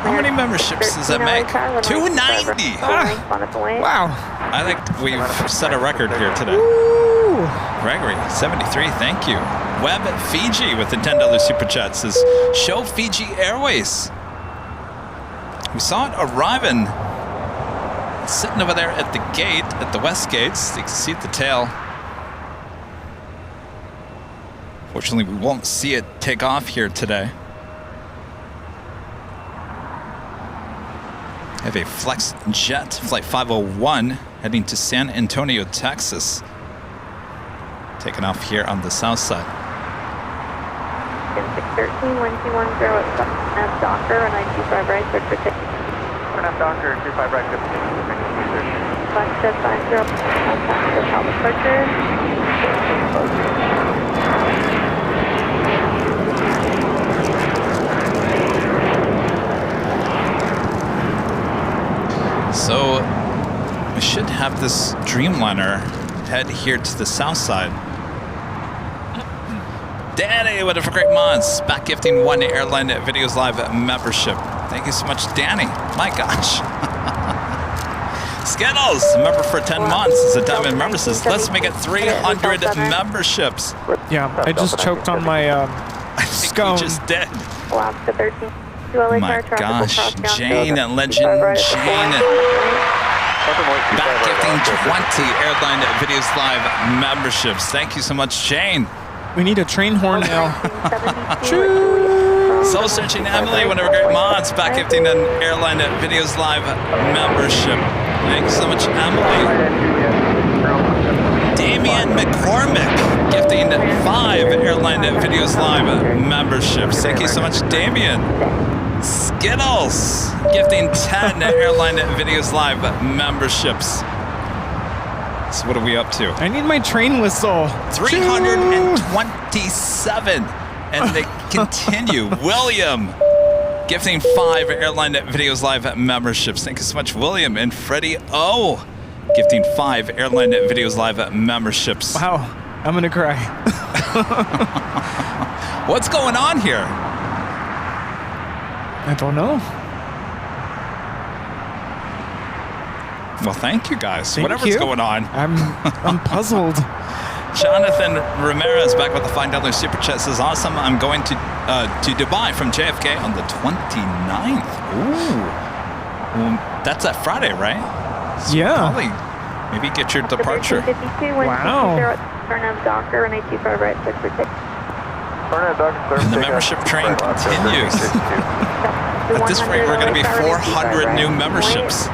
How many memberships does that make? 290. Wow. I think we've set a record here today. Woo. Gregory 73, thank you. Web Fiji with the $10 super chat says, show Fiji Airways. We saw it arriving. sitting over there at the gate, at the west gates. You can see the tail. Fortunately, we won't see it take off here today. I have a Flex Jet, Flight 501, heading to San Antonio, Texas. Taking off here on the south side. 613, 1210 at Docker, and 925 right, search for ticket. Docker, 25 right, 15. Flex Jet 50, contact the top departure. So we should have this Dreamliner head here to the south side. Danny, what a great months. Back gifting 1 Airline Videos Live membership. Thank you so much, Danny. My gosh. Skittles, member for 10 months. It's a diamond member says, let's make it 300 memberships. Yeah, I just choked on my scone. I think we just did. Alaska 13. Oh my gosh, Jane, legend, Jane. Back gifting 20 Airline Videos Live memberships. Thank you so much, Jane. We need a train horn now. Soul Searching Emily, one of our great mods, back gifting an Airline Videos Live membership. Thank you so much, Emily. Damian McCormick, gifting 5 Airline Videos Live memberships. Thank you so much, Damian. Skittles, gifting 10 Airline Videos Live memberships. So what are we up to? I need my train whistle. 327. And they continue. William, gifting 5 Airline Videos Live memberships. Thank you so much, William. And Freddie O, gifting 5 Airline Videos Live memberships. Wow, I'm gonna cry. What's going on here? I don't know. Well, thank you guys. Thank Whatever's you. going on. I'm puzzled. Jonathan Ramirez back with the $5 super chat says, awesome. I'm going to Dubai from JFK on the 29th. Ooh. Well, that's that Friday, right? So yeah. Probably maybe get your departure. Wow. Docker, and 825 right, search for ticket. The membership train continues. At this rate, we're going to be 400 new memberships.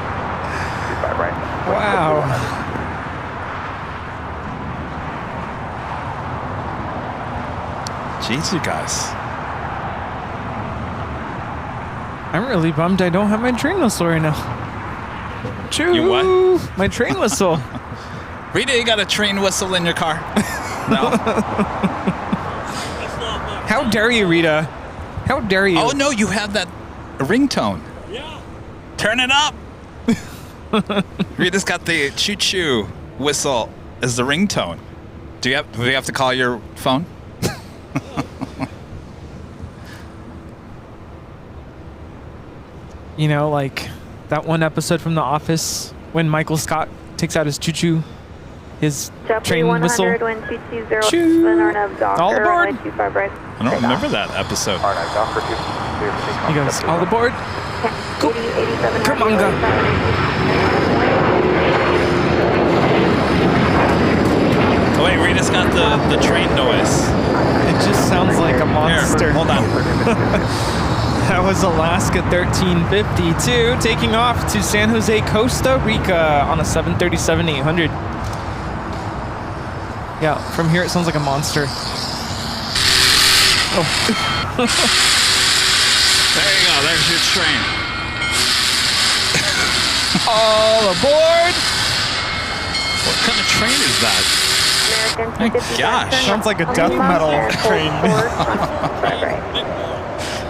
Wow. Jeez, you guys. I'm really bummed I don't have my train whistle right now. Choo! You what? My train whistle. Rita, you got a train whistle in your car? No? How dare you, Rita? How dare you? Oh, no, you have that ringtone. Yeah. Turn it up. Rita's got the choo-choo whistle as the ringtone. Do we have to call your phone? You know, like that one episode from The Office when Michael Scott takes out his choo-choo, his train whistle. Choo! All aboard! I don't remember that episode. He goes, all aboard? Go. Come on, go. Oh wait, Rita's got the train noise. It just sounds like a monster. Here, hold on. That was Alaska 1352 taking off to San Jose, Costa Rica on a 737-800. Yeah, from here it sounds like a monster. Oh. There you go, there's your train. All aboard! What kind of train is that? My gosh. Sounds like a death metal train.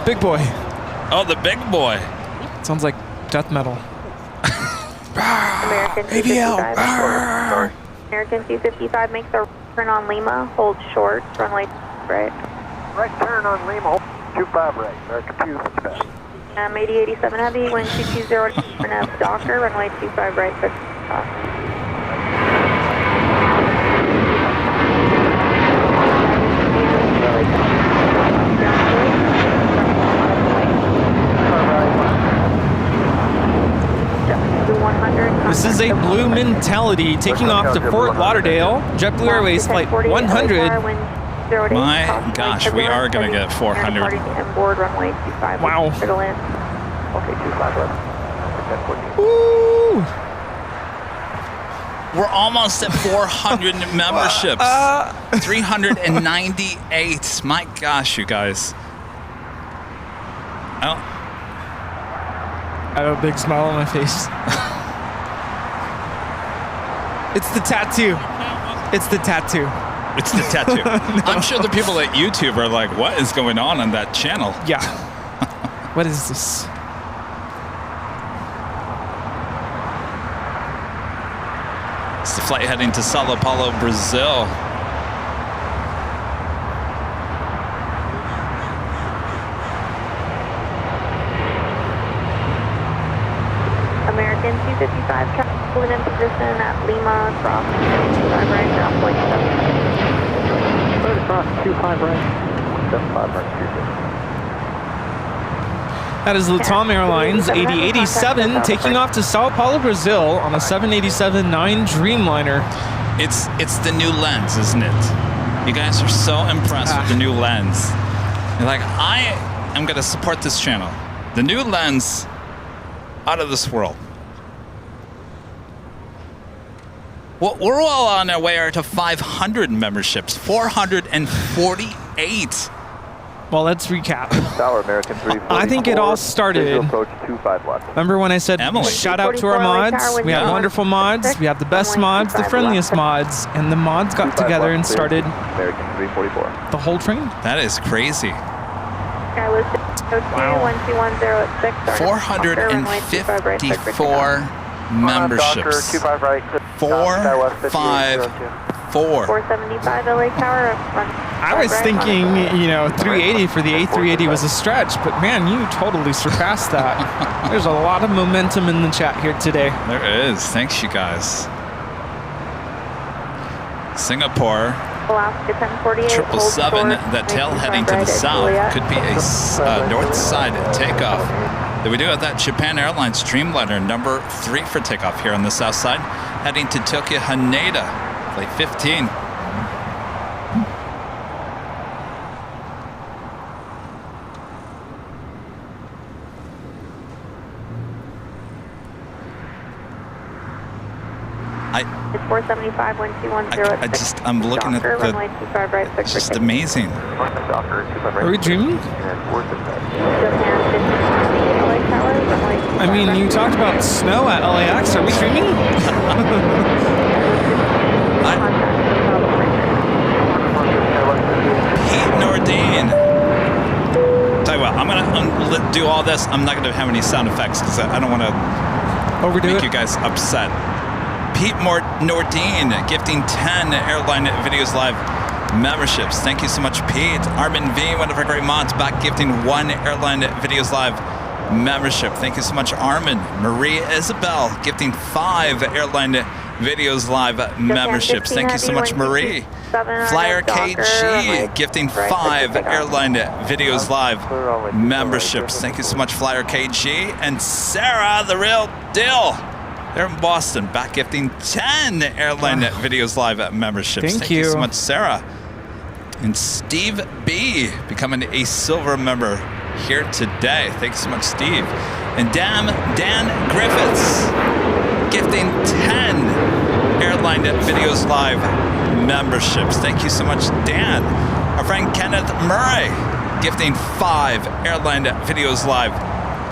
Big boy. Oh, the big boy. Sounds like death metal. American ADL. American 255 makes a turn on Lima, hold short, runway right. Right turn on Lima, hold 25 right, American 255. 8087 heavy, wind 220, turn up Docker, runway 25 right, push off. This is a blue mentality taking off to Fort Lauderdale. JetBlue Airways flight 100. My gosh, we are going to get 400. Wow. Okay, 25 left. Woo! We're almost at 400 memberships. 398. My gosh, you guys. I have a big smile on my face. It's the tattoo. It's the tattoo. It's the tattoo. No. I'm sure the people at YouTube are like, what is going on that channel? Yeah. What is this? It's the flight heading to Sao Paulo, Brazil. American 255 traveling in position at Lima, cross 25 right, ground point 7. Road across 25 right, 75 right, That is Latam Airlines 8087 taking off to Sao Paulo, Brazil on a 787-9 Dreamliner. It's the new lens, isn't it? You guys are so impressed with the new lens. You're like, I am going to support this channel. The new lens, out of this world. Well, we're all on our way to 500 memberships, 448. Well, let's recap. Tower American 344. I think it all started. Approach 25 left. Remember when I said shout out to our mods? We have wonderful mods. We have the best mods, the friendliest mods, and the mods got together and started American 344. the whole train. That is crazy. Wow. 454 memberships. 25 right. 454. 475 LA Tower. I was thinking, 380 for the A380 was a stretch, but man, you totally surpassed that. There's a lot of momentum in the chat here today. There is. Thanks, you guys. Singapore. Alaska 1048. 777, that tail heading to the south could be a north side takeoff. Then we do have that Japan Airlines Dreamliner number 3 for takeoff here on the south side, heading to Tokyo Haneda, flight 15. It's 475 1210. I'm looking at it's just amazing. Are we dreaming? I mean, you talked about snow at LAX. Are we dreaming? Pete Nordine. Tell you what, I'm gonna do all this. I'm not gonna have any sound effects because I don't want to make you guys upset. Pete Nordine gifting 10 Airline Videos Live memberships. Thank you so much, Pete. Armin V, one of our great mods, back gifting 1 Airline Videos Live membership. Thank you so much, Armin. Marie Isabel gifting 5 Airline Videos Live memberships. Thank you so much, Marie. Flyer KG gifting 5 Airline Videos Live memberships. Thank you so much, Flyer KG. And Sarah, the real deal. They're in Boston, back gifting 10 Airline Videos Live memberships. Thank you so much, Sarah. And Steve B becoming a silver member here today. Thanks so much, Steve. And Dan Griffiths gifting 10 Airline Videos Live memberships. Thank you so much, Dan. Our friend Kenneth Murray gifting 5 Airline Videos Live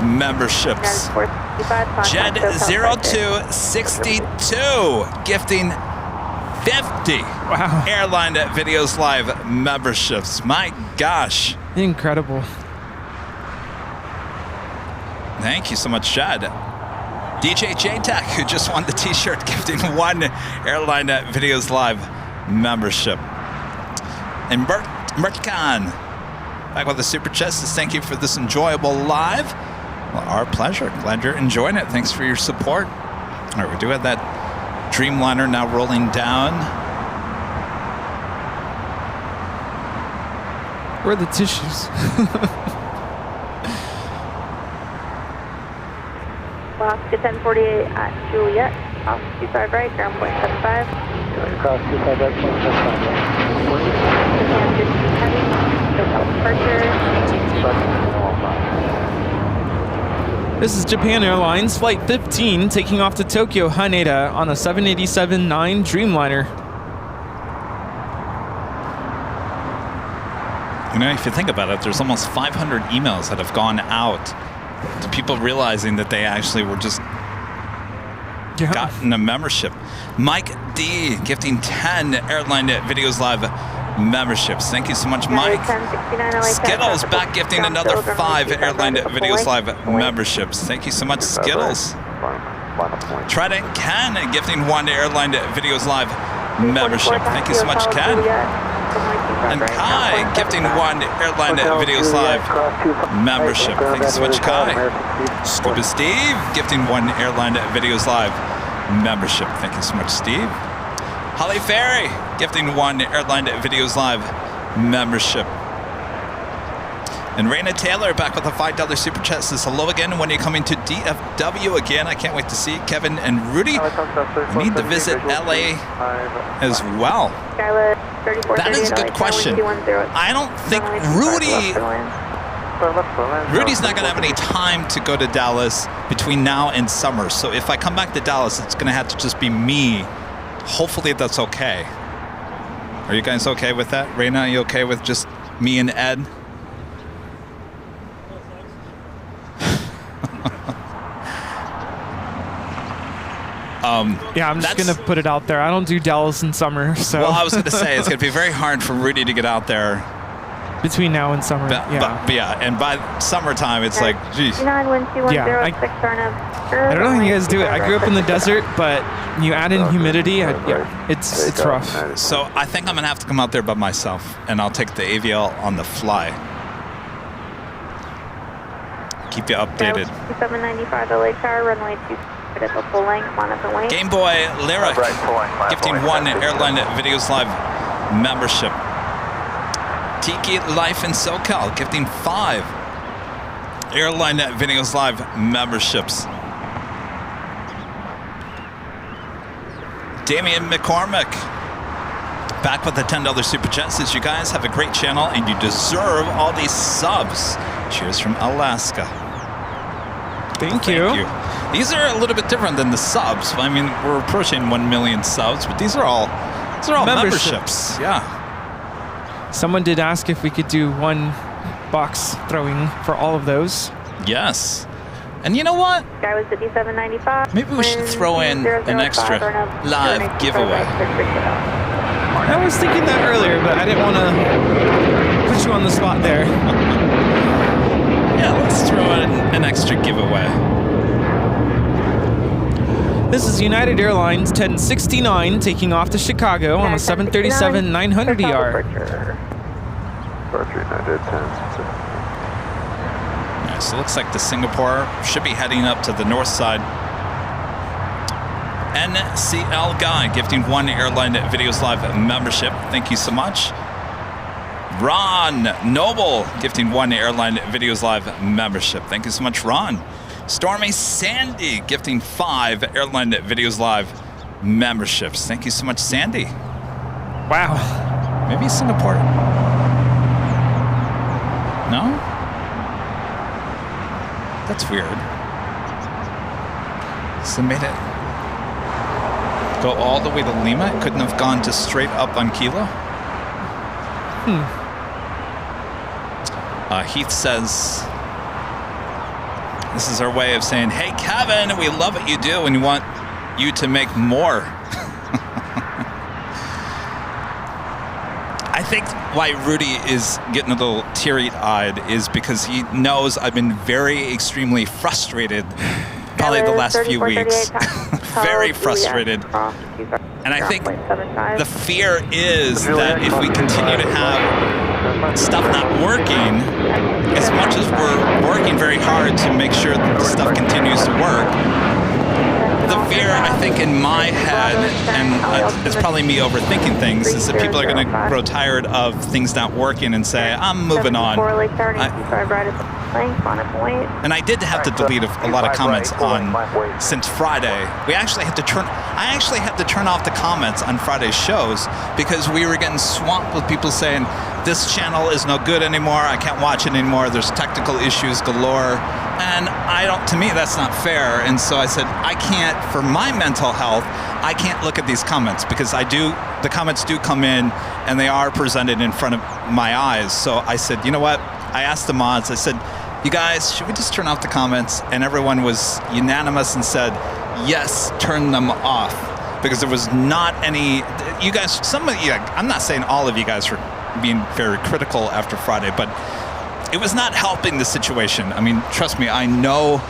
memberships. Jed0262 gifting 50 Airline Videos Live memberships. My gosh. Incredible. Thank you so much, Jed. DJ J-Tech, who just won the t-shirt, gifting 1 Airline Videos Live membership. And Mert Khan, back with the Super Chat, says thank you for this enjoyable live. Well, our pleasure. Glad you're enjoying it. Thanks for your support. All right, we do have that Dreamliner now rolling down. Where are the tissues? Alaska 1048 at Juliet. Off 25 right, ground point 75. Cross 25 right, point 75. Japan 15 heavy, SoCal departure. This is Japan Airlines Flight 15 taking off to Tokyo Haneda on a 787-9 Dreamliner. You know, if you think about it, there's almost 500 emails that have gone out to people realizing that they actually were just gotten a membership. Mike D gifting 10 Airline Videos Live memberships. Thank you so much, Mike. Skittles back gifting another 5 Airline Videos Live memberships. Thank you so much, Skittles. Trident Ken gifting 1 Airline Videos Live membership. Thank you so much, Ken. And Kai gifting 1 Airline Videos Live membership. Thank you so much, Kai. Scuba Steve gifting 1 Airline Videos Live membership. Thank you so much, Steve. Holly Ferry gifting 1 Airline Videos Live membership. And Raina Taylor back with a $5 super chat says hello again. When are you coming to DFW again? I can't wait to see Kevin and Rudy. I need to visit LA as well. That is a good question. I don't think Rudy's not going to have any time to go to Dallas between now and summer. So if I come back to Dallas, it's going to have to just be me. Hopefully that's okay. Are you guys okay with that? Raina, are you okay with just me and Ed? Yeah, I'm just going to put it out there. I don't do Dallas in summer, so... Well, I was going to say, it's going to be very hard for Rudy to get out there. Between now and summer, but yeah, and by summertime, it's like, geez. I don't know how you guys do it. I grew up in the desert, but you add in humidity, it's rough. So I think I'm going to have to come out there by myself, and I'll take the AVL on the fly. Keep you updated. 795 LA Tower, runway 2 at the full length, line up and wait. Game Boy Lyric gifting 1 Airline Videos Live membership. Tiki Life in SoCal gifting 5 Airline Videos Live memberships. Damian McCormick back with a $10 super chat says you guys have a great channel and you deserve all these subs. Cheers from Alaska. Thank you. These are a little bit different than the subs. I mean, we're approaching 1 million subs, but these are all memberships. Yeah. Someone did ask if we could do 1 box throwing for all of those. Yes. And you know what? Guy was 5795. Maybe we should throw in an extra live giveaway. I was thinking that earlier, but I didn't want to put you on the spot there. Yeah, let's throw in an extra giveaway. This is United Airlines 1069 taking off to Chicago on a 737-900ER. Yeah, so it looks like the Singapore should be heading up to the north side. NCL Guy gifting 1 Airline Videos Live membership. Thank you so much. Ron Noble gifting 1 Airline Videos Live membership. Thank you so much, Ron. Stormy Sandy gifting 5 Airline Videos Live memberships. Thank you so much, Sandy. Wow. Maybe Singapore. No? That's weird. So made it go all the way to Lima? It couldn't have gone just straight up on Kilo? Heath says, this is our way of saying, hey, Kevin, we love what you do and we want you to make more. I think why Rudy is getting a little teary-eyed is because he knows I've been very extremely frustrated probably the last few weeks. Very frustrated. And I think the fear is that if we continue to have stuff not working, as much as we're working very hard to make sure that the stuff continues to work, the fear, I think, in my head, and it's probably me overthinking things, is that people are going to grow tired of things not working and say, I'm moving on. And I did have to delete a lot of comments since Friday. I actually had to turn off the comments on Friday's shows because we were getting swamped with people saying, this channel is no good anymore, I can't watch it anymore, there's technical issues galore. And to me, that's not fair. And so I said, I can't, for my mental health, I can't look at these comments because the comments do come in and they are presented in front of my eyes. So I said, you know what? I asked the mods, I said, you guys, should we just turn off the comments? And everyone was unanimous and said, yes, turn them off. Because there was not any, you guys, I'm not saying all of you guys were being very critical after Friday, but it was not helping the situation. I mean, trust me, I know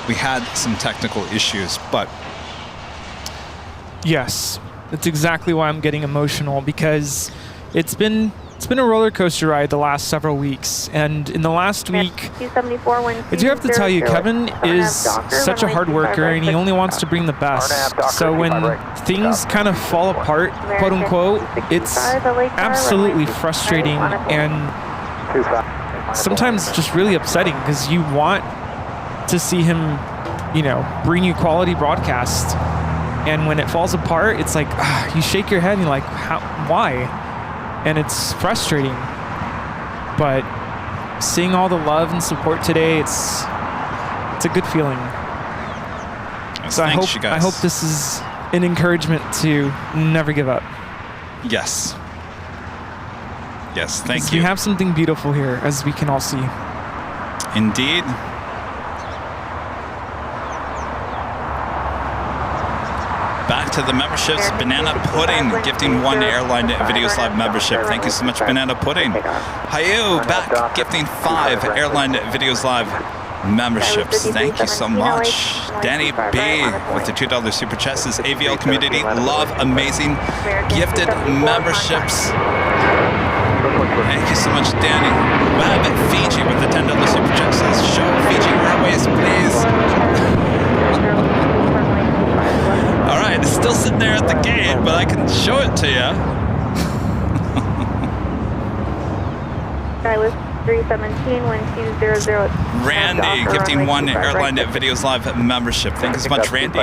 we had some technical issues, but... Yes, that's exactly why I'm getting emotional, because it's been a roller coaster ride the last several weeks, and in the last week, I do have to tell you, Kevin is such a hard worker, and he only wants to bring the best. So when things kind of fall apart, quote unquote, it's absolutely frustrating and sometimes just really upsetting because you want to see him, bring you quality broadcast, and when it falls apart, it's like you shake your head and you're like, why? And it's frustrating, but seeing all the love and support today, it's a good feeling. So I hope this is an encouragement to never give up. Yes. Yes, thank you. We have something beautiful here, as we can all see. Indeed. Back to the memberships. Banana Pudding gifting 1 Airline Videos Live membership. Thank you so much, Banana Pudding. Hayu back gifting 5 Airline Videos Live memberships. Thank you so much. Danny B with the $2 super chat says AVL community love amazing gifted memberships. Thank you so much, Danny. Rabbit Fiji with the $10 super chat says show Fiji Airways, please. All right, it's still sitting there at the gate, but I can show it to you. I was 317-1200. Randy gifting 1 Airline Videos Live membership. Thank you so much, Randy.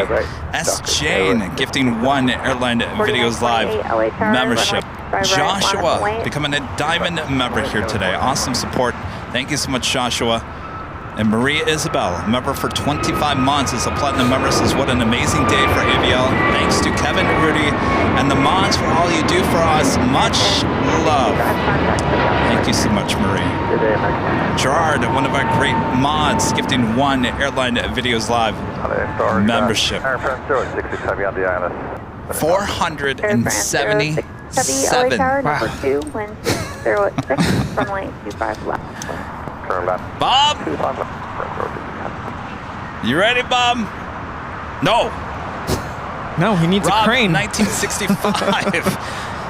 S. Jane gifting 1 Airline Videos Live membership. Joshua becoming a diamond member here today. Awesome support. Thank you so much, Joshua. And Maria Isabel, member for 25 months, is a platinum member, says, what an amazing day for AVL. Thanks to Kevin, Rudy, and the mods for all you do for us. Much love. Thank you so much, Marie. Gerard, one of our great mods, gifting 1 Airline Videos Live membership. 477. Wow. Bob? You ready, Bob? No. No, he needs Rob, a crane. 1965,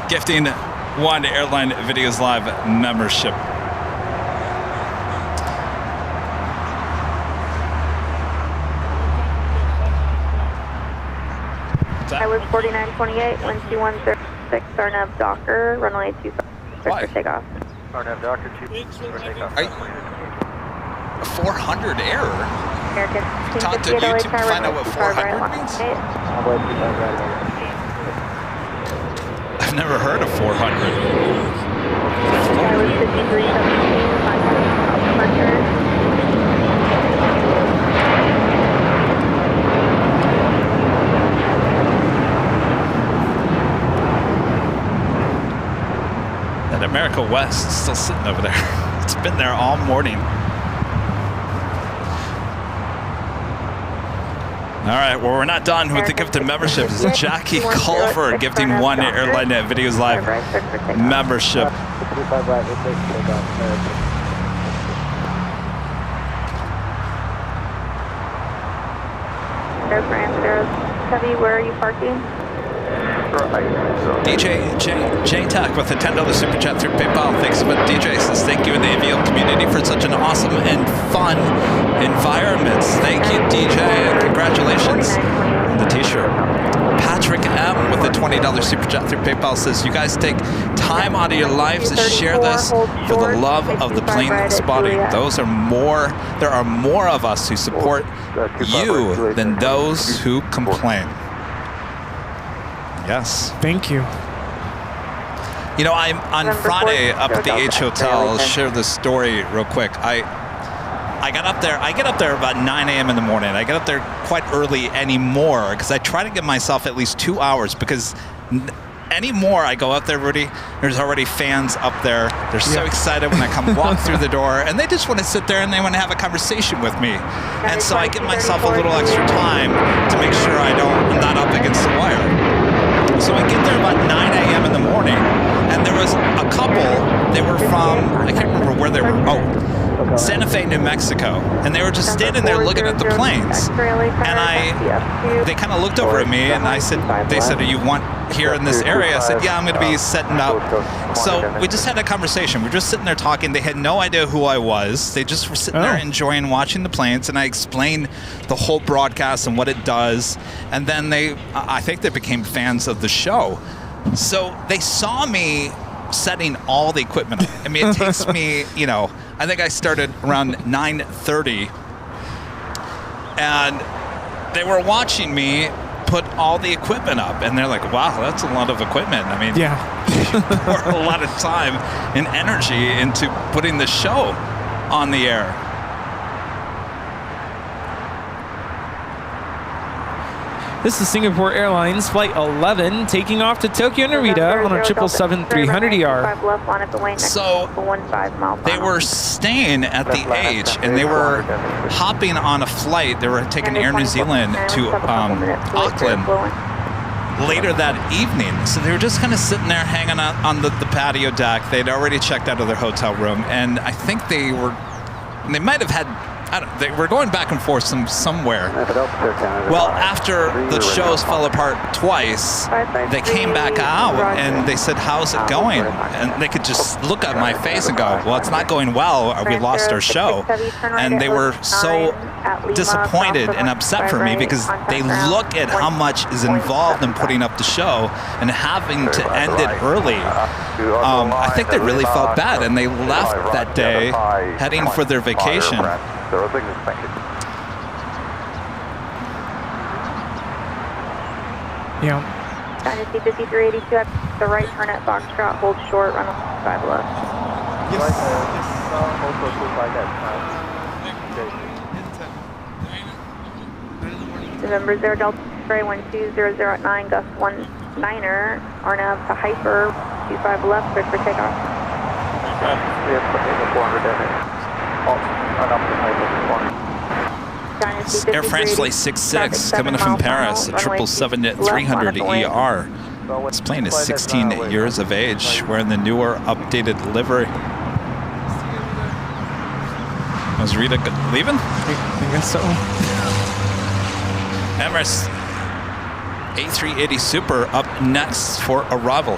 gifting 1 Airline Videos Live membership. I was 4928, 1236, Arnav Docker, runway 25 for takeoff. Arnav Docker, 25 for takeoff. 400 error? Talk to YouTube to find out what 400 means? I've never heard of 400. I was 5317, That America West is still sitting over there. It's been there all morning. All right, well, we're not done with the gifted memberships. Jackie Culver gifting 1 Airline Videos Live membership. Heavy, where are you parking? DJ J-Tech with a $10 super chat through PayPal. Thanks, but DJ says thank you in the AVL community for such an awesome and fun environment. Thank you, DJ, and congrats Congratulations on the t-shirt. Patrick M with the $20 super chat through PayPal says, you guys take time out of your lives to share this for the love of the plane spotting. There are more of us who support you than those who complain. Yes. Thank you. You know, I'm on Friday up at the H Hotel. I'll share this story real quick. I got up there. I get up there about 9 a.m. in the morning. I get up there quite early anymore because I try to give myself at least 2 hours because anymore I go up there, Rudy, there's already fans up there. They're so excited when I come walk through the door, and they just want to sit there and they want to have a conversation with me. And so I give myself a little extra time to make sure I'm not up against the wire. So I get there about 9 a.m. in the morning, and there was a couple. They were from, I can't remember where they were. Oh, Santa Fe, New Mexico, and they were just standing there looking at the planes. And they kind of looked over at me, and they said, "Are you here in this area?" I said, "Yeah, I'm going to be setting up." So we just had a conversation. We're just sitting there talking. They had no idea who I was. They just were sitting there enjoying watching the planes, and I explained the whole broadcast and what it does. And then I think they became fans of the show. So they saw me setting all the equipment up. I mean, it takes me, I think I started around 9:30, and they were watching me put all the equipment up, and they're like, wow, that's a lot of equipment. I mean, pour a lot of time and energy into putting the show on the air. This is Singapore Airlines Flight 11 taking off to Tokyo Narita on a 777-300ER. So they were staying at the H, and they were hopping on a flight. They were taking Air New Zealand to Auckland later that evening. So they were just kind of sitting there hanging out on the patio deck. They'd already checked out of their hotel room, and I think they might have had, they were going back and forth somewhere. Well, after the shows fell apart twice, they came back out and they said, "How's it going?" And they could just look at my face and go, "Well, it's not going well. We lost our show." And they were so disappointed and upset for me because they look at how much is involved in putting up the show and having to end it early. I think they really felt bad, and they left that day heading for their vacation. Yeah. Dynasty 5382 at the right turn at Foxtrot, hold short, run 5 left. Yes. Also 25 at November 0 Delta X-ray 1200 at 9, gust 19er, RNAV to Hyper, 25 left, cleared for takeoff. We have 400 Air France Flight 66 coming in from Paris, a 777-300ER. This plane is 16 years of age, wearing the newer updated livery. Was Rita leaving? I guess so. Emirates A380 Super up next for arrival.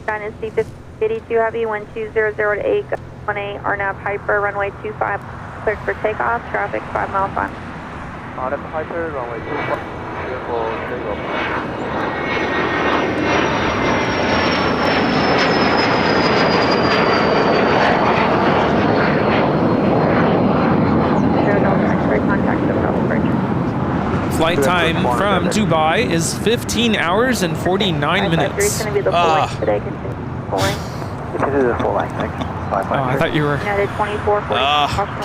Dynasty 52 Heavy 1200 to 8, 18, RNAV Hyper, runway 25, cleared for takeoff, traffic 5 mile time. RNAV Hyper, runway 25, clear for takeoff. Flight time from Dubai is 15 hours and 49 minutes. Going to be the full length today. Continue pulling. This is the full length. Thanks. I thought you were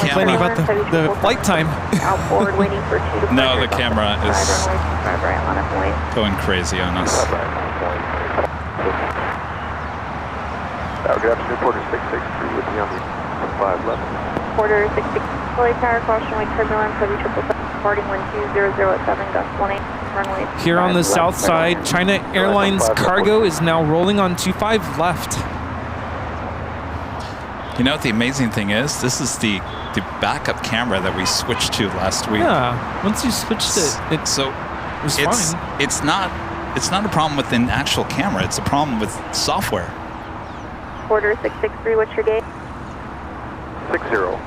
complaining about the flight time. Outboard waiting for 2 to No, the camera is going crazy on us. Good afternoon, Porter 663 with you on the 5 left. Porter 66, fully tower, caution, wake turbulence, heavy 777, departing 1200 at 7, gust 18, runway. Here on the south side, China Airlines cargo is now rolling on 25 left. You know what the amazing thing is? This is the backup camera that we switched to last week. Yeah, once you switched it, so was fine. It's not it's not a problem with an actual camera. It's a problem with software. Quarter 663, what's your gate? 60.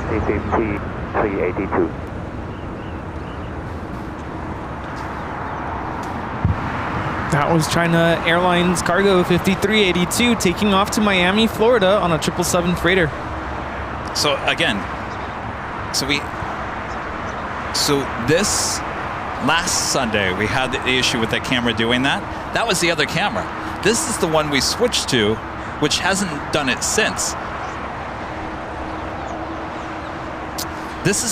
CCT 82. That was China Airlines Cargo 5382 taking off to Miami, Florida on a 777 freighter. So again, so this last Sunday we had the issue with that camera doing that. That was the other camera. This is the one we switched to, which hasn't done it since. This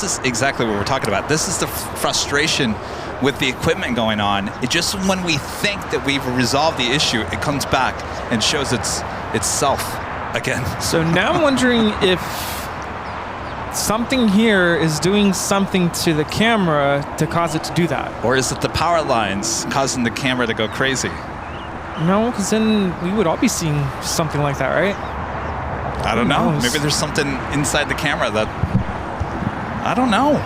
is exactly what we're talking about. This is the frustration with the equipment going on. It just, when we think that we've resolved the issue, it comes back and shows itself again. So now I'm wondering if something here is doing something to the camera to cause it to do that. Or is it the power lines causing the camera to go crazy? No, because then we would all be seeing something like that, right? I don't know. Maybe there's something inside the camera that, I don't know.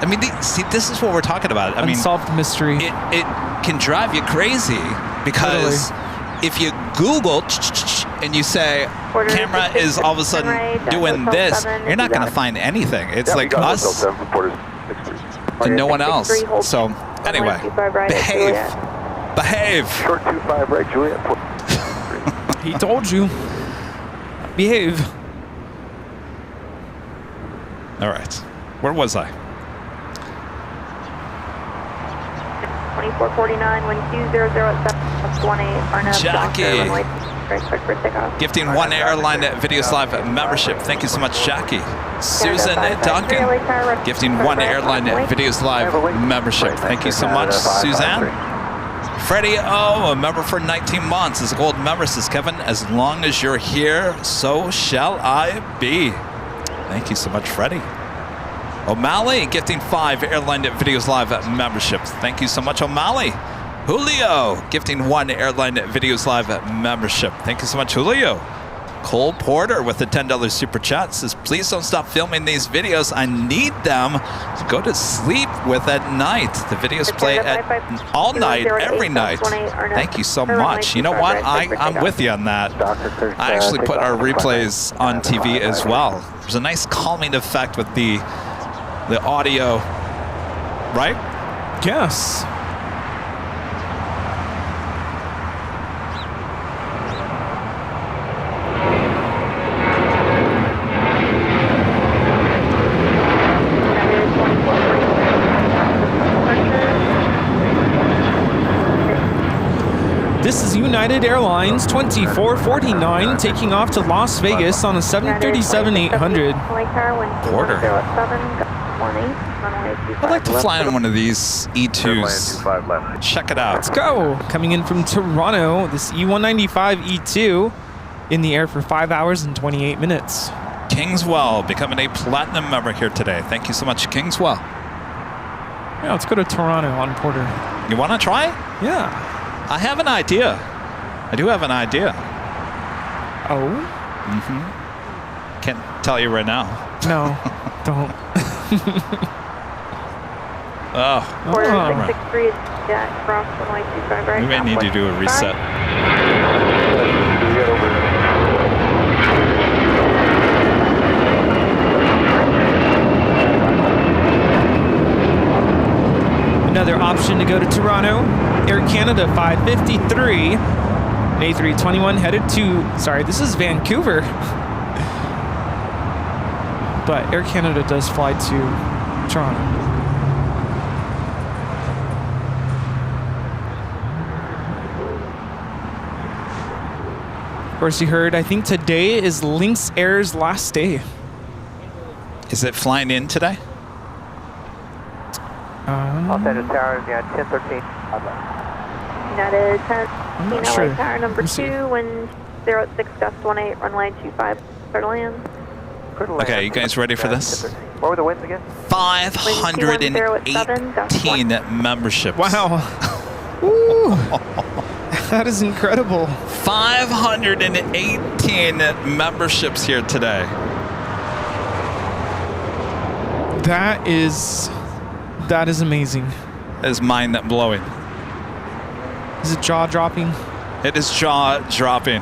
I mean, see, this is what we're talking about. I mean, unsolved mystery. It can drive you crazy because if you Google and you say camera is all of a sudden doing this, you're not going to find anything. It's like us and no one else. So anyway, behave. Behave. Short 25 right, Juliet. He told you. Behave. All right. Where was I? 2449, 1200 Jackie. Gifting one Airline Videos Live membership. Thank you so much, Jackie. Susan Duncan. Gifting one Airline Videos Live membership. Thank you so much, Suzanne. Freddie O, a member for 19 months, is a gold member, says Kevin. As long as you're here, so shall I be. Thank you so much, Freddie. O'Malley, gifting 5 Airline Videos Live memberships. Thank you so much, O'Malley. Julio, gifting 1 Airline Videos Live membership. Thank you so much, Julio. Cole Porter with a $10 super chat says, please don't stop filming these videos. I need them to go to sleep with at night. The videos play all night, every night. Thank you so much. You know what? I'm with you on that. I actually put our replays on TV as well. There's a nice calming effect with the audio, right? Yes. This is United Airlines 2449 taking off to Las Vegas on a 737-800. Porter. I'd like to fly on one of these E2s. Check it out. Let's go. Coming in from Toronto, this E195 E2 in the air for 5 hours and 28 minutes. Kingswell becoming a platinum member here today. Thank you so much, Kingswell. Yeah, let's go to Toronto on Porter. You want to try? Yeah. I have an idea. I do have an idea. Oh? Mm-hmm. Can't tell you right now. No, don't. Oh. We may need to do a reset. Another option to go to Toronto. Air Canada 553. A321 headed to, sorry, this is Vancouver. But Air Canada does fly to Toronto. Of course, you heard, I think today is Lynx Air's last day. Is it flying in today? Outside Tower, yeah, 1013. United 10, I'm not LA sure. Tower number 2, wind 06 gust 18, runway 25, clear to land. Okay, you guys ready for this? What were the winds again? 518 memberships. Wow. Ooh. That is incredible. 518 memberships here today. That is amazing. That is mind-blowing. Is it jaw-dropping? It is jaw-dropping.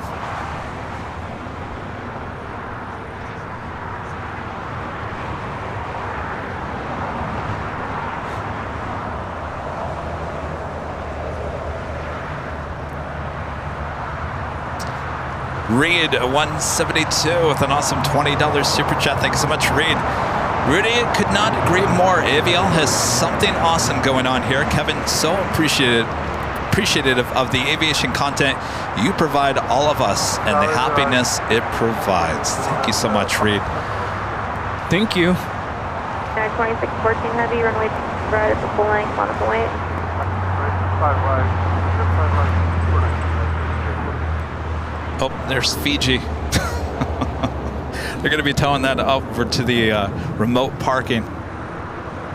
Reed 172 with an awesome $20 super chat. Thank you so much, Reed. Rudy, could not agree more. AVL has something awesome going on here. Kevin, so appreciative of the aviation content you provide all of us and the happiness it provides. Thank you so much, Reed. Thank you. 2614 heavy, runway right at the full length, on the way. Oh, there's Fiji. They're going to be towing that over to the remote parking.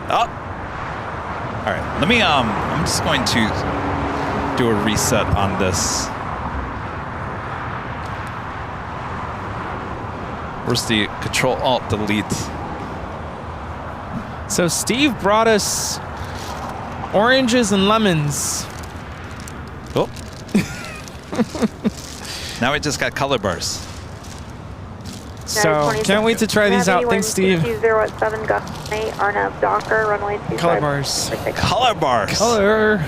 Oh. All right. Let me, I'm just going to do a reset on this. Where's the Control-Alt-Delete? So Steve brought us oranges and lemons. Oh. Now we just got color bars. So can't wait to try these out. Thanks, Steve. 20 Gus 8, RNAV Docker, runway 25. Color bars. Color bars. Color.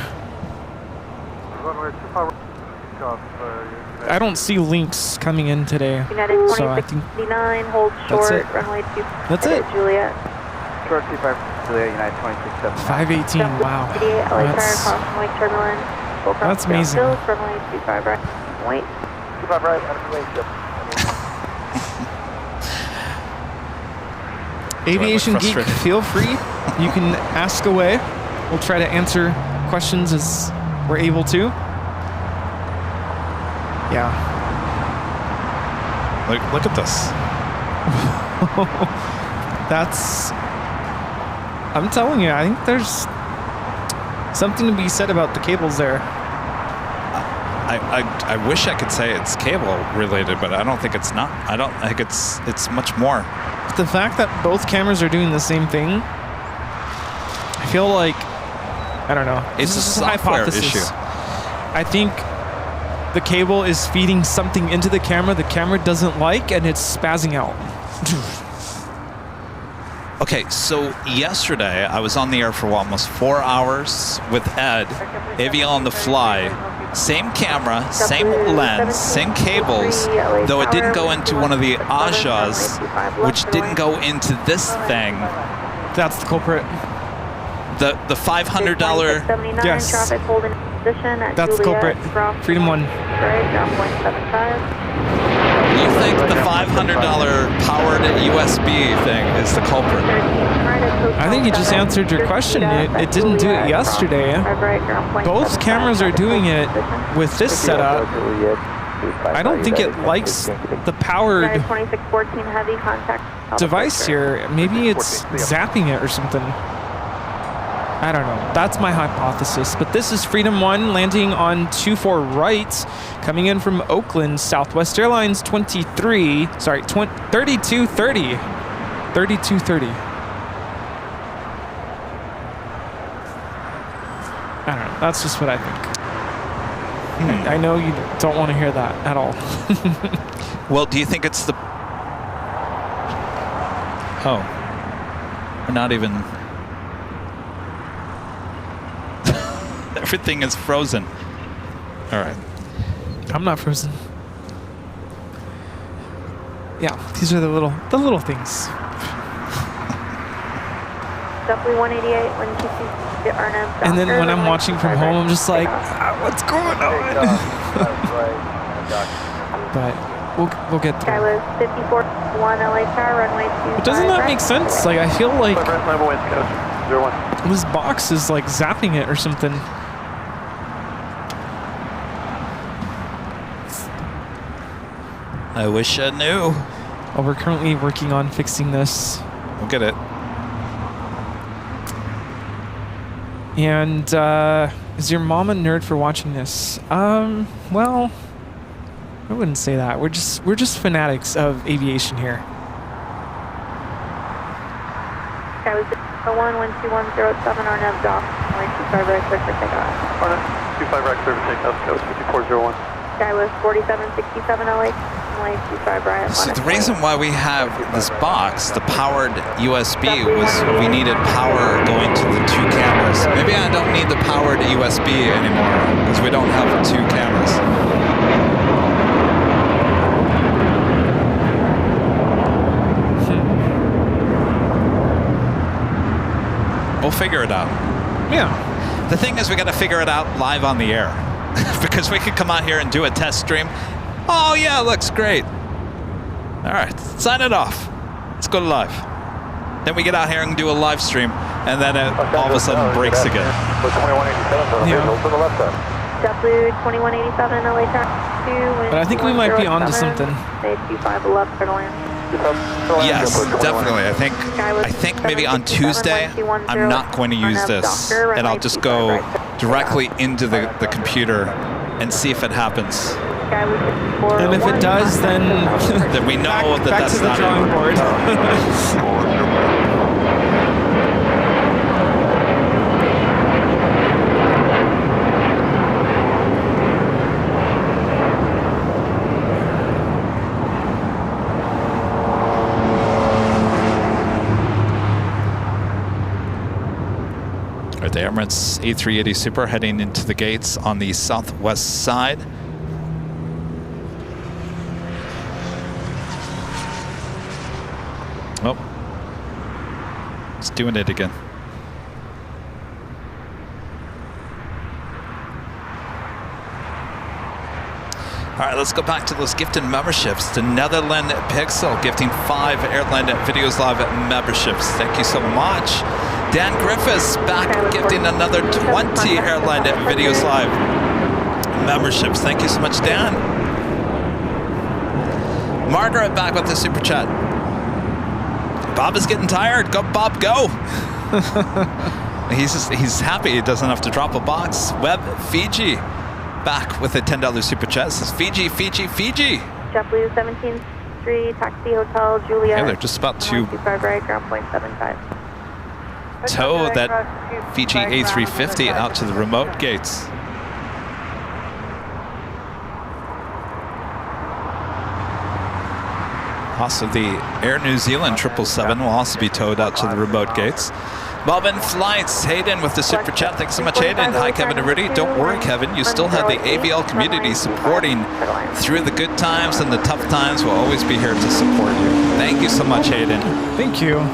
I don't see links coming in today. United So I think 2669, hold short, runway 2. That's it. Juliet. Short 25 Juliet, United 2679. 518. Wow. That's amazing. Runway 25 right. Wait. 25 right, runway 2. Aviation Geek, feel free. You can ask away. We'll try to answer questions as we're able to. Yeah. Look at this. That's... I'm telling you, I think there's something to be said about the cables there. I wish I could say it's cable related, but I don't think it's not. I don't think it's much more. The fact that both cameras are doing the same thing, I feel like, I don't know. It's a software issue. I think the cable is feeding something into the camera doesn't like, and it's spazzing out. Okay, so yesterday I was on the air for almost 4 hours with Ed, AVL on the fly. Same camera, same lens, same cables, though it didn't go into one of the Ajas, which didn't go into this thing. That's the culprit. The $500. Yes. That's the culprit. Freedom 1. You think the $500 powered USB thing is the culprit? I think you just answered your question. It didn't do it yesterday. Both cameras are doing it with this setup. I don't think it likes the powered device here. Maybe it's zapping it or something. I don't know. That's my hypothesis. But this is Freedom 1 landing on 24 right, coming in from Oakland, Southwest Airlines 3230. 3230. I don't know. That's just what I think. I know you don't want to hear that at all. Well, do you think it's the... Oh. We're not even... Everything is frozen. All right. I'm not frozen. Yeah, these are the little things. And then when I'm watching from home, I'm just like, what's going on? But we'll get through. But doesn't that make sense? Like, I feel like this box is like zapping it or something. I wish I knew. Well, we're currently working on fixing this. We'll get it. And is your mom a nerd for watching this? Well, I wouldn't say that. We're just fanatics of aviation here. Sky was 1212107 RNAV dock. Runway 25 right, clear for takeoff. RNAV 25 right, clear for takeoff. That was 5401. Sky was 4767 LA. Runway 25 right. So the reason why we have this box, the powered USB, was we needed power going to the 2 cameras. Maybe I don't need the powered USB anymore because we don't have 2 cameras. We'll figure it out. Yeah. The thing is, we got to figure it out live on the air because we could come out here and do a test stream. Oh yeah, looks great. All right, sign it off. Let's go live. Then we get out here and do a live stream, and then it all of a sudden breaks again. Yeah. To the left side. JetBlue 2187 LA track 2. But I think we might be onto something. 25 left for the land. Yes, definitely. I think maybe on Tuesday I'm not going to use this, and I'll just go directly into the computer and see if it happens. And if it does, then then we know that back that's to the not drawing board. All right, the Emirates A380 Super heading into the gates on the southwest side. Oh, it's doing it again. All right, let's go back to those gifted memberships. The Netherland Pixel gifting 5 Airline Videos Live memberships. Thank you so much. Dan Griffiths back gifting another 20 Airline Videos Live memberships. Thank you so much, Dan. Margaret back with the super chat. Bob is getting tired. Go, Bob, go. He's happy he doesn't have to drop a box. Web Fiji back with a $10 super chat. Says Fiji, Fiji, Fiji. JetBlue 173 Taxi Hotel Julia. Yeah, they're just about to 25 right, ground point 75. tow that Fiji A350 out to the remote gates. Also, the Air New Zealand 777 will also be towed out to the remote gates. Bobbin Flights, Hayden with the super chat. Thanks so much, Hayden. Hi, Kevin and Rudy. Don't worry, Kevin. You still have the AVL community supporting through the good times and the tough times. We'll always be here to support you. Thank you so much, Hayden. Thank you.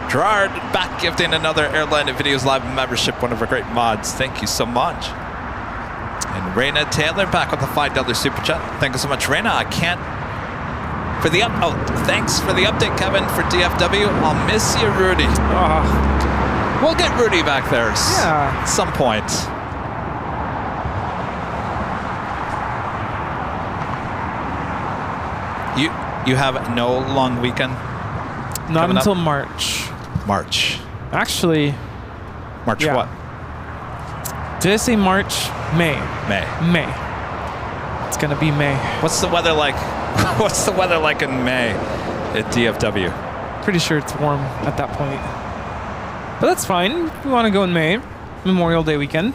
Gerard back gifting another Airline Videos Live membership, one of our great mods. Thank you so much. And Raina Taylor back with a $5 super chat. Thank you so much, Raina. I can't for the thanks for the update, Kevin, for DFW. I'll miss you, Rudy. We'll get Rudy back there at some point. You have no long weekend? Not until March. March. Actually. March what? Did I say March? May. May. It's gonna be May. What's the weather like? What's the weather like in May at DFW? Pretty sure it's warm at that point. But that's fine. We want to go in May. Memorial Day weekend.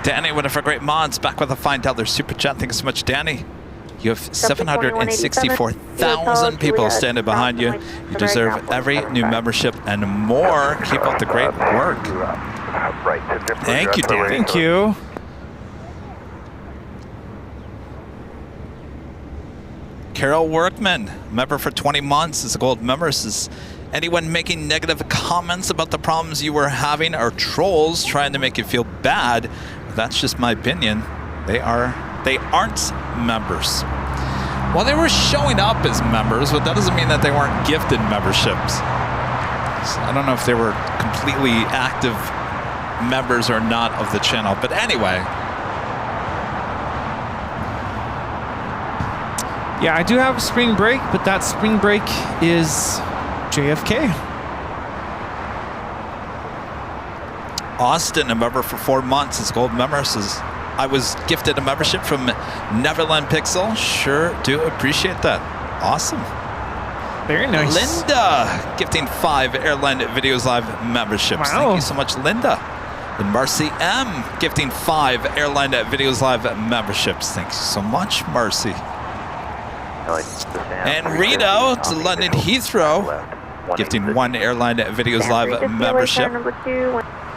Danny, one of our great mods, back with a $5 super chat. Thank you so much, Danny. You have 764,000 people standing behind you. You deserve every new membership and more. Keep up the great work. Thank you, Danny. Thank you. Carol Workman, member for 20 months, is a gold member. Says, anyone making negative comments about the problems you were having are trolls trying to make you feel bad. That's just my opinion. They aren't members. Well, they were showing up as members, but that doesn't mean that they weren't gifted memberships. I don't know if they were completely active members or not of the channel, but anyway. Yeah, I do have spring break, but that spring break is JFK. Austin, a member for 4 months. His gold member says, I was gifted a membership from Neverland Pixel. Sure do appreciate that. Awesome. Very nice. Linda, gifting 5 Airline Videos Live memberships. Wow. Thank you so much, Linda. And Marcy M, gifting 5 Airline Videos Live memberships. Thank you so much, Marcy. And Rito to London Heathrow, gifting 1 Airline Videos Live membership. Number 2,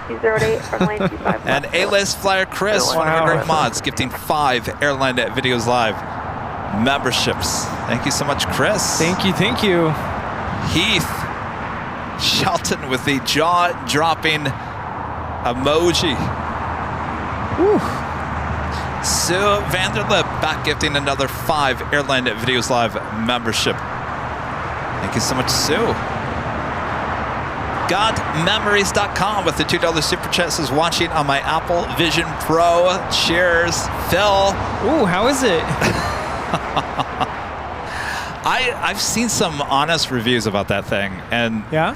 1208 from lane 25. And A-list flyer Chris, one of our great mods, gifting 5 Airline Videos Live memberships. Thank you so much, Chris. Thank you, thank you. Heath Shelton with the jaw-dropping emoji. Woo. Sue Vanderlip back gifting another 5 Airline Videos Live membership. Thank you so much, Sue. GodMemories.com with the $2 super chat says, watching on my Apple Vision Pro. Cheers, Phil. Ooh, how is it? I've seen some honest reviews about that thing, and yeah,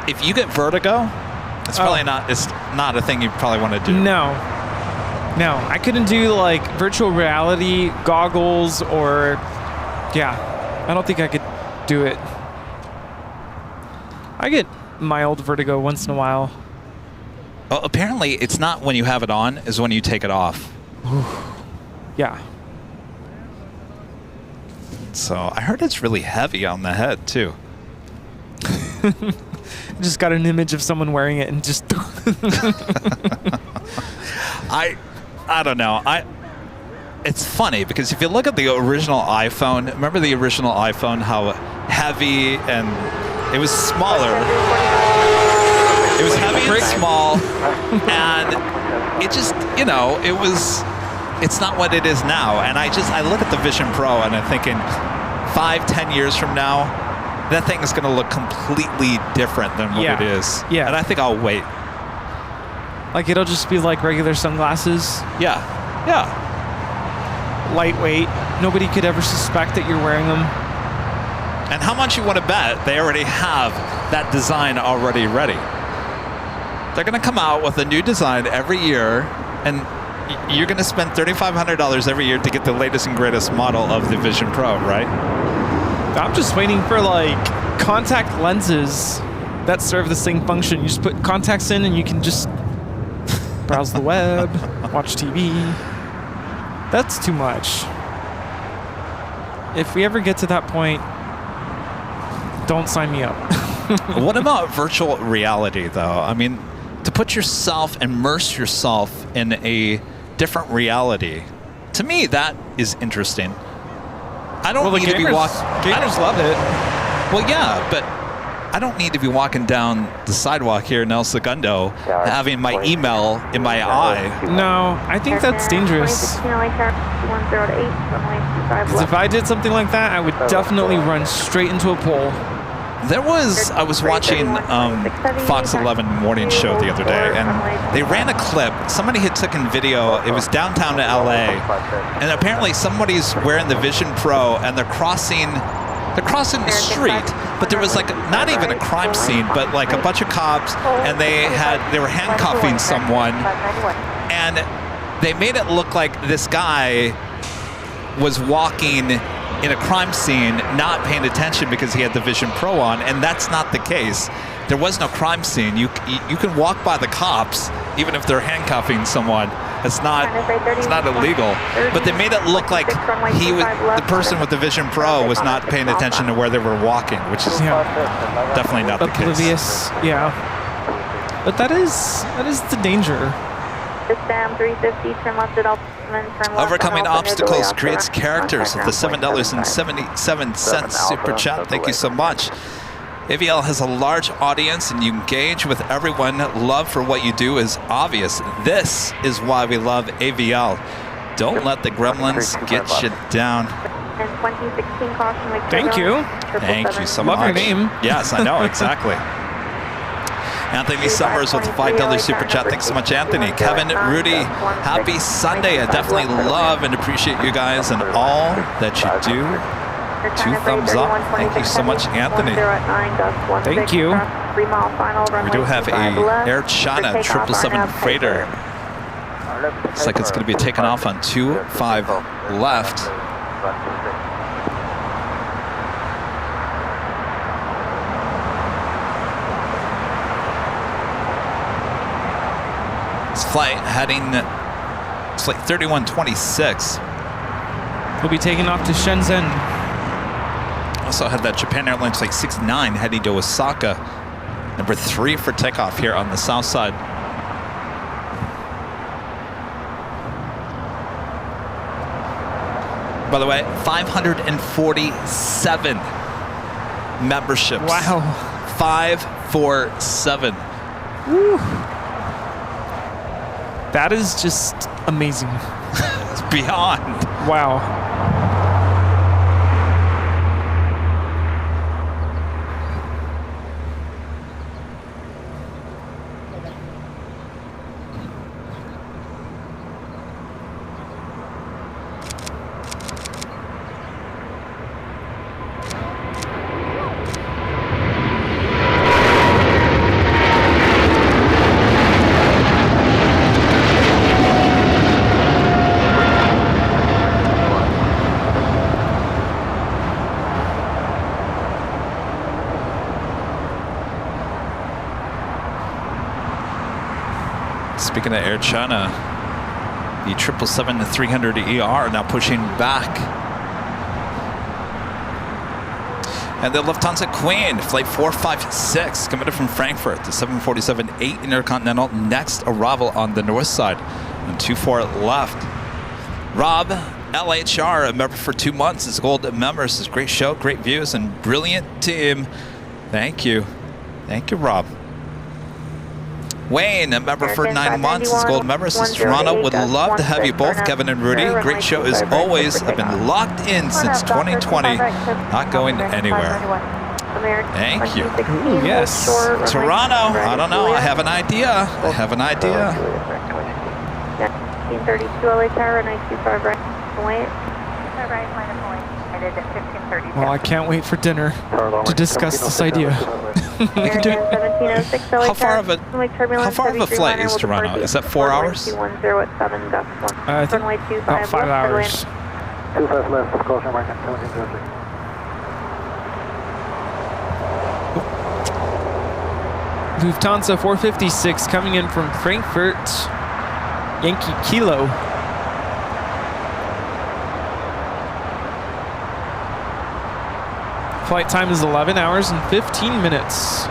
if you get vertigo, it's probably not. It's not a thing you probably want to do. No, I couldn't do like virtual reality goggles or, yeah, I don't think I could do it. I get mild vertigo once in a while. Well, apparently, it's not when you have it on; is when you take it off. Yeah. So I heard it's really heavy on the head too. Just got an image of someone wearing it and just. I don't know. It's funny because if you look at the original iPhone, remember the original iPhone, how heavy and it was smaller. It was heavy and small, and it just, you know, it's not what it is now. And I look at the Vision Pro and I'm thinking 5-10 years from now, that thing is going to look completely different than what it is. Yeah. And I think I'll wait. Like it'll just be like regular sunglasses. Yeah. Yeah. Lightweight. Nobody could ever suspect that you're wearing them. And how much you want to bet they already have that design already ready? They're going to come out with a new design every year, and you're going to spend $3,500 every year to get the latest and greatest model of the Vision Pro, right? I'm just waiting for like contact lenses that serve the same function. You just put contacts in and you can just browse the web, watch TV. That's too much. If we ever get to that point, don't sign me up. What about virtual reality, though? I mean, to put yourself, immerse yourself in a different reality, to me, that is interesting. I don't need to be walking. Gamers love it. Well, yeah, but I don't need to be walking down the sidewalk here in El Segundo having my email in my eye. No, I think that's dangerous. Because if I did something like that, I would definitely run straight into a pole. I was watching Fox 11 morning show the other day, and they ran a clip. Somebody had taken video. It was downtown to LA, and apparently somebody's wearing the Vision Pro, and they're crossing the street, but there was like not even a crime scene, but like a bunch of cops, and they were handcuffing someone, and they made it look like this guy was walking in a crime scene, not paying attention because he had the Vision Pro on, and that's not the case. There was no crime scene. You can walk by the cops even if they're handcuffing someone. It's not illegal. But they made it look like the person with the Vision Pro was not paying attention to where they were walking, which is definitely not the case. Oblivious, yeah. But that is the danger. Overcoming obstacles creates characters with the $7.77 super chat. Thank you so much. AVL has a large audience and you engage with everyone. Love for what you do is obvious. This is why we love AVL. Don't let the gremlins get you down. 2016 caution wake. Thank you. Thank you so much. Love your name. Yes, I know, exactly. Anthony Summers with the $5 super chat. Thanks so much, Anthony. Kevin, Rudy, happy Sunday. I definitely love and appreciate you guys and all that you do. 2 thumbs up. Thank you so much, Anthony. Thank you. We do have a Air China 777 freighter. Looks like it's going to be taken off on 25 left. This flight heading, it's like 3126. We'll be taking off to Shenzhen. Also had that Japan Airlines Flight 69 heading to Osaka. Number 3 for takeoff here on the south side. By the way, 547 memberships. Wow. 547. Woo. That is just amazing. It's beyond. Wow. Speaking of Air China, the 777-300ER now pushing back. And the Lufthansa Queen, flight 456, coming in from Frankfurt, the 747-8 Intercontinental, next arrival on the north side, and 24 left. Rob, LHR, a member for 2 months, is gold member. This is great show, great views, and brilliant team. Thank you. Thank you, Rob. Wayne, a member for 9 months, is gold member. This is Toronto. Would love to have you both, Kevin and Rudy. Great show as always. I've been locked in since 2020, not going anywhere. Thank you. Ooh, yes. Toronto, I don't know. I have an idea. I have an idea. 1532 LA Tower, 925 right, point. Right, line of point. Headed at 1532. Well, I can't wait for dinner to discuss this idea. How far of a flight is Toronto? Is that 4 hours? I think about 5 hours. 2 fast left, caution American 1703. Lufthansa 456 coming in from Frankfurt, Yankee Kilo. Flight time is 11 hours and 15 minutes.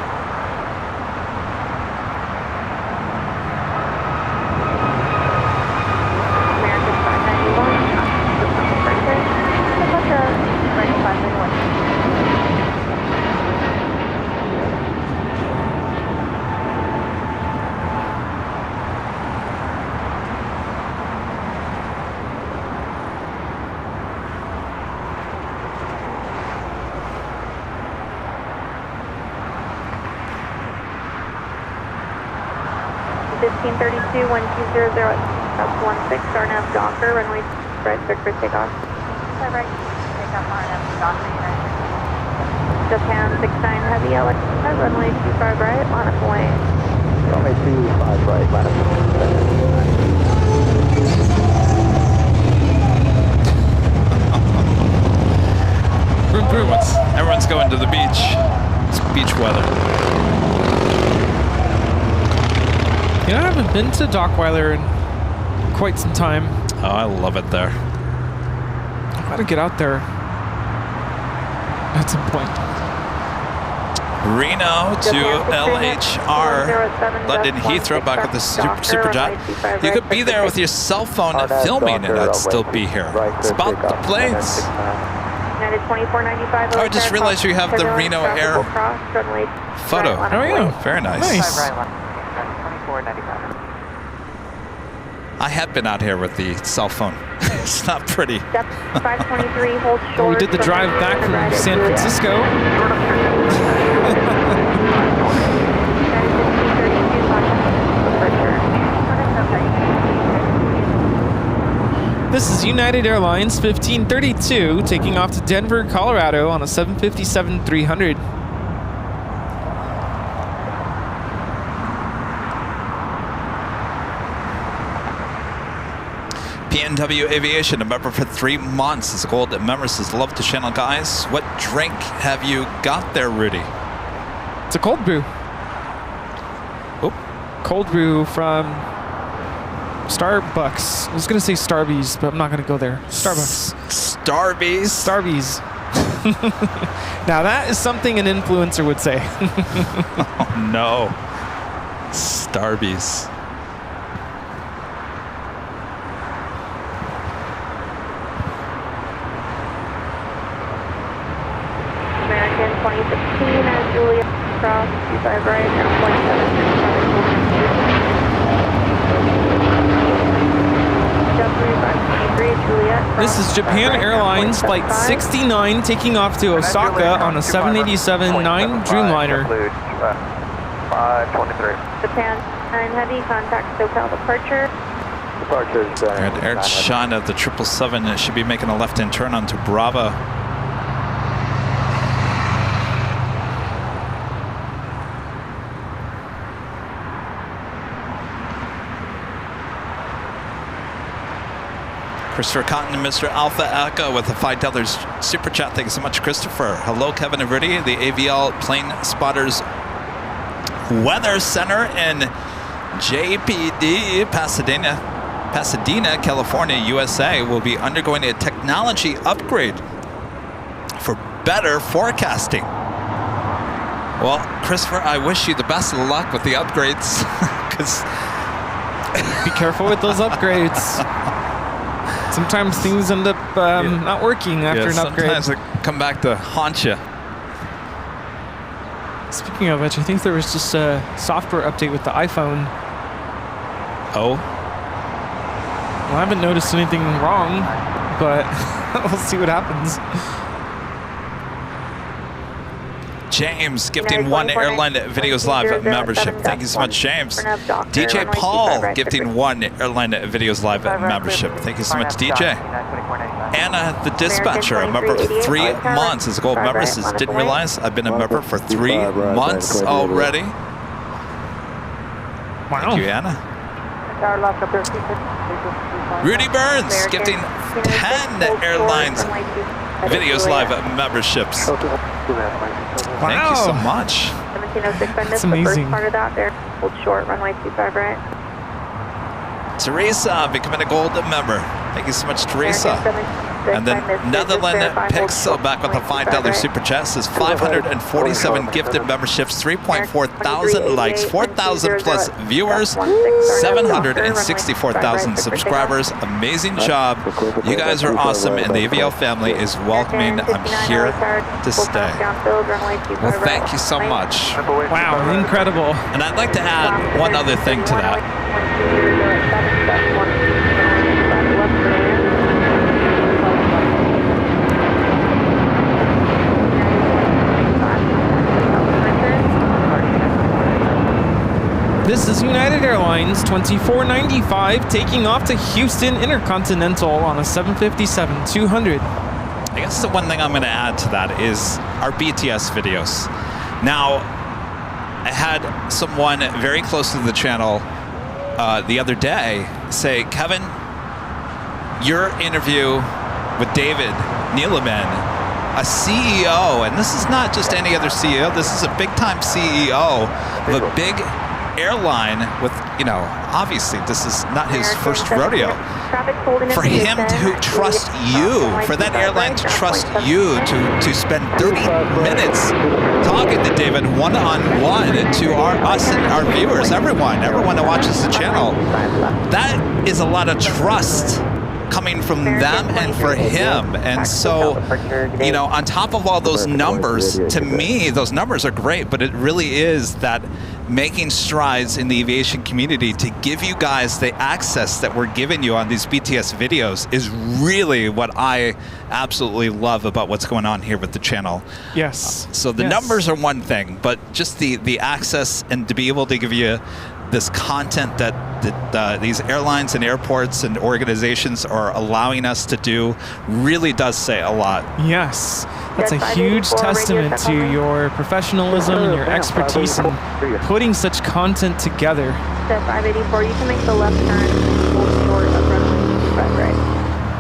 That's 16, Docker, runway right, cleared for takeoff. Right, takeoff RNF, Docker, United. Japan 69 heavy, LX, runway 25 right, line of point. Runway 25 right, line of Vroom, vroom. Everyone's going to the beach. It's beach weather. You know, I haven't been to Dockweiler in quite some time. Oh, I love it there. I gotta get out there at some point. Reno to LHR, London Heathrow, back with the Superjet. You could be there with your cell phone filming and I'd still be here. It's about the planes. Oh, I just realized you have the Reno Air photo. Oh yeah, very nice. Nice. I have been out here with the cell phone. It's not pretty. Step 523, hold short. Well, we did the drive back from San Francisco. This is United Airlines 1532 taking off to Denver, Colorado on a 757-300. PNW Aviation, a member for 3 months. As a gold member says, love the channel, guys. What drink have you got there, Rudy? It's a cold brew. Oh, cold brew from Starbucks. I was going to say Starbies, but I'm not going to go there. Starbucks. Starbies? Starbies. Now that is something an influencer would say. Oh, no. Starbies. American 2016 as Julia cross 25 right now 27. This is Japan Airlines Flight 69 taking off to Osaka on a 787-9 Dreamliner. 523. Japan 9 Heavy, contact SoCal departure. Departure's And Air China, the 777 should be making a left-hand turn onto Bravo. Christopher Cotton and Mr. Alpha Echo with a $5 super chat. Thank you so much, Christopher. Hello, Kevin and Rudy, the AVL Plane Spotters Weather Center in JPD, Pasadena, California, USA, will be undergoing a technology upgrade for better forecasting. Well, Christopher, I wish you the best of luck with the upgrades. Because be careful with those upgrades. Sometimes things end up not working after an upgrade. Sometimes they come back to haunt you. Speaking of which, I think there was just a software update with the iPhone. Oh? Well, I haven't noticed anything wrong, but we'll see what happens. James gifting 1 Airline Videos Live membership. Thank you so much, James. DJ Paul gifting 1 Airline Videos Live membership. Thank you so much, DJ. Anna, the dispatcher, a member for 3 months. As a gold member, says, didn't realize I've been a member for 3 months already. Wow. Thank you, Anna. Rudy Burns gifting 10 Airlines Videos Live memberships. Thank you so much. 1706, I missed the amazing. first part of that there. Hold short, runway 25 right. Teresa becoming a gold member. Thank you so much, Teresa. And then Netherlands Pixel back with a $5 super chat. Says 547 gifted memberships, 3.4 thousand likes, 4,000 plus viewers, 764,000 subscribers. Amazing job. You guys are awesome, and the AVL family is welcoming. I'm here to stay. Well, thank you so much. Wow, incredible. And I'd like to add one other thing to that. This is United Airlines 2495 taking off to Houston Intercontinental on a 757-200. I guess the one thing I'm going to add to that is our BTS videos. Now, I had someone very close to the channel the other day say, Kevin, your interview with David Neeleman, a CEO, and this is not just any other CEO, this is a big-time CEO of a big airline with, you know, obviously this is not his first rodeo. For him to trust you, for that airline to trust you to spend 30 minutes talking to David one-on-one to us and our viewers, everyone that watches the channel, that is a lot of trust coming from them and for him. And so, you know, on top of all those numbers, to me, those numbers are great, but it really is that making strides in the aviation community to give you guys the access that we're giving you on these BTS videos is really what I absolutely love about what's going on here with the channel. Yes. So the numbers are one thing, but just the access and to be able to give you this content that these airlines and airports and organizations are allowing us to do really does say a lot. Yes, that's a huge testament to your professionalism and your expertise in putting such content together. Step 584, you can make the left turn, hold short of runway 25 right.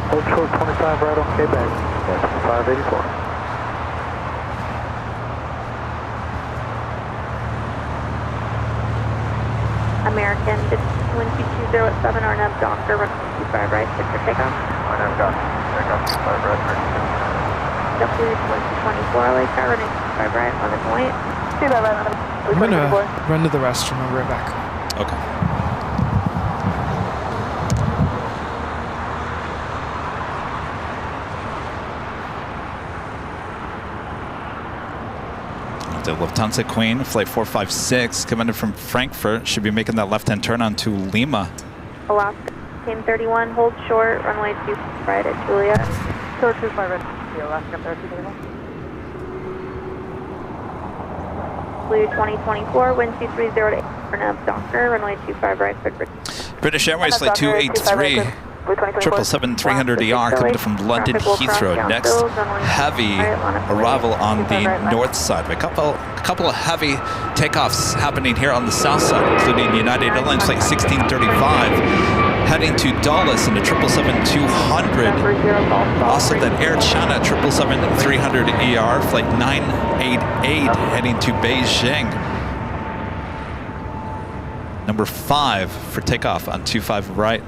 Hold short 25 right on K-back. That's 584. American 1220 at 7 RNAV Docker, 25 right, 6 for takeoff. RNAV Docker, takeoff 25 right, W2024 LA car, running 25 right, 11 point. I'm gonna run to the restroom. I'll be right back. Okay. The Lufthansa Queen, flight 456, coming in from Frankfurt, should be making that left-hand turn on to Lima. Alaska, team 31, hold short, runway 2 right at Juliet. Short 25 right, Alaska 31. Blue 2024, wind 230 to RNAV Docker, runway 25 right, British Airways flight 283. 777-300ER coming from London Heathrow. Next heavy arrival on the north side. A couple of heavy takeoffs happening here on the south side, including United Airlines flight 1635 heading to Dulles in the 777-200. Also that Air China 777-300ER flight 988 heading to Beijing. Number 5 for takeoff on 25 right.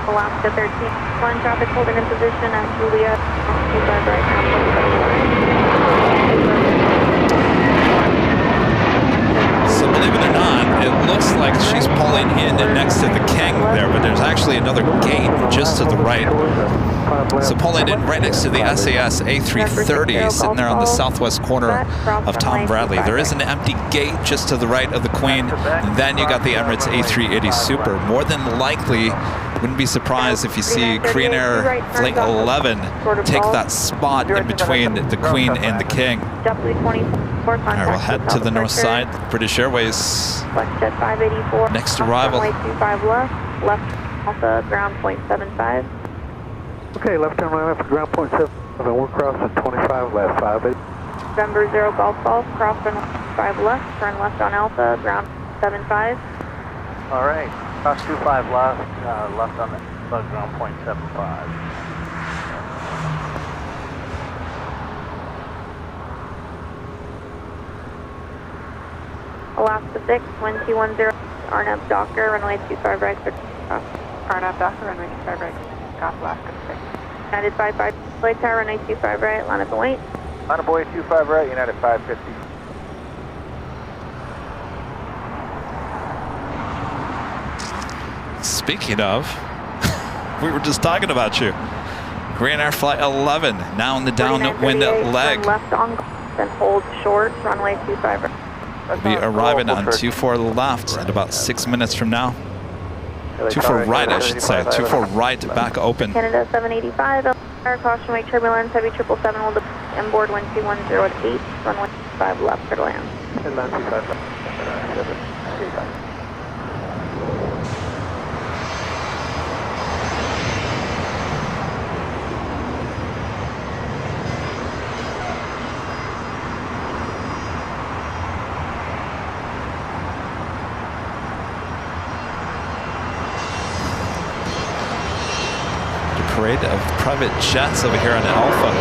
Alaska 13, one traffic holding in position at Juliet, 25 right now. So believe it or not, it looks like she's pulling in next to the King there, but there's actually another gate just to the right. So pulling in right next to the SAS A330, sitting there on the southwest corner of Tom Bradley. There is an empty gate just to the right of the Queen, and then you got the Emirates A380 Super. More than likely, wouldn't be surprised if you see Korean Air Flight 11 take that spot in between the Queen and the King. All right, we'll head to the north side. British Airways. Next arrival. 25 left Alpha, ground point 75. Okay, left turn right left, ground point 7. We're crossing 25 left, 58. November 0 Golf Golf, cross on 5 left, turn left on Alpha, ground 75. All right, cross 25 left, left on the ground point 75. Alaska 6, wind 210, RNAV Docker, runway 25 right, RNAV Docker, runway 25 right, Golf Alaska 6. United 55, flight tower, runway 25 right, line up and wait. Line up, boy, 25 right, United 550. Speaking of, we were just talking about you. Korean Air Flight 11, now in the downwind leg. Left on, then hold short, runway 25 right. We'll be arriving on 24 left in about 6 minutes from now. 24 right, I should say. 24 right, back open. Canada 785, air caution, wake turbulence, heavy 777 will inboard 1210 at 8, runway 5 left for land. parade of private jets over here on Alpha.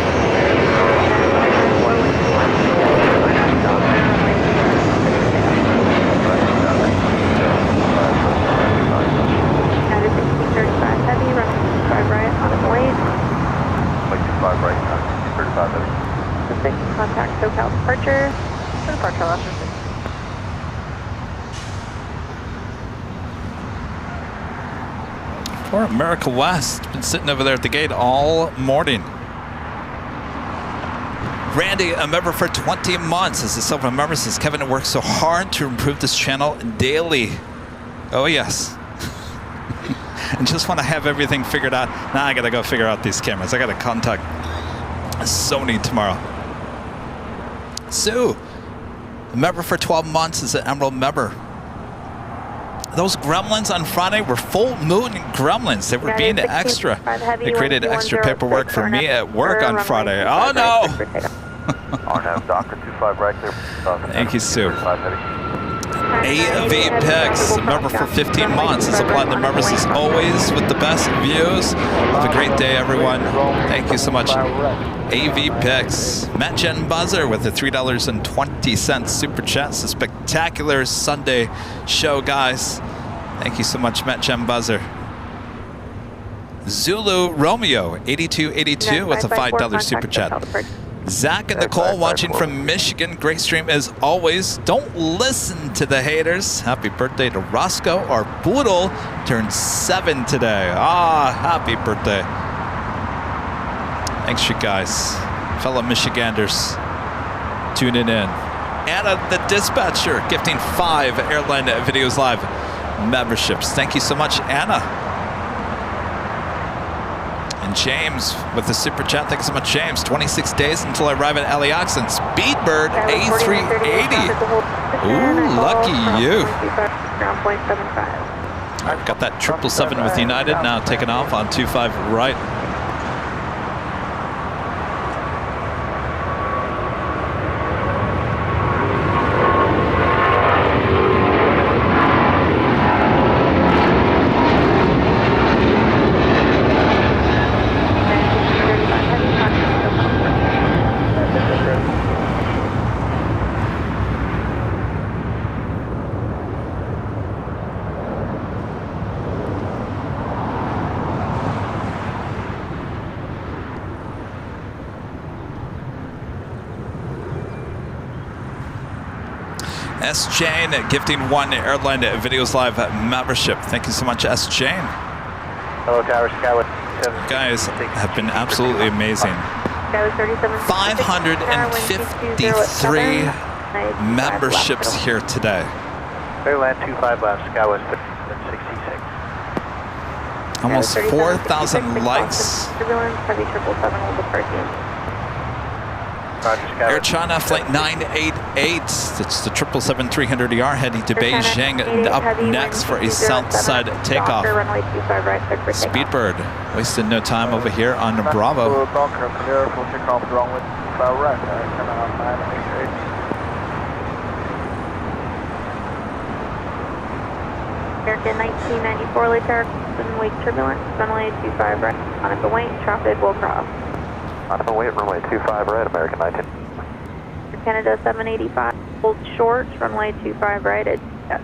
Heavy, running 5 right on its way. Like 25 right, 35 heavy. Contact SoCal departure. Departure left. For America West, been sitting over there at the gate all morning. Randy, a member for 20 months. As a silver member, says Kevin works so hard to improve this channel daily. Oh yes. And just want to have everything figured out. Now I gotta go figure out these cameras. I gotta contact Sony tomorrow. Sue, a member for 12 months, is an Emerald member. Those gremlins on Friday were full moon gremlins. They were being extra. They created extra paperwork for me at work on Friday. Oh no! RNAV Doctor 25 right clear. Thank you, Sue. AV Picks, a member for 15 months, is a platinum member, as always with the best views. Have a great day, everyone. Thank you so much. AV Picks. Matt Jen Buzzer with the $3.20 super chat. It's a spectacular Sunday show, guys. Thank you so much, Matt Jen Buzzer. Zulu Romeo 8282 with a $5 super chat. Zach and Nicole watching from Michigan. Great stream as always. Don't listen to the haters. Happy birthday to Roscoe. Our Boodle turned 7 today. Ah, happy birthday. Thanks, you guys. Fellow Michiganders tuning in. Anna the Dispatcher gifting 5 Airline Videos Live memberships. Thank you so much, Anna. And James with the super chat. Thanks so much, James. 26 days until I arrive at LAX and Speedbird A380. Ooh, lucky you. Got that 777 with United now taking off on 25 right. S. Jane gifting 1 Airline Videos Live membership. Thank you so much, S. Jane. Hello, Tower Skyway. You guys have been absolutely amazing. 553 memberships here today. Airline 25 left, Skyway 66. Almost 4,000 likes. Air China Flight 988. It's the 777-300ER heading to Beijing. And up next for a south side takeoff. Speedbird wasted no time over here on Bravo. American 1994 late wake turbulence, runway 25 right, on its await, traffic will cross. On the wait, runway 25 right, American 19. Canada 785, hold short, runway 25 right at yes.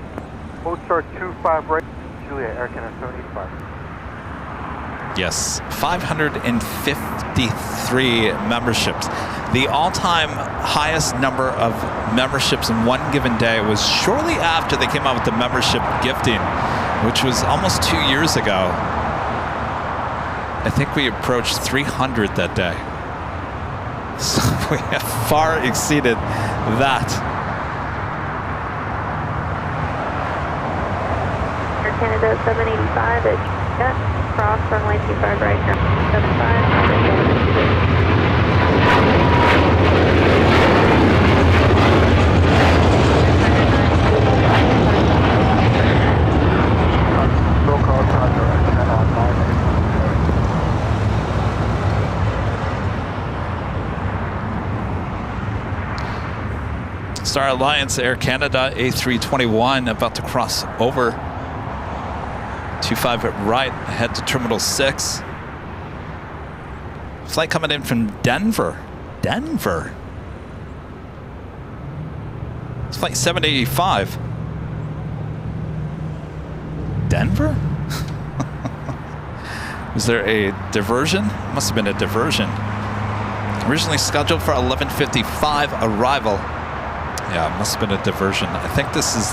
Hold short 25 right, Juliet, Air Canada 785. Yes, 553 memberships. The all-time highest number of memberships in one given day was shortly after they came out with the membership gifting, which was almost 2 years ago. I think we approached 300 that day. So we have far exceeded that. Air Canada 785 at jet, cross runway 25 right now, 75. Star Alliance Air Canada A321 about to cross over 25 right, head to Terminal 6. Flight coming in from Denver. Denver. It's flight 785. Denver? Was there a diversion? Must have been a diversion. Originally scheduled for 11:55 arrival. Yeah, it must have been a diversion. I think this is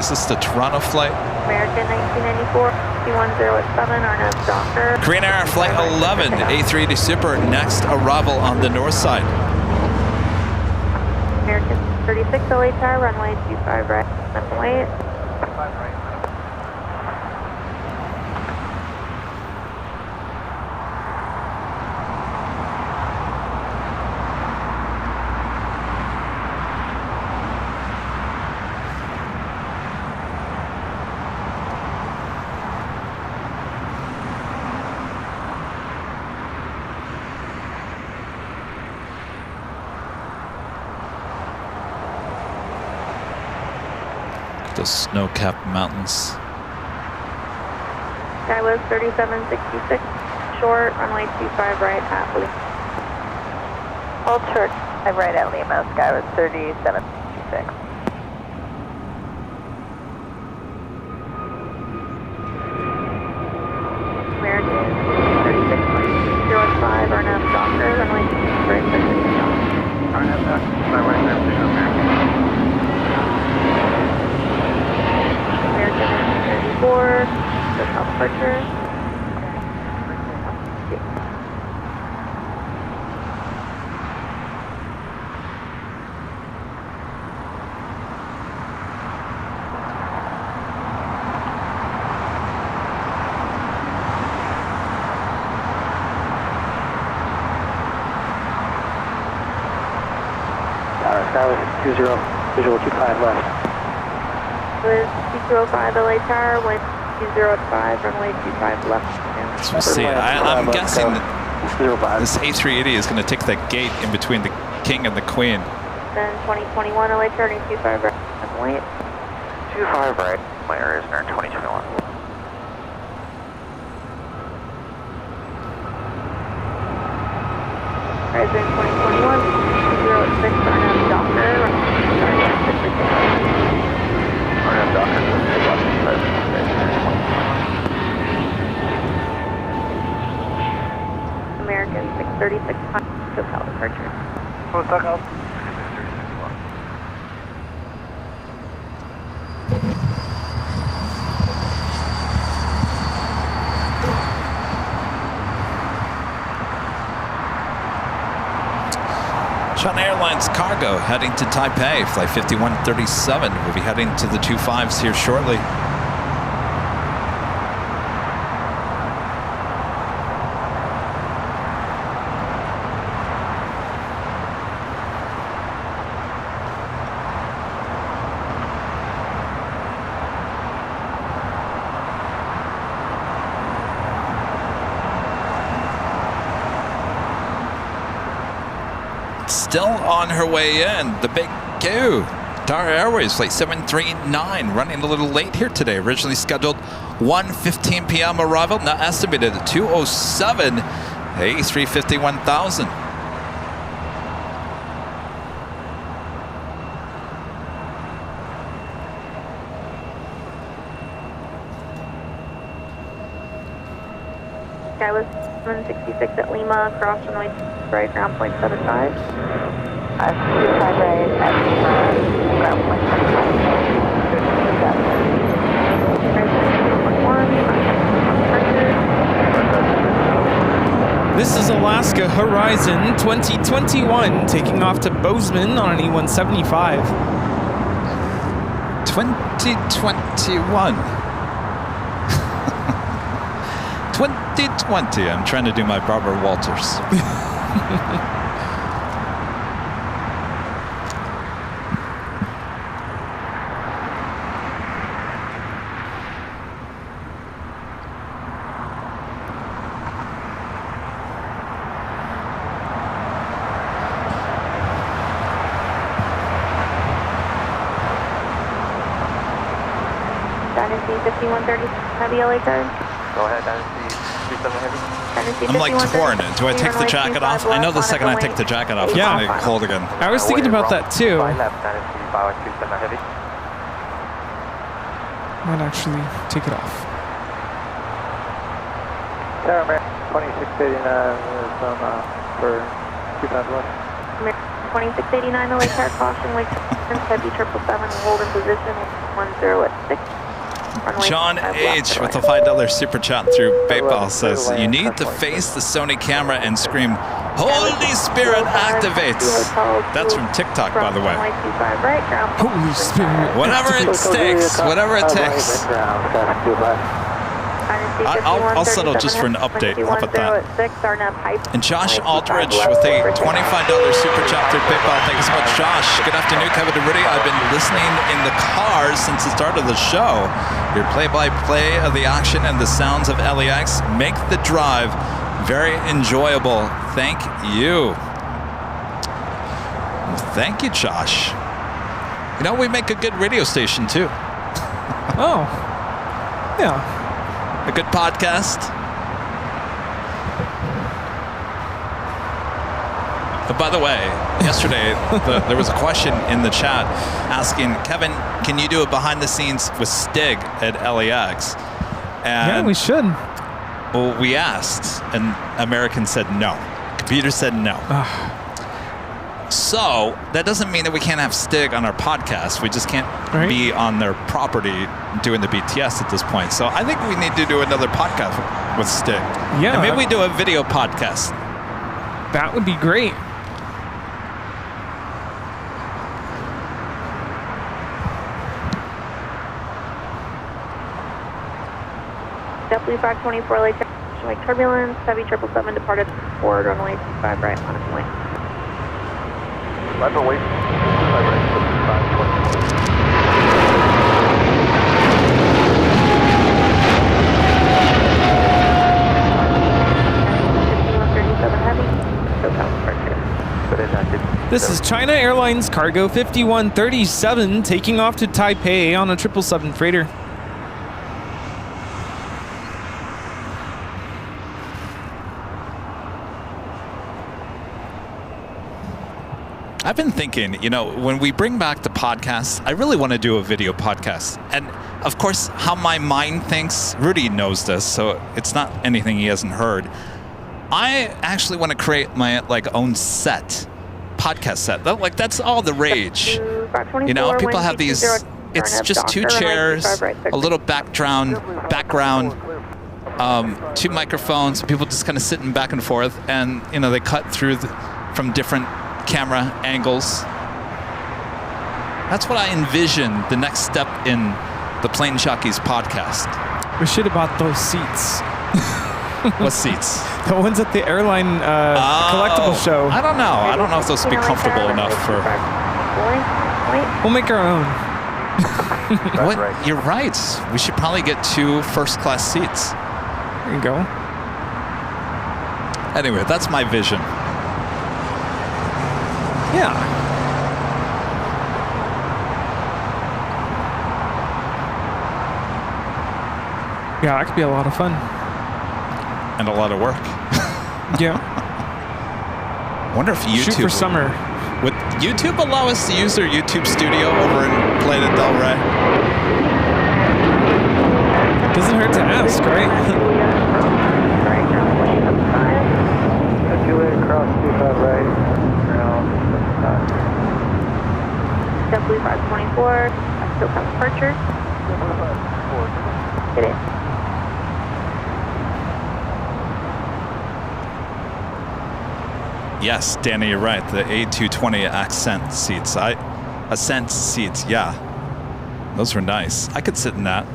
this the Toronto flight? American 1994, 2107, RNAV Docker. Korean Air Flight 11, A380 Super, next arrival on the north side. American 36 LHR, runway 25 right, minimum weight. 25 right. The snow-capped mountains. Sky was 3766, short, runway 25 right at Lima. Hold short, 5 right at Lima, sky was 3766. American 36.05, RNAV Docker, runway 25 right, RNAV Docker, 5 right, American. American 34, the top departure. Skyline 20, visual 25 left. Was 205 LHR, wind 205, runway 25 left. So we'll see. I'm guessing that this A380 is going to take the gate in between the king and the queen. Then 2021 LHR, 25 right, wait. 25 right, my area is near 2021. Horizon 2021, 206, RNAV Docker, RNAV Docker, American 636, SoCal departure. Oh, SoCal. China Airlines cargo heading to Taipei, flight 5137. We'll be heading to the 25s here shortly. Still on her way in, the big Q. Qatar Airways flight 739 running a little late here today. Originally scheduled 1:15 p.m. arrival, now estimated at 2:07. A350-1000. Sky was 166 at Lima, cross runway right, ground point 75. 25 right at Lima, ground point 75. This is Alaska Horizon 2021 taking off to Bozeman on an E175. 2021. 2020. I'm trying to do my Barbara Walters. Dynasty 5130 heavy LA card. Go ahead, Dynasty 37 heavy. I'm like torn. Do I take the jacket off? I know the second I take the jacket off, it's gonna get cold again. I was thinking about that too. Left, dynasty 527 heavy. Might actually take it off. Tower American 2689 for 2000 left. 2689, the lake tower caution, lake heavy 777, hold in position 10 at 6. John H. with a $5 super chat through PayPal says, you need to face the Sony camera and scream, Holy Spirit activates. That's from TikTok, by the way. Holy Spirit. Whatever it takes, whatever it takes. I'll settle just for an update. How about that? And Josh Aldridge with a $25 super chat through PayPal. Thank you so much, Josh. Good afternoon, Kevin and Rudy. I've been listening in the cars since the start of the show. Your play-by-play of the action and the sounds of LAX make the drive very enjoyable. Thank you. Thank you, Josh. You know, we make a good radio station, too. Oh. Yeah. A good podcast. But by the way, yesterday there was a question in the chat asking, Kevin, can you do a behind the scenes with Stig at LAX? And yeah, we should. Well, we asked, and American said no. Computer said no. So that doesn't mean that we can't have Stig on our podcast. We just can't be on their property doing the BTS at this point. So I think we need to do another podcast with Stig. Yeah. And maybe we do a video podcast. That would be great. Definitely 524 lake turbulence, heavy 777 departed forward runway 25 right on its way. Left away. 25 right, 524. This is China Airlines Cargo 5137 taking off to Taipei on a 777 freighter. I've been thinking, you know, when we bring back the podcast, I really want to do a video podcast. And of course, how my mind thinks, Rudy knows this, so it's not anything he hasn't heard. I actually want to create my own set, podcast set. That's all the rage. You know, people have these, it's just two chairs, a little background, two microphones, people just kind of sitting back and forth, and, you know, they cut through from different camera angles. That's what I envision the next step in the Plane Jockeys podcast. We should have bought those seats. What seats? The ones at the airline collectible show. I don't know. I don't know if those will be comfortable enough for... We'll make our own. What? You're right. We should probably get 2 first-class seats. There you go. Anyway, that's my vision. Yeah. Yeah, that could be a lot of fun. And a lot of work. Yeah. Wonder if YouTube... Shoot for summer. Would YouTube allow us to use their YouTube studio over in Playa del Rey? Doesn't hurt to ask, right? Cross 25 right. Definitely 524. Still come departure. Hit it. Yes, Danny, you're right. The A220 Ascent seats. Ascent seats, yeah. Those were nice. I could sit in that.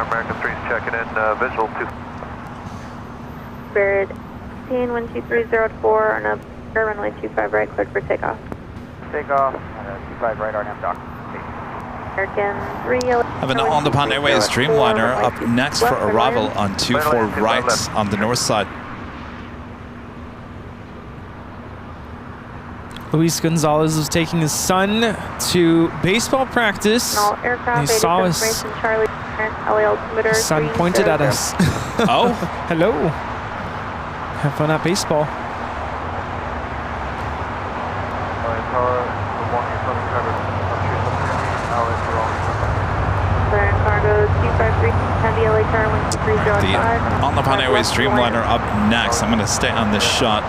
American 3's checking in, visual 2. Spirit 16, 12304 on a runway 25 right, cleared for takeoff. Takeoff, 25 right, RNAV dock. American 3. Have an All Nippon Airways Dreamliner up next for arrival on 24 right on the north side. Luis Gonzalez is taking his son to baseball practice. He saw his son pointed at us. Oh, hello. Have fun at baseball. The All Nippon Airways Dreamliner up next. I'm going to stay on this shot.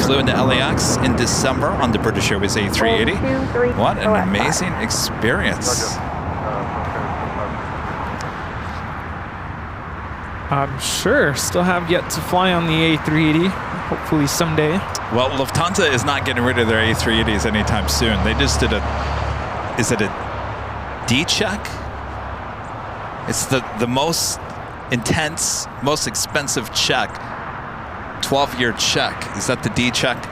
Flew into LAX in December on the British Airways A380. What an amazing experience. I'm sure. Still have yet to fly on the A380. Hopefully someday. Well, Lufthansa is not getting rid of their A380s anytime soon. They just did a, is it a D-check? It's the most intense, most expensive check. 12-year check. Is that the D-check?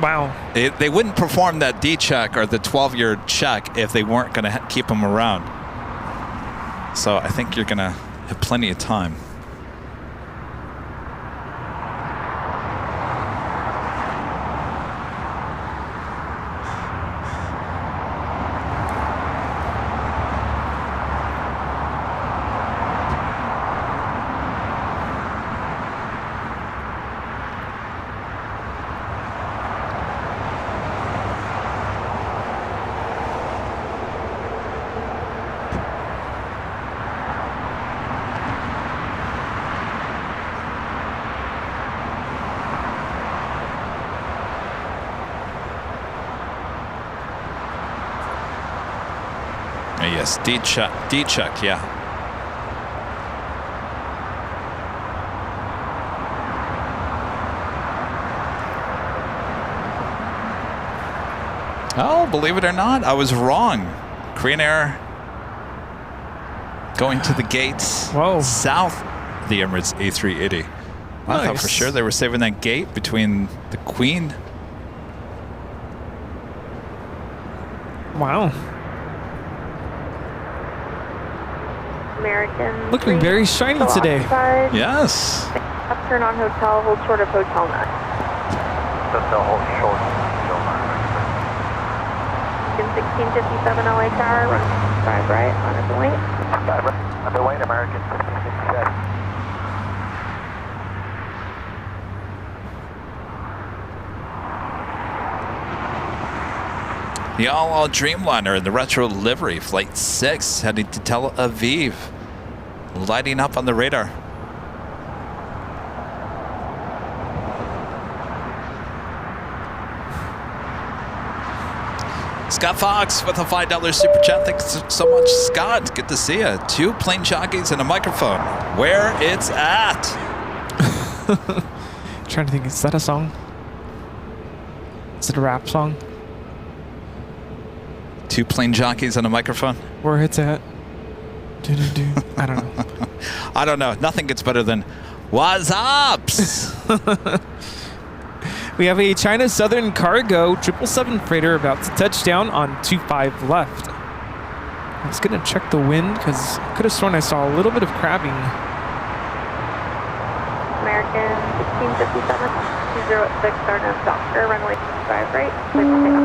Wow. They wouldn't perform that D-check or the 12-year check if they weren't going to keep them around. So I think you're going to have plenty of time. Yes, D-check, yeah. Oh, believe it or not, I was wrong. Korean Air going to the gates south of the Emirates A380. I thought for sure they were saving that gate between the Queen. Wow. American. Looking very shiny today. Yes. Turn on hotel, hold short of hotel 9. Hotel, hold short. 1657 LA Tower, run 5 right, on underweight. 5 right, underweight, American 1657. The all Dreamliner in the retro livery, Flight 6, heading to Tel Aviv, lighting up on the radar. Scott Fox with a $5 super chat. Thanks so much, Scott. Good to see you. 2 plane jockeys and a microphone. Where it's at. Trying to think, is that a song? Is it a rap song? 2 plane jockeys and a microphone. Where it's at. I don't know. I don't know. Nothing gets better than what's ups. We have a China Southern Cargo 777 freighter about to touch down on 25 left. I was going to check the wind because I could have sworn I saw a little bit of crabbing. American 1657, 206, Arnhem Docker, runway 25 right.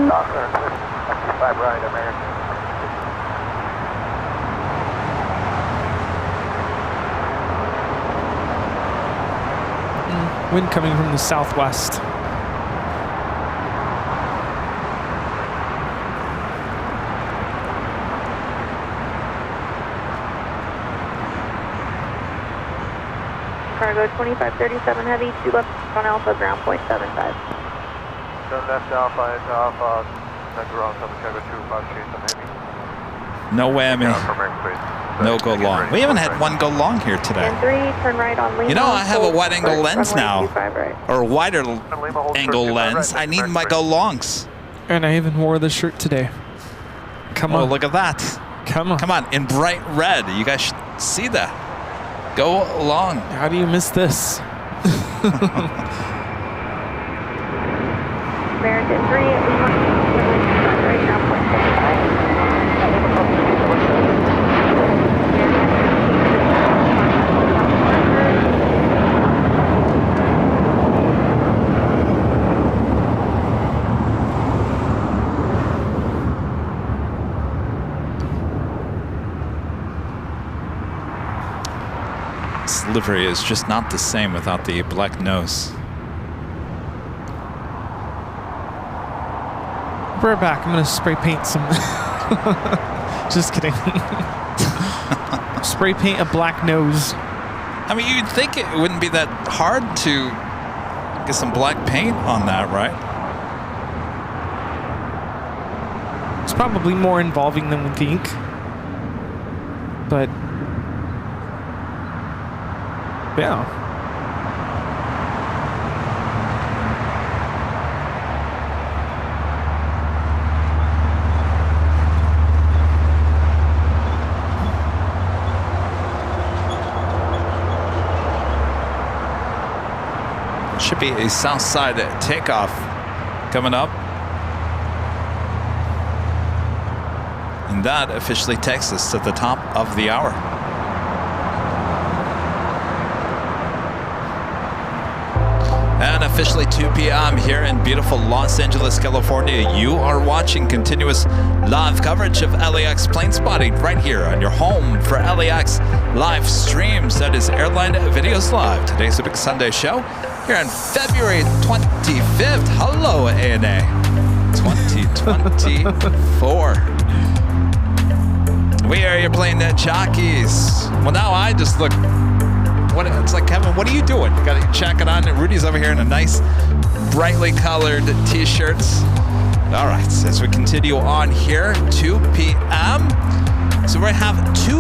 Docker, 25 right, American. Wind coming from the southwest. cargo 2537 heavy, 2 left on Alpha, ground point 75. 7 left Alpha into Alpha, ground 7 Chicago 25 chase on heavy. No whammy. No go long. We haven't had one go long here today. And 3, turn right on Lima. You know, I have a wide angle lens now. Right. Or a wider angle lens. I need my go longs. And I even wore this shirt today. Come on. Oh, look at that. Come on. Come on, in bright red. You guys should see that. Go long. How do you miss this? American 3 at Lima. Right now, point 75. This livery is just not the same without the black nose. We're back. I'm gonna spray paint some. Just kidding. Spray paint a black nose. I mean, you'd think it wouldn't be that hard to get some black paint on that, right? It's probably more involving than we think. But yeah. Should be a south side takeoff coming up. And that officially takes us to the top of the hour. And officially 2 p.m. here in beautiful Los Angeles, California. You are watching continuous live coverage of LAX plane spotting right here on your home for LAX live streams. That is Airline Videos Live. Today's a big Sunday show here on February 25th. Hello, ANA 2024. We are here playing the Jockeys. Well, now I just look. It's like, Kevin, what are you doing? You got your jacket on, and Rudy's over here in a nice, brightly colored t-shirts. All right, as we continue on here, 2 p.m. So we have 2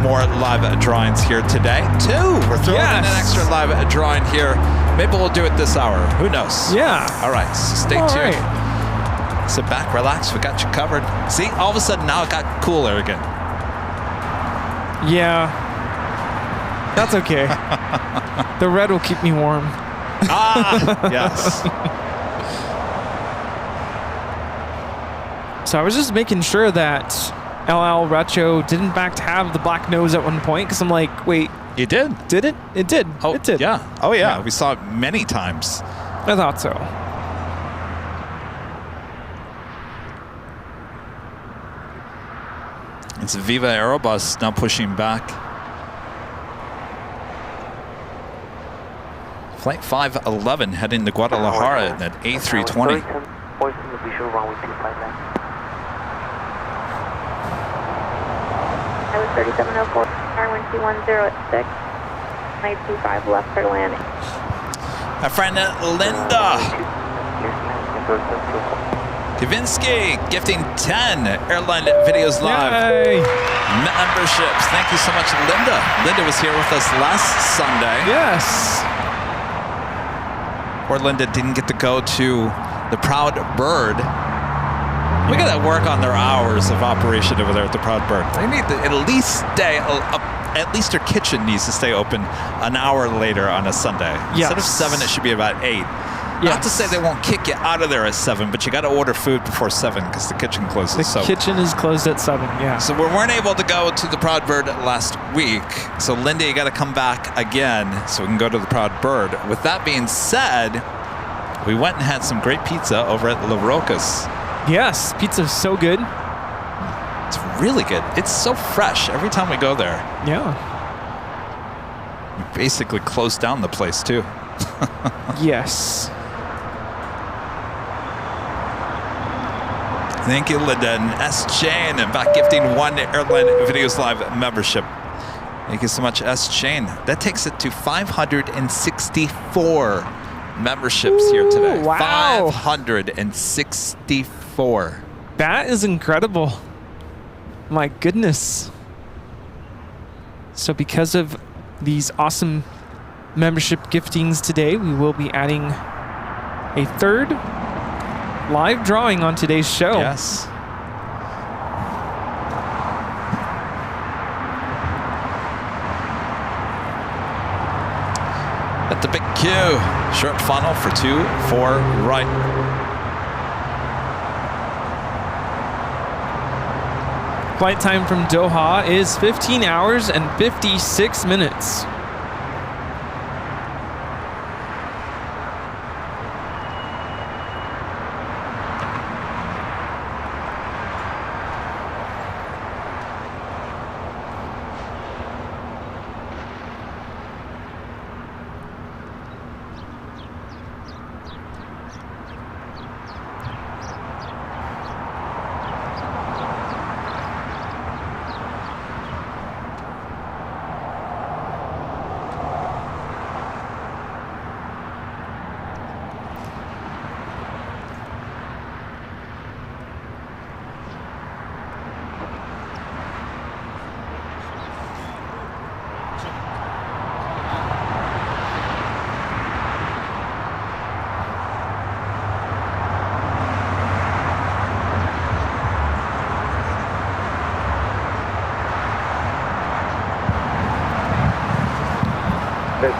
more live drawings here today. 2. We're throwing in an extra live drawing here. Maybe we'll do it this hour. Who knows? Yeah. All right, so stay tuned. Right. Sit back, relax. We got you covered. See, all of a sudden now it got cooler again. Yeah. That's okay. The red will keep me warm. Ah, yes. So I was just making sure that LL Retro didn't in fact have the black nose at one point, because I'm like, wait. It did. Did it? It did. Oh, it did. Yeah. Oh, yeah. We saw it many times. I thought so. It's Viva Aerobus now pushing back. Flight 511 heading to Guadalajara at A320. I was 3704, R12106, 925 left for landing. My friend Linda Kavinsky gifting 10 Airline Videos Live memberships. Thank you so much, Linda. Linda was here with us last Sunday. Yes. Poor Linda didn't get to go to the Proud Bird. We got to work on their hours of operation over there at the Proud Bird. They need to at least stay at least their kitchen needs to stay open an hour later on a Sunday. Yes. Instead of 7, it should be about 8. Yes. Not to say they won't kick you out of there at 7, but you got to order food before 7 because the kitchen closes. The kitchen is closed at 7, yeah. So we weren't able to go to the Proud Bird last week. So Linda, you got to come back again so we can go to the Proud Bird. With that being said, we went and had some great pizza over at La Roca's. Yes, pizza's so good. It's really good. It's so fresh every time we go there. Yeah. We basically closed down the place too. Yes. Thank you, Linda and S. Jane, and back gifting 1 Airline Videos Live membership. Thank you so much, S. Shane. That takes it to 564 memberships here today. Wow. 564. That is incredible. My goodness. So because of these awesome membership giftings today, we will be adding a third live drawing on today's show. Yes. At the big Q, short funnel for 2-4 right. Flight time from Doha is 15 hours and 56 minutes.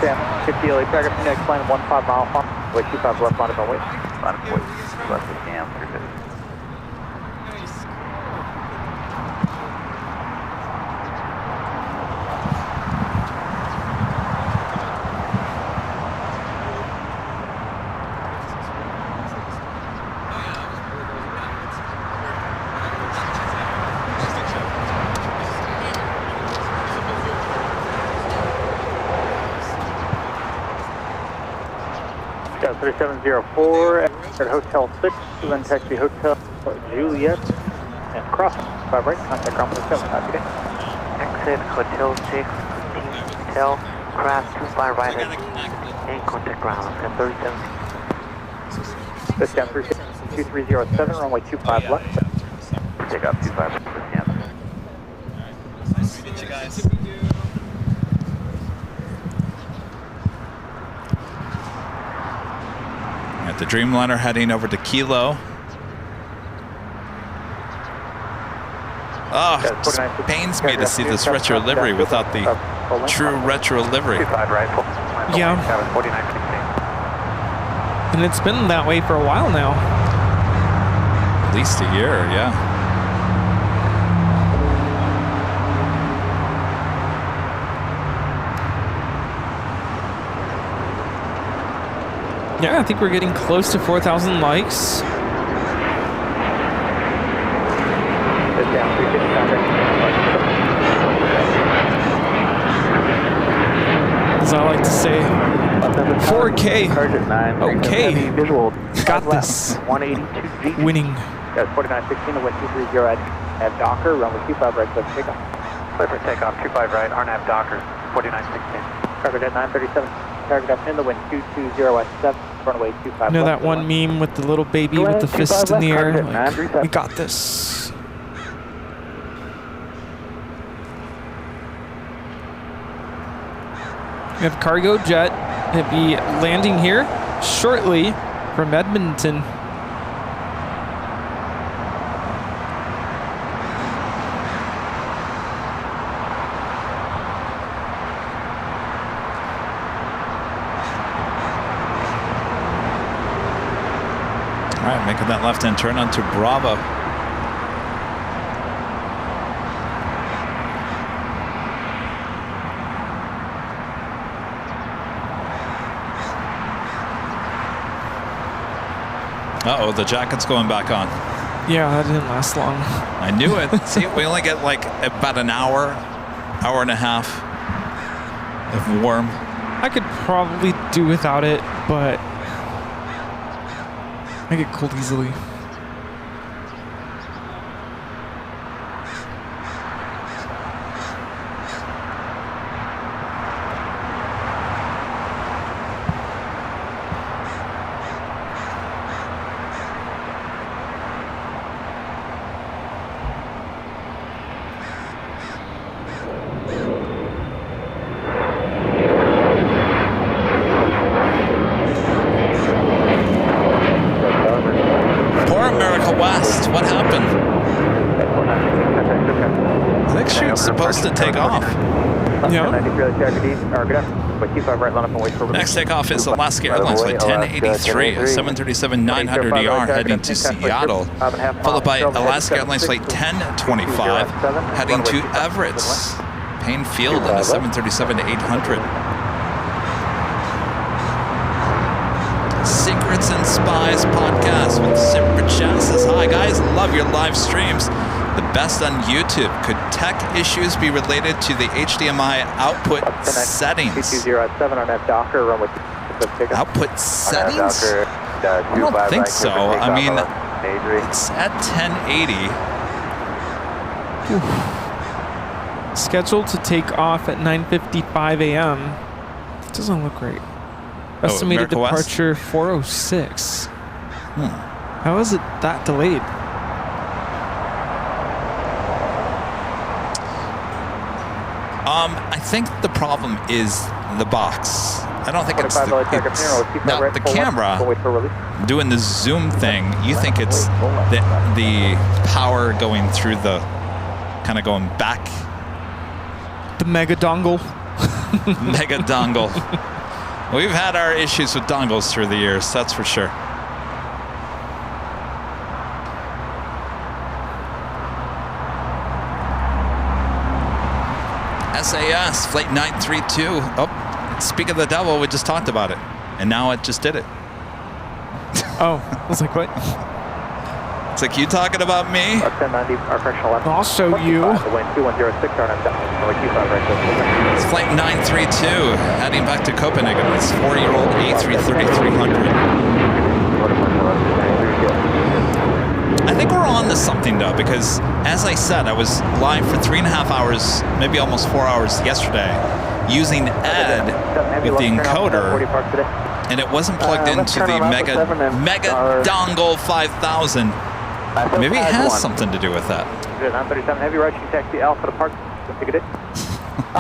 Sam, 50 LA, target for next plane, 15 mile farm, way 25 left line of runway. Line of way, left of Cam, 350. Got 3704 at Hotel 6, then taxi Hotel Juliet, and cross 5 right, contact ground 7, happy day. Exit Hotel 6, Team Hotel, crash 25 right and contact ground, got 37. This down 2307, runway 25 left. Take off 25 left, yeah. Nice to meet you guys. At the Dreamliner heading over to Kilo. Oh, it just pains me to see this retro livery without the true retro livery. Yeah. And it's been that way for a while now. At least a year, yeah. Yeah, I think we're getting close to 4,000 likes. As I like to say, 4K. Okay. Got this. 182G. Winning. That's 4916, the wind 230 at Docker, runway 25 right, clear for takeoff. Clear for takeoff, 25 right, RNAV Docker, 4916. Target at 937, target up in the wind 220 at 7, runway 25 You know left. that one meme with the little baby with the fist in the air? Like, we got this. We have cargo jet. It'll be landing here shortly from Edmonton. All right, making that left-hand turn onto Bravo. Uh-oh, the jacket's going back on. Yeah, that didn't last long. I knew it. See, we only get like about an hour, hour and a half of warm. I could probably do without it, but I get cold easily. West. What happened? I think she was supposed to take off. Yeah. Next takeoff is Alaska Airlines flight 1083, 737-900ER heading to Seattle, followed by Alaska Airlines flight 1025 heading to Everett, Payne Field on a 737-800. Secrets and Spies podcast with Super Chassis. Hi guys, love your live streams. The best on YouTube. Could tech issues be related to the HDMI output settings? Output settings? I don't think so. I mean, it's at 1080. Scheduled to take off at 9:55 a.m. Doesn't look great. Estimated departure 4:06. How is it that delayed? I think the problem is the box. I don't think it's not the camera doing the zoom thing. You think it's the power going through the, kind of going back. The mega dongle. Mega dongle. We've had our issues with dongles through the years, that's for sure. SAS, flight 932. Oh, speak of the devil, we just talked about it. And now it just did it. Oh, I was like, what? It's like, you talking about me? I'll show you. It's flight 932, heading back to Copenhagen. It's 4-year-old A330-300. I think we're on to something though, because as I said, I was live for 3.5 hours, maybe almost 4 hours yesterday, using Ed with the encoder, and it wasn't plugged into the Mega Dongle 5000. Maybe it has something to do with that.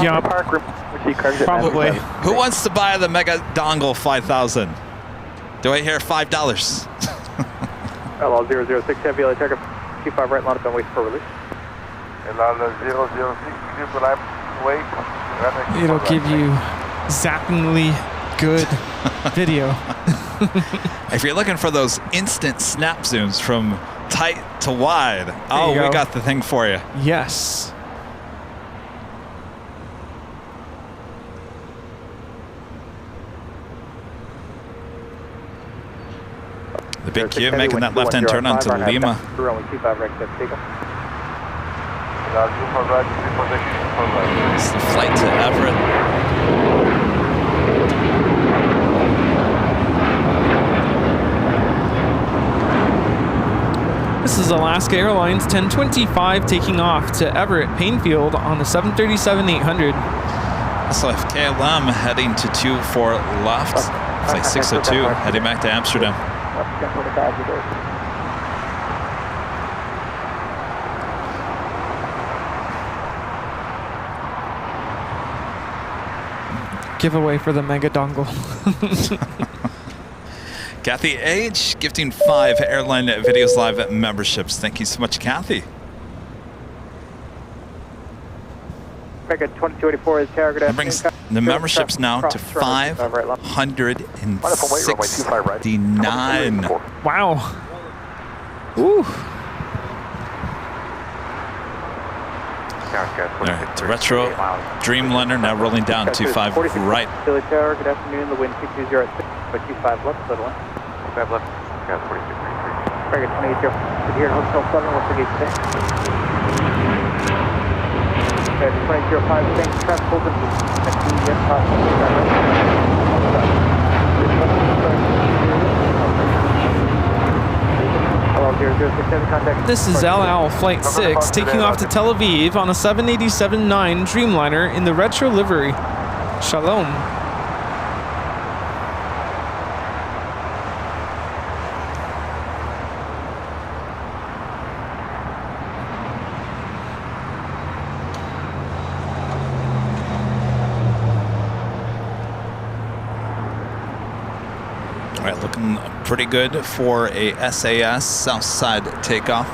Yeah, probably. Who wants to buy the Mega Dongle 5000? Do I hear $5? LL 006 Heavy LA Checker 25 right, line up and wait for release. LL 006 wait. It'll give you zappingly good video. If you're looking for those instant snap zooms from tight to wide, we got the thing for you. Yes. The big cube making that left-hand turn onto Lima. It's the flight to Everett. This is Alaska Airlines 1025 taking off to Everett, Payne Field on the 737-800. SLF KLM heading to 24 left. Flight 602 heading back to Amsterdam. Giveaway for the Mega Dongle. Kathy H. gifting 5 Airline Videos Live memberships. Thank you so much, Kathy. That brings the memberships now to 569. Wow. Ooh. Right, to Retro Dreamliner now rolling down 25 right. Good afternoon, the wind 2206, 25 left, little one. 25 left, got 46. Target 28 here at Hotel 7, what's the gate today? 2005, thanks, traffic open. This is El Al Flight 6 taking off to Tel Aviv on a 787-9 Dreamliner in the retro livery. Shalom. All right, looking Pretty good for a SAS Southside takeoff.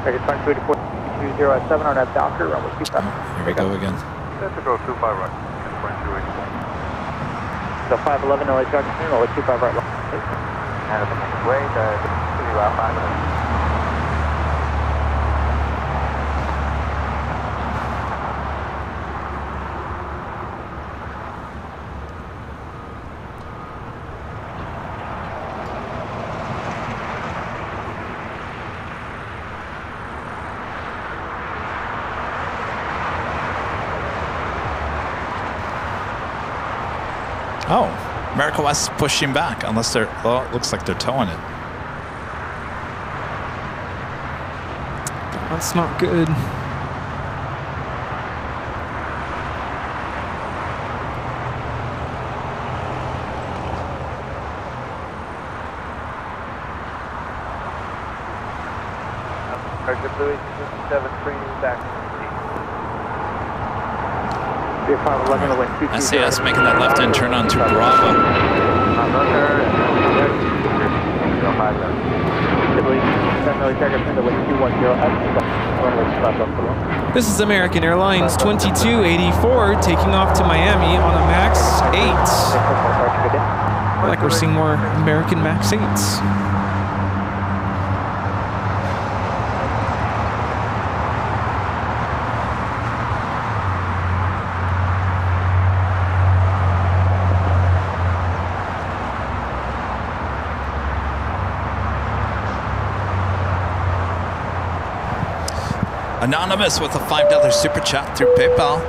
Target 220 on that Docker, runway 25. Here we go again. That's to go 25 right. 2.28. So 511 LA Jockeys, runway 25 right. And the way to about 5 minutes. Oh, America West is pushing back, unless they're, well, it looks like they're towing it. That's not good. Target Louis 7 bringing back. 511 away. SAS making that left-hand turn onto Bravo. This is American Airlines 2284 taking off to Miami on a MAX 8. I feel like we're seeing more American MAX 8s. Anonymous with a $5 super chat through PayPal.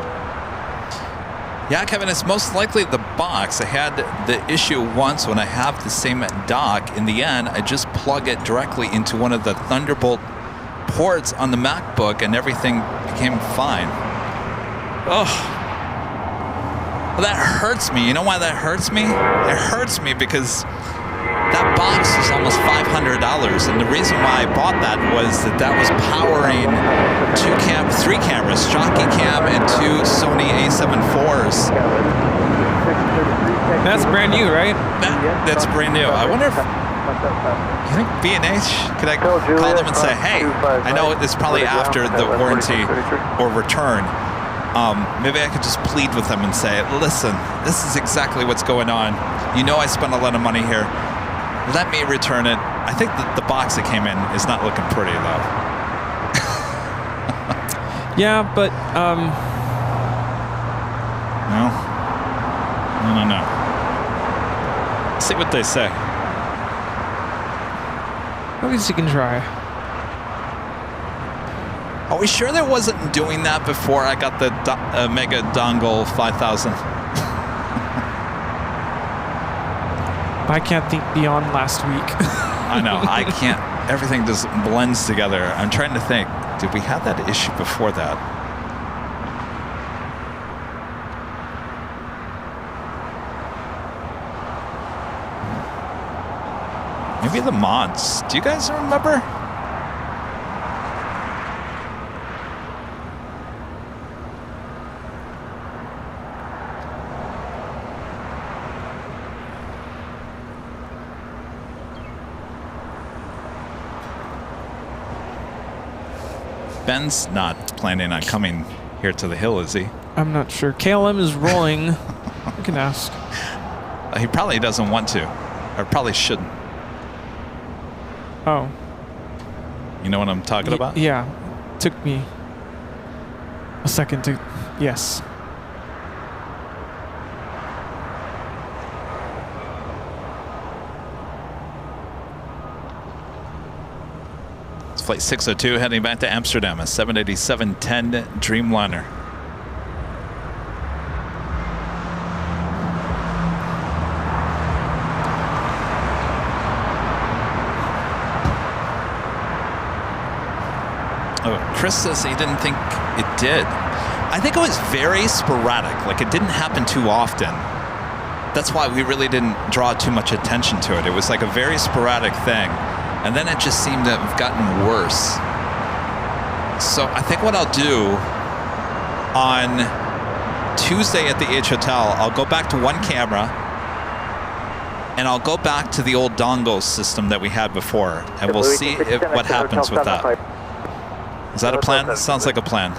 Yeah, Kevin, it's most likely the box. I had the issue once when I have the same dock. In the end, I just plug it directly into one of the Thunderbolt ports on the MacBook and everything became fine. Oh, well, that hurts me. You know why that hurts me? It hurts me because that box is almost $500, and the reason why I bought that was that was powering 3 cameras, Jockey Cam and 2 Sony A7 IVs. That's brand new, right? That's brand new. I wonder if you think B&H, could I call them and say, hey, I know it's probably after the warranty or return. Maybe I could just plead with them and say, listen, this is exactly what's going on. You know I spent a lot of money here. Let me return it. I think that the box that came in is not looking pretty, though. Yeah, but, No. See what they say. At least you can try. Are we sure there wasn't doing that before I got the Mega Dongle 5000? I can't think beyond last week. I know, I can't. Everything just blends together. I'm trying to think, did we have that issue before that? Maybe the mods. Do you guys remember? Ben's not planning on coming here to the hill, is he? I'm not sure. KLM is rolling. I can ask. He probably doesn't want to, or probably shouldn't. Oh. You know what I'm talking about? Yeah. Took me a second to... Yes. It's flight 602 heading back to Amsterdam, a 787-10 Dreamliner. Chris says he didn't think it did. I think it was very sporadic. Like, it didn't happen too often. That's why we really didn't draw too much attention to it. It was like a very sporadic thing. And then it just seemed to have gotten worse. So I think what I'll do on Tuesday at the H Hotel, I'll go back to one camera and I'll go back to the old dongle system that we had before, and we'll see what happens with that. Is that a plan? That sounds like a plan.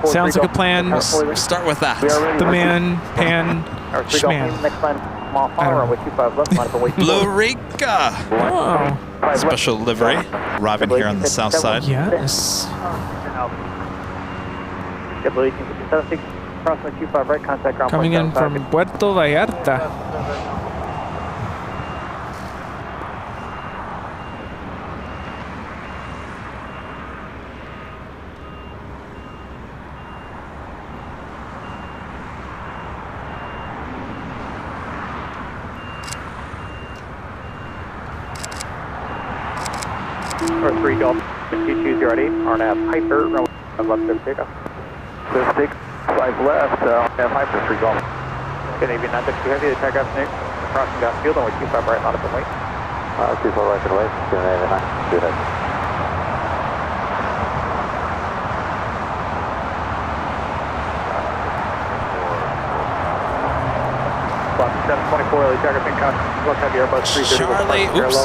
Sounds like a plan. Start with that. The man, pan, schman. Blue Rika. Oh. Special livery arriving here on the south side. Yes. Coming in from Puerto Vallarta. Or 3 Golf 220 RNAV Hyper, left there, takeoff. Clear stick, 5 left, RNAV Hyper, 3 Golf. Good evening, 962 Heavy, the takeoff snake, crossing downfield, only 25 right, not up and wait. 24 right and away, 2 ahead.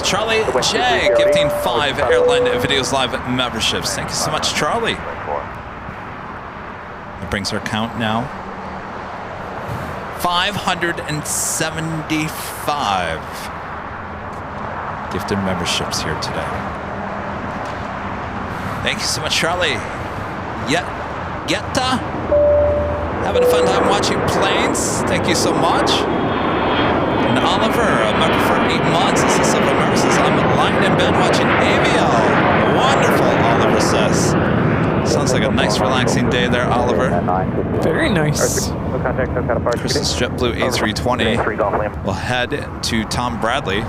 Charlie J gifting 5 Airline Videos Live memberships. Thank you so much, Charlie. That brings our count now 575 gifted memberships here today. Thank you so much, Charlie. Yetta, having a fun time watching planes. Thank you so much. And Oliver, a member for 8 months. This is Silver Nurses. I'm lying in bed watching AVL. Wonderful, Oliver says. Sounds like a nice, relaxing day there, Oliver. Very nice. Chris's JetBlue A320 will head to Tom Bradley.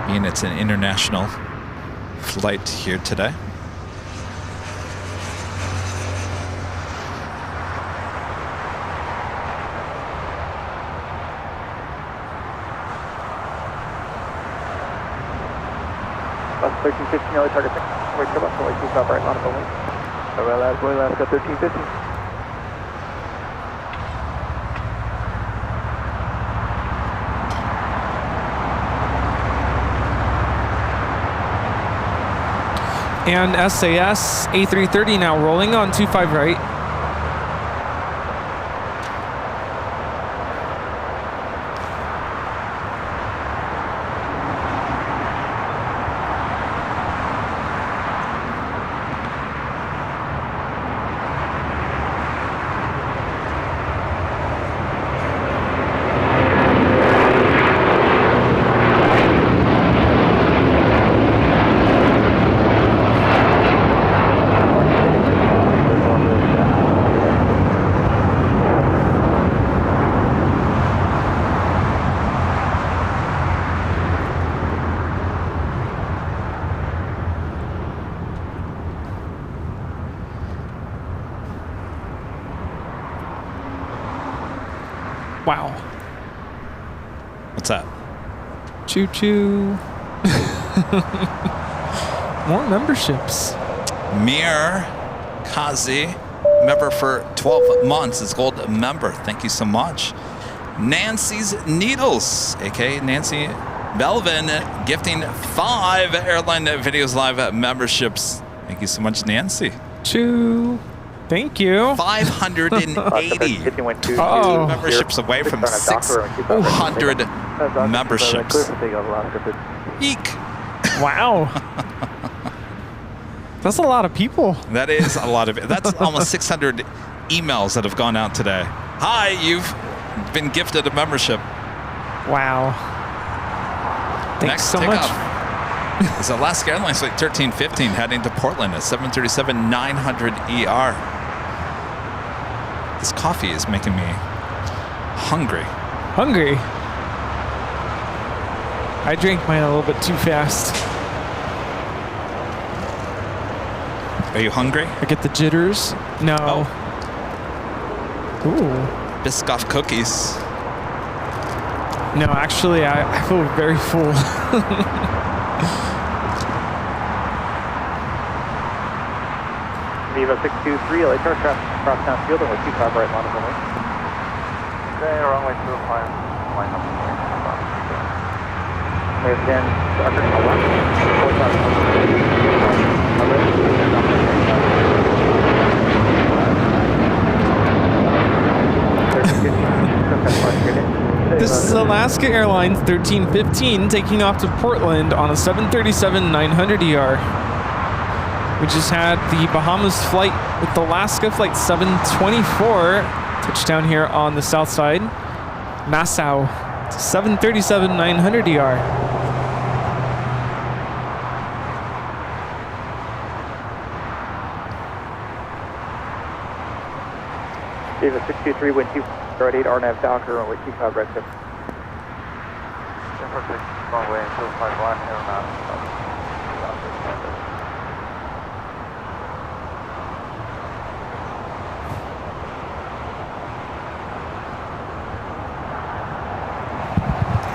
Being it's an international flight here today. Bus 1315, early target 6. Wait, come up, only 2 stop right, not up and wait. Going last, got 1350. And SAS A330 now rolling on 25 right. Wow. What's that? Choo choo. More memberships. Mir Kazi, member for 12 months, is gold member. Thank you so much. Nancy's Needles, aka Nancy Belvin, gifting 5 Airline Videos Live memberships. Thank you so much, Nancy. Choo. Thank you. 580 memberships away from 600 memberships. Eek. Wow. That's a lot of people. That is a lot of it. That's almost 600 emails that have gone out today. Hi, you've been gifted a membership. Wow. Thanks so much. It's Alaska Airlines Flight 1315 heading to Portland at 737-900 ER. This coffee is making me hungry. Hungry? I drank mine a little bit too fast. Are you hungry? I get the jitters. No. Oh. Ooh. Biscoff cookies. No, actually, I feel very full. Viva 623, LA aircraft cross town field and with 25 right line of the wing. Okay, runway 25, line up the wing. Wave 10, Docker to the left, 45. This is Alaska Airlines 1315 taking off to Portland on a 737-900ER. We just had the Bahamas flight with Alaska flight 724 touchdown here on the south side. Nassau, 737-900ER. Viva 623, wind 2, right 8, RNAV Docker, runway 25 right 7. Runway 25 line, aeronaut.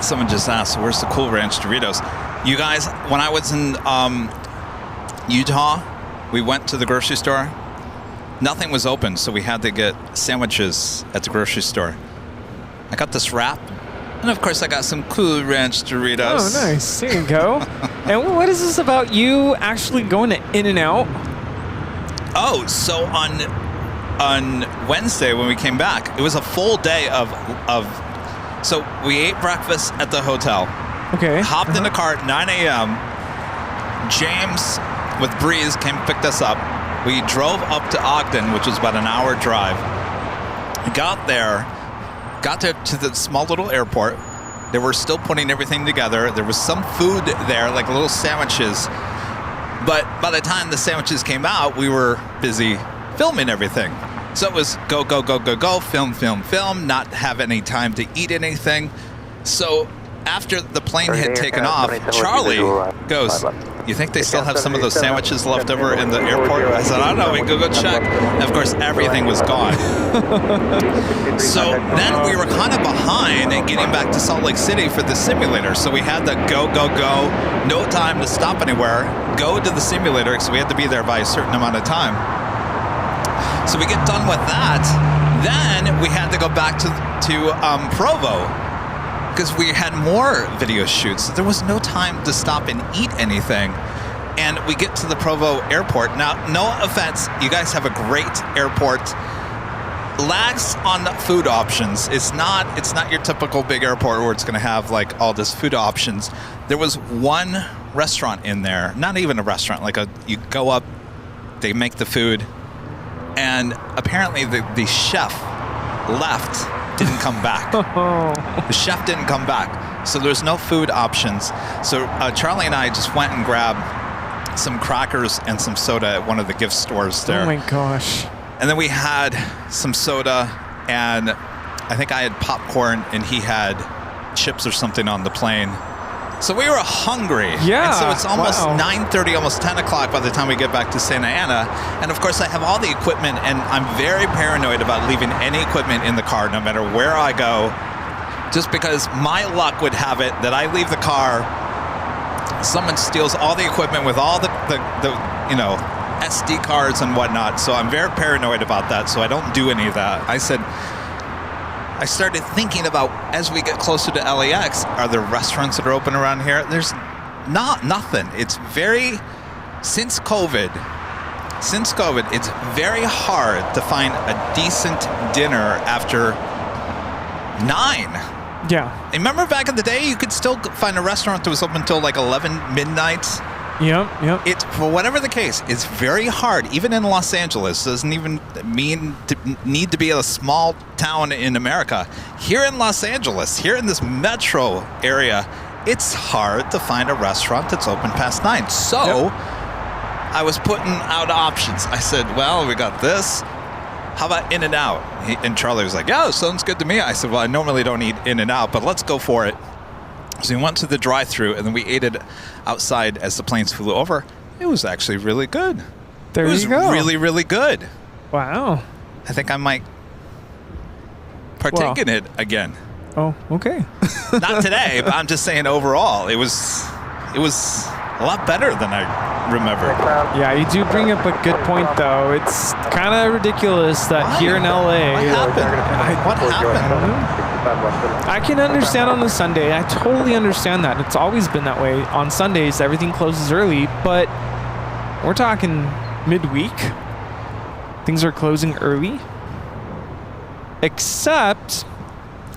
Someone just asked, where's the Cool Ranch Doritos? You guys, when I was in Utah, we went to the grocery store. Nothing was open, so we had to get sandwiches at the grocery store. I got this wrap, and of course I got some Cool Ranch Doritos. Oh, nice. There you go. And what is this about you actually going to In-N-Out? Oh, so on Wednesday when we came back, it was a full day of so we ate breakfast at the hotel. Okay. Hopped in the car at 9 a.m. James with Breeze came and picked us up. We drove up to Ogden, which was about an hour drive. Got there, got to the small little airport. They were still putting everything together. There was some food there, like little sandwiches. But by the time the sandwiches came out, we were busy filming everything. So it was go, go, go, go, go, film, film, film, not have any time to eat anything. So after the plane had taken off, Charlie goes, you think they still have some of those sandwiches left over in the airport? I said, I don't know, we can go check. And of course, everything was gone. So then we were kind of behind in getting back to Salt Lake City for the simulator. So we had to go, go, go, no time to stop anywhere, go to the simulator because we had to be there by a certain amount of time. So we get done with that. Then we had to go back to Provo because we had more video shoots. There was no time to stop and eat anything. And we get to the Provo airport. Now, no offense, you guys have a great airport. LAX on food options. It's not your typical big airport where it's going to have like all this food options. There was one restaurant in there, not even a restaurant, you go up, they make the food, and apparently the chef left, didn't come back. The chef didn't come back, so there's no food options. So Charlie and I just went and grabbed some crackers and some soda at one of the gift stores there. Oh my gosh. And then we had some soda, and I think I had popcorn and he had chips or something on the plane. So we were hungry. Yeah. And so it's almost 9:30, almost 10 o'clock by the time we get back to Santa Ana. And of course I have all the equipment, and I'm very paranoid about leaving any equipment in the car no matter where I go, just because my luck would have it that I leave the car, someone steals all the equipment with all the SD cards and whatnot. So I'm very paranoid about that, so I don't do any of that. I started thinking about, as we get closer to LAX, are there restaurants that are open around here? There's nothing. It's since COVID, it's very hard to find a decent dinner after 9. Yeah. Remember back in the day, you could still find a restaurant that was open until like 11 midnight. Yep. It's, for whatever the case, it's very hard, even in Los Angeles. Doesn't even need to be a small town in America. Here in Los Angeles, here in this metro area, it's hard to find a restaurant that's open past 9. So I was putting out options. I said, well, we got this. How about In-N-Out? And Charlie was like, yeah, sounds good to me. I said, well, I normally don't eat In-N-Out, but let's go for it. So we went to the drive-thru, and then we ate it outside as the planes flew over. It was actually really good. There it was you go. really, really good. Wow. I think I might partake in it again. Oh, okay. Not today, but I'm just saying overall, it was a lot better than I remember. Yeah, you do bring up a good point, though. It's kind of ridiculous that here in LA. What happened? I can understand on the Sunday. I totally understand that. It's always been that way. On Sundays, everything closes early, but we're talking midweek. Things are closing early, except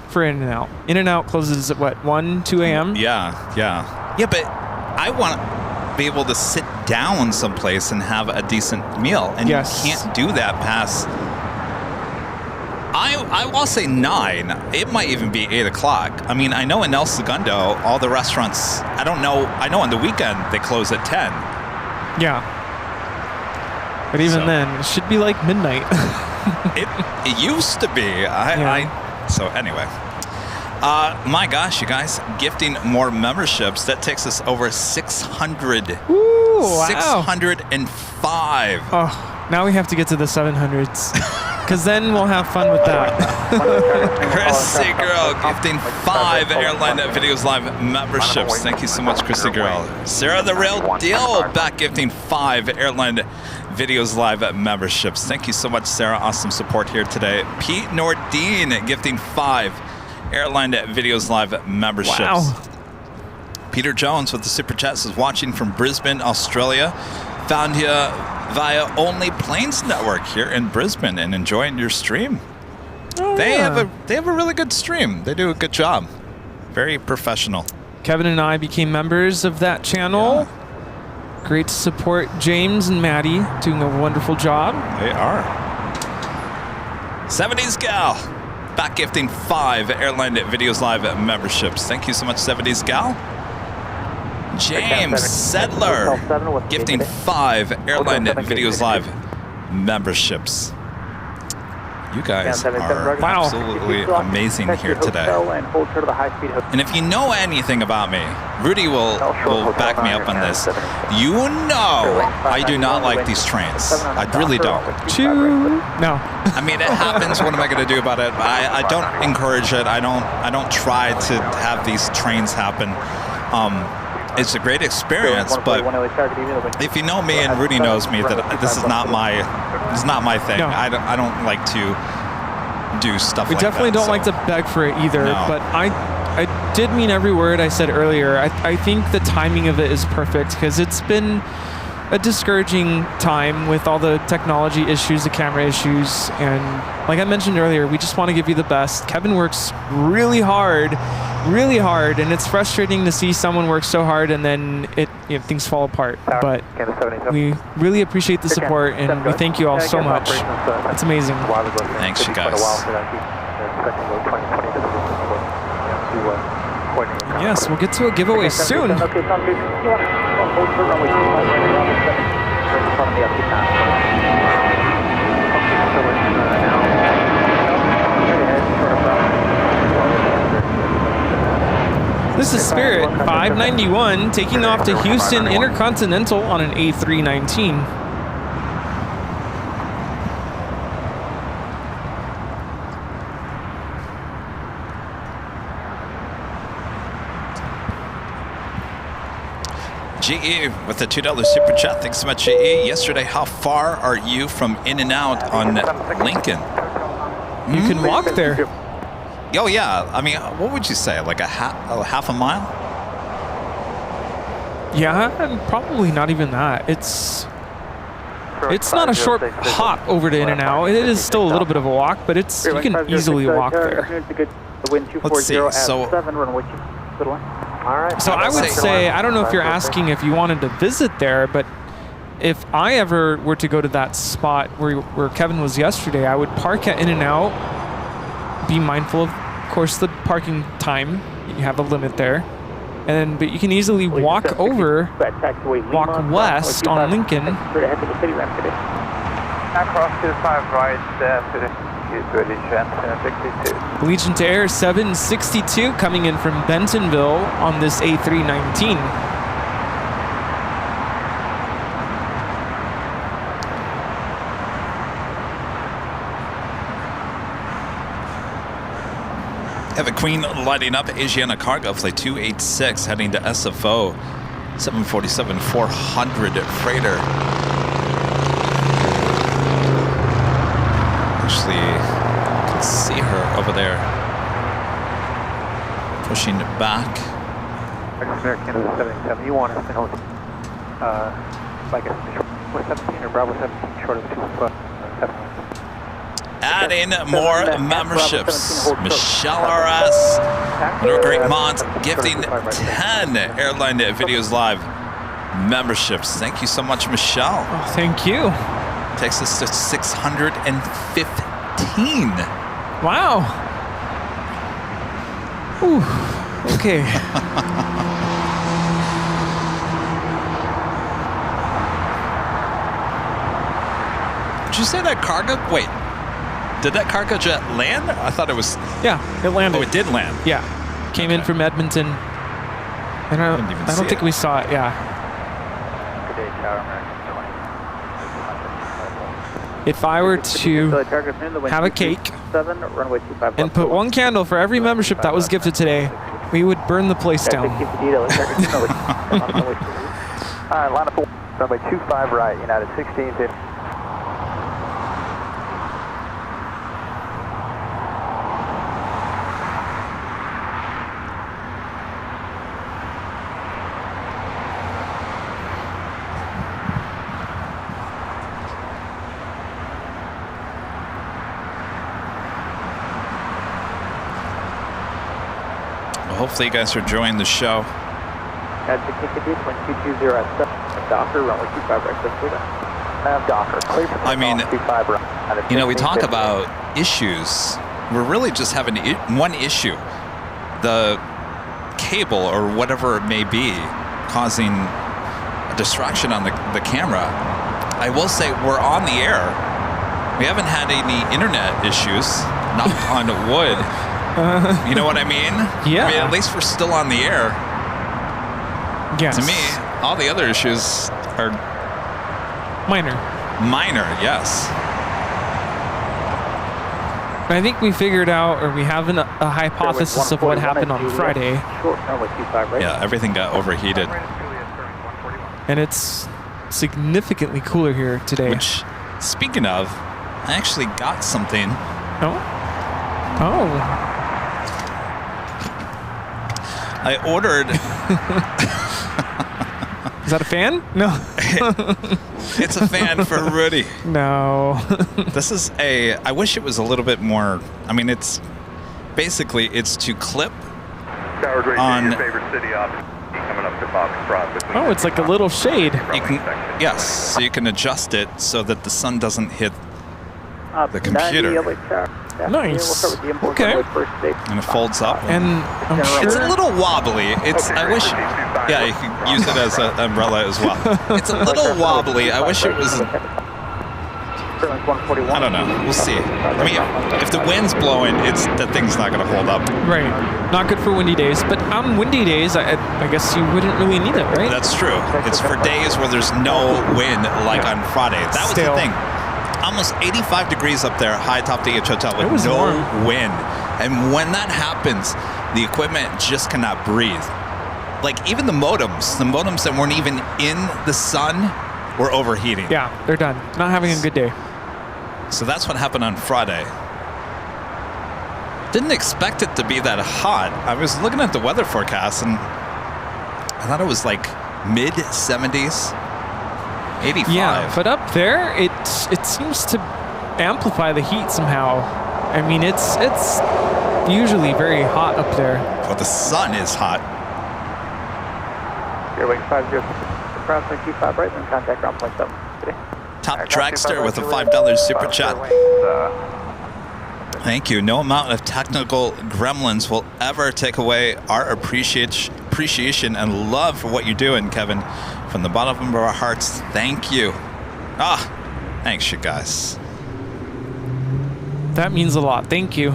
for In-N-Out. In-N-Out closes at what, 1, 2 a.m.? Yeah, but I want to be able to sit down someplace and have a decent meal, and you can't do that past. I will say 9. It might even be 8 o'clock. I mean, I know in El Segundo, all the restaurants. I don't know. I know on the weekend they close at 10. Yeah. But even then, it should be like midnight. it used to be. So anyway. My gosh, you guys, gifting more memberships. That takes us over 600. Ooh, wow. 605. Oh, now we have to get to the 700s. Because then we'll have fun with that. Chrissy Girl gifting 5 Airline Videos Live memberships. Thank you so much, Chrissy Girl. Sarah the Real Deal back gifting 5 Airline Videos Live memberships. Thank you so much, Sarah. Awesome support here today. Pete Nordine gifting 5 Airline Videos Live memberships. Wow. Peter Jones with the Super Chat says, watching from Brisbane, Australia. Found you via Only Planes Network here in Brisbane and enjoying your stream. They have a really good stream. They do a good job. Very professional. Kevin and I became members of that channel. Yeah. Great to support James and Maddie doing a wonderful job. They are. 70s Gal back gifting 5 Airline Videos Live memberships. Thank you so much, 70s Gal. James Sedler gifting 5 Airline Videos Live memberships. You guys are absolutely amazing here today. And if you know anything about me, Rudy will back me up on this. You know I do not like these trains. I really don't. No. I mean, it happens. What am I going to do about it? I don't encourage it. I don't try to have these trains happen. It's a great experience, but if you know me and Rudy knows me, that this is not my thing. No. I don't like to do stuff like that. We definitely don't like to beg for it either, but I did mean every word I said earlier. I think the timing of it is perfect because it's been a discouraging time with all the technology issues, the camera issues, and like I mentioned earlier, we just want to give you the best. Kevin works really hard, and it's frustrating to see someone work so hard and then things fall apart. But we really appreciate the support, and we thank you all so much. It's amazing. Thanks, you guys. Yes, we'll get to a giveaway soon. This is Spirit 591 taking off to Houston Intercontinental on an A319. GE with the $2 super chat. Thanks so much, GE. Yesterday, how far are you from In-N-Out on Lincoln? You can walk there. Oh yeah. I mean, what would you say? Like a half a mile? Yeah, probably not even that. It's not a short hop over to In-N-Out. It is still a little bit of a walk, but you can easily walk there. Let's see. So I would say, I don't know if you're asking if you wanted to visit there, but if I ever were to go to that spot where Kevin was yesterday, I would park at In-N-Out, be mindful of course, the parking time. You have a limit there. But you can easily walk west on Lincoln. Across to 5 right, Legion to Air 762 coming in from Bentonville on this A319. Queen lighting up, Asiana Cargo, flight 286, heading to SFO, 747-400 freighter. Actually, you can see her over there, pushing back. American 77, you want us to know, like a 17 or Bravo 17 short of 2 Adding more memberships. Michelle RS, one of our great mods, gifting 10 Airline Videos Live memberships. Thank you so much, Michelle. Oh, thank you. Takes us to 615. Wow. Ooh. Okay. Did you say that cargo? Wait. Did that cargo jet land? I thought it was... Yeah, it landed. Oh, it did land. Yeah. Came in from Edmonton. And I don't think we saw it, yeah. Good day, Tower American. If I were to have a cake and put one candle for every membership that was gifted today, we would burn the place down. Alright, line up runway 25 right, United 1650. Hopefully you guys are enjoying the show. I mean, you know, we talk about issues. We're really just having one issue. The cable or whatever it may be causing a distraction on the camera. I will say we're on the air. We haven't had any internet issues, knock on wood. You know what I mean? Yeah. I mean, at least we're still on the air. Yes. To me, all the other issues are minor. Minor, yes. I think we figured out, or we have a hypothesis of what happened on Friday. Yeah, everything got overheated. And it's significantly cooler here today. Which, speaking of, I actually got something. Oh? Oh. I ordered... Is that a fan? No. It's a fan for Rudy. No. This is a... I wish it was a little bit more... I mean, it's... Basically, it's to clip on... Your favorite city option coming up to Foxtrot. Oh, it's like a little shade. You can, yes, so you can adjust it so that the sun doesn't hit the computer. Nice. Okay. And it folds up. And I'm sure it's a little wobbly. It's. I wish. Yeah, you can use it as an umbrella as well. It's a little wobbly. I wish it was. I don't know. We'll see. I mean, if the wind's blowing, that thing's not going to hold up. Right. Not good for windy days. But on windy days, I guess you wouldn't really need it, right? That's true. It's for days where there's no wind, like on Friday. That was the thing. Almost 85 degrees up there, high top DH Hotel with no wind. And when that happens, the equipment just cannot breathe. Like even the modems that weren't even in the sun were overheating. Yeah, they're done. Not having a good day. So that's what happened on Friday. Didn't expect it to be that hot. I was looking at the weather forecast and I thought it was like mid 70s. 85. Yeah, but up there, it seems to amplify the heat somehow. I mean, it's usually very hot up there. But the sun is hot. Airway 50, approximately 25 right, then contact ground point 7 today. Top Dragster with a $5 super chat. Thank you. No amount of technical gremlins will ever take away our appreciation and love for what you're doing, Kevin. From the bottom of our hearts, thank you. Thanks, you guys. That means a lot. Thank you.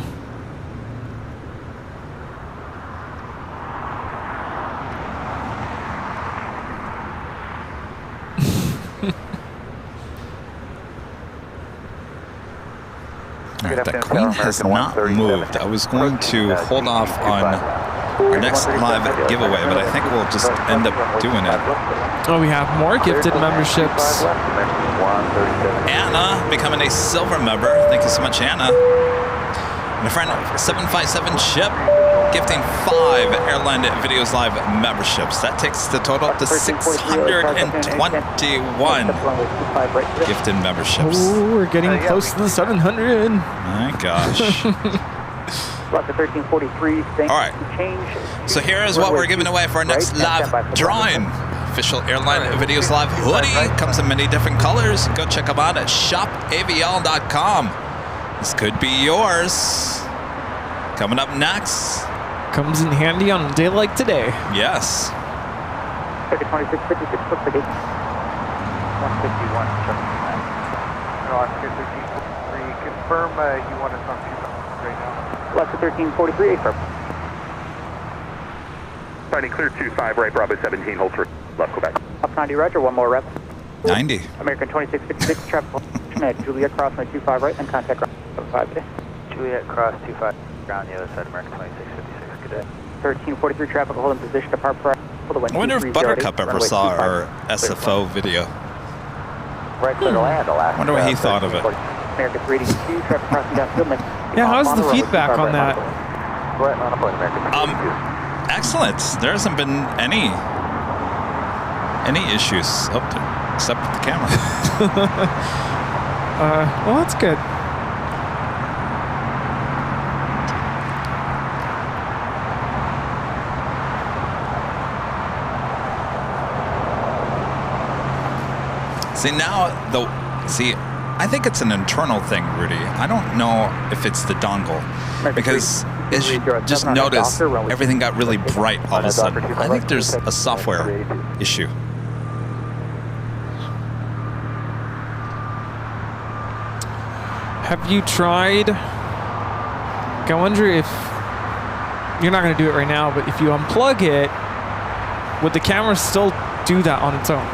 All right, the Queen has not moved. I was going to hold off on our next live giveaway, but I think we'll just end up doing it. Oh, we have more gifted memberships. Anna becoming a silver member. Thank you so much, Anna. My friend 757 Chip gifting 5 Airline Videos Live memberships. That takes the total up to 621 gifted memberships. Ooh, we're getting close to the 700. My gosh. All right. So here is what we're giving away for our next live drawing. Official Airline Videos Live hoodie. Comes in many different colors. Go check them out at shopavl.com. This could be yours. Coming up next. Comes in handy on a day like today. Yes. 2656, what's the gate? 151, Oscar 1343. Confirm you want us on 2 right now. Left to 1343, affirm. Starting clear 25, right, Bravo 17, hold for left, go back. Up 90, roger, one more rep. 90. American 2666, traffic at Juliet, cross my 25 right, and contact ground 5 today. Juliet, cross 25, ground the other side, American 2656, good day. 1343, traffic hold in position, depart for the wind. I wonder if Buttercup ever saw our SFO video. Right clear to land, I wonder what he thought of it. American 382, traffic crossing downfield. Yeah, how's the feedback on that? Excellent. There hasn't been any issues up to, except with the camera. Well, that's good. See, I think it's an internal thing, Rudy. I don't know if it's the dongle, because as you just noticed, everything got really bright all of a sudden. I think there's a software issue. Have you tried? I wonder if you're not going to do it right now, but if you unplug it, would the camera still do that on its own?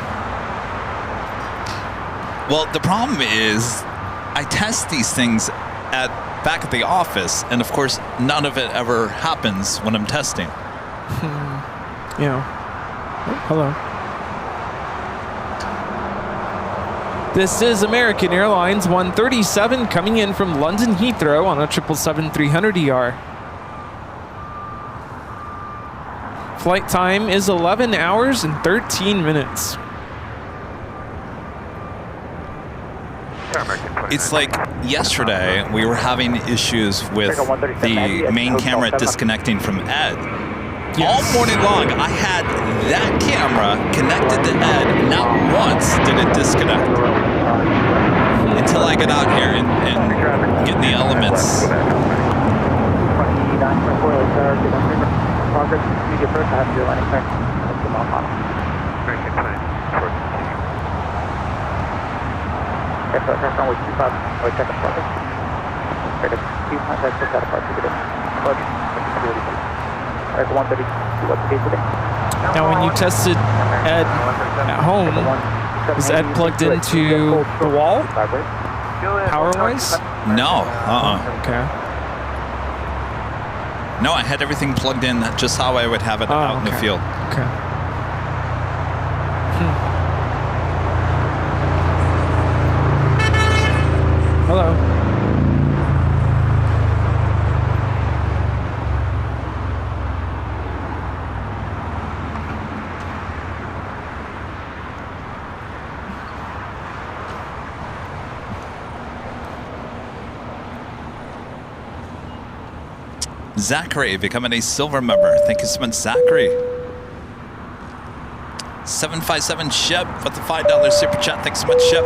Well, the problem is I test these things back at the office, and of course, none of it ever happens when I'm testing. Yeah. Oh, hello. This is American Airlines 137 coming in from London Heathrow on a 777-300ER. Flight time is 11 hours and 13 minutes. It's like yesterday we were having issues with the main camera disconnecting from Ed. Yes. All morning long I had that camera connected to Ed. Not once did it disconnect. Until I got out here and get in the elements. Now, when you tested Ed at home, is Ed plugged into the wall, power-wise? No. Okay. No, I had everything plugged in just how I would have it out in the field. Okay. Hello. Zachary becoming a silver member. Thank you so much, Zachary. 757 Ship with the $5 super chat. Thanks so much, Ship.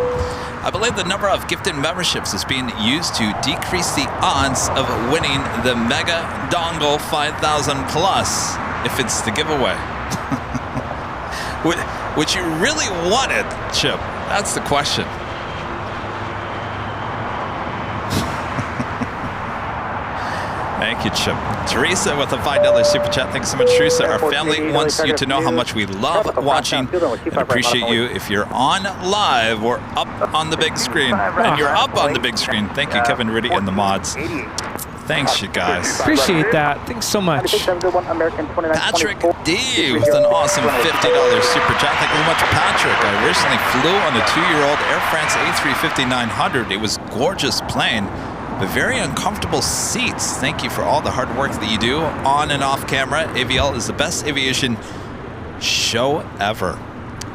I believe the number of gifted memberships is being used to decrease the odds of winning the Mega Dongle 5000 Plus if it's the giveaway. Would you really want it, Chip? That's the question. Thank Thank you, Chip. Teresa with a $5 super chat. Thanks so much, Teresa. Our family wants you to know how much we love watching and appreciate you if you're on live or up on the big screen. And you're up on the big screen. Thank you, Kevin Riddy and the mods. Thanks, you guys. Appreciate that. Thanks so much. Patrick D with an awesome $50 super chat. Thank you so much, Patrick. I recently flew on a 2-year-old Air France A350-900. It was a gorgeous plane, but very uncomfortable seats. Thank you for all the hard work that you do on and off camera. AVL is the best aviation show ever.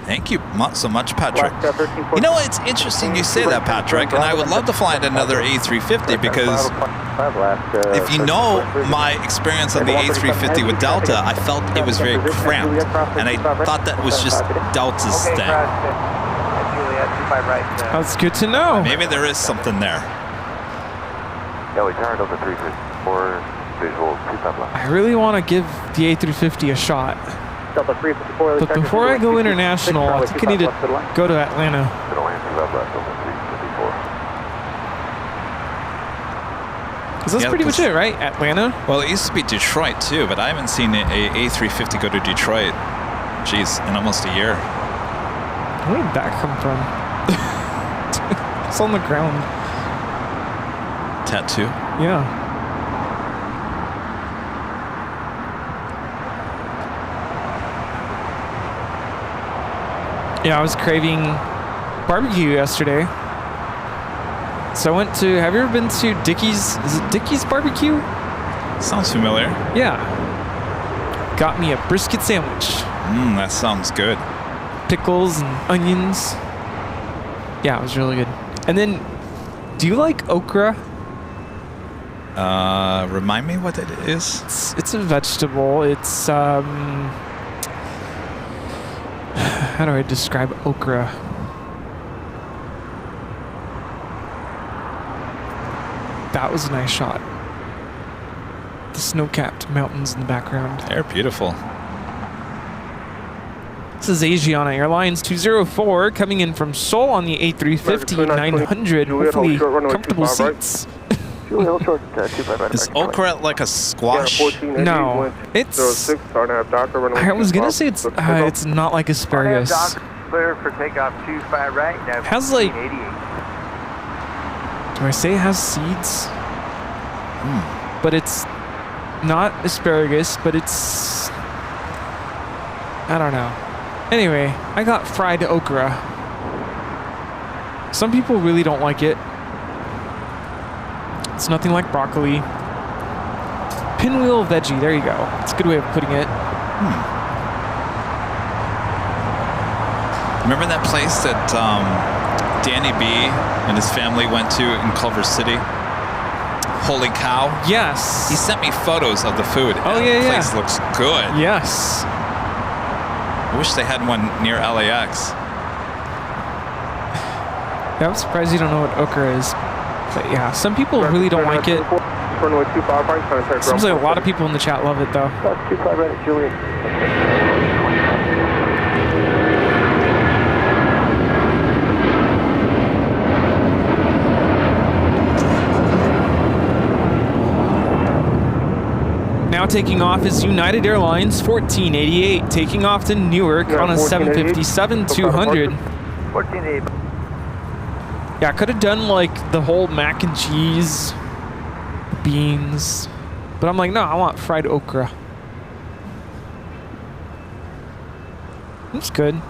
Thank you so much, Patrick. You know, it's interesting you say that, Patrick, and I would love to fly in another A350 because if you know my experience on the A350 with Delta, I felt it was very cramped, and I thought that was just Delta's thing. That's good to know. Maybe there is something there. Yeah, we turned over 354 visual 25 left. I really want to give the A350 a shot. But before I go international, I think I need to go to Atlanta. Because that's pretty much it, right? Atlanta? Well, it used to be Detroit too, but I haven't seen a A350 go to Detroit, geez, in almost a year. Where did that come from? It's on the ground. Tattoo? Yeah. Yeah, I was craving barbecue yesterday. So I went to, have you ever been to Dickey's? Is it Dickey's Barbecue? Sounds familiar. Yeah. Got me a brisket sandwich. That sounds good. Pickles and onions. Yeah, it was really good. And then, do you like okra? Remind me what it is? It's a vegetable. It's, how do I describe okra? That was a nice shot. The snow-capped mountains in the background. They're beautiful. This is Asiana Airlines 204 coming in from Seoul on the A350-900. Hopefully comfortable seats. Is okra like a squash? No, it's. I was gonna say it's not like asparagus. Clear for takeoff 25 right. Now has like. Do I say it has seeds? But it's not asparagus. But it's. I don't know. Anyway, I got fried okra. Some people really don't like it. It's nothing like broccoli. Pinwheel veggie, there you go. It's a good way of putting it. Remember that place that Danny B and his family went to in Culver City? Holy Cow? Yes. He sent me photos of the food. Oh, yeah, The place looks good. Yes. I wish they had one near LAX. Yeah, I'm surprised you don't know what okra is. But yeah, some people really don't like it. Seems like a lot of people in the chat love it though. Now taking off is United Airlines 1488, taking off to Newark on a 757-200. 1488. Yeah, I could have done like the whole mac and cheese, beans, but I'm like, no, I want fried okra. It's good.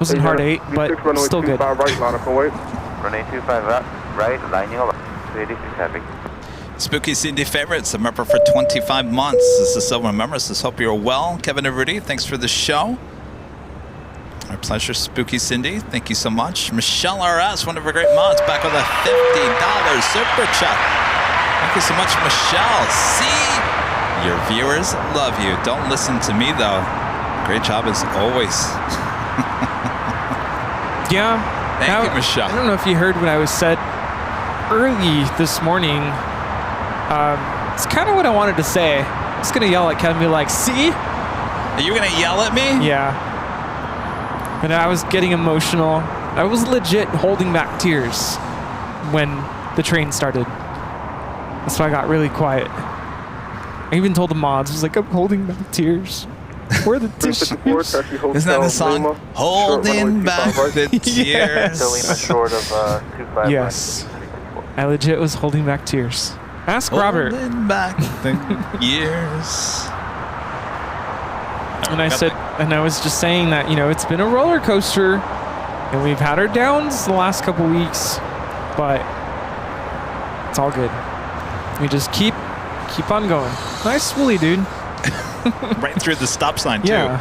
Wasn't hard to eat, but still good. Runway 25 right, lining up. 86 heavy. Spooky Cindy favorites, a member for 25 months. This is Silver Members. Let's hope you're well. Kevin and Rudy, thanks for the show. Our pleasure, Spooky Cindy. Thank you so much. Michelle RS, one of our great mods, back with a $50 super chat. Thank you so much, Michelle. See, your viewers love you. Don't listen to me, though. Great job as always. Yeah. Thank you, Michelle. I don't know if you heard what I was said early this morning. It's kind of what I wanted to say. I'm just going to yell at Kevin and be like, see? Are you going to yell at me? Yeah. And I was getting emotional. I was legit holding back tears when the train started. That's why I got really quiet. I even told the mods, I was like, I'm holding back tears. Where are the tissues? Isn't that the song? Holding back the tears. Lima short of 25. Yes. I legit was holding back tears. Ask Robert. Holding back the years. And I said, and I was just saying that, you know, it's been a roller coaster and we've had our downs the last couple weeks, but it's all good. We just keep on going. Nice spoolie, dude. Right through the stop sign, too. Yeah.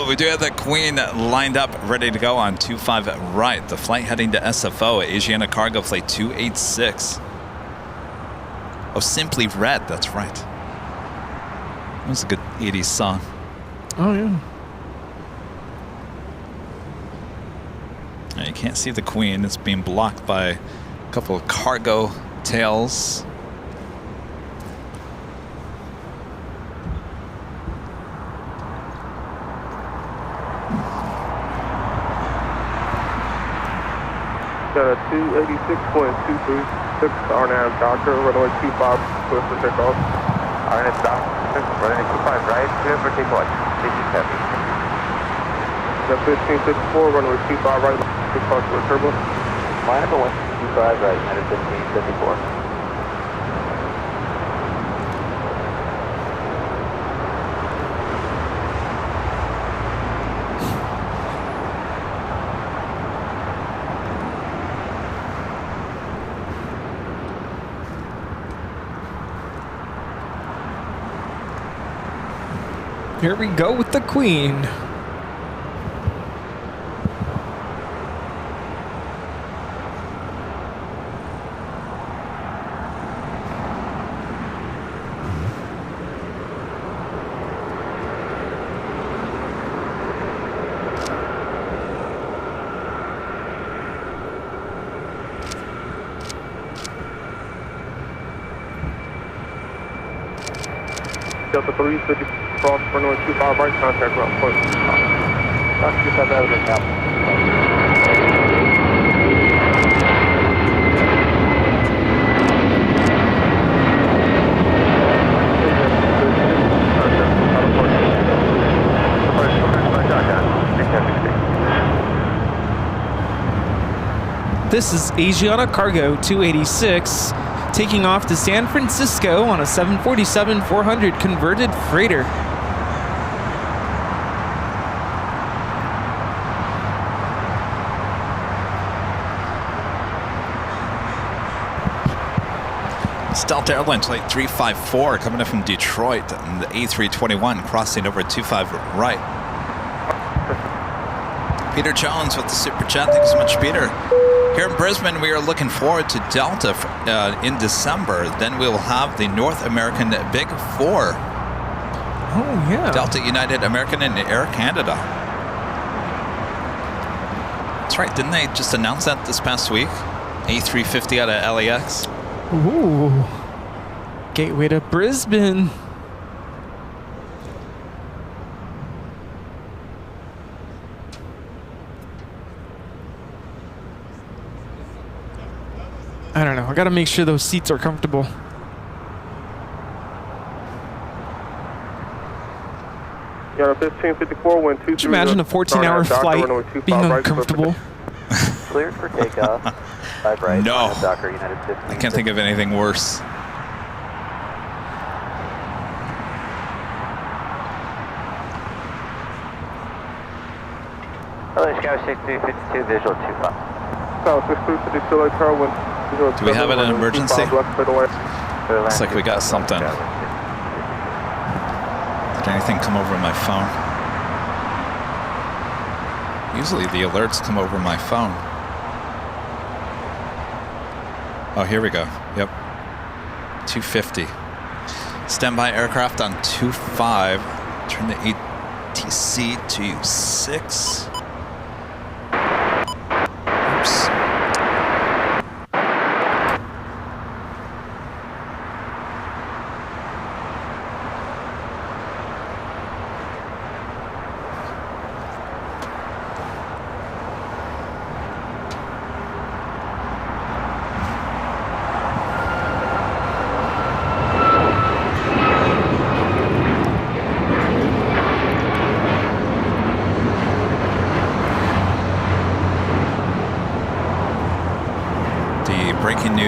We do have the Queen lined up, ready to go on 25 right. The flight heading to SFO, Asiana Cargo Flight 286. Oh, Simply Red, that's right. That was a good 80s song. Oh, yeah. Now, you can't see the Queen. It's being blocked by a couple of cargo tails. Got a 286.236 RNAV Doctor, runway 25, clear for takeoff. RNAV Doctor, runway 25 right, clear for takeoff. Safety heavy. Got 1554, runway 25 right, takeoff to the turbo. Line up at 125 right, at 1554. Here we go with the Queen. Delta 350 cross runway 25 right, contact ground point. That's 25 out of the cap. This is Asiana Cargo 286 taking off to San Francisco on a 747-400 converted freighter. It's Delta Airlines Flight 354 coming in from Detroit, and the A321 crossing over 25 right. Peter Jones with the super chat. Thanks so much, Peter. Here in Brisbane, we are looking forward to Delta in December. Then we'll have the North American Big Four. Oh, yeah. Delta, United, American, and Air Canada. That's right. Didn't they just announce that this past week? A350 out of LAX. Ooh. Gateway to Brisbane. I don't know. I gotta make sure those seats are comfortable. Yeah, 1554 went 2. Could you imagine a 14-hour flight being uncomfortable? Cleared for takeoff. 5 right. No. Docker, United 15. I can't think of anything worse. LA Sky 6352, visual 25. South 6352, Silly Tower, wind. Do we have an emergency? Looks like we got something. Did anything come over my phone? Usually the alerts come over my phone. Oh, here we go. Yep. 250. Standby aircraft on 25. Turn the ATC to 6. Oops.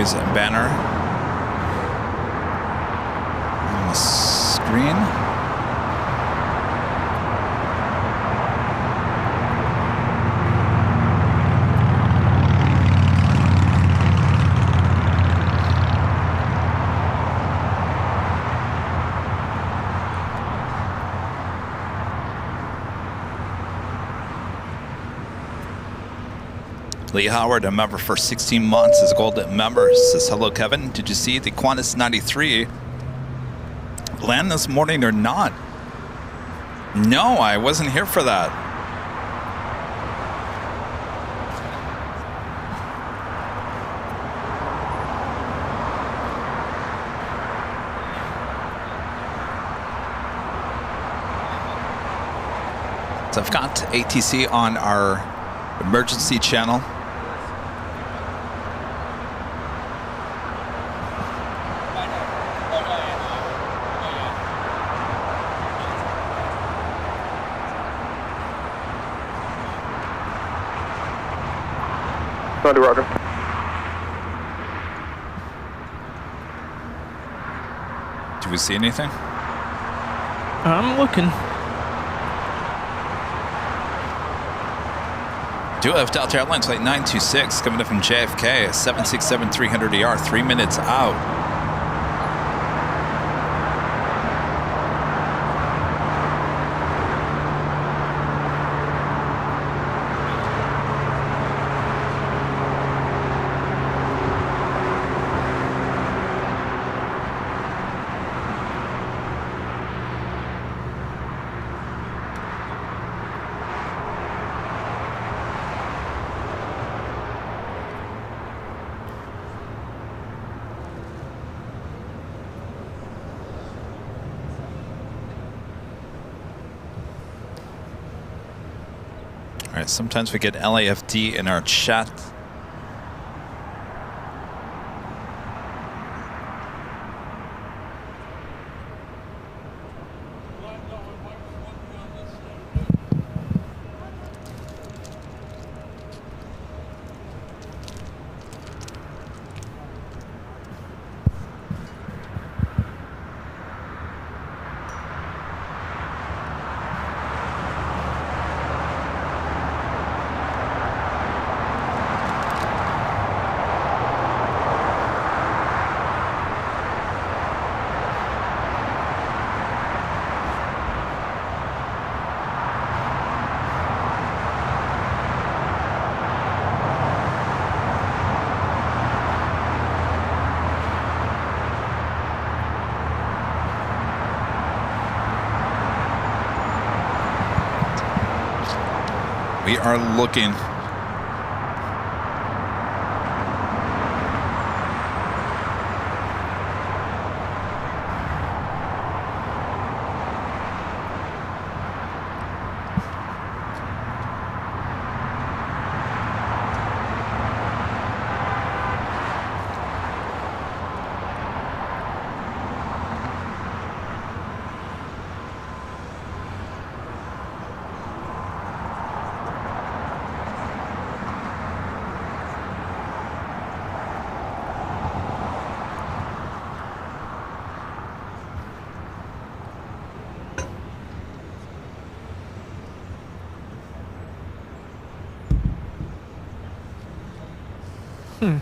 news banner on the screen. Lee Howard, a member for 16 months, is a gold member. Says, hello, Kevin. Did you see the Qantas 93 land this morning or not? No, I wasn't here for that. So I've got ATC on our emergency channel. Thunder Roger. Do we see anything? I'm looking. Do have Delta Airlines Flight 926 coming up from JFK, 767-300ER, 3 minutes out. All right, sometimes we get LAFD in our chat. We are looking.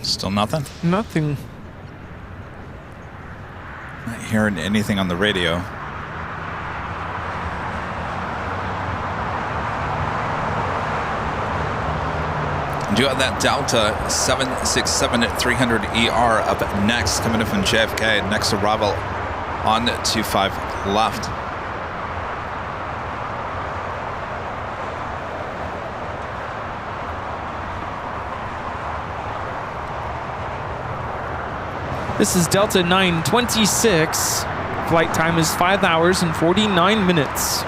Still nothing? Nothing. Not hearing anything on the radio. Do have that Delta 767-300ER up next, coming in from JFK. Next arrival on 25 left. This is Delta 926. Flight time is 5 hours and 49 minutes.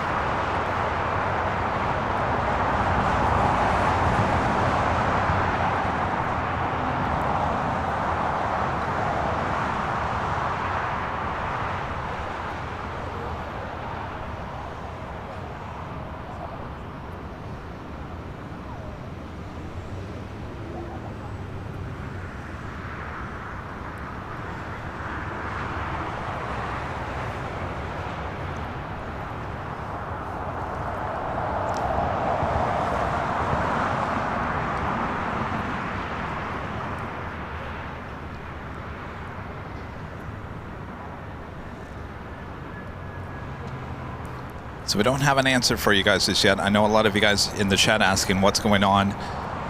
So we don't have an answer for you guys just yet. I know a lot of you guys in the chat asking what's going on.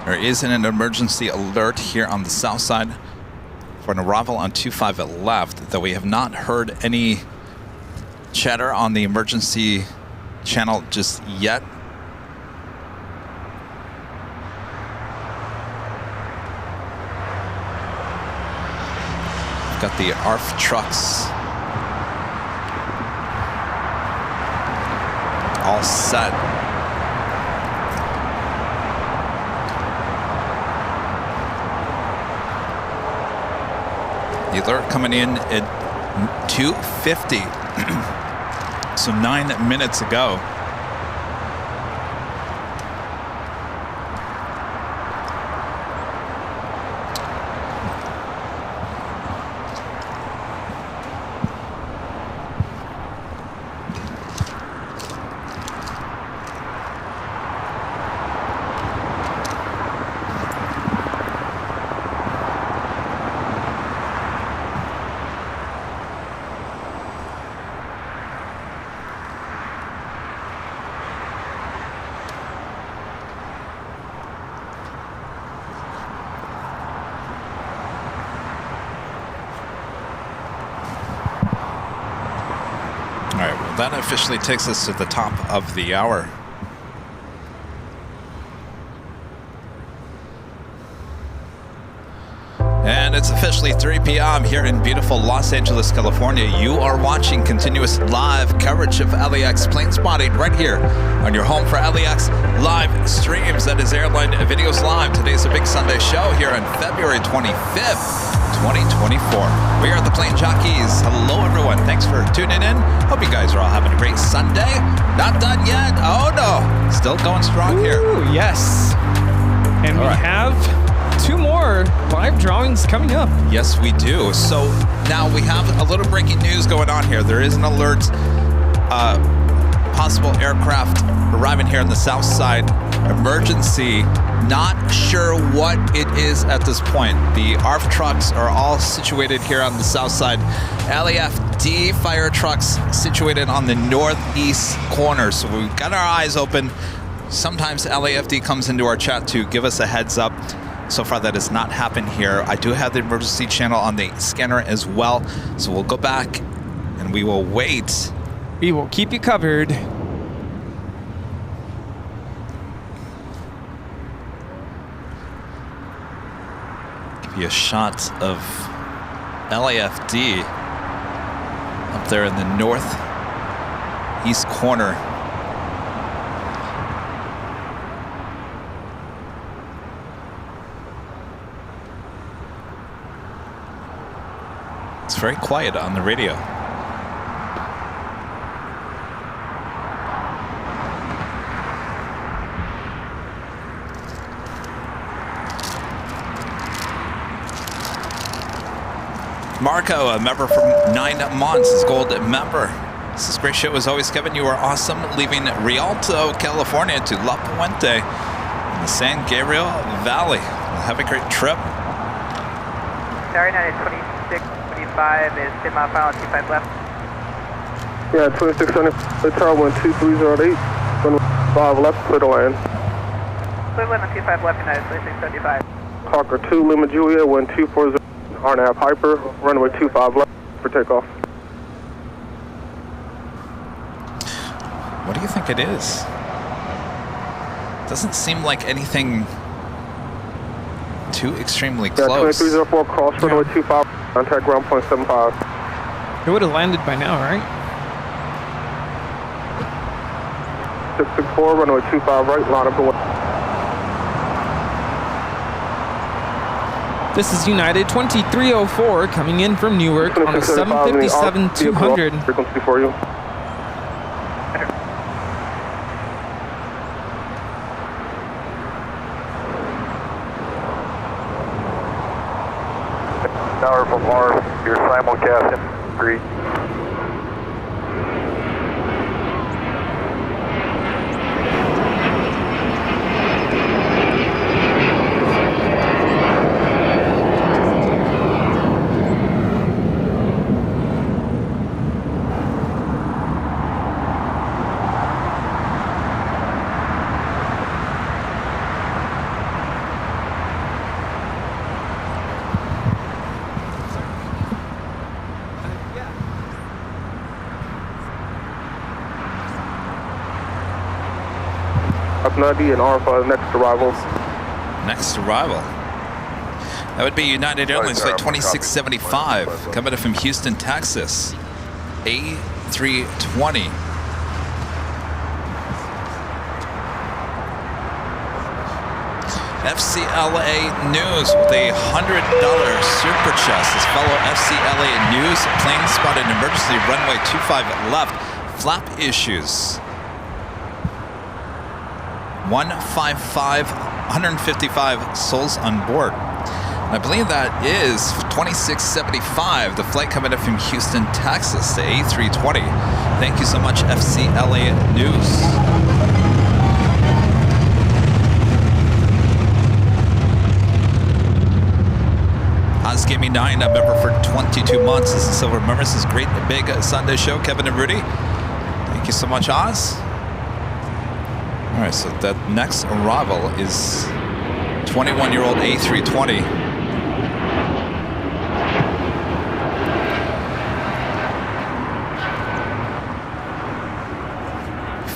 There is an emergency alert here on the south side for an arrival on 25 left, though we have not heard any chatter on the emergency channel just yet. We've got the ARF trucks all set. The alert coming in at 2:50, so 9 minutes ago. That officially takes us to the top of the hour. And it's officially 3 p.m. here in beautiful Los Angeles, California. You are watching continuous live coverage of LAX plane spotting right here on your home for LAX live streams. That is Airline Videos Live. Today's a big Sunday show here on February 25th. 2024. We are the Plane Jockeys. Hello, everyone. Thanks for tuning in. Hope you guys are all having a great Sunday. Not done yet. Oh, no. Still going strong here. Yes. And we have 2 more live drawings coming up. Yes, we do. So now we have a little breaking news going on here. There is an alert. Possible aircraft arriving here on the south side. Emergency. Not sure what it is at this point. The ARF trucks are all situated here on the south side. LAFD fire trucks situated on the northeast corner. So we've got our eyes open. Sometimes LAFD comes into our chat to give us a heads up. So far that has not happened here. I do have the emergency channel on the scanner as well. So we'll go back and we will wait. We will keep you covered. Give you a shot of LAFD up there in the northeast corner. It's very quiet on the radio. Marco, a member from 9 months, is gold member. This is a great show as always, Kevin. You are awesome. Leaving Rialto, California to La Puente in the San Gabriel Valley. Have a great trip. Sorry, 26, 25 is 10 mile final, 25 left. Yeah, 2670, the tower 12308, 15 left, clear to land. Clear to land on 25 left, United 2675. Hawker 2, Lima Julia, 1240, RNAV Hyper, runway 25 left for takeoff. What do you think it is? Doesn't seem like anything too extremely close. Yeah, 2304 cross, runway 25, contact ground point 75. It would have landed by now, right? 664, runway 25 right, line up the way. This is United 2304 coming in from Newark on a 757-200. Frequency for you. Tower from Mars, your simulcast in 3. Up 90 and RFA next arrival. Next arrival. That would be United Airlines flight 2675, coming in from Houston, Texas. A320. FCLA News with a $100 super chest. This fellow FCLA News plane spotted emergency runway 25 left. Flap issues. 155 souls on board. I believe that is 2675, the flight coming in from Houston, Texas, to A320. Thank you so much, FCLA News. Oz gave me 9, a member for 22 months. This is Silver Members. This is great big Sunday show, Kevin and Rudy. Thank you so much, Oz. All right, so that next arrival is 21-year-old A320.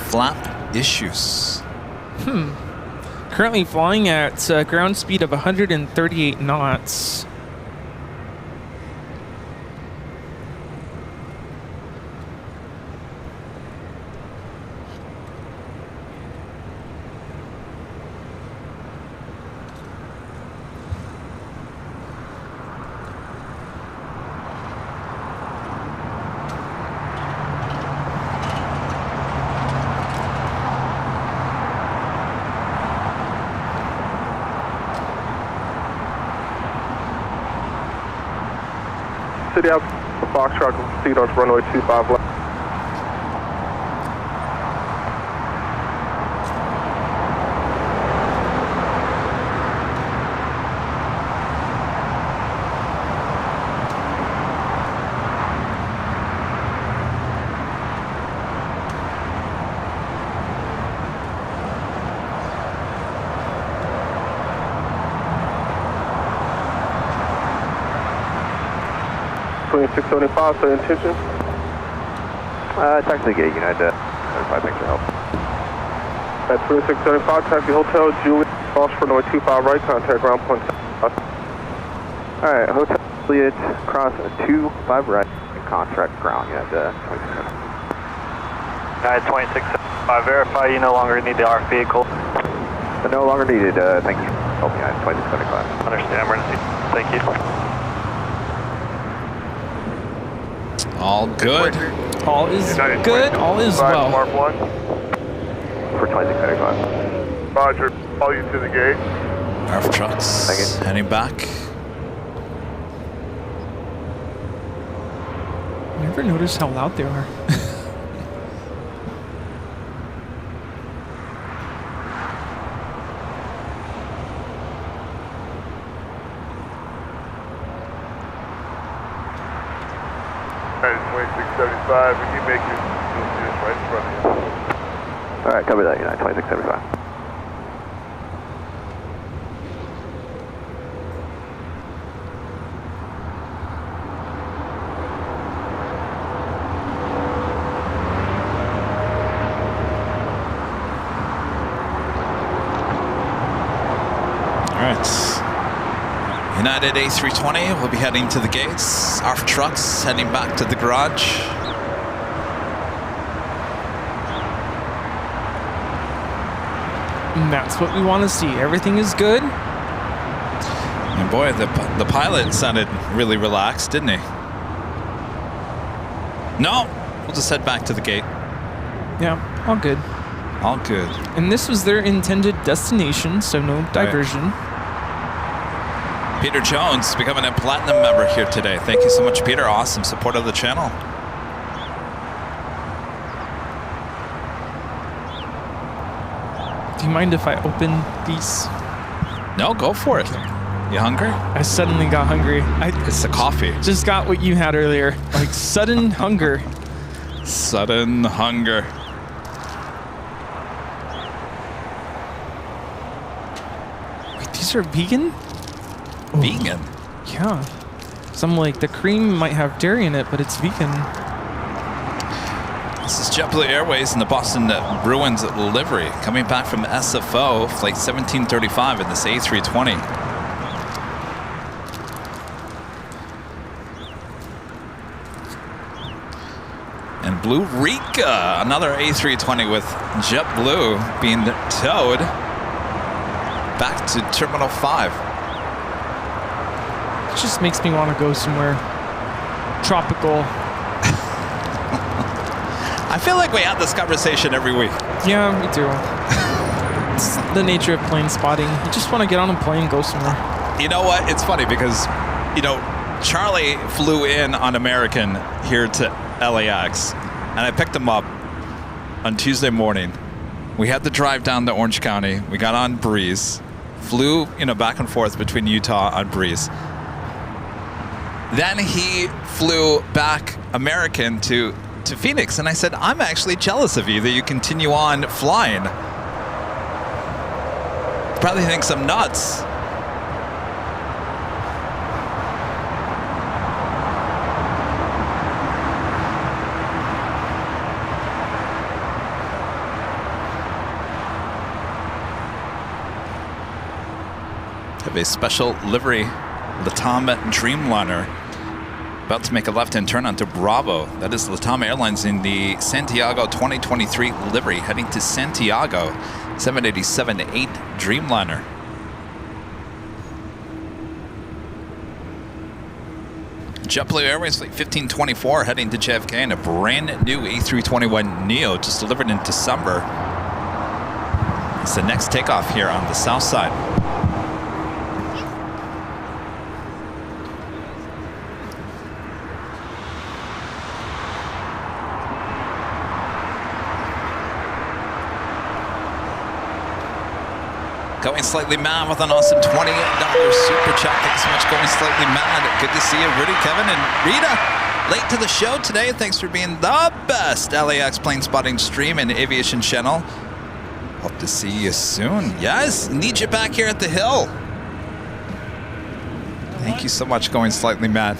Flap issues. Currently flying at ground speed of 138 knots. City out Foxtrot, proceed on runway 25 left. Between 675, so intention? Taxi gate, United 75, thanks for help. At 2675, taxi Hotel Juliet, cross for runway 25 right, contact ground point. Alright, Hotel Juliet, cross 25 right, contract ground, United 2675. 2675, verify you no longer need the ARC vehicle. No longer needed, thanks for helping, United 2675. Understand emergency, thank you. All good. All is good. All is well. Mark 1. For 2675. Roger, call you to the gate. Our trucks heading back. Never noticed how loud they are. When you make it, you'll see us right in front of you. Alright, cover that, United 2675. Alright. United A320 will be heading to the gates. Our trucks heading back to the garage. And that's what we want to see. Everything is good. And boy, the pilot sounded really relaxed, didn't he? No, we'll just head back to the gate. Yeah, all good. All good. And this was their intended destination, so no diversion. Right. Peter Jones becoming a platinum member here today. Thank you so much, Peter. Awesome support of the channel. Do you mind if I open these? No, go for it. You hungry? I suddenly got hungry. It's the coffee. Just got what you had earlier. Like sudden hunger. Sudden hunger. Wait, these are vegan? Vegan? Yeah. So I'm like, the cream might have dairy in it, but it's vegan. This is JetBlue Airways in the Boston Bruins livery, coming back from SFO, flight 1735 in this A320. And Blue Rika, another A320 with JetBlue being towed back to Terminal 5. It just makes me want to go somewhere tropical. I feel like we have this conversation every week. Yeah, we do. It's the nature of plane spotting. You just want to get on a plane and go somewhere. You know what? It's funny because, you know, Charlie flew in on American here to LAX, and I picked him up on Tuesday morning. We had to drive down to Orange County. We got on Breeze, flew, you know, back and forth between Utah on Breeze. Then he flew back American to Phoenix, and I said, I'm actually jealous of you that you continue on flying. Probably thinks I'm nuts. Have a special livery, LATAM Dreamliner, about to make a left-hand turn onto Bravo. That is LATAM Airlines in the Santiago 2023 livery, heading to Santiago, 787-8 Dreamliner. JetBlue Airways flight 1524 heading to JFK in a brand new A321neo just delivered in December. It's the next takeoff here on the south side. Going Slightly Mad with an awesome $20 super chat. Thanks so much, Going Slightly Mad. Good to see you, Rudy, Kevin, and Rita. Late to the show today. Thanks for being the best LAX plane spotting stream and aviation channel. Hope to see you soon. Yes, need you back here at the Hill. Thank you so much, Going Slightly Mad.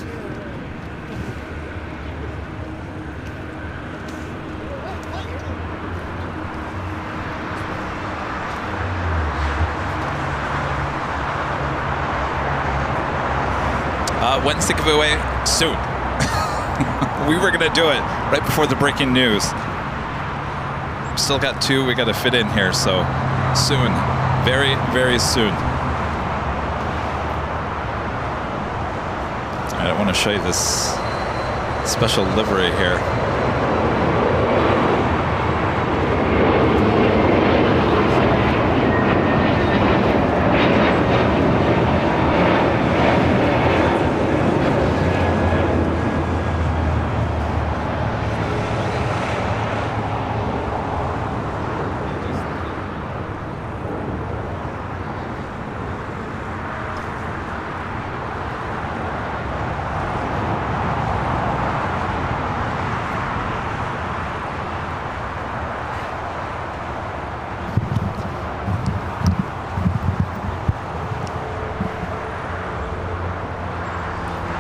Wednesday giveaway soon. We were gonna do it right before the breaking news. Still got 2 we gotta fit in here, so soon, very, very soon. I want to show you this special livery here.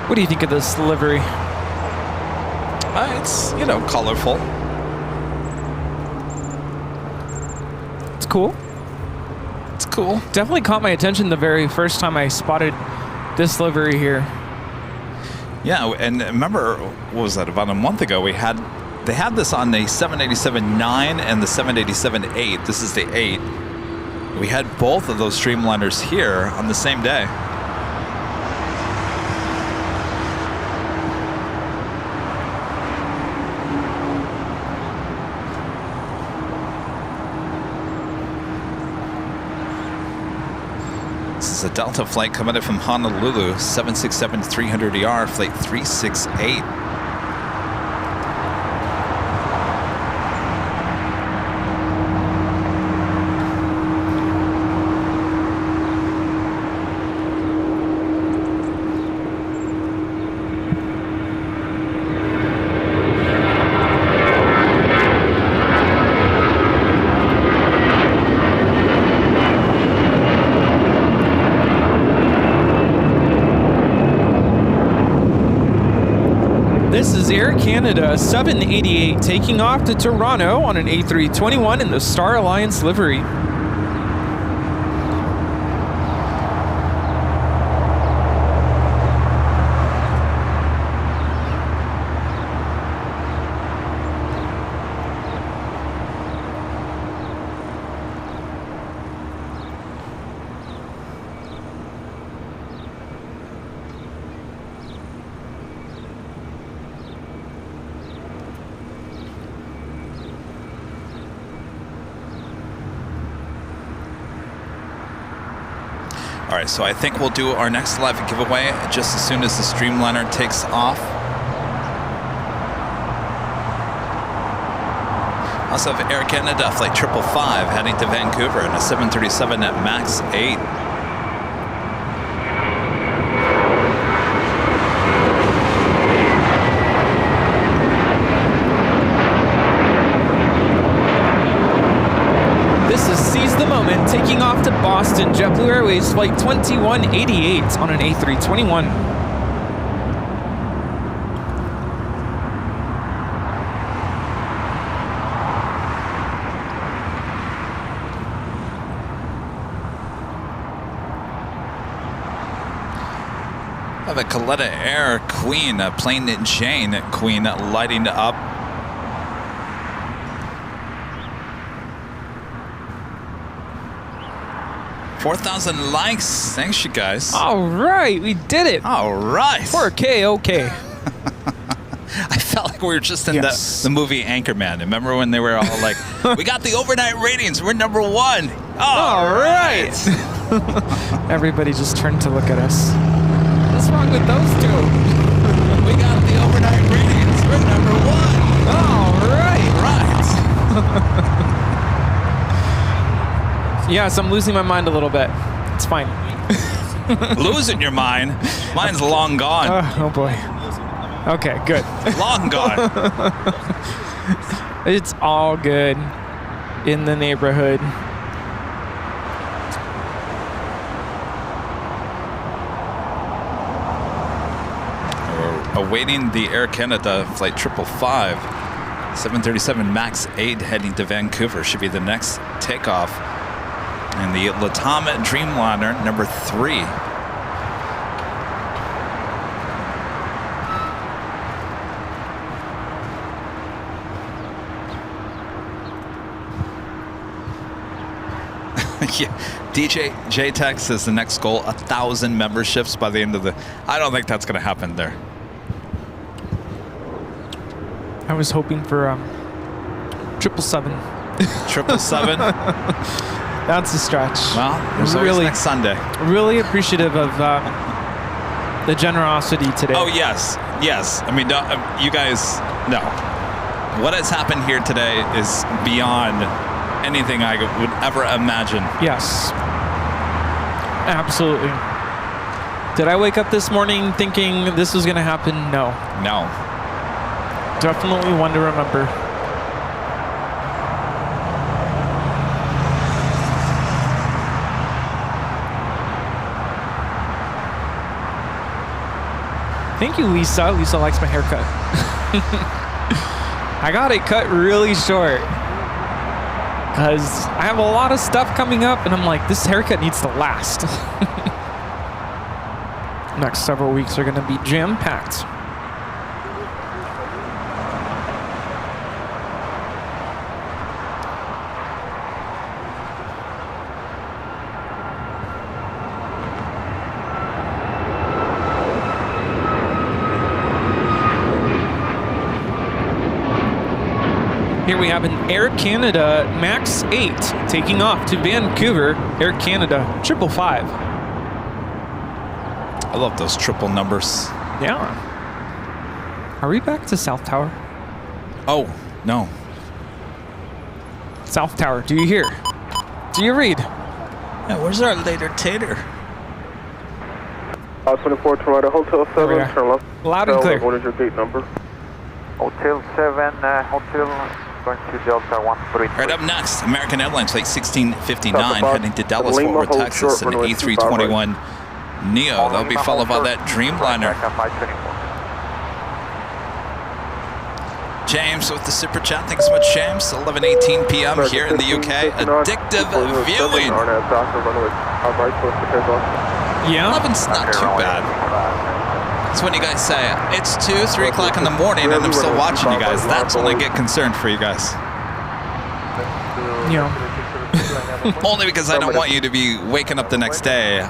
What do you think of this livery? It's, you know, colorful. It's cool. It's cool. Definitely caught my attention the very first time I spotted this livery here. Yeah, and remember, what was that, about a month ago, they had this on the 787-9 and the 787-8. This is the 8. We had both of those Streamliners here on the same day. This is a Delta flight coming in from Honolulu, 767-300ER, flight 368. Air Canada 788 taking off to Toronto on an A321 in the Star Alliance livery. All right, so I think we'll do our next live giveaway just as soon as the Streamliner takes off. Also have Air Canada flight 555 heading to Vancouver in a 737 at max 8. Taking off to Boston, JetBlue Airways flight 2188 on an A321. I have a Coletta Air Queen, a Plain Jane Queen lighting up. $4,000 likes. Thanks, you guys. All right, we did it. All right. 4K, okay. I felt like we were just in the movie Anchorman. Remember when they were all like, we got the overnight ratings. We're #1. All right. Everybody just turned to look at us. What's wrong with those two? We got the overnight ratings. We're #1. All right. Right. Yes, I'm losing my mind a little bit. It's fine. Losing your mind? Mine's long gone. Oh boy. Okay, good. Long gone. It's all good in the neighborhood. We're awaiting the Air Canada flight 555. 737 MAX 8 heading to Vancouver should be the next takeoff. And the Latam Dreamliner #3. Yeah, DJ J-Tech says the next goal, 1,000 memberships by the end of the... I don't think that's going to happen there. I was hoping for 777. 777? That's a stretch. Well, there's always next Sunday. Really appreciative of the generosity today. Oh, yes. Yes. I mean, you guys, no. What has happened here today is beyond anything I would ever imagine. Yes. Absolutely. Did I wake up this morning thinking this was going to happen? No. No. Definitely one to remember. Thank you, Lisa. Lisa likes my haircut. I got it cut really short because I have a lot of stuff coming up and I'm like, this haircut needs to last. Next several weeks are going to be jam-packed. Here we have an Air Canada MAX 8 taking off to Vancouver. Air Canada 555. I love those triple numbers. Yeah. Are we back to South Tower? Oh, no. South Tower, do you hear? Do you read? Yeah, where's our later tater? 24 Toronto, Hotel 7, turn left. Loud and clear. What is your gate number? Hotel 7, Hotel going to Delta 133. Right up next, American Airlines flight 1659 heading to Dallas, Fort Worth, Texas, an A321 Neo. That'll be followed by that Dreamliner. James with the super chat. Thanks so much, James. 11:18 p.m. here in the UK. Addictive viewing. Yeah. 11's not too bad. That's when you guys say, it's 2, 3 o'clock in the morning and I'm still watching you guys. That's when I get concerned for you guys. Yeah. Only because I don't want you to be waking up the next day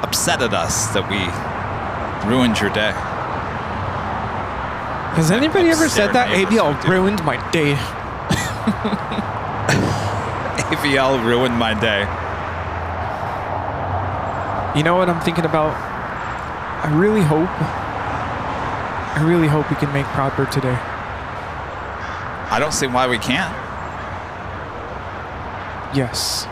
upset at us that we ruined your day. Has anybody ever said that? ABL ruined my day. AVL ruined my day. You know what I'm thinking about? I really hope we can make proper today. I don't see why we can't. Yes.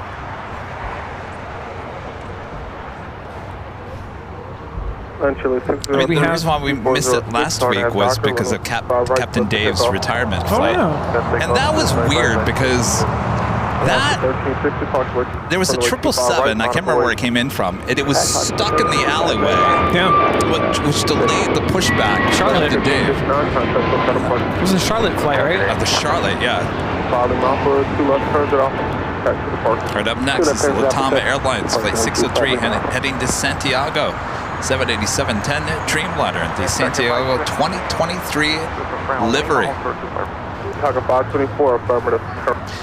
I mean, the reason why we missed it last week was because of Captain Dave's retirement flight. And that was weird because there was a 777, I can't remember where it came in from, and it was stuck in the alleyway, which delayed the pushback of Captain Dave. It was a Charlotte flight, right? The Charlotte, yeah. Right up next is LATAM Airlines Flight 603 heading to Santiago. 787-10 Dreamliner, the Santiago 2023 livery.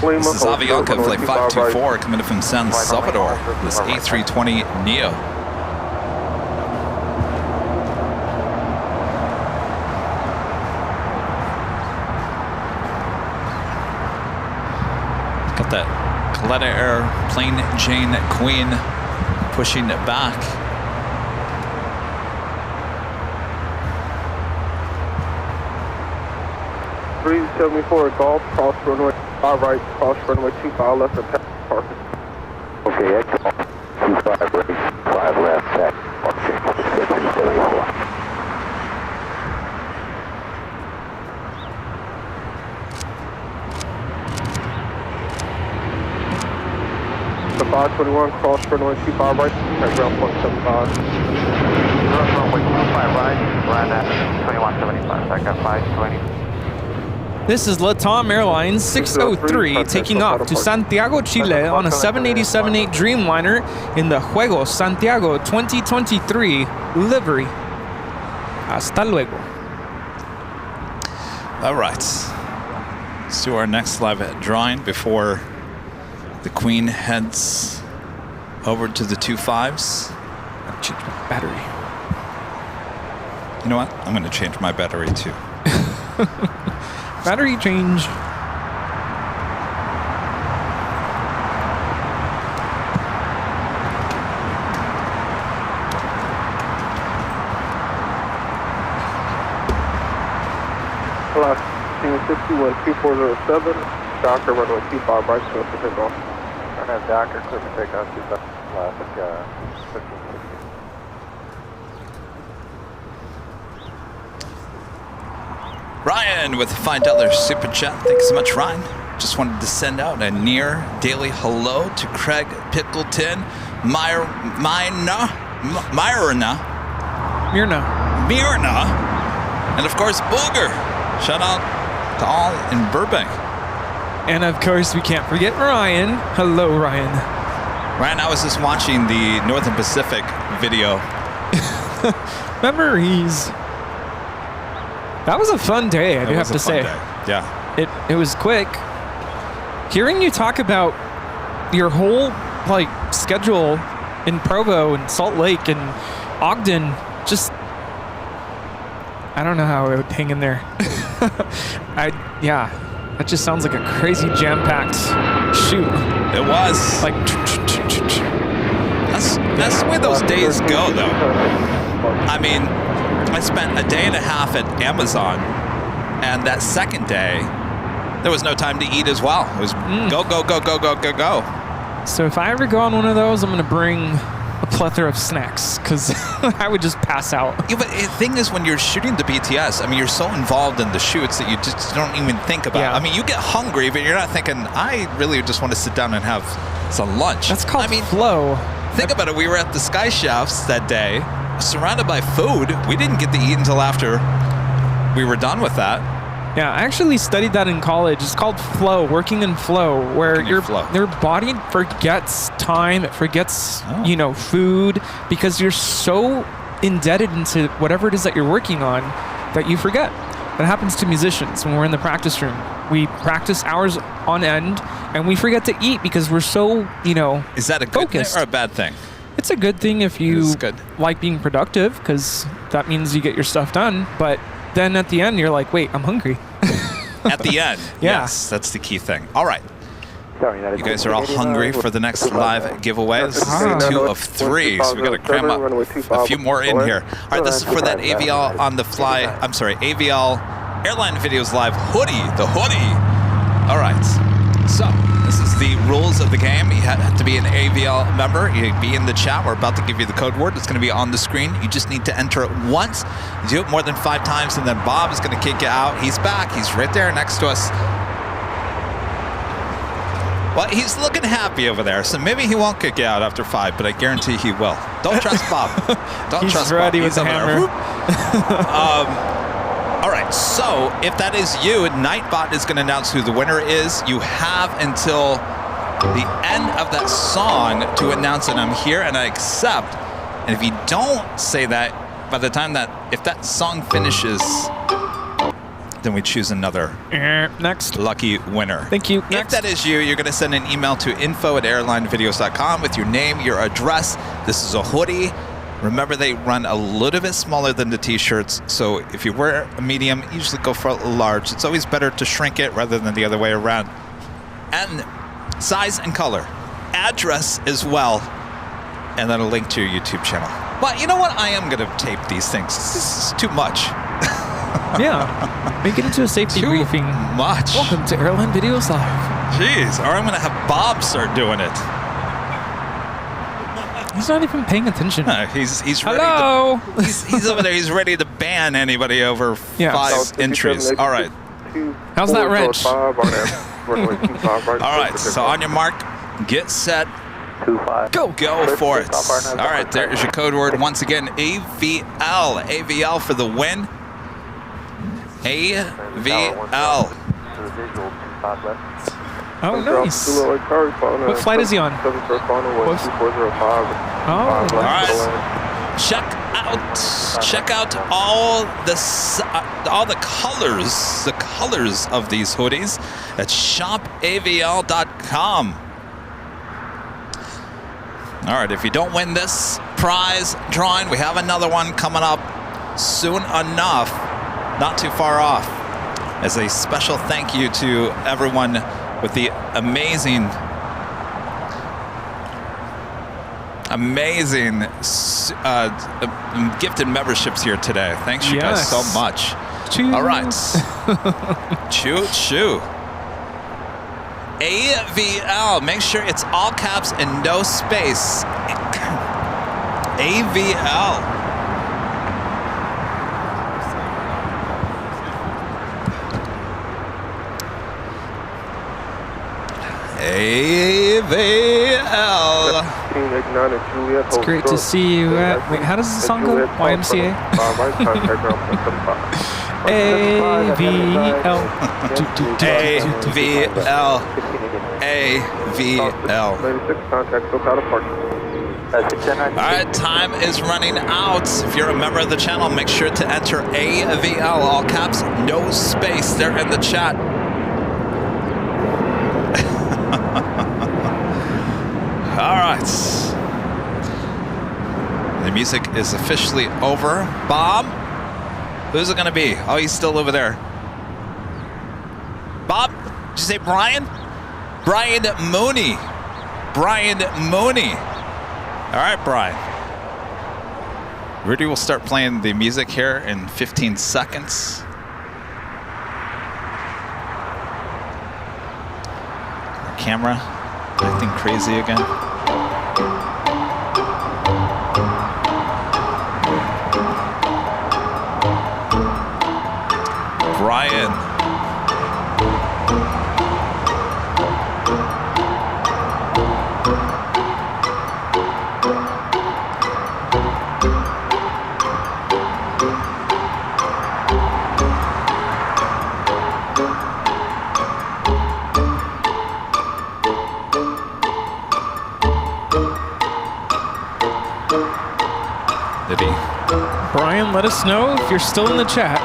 This is Avianca Flight 524 coming in from San Salvador. This A320 Neo. Got that Coletta Air Plain Jane Queen pushing it back. .374 Golf, cross runway 5 right, cross runway 25 left and taxi parking. Okay, X 25 right, 5 left, taxi parking. The 521 cross runway 25 right, at ground point 75. Runway 25 right, land at 2175, second 520. This is LATAM Airlines 603 taking off to Santiago, Chile on a 787-8 Dreamliner in the Juegos Santiago 2023 livery. Hasta luego. All right. Let's do our next live drawing before the Queen heads over to the 25s. I'll change my battery. You know what? I'm going to change my battery too. Battery change. Class 61 2407, Docker runway 25 right, so it's a take off. I have Docker, clear for takeoff, 25 classic 1560. Ryan with a $5 super chat. Thanks so much, Ryan. Just wanted to send out a near daily hello to Craig Pickleton, Myrna, and of course Booger. Shout out to all in Burbank. And of course we can't forget Ryan. Hello, Ryan. Ryan, I was just watching the Northern Pacific video. Memories. That was a fun day, I do have to say. Yeah. It was quick. Hearing you talk about your whole schedule in Provo and Salt Lake and Ogden, just I don't know how I would hang in there. That just sounds like a crazy jam-packed shoot. It was. That's the way those days go, though. I mean, I spent a day and a half at Amazon, and that second day, there was no time to eat as well. It was go, go, go, go, go, go, go. So if I ever go on one of those, I'm going to bring a plethora of snacks, because I would just pass out. Yeah, but the thing is, when you're shooting the BTS, I mean, you're so involved in the shoots that you just don't even think about it. I mean, you get hungry, but you're not thinking, I really just want to sit down and have some lunch. That's called flow. Think about it. We were at the Sky Shafts that day, surrounded by food. We didn't get to eat until after we were done with that. Yeah, I actually studied that in college. It's called flow, working in flow, where your body forgets time, it forgets, you know, food, because you're so indebted into whatever it is that you're working on that you forget. That happens to musicians when we're in the practice room. We practice hours on end and we forget to eat because we're so, you know, Is that a good thing or a bad thing? It's a good thing if you like being productive, because that means you get your stuff done. But then at the end, you're like, wait, I'm hungry. At the end. Yeah. Yes, that's the key thing. All right. You guys are all hungry for the next live giveaway. This is 2 of 3, so we got to cram up a few more in here. All right, this is for that AVL on the fly. I'm sorry, AVL Airline Videos Live hoodie, the hoodie. All right, so this is the rules of the game. You have to be an AVL member. You be in the chat. We're about to give you the code word. It's going to be on the screen. You just need to enter it once. You do it more than 5 times, and then Bob is going to kick you out. He's back. He's right there next to us. Well, he's looking happy over there, so maybe he won't kick you out after 5, but I guarantee he will. Don't trust Bob. Don't trust Bob. He's ready with the hammer. All right, so if that is you, Nightbot is going to announce who the winner is. You have until the end of that song to announce that I'm here and I accept. And if you don't say that, by the time that, if that song finishes, then we choose another next lucky winner. Thank you. If that is you, you're going to send an email to info@airlinevideos.com with your name, your address. This is a hoodie. Remember, they run a little bit smaller than the t-shirts, so if you wear a medium, usually go for a large. It's always better to shrink it rather than the other way around. And size and color. Address as well. And then a link to your YouTube channel. But you know what? I am going to tape these things. This is too much. Yeah, make it into a safety briefing. Much. Welcome to Airline Videos Live. Jeez, or I'm going to have Bob start doing it. He's not even paying attention. He's Hello. ready to, he's over there. He's ready to ban anybody over 5 entries. All right. How's that wrench? All right. So on your mark, get set. Go for it. All right. There's your code word once again. AVL. AVL for the win. AVL. Oh, nice. What flight is he on? All right. Check out all the colors of these hoodies at shopavl.com. All right, if you don't win this prize drawing, we have another one coming up soon enough, not too far off. As a special thank you to everyone with the amazing gifted memberships here today. Thanks you guys so much. Choo. All right. Choo. AVL. Make sure it's all caps and no space. AVL. AVL. It's great to see you at... Wait, how does the song go? YMCA? AVL. AVL. All right, time is running out. If you're a member of the channel, make sure to enter AVL, all caps, no space there in the chat. All right. The music is officially over. Bob, who's it going to be? Oh, he's still over there. Bob, did you say Brian? Brian Mooney. Brian Mooney. All right, Brian. Rudy will start playing the music here in 15 seconds. Our camera acting crazy again. Brian. Did he? Brian, let us know if you're still in the chat.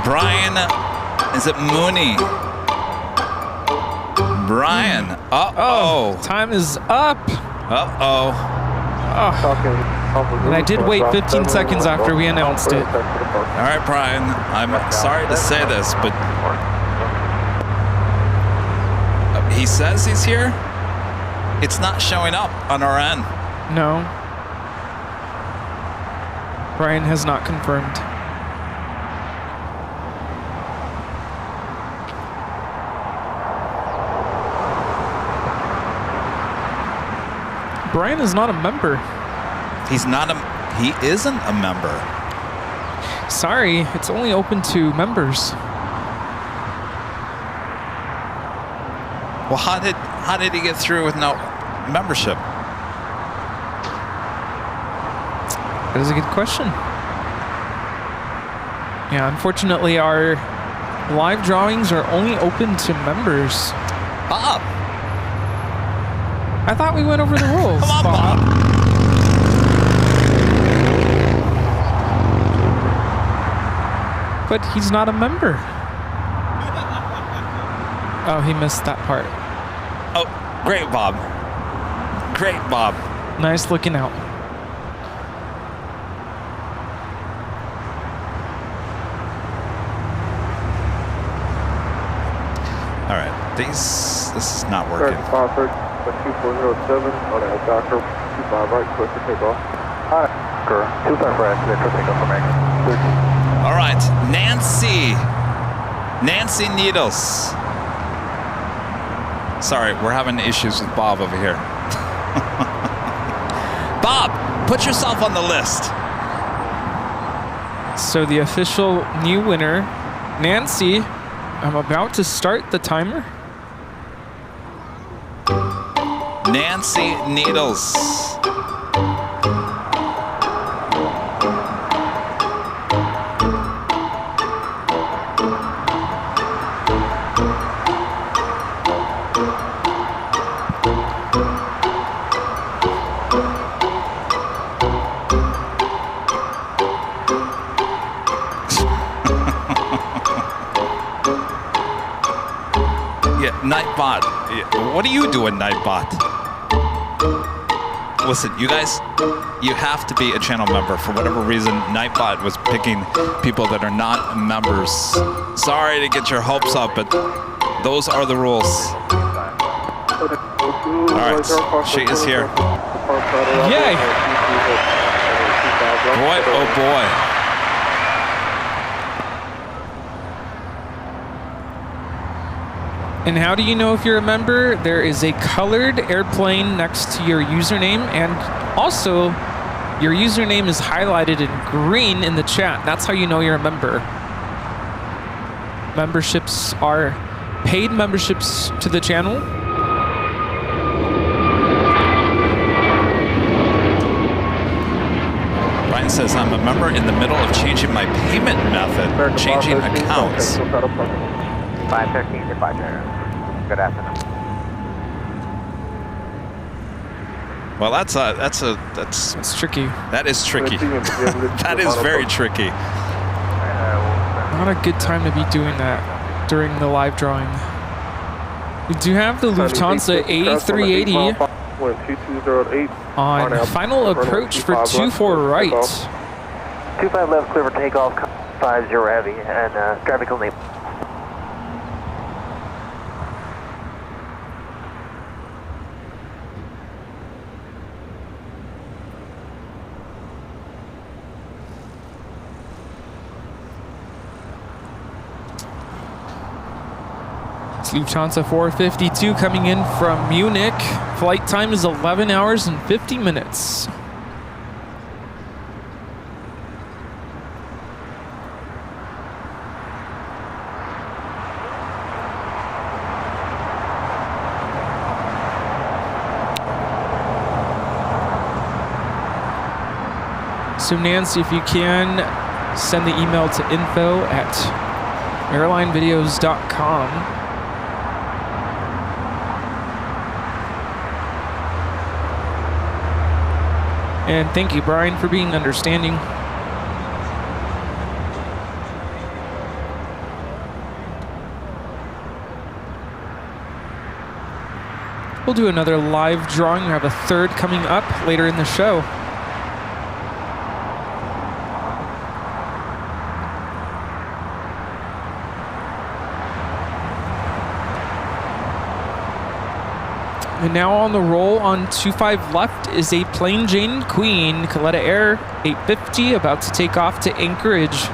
Brian, is it Mooney? Brian, uh-oh. Time is up. Uh-oh. And I did wait 15 seconds after we announced it. All right, Brian, I'm sorry to say this, but he says he's here. It's not showing up on our end. No. Brian has not confirmed. Brian is not a member. He isn't a member. Sorry, it's only open to members. Well, how did he get through with no membership? That is a good question. Yeah, unfortunately, our live drawings are only open to members. Bob! I thought we went over the rules. Come on, Bob! But he's not a member. Oh, he missed that part. Oh, great, Bob. Great, Bob. Nice looking out. All right, this is not working. 2407 on a Docker 25 right, clear for takeoff. Hi, 25 right, clear for takeoff from Anchor. All right, Nancy Needles. Sorry, we're having issues with Bob over here. Bob, put yourself on the list. So the official new winner, Nancy, I'm about to start the timer. Nancy Needles. Yeah, Nightbot. What are you doing, Nightbot? Listen, you guys, you have to be a channel member. For whatever reason, Nightbot was picking people that are not members. Sorry to get your hopes up, but those are the rules. All right, she is here. Yay! Boy, oh boy. And how do you know if you're a member? There is a colored airplane next to your username, and also your username is highlighted in green in the chat. That's how you know you're a member. Memberships are paid memberships to the channel. Brian says, I'm a member in the middle of changing my payment method, changing accounts. 513 departure. Good afternoon. Well, that's tricky. That is tricky. That is very tricky. Not a good time to be doing that during the live drawing. We do have the Lufthansa A380 on final approach for 24 right. 25 left, clear for takeoff, 50 heavy, and traffic only. Lufthansa 452 coming in from Munich. Flight time is 11 hours and 50 minutes. So So Nancy, if you can, send the email to info@airlinevideos.com. And thank you, Brian, for being understanding. We'll do another live drawing. We have a third coming up later in the show. And now on the roll on 25 left is a Plain Jane Queen, Coletta Air 850, about to take off to Anchorage.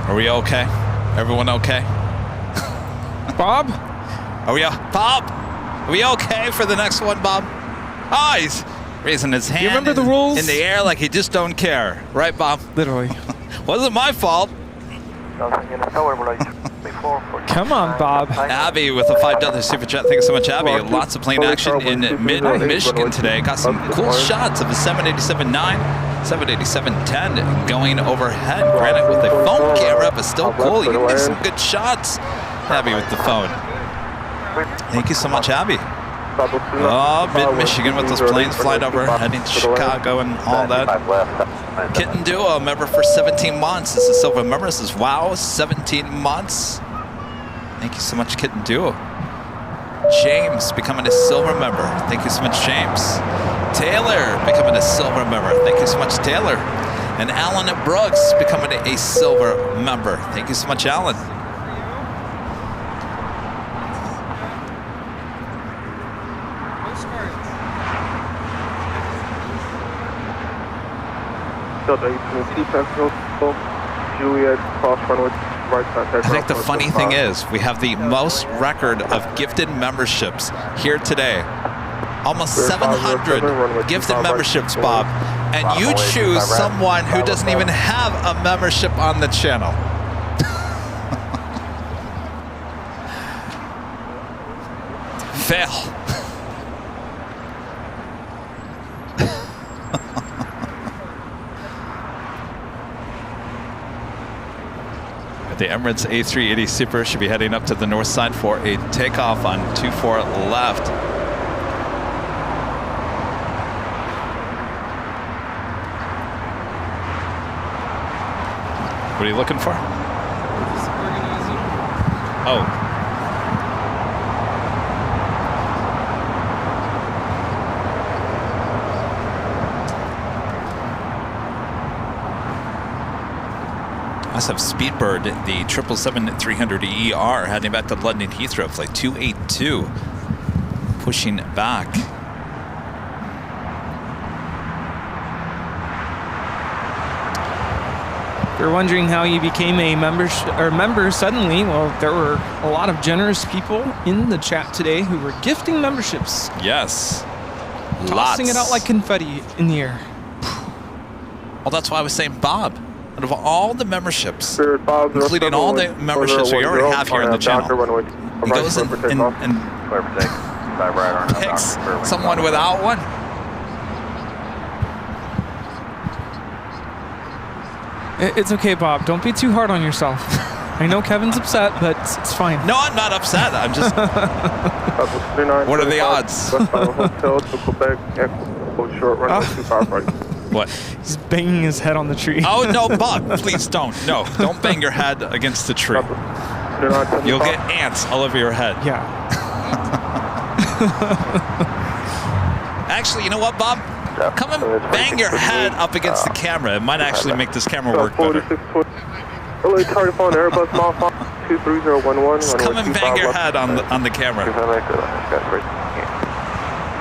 Are we okay? Everyone okay? Bob? Are we Bob? Are we okay for the next one, Bob? Oh, he's raising his hand. You remember the rules? In the air like he just don't care. Right, Bob? Literally. Wasn't my fault. Come on, Bob. Abby with a $5 super chat. Thank you so much, Abby. Lots of plane action in mid-Michigan today. Got some cool shots of a 787-9, 787-10 going overhead. Granted with a phone camera, but still cool. You can make some good shots. Abby with the phone. Thank you so much, Abby. Oh, mid-Michigan with those planes flying over, heading to Chicago and all that. Kitten Duo, member for 17 months. This is a silver member. This is wow, 17 months. Thank you so much, Kitten Duo. James becoming a silver member. Thank you so much, James. Taylor becoming a silver member. Thank you so much, Taylor. And Alan Brooks becoming a silver member. Thank you so much, Alan. Juliet, cross runway, right contact. I think the funny thing is, we have the most record of gifted memberships here today. Almost 700 gifted memberships, Bob. And you choose someone who doesn't even have a membership on the channel. Fail. The Emirates A380 Super should be heading up to the north side for a takeoff on 24 left. What are you looking for? Oh. Must have Speedbird, the 777-300ER, heading back to London Heathrow, flight 282, pushing back. If you're wondering how you became a member suddenly, well, there were a lot of generous people in the chat today who were gifting memberships. Yes. Tossing it out like confetti in the air. Well, that's why I was saying Bob. Out of all the memberships, including all the memberships we already have here on the channel, he goes and picks someone without one. It's okay, Bob. Don't be too hard on yourself. I know Kevin's upset, but it's fine. No, I'm not upset. I'm just... What are the odds? What? He's banging his head on the tree. Oh, no, Bob, please don't. No, don't bang your head against the tree. You'll get ants all over your head. Yeah. Actually, you know what, Bob? Come and bang your head up against the camera. It might actually make this camera work better. LA target phone, Airbus Malphone 23011. Just come and bang your head on the camera.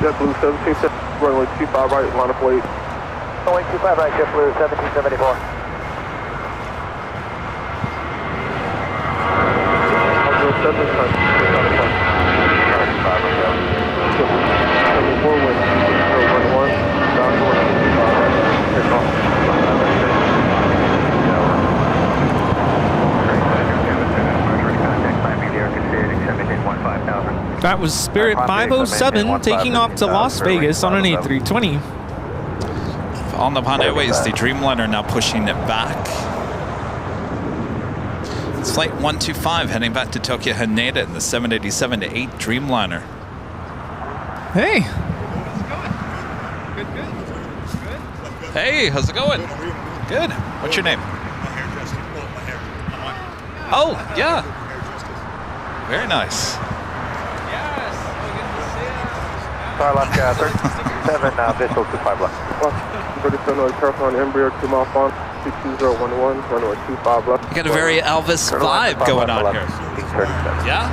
JetBlue 17, runway 25 right, line up weight. Runway 25 right, JetBlue 1774. That was Spirit 507 taking off to Las Vegas on an A320. On the Pan Airways, the Dreamliner now pushing it back. It's flight 125 heading back to Tokyo Haneda in the 787-8 Dreamliner. Hey. Hey, how's it going? Good. What's your name? Oh, yeah. Very nice. Sorry, left gas, 37, Visual 25 left. 37 noise, careful on Embraer 2 Malphone 22011, runway 25 left. You got a very Elvis vibe going on here. Yeah?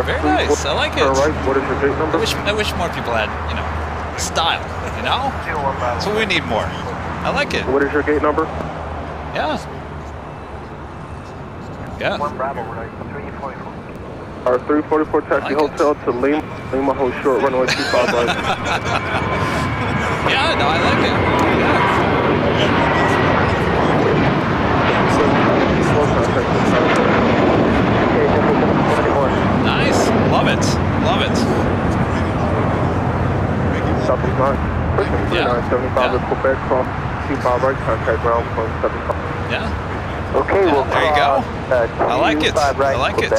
Very nice. I like it. Right, what is your gate number? I wish more people had, you know, style, you know? That's what we need more. I like it. What is your gate number? Yeah. Yeah. 1 Bravo, we're like 344. Our 344 taxi hotel to Lima hold short, runway 25 right. Yeah, no, I like it. Yeah. Nice. Love it. Love it. Southeast 9. Pushing 3975 to Quebec, cross 25 right, contact ground point 75. Yeah. Okay, well, there you go. I like it. I like it.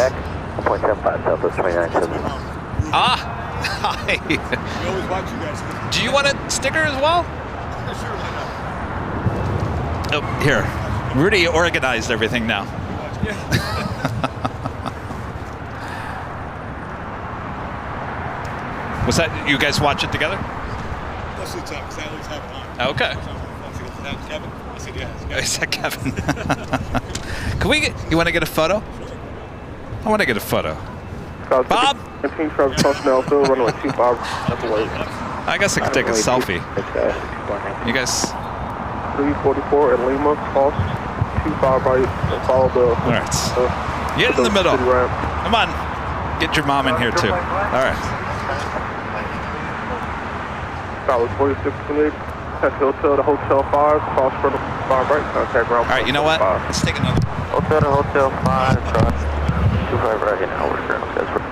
0.75 Southwest 297. Ah, hi. Do you want a sticker as well? Oh, here. Rudy organized everything now. Was that, you guys watch it together? Most of the time, because I always have it on. Okay. Kevin? I said, yeah. Is that Kevin? Can we get, you want to get a photo? I want to get a photo. Bob? I guess I could take a selfie. You guys? 344 at Lima, cross 25 right, and follow the... All right. Get in the middle. Come on. Get your mom in here, too. All right. Solid 4628, taxi hotel to Hotel 5, cross from 5 right, contact ground. All right, you know what? Let's take another. Hotel to Hotel 5, cross 25 right, and over ground. That's right.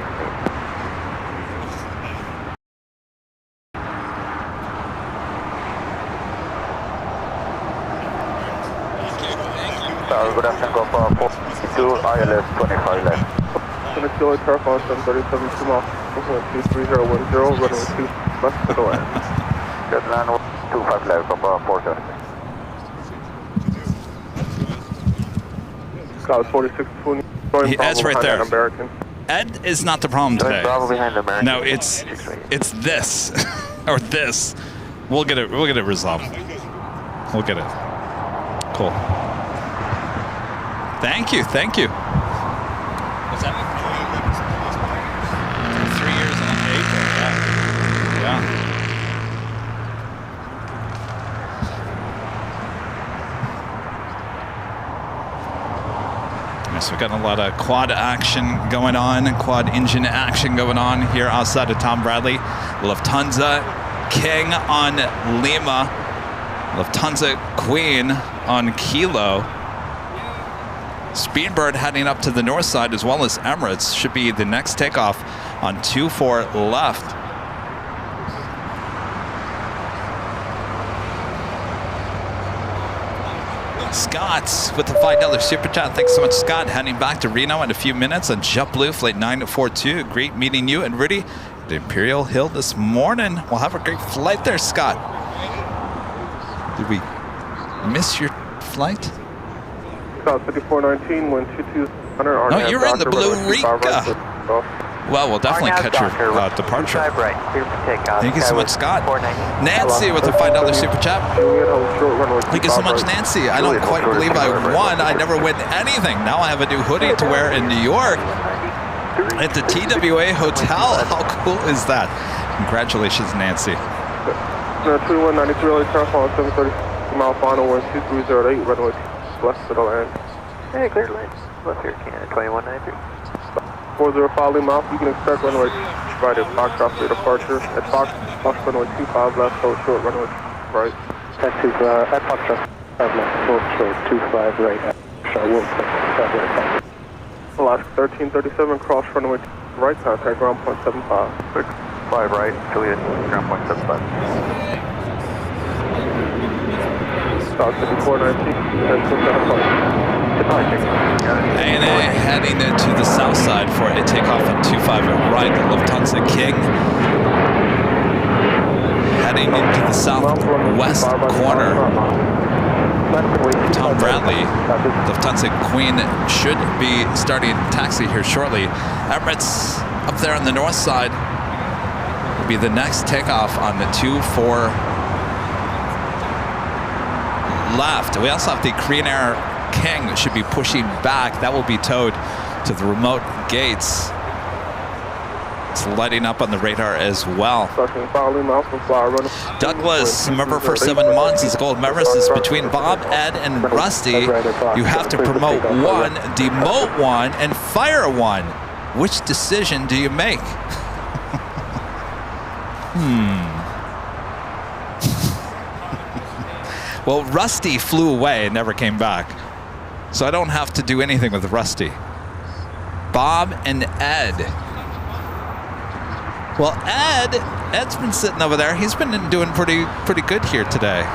Good afternoon, go for 42, ILS 25 left. Peninsula turf on 737 2 miles, 23010, runway 2 left to the land. Just land 25 left, go for 470. Cloud 4620. Ed's right there. Ed is not the problem today. No, it's this or this. We'll get it resolved. We'll get it. Cool. Thank you. What's that? 3 years in April, yeah. So we've got a lot of quad action going on, quad engine action going on here outside of Tom Bradley. Lufthansa King on Lima. Lufthansa Queen on Kilo. Speedbird heading up to the north side, as well as Emirates, should be the next takeoff on 24 left. Scott with the $5 super chat. Thanks so much, Scott. Heading back to Reno in a few minutes on JetBlue flight 942. Great meeting you and Rudy at Imperial Hill this morning. We'll have a great flight there, Scott. Did we miss your flight? South 5419, wind 2200. No, you're in the Blue Rika. Well, we'll definitely catch your departure. Thank you so much, Scott. Nancy with a $5 super chat. Thank you so much, Nancy. I don't quite believe I won. I never win anything. Now I have a new hoodie to wear in New York at the TWA Hotel. How cool is that? Congratulations, Nancy. 2193, LA Charles, 730 mile final, wind 2308, runway left to the land. Hey, clear land. Left here, Canada, 2193. 405 Lima, you can expect runway right at Fox after departure. At Fox runway 25 left, hold short, runway right. At Fox 5 left, hold short, 25 right. Wolf, Alaska 1337, cross runway right, contact ground point 75. 5 right, Juliet, ground point 75. South 5419, ANA heading to the south side for a takeoff on 25 right, Lufthansa King. Heading into the southwest corner. Tom Bradley, Lufthansa Queen, should be starting taxi here shortly. Emirates up there on the north side will be the next takeoff on the 24 left. We also have the Korean Air King should be pushing back. That will be towed to the remote gates. It's lighting up on the radar as well. Douglas, member for 7 months, is gold members. Is between Bob, Ed, and Rusty. You have to promote one, demote one, and fire one. Which decision do you make? Well, Rusty flew away and never came back. So I don't have to do anything with Rusty. Bob and Ed. Well, Ed's been sitting over there. He's been doing pretty good here today.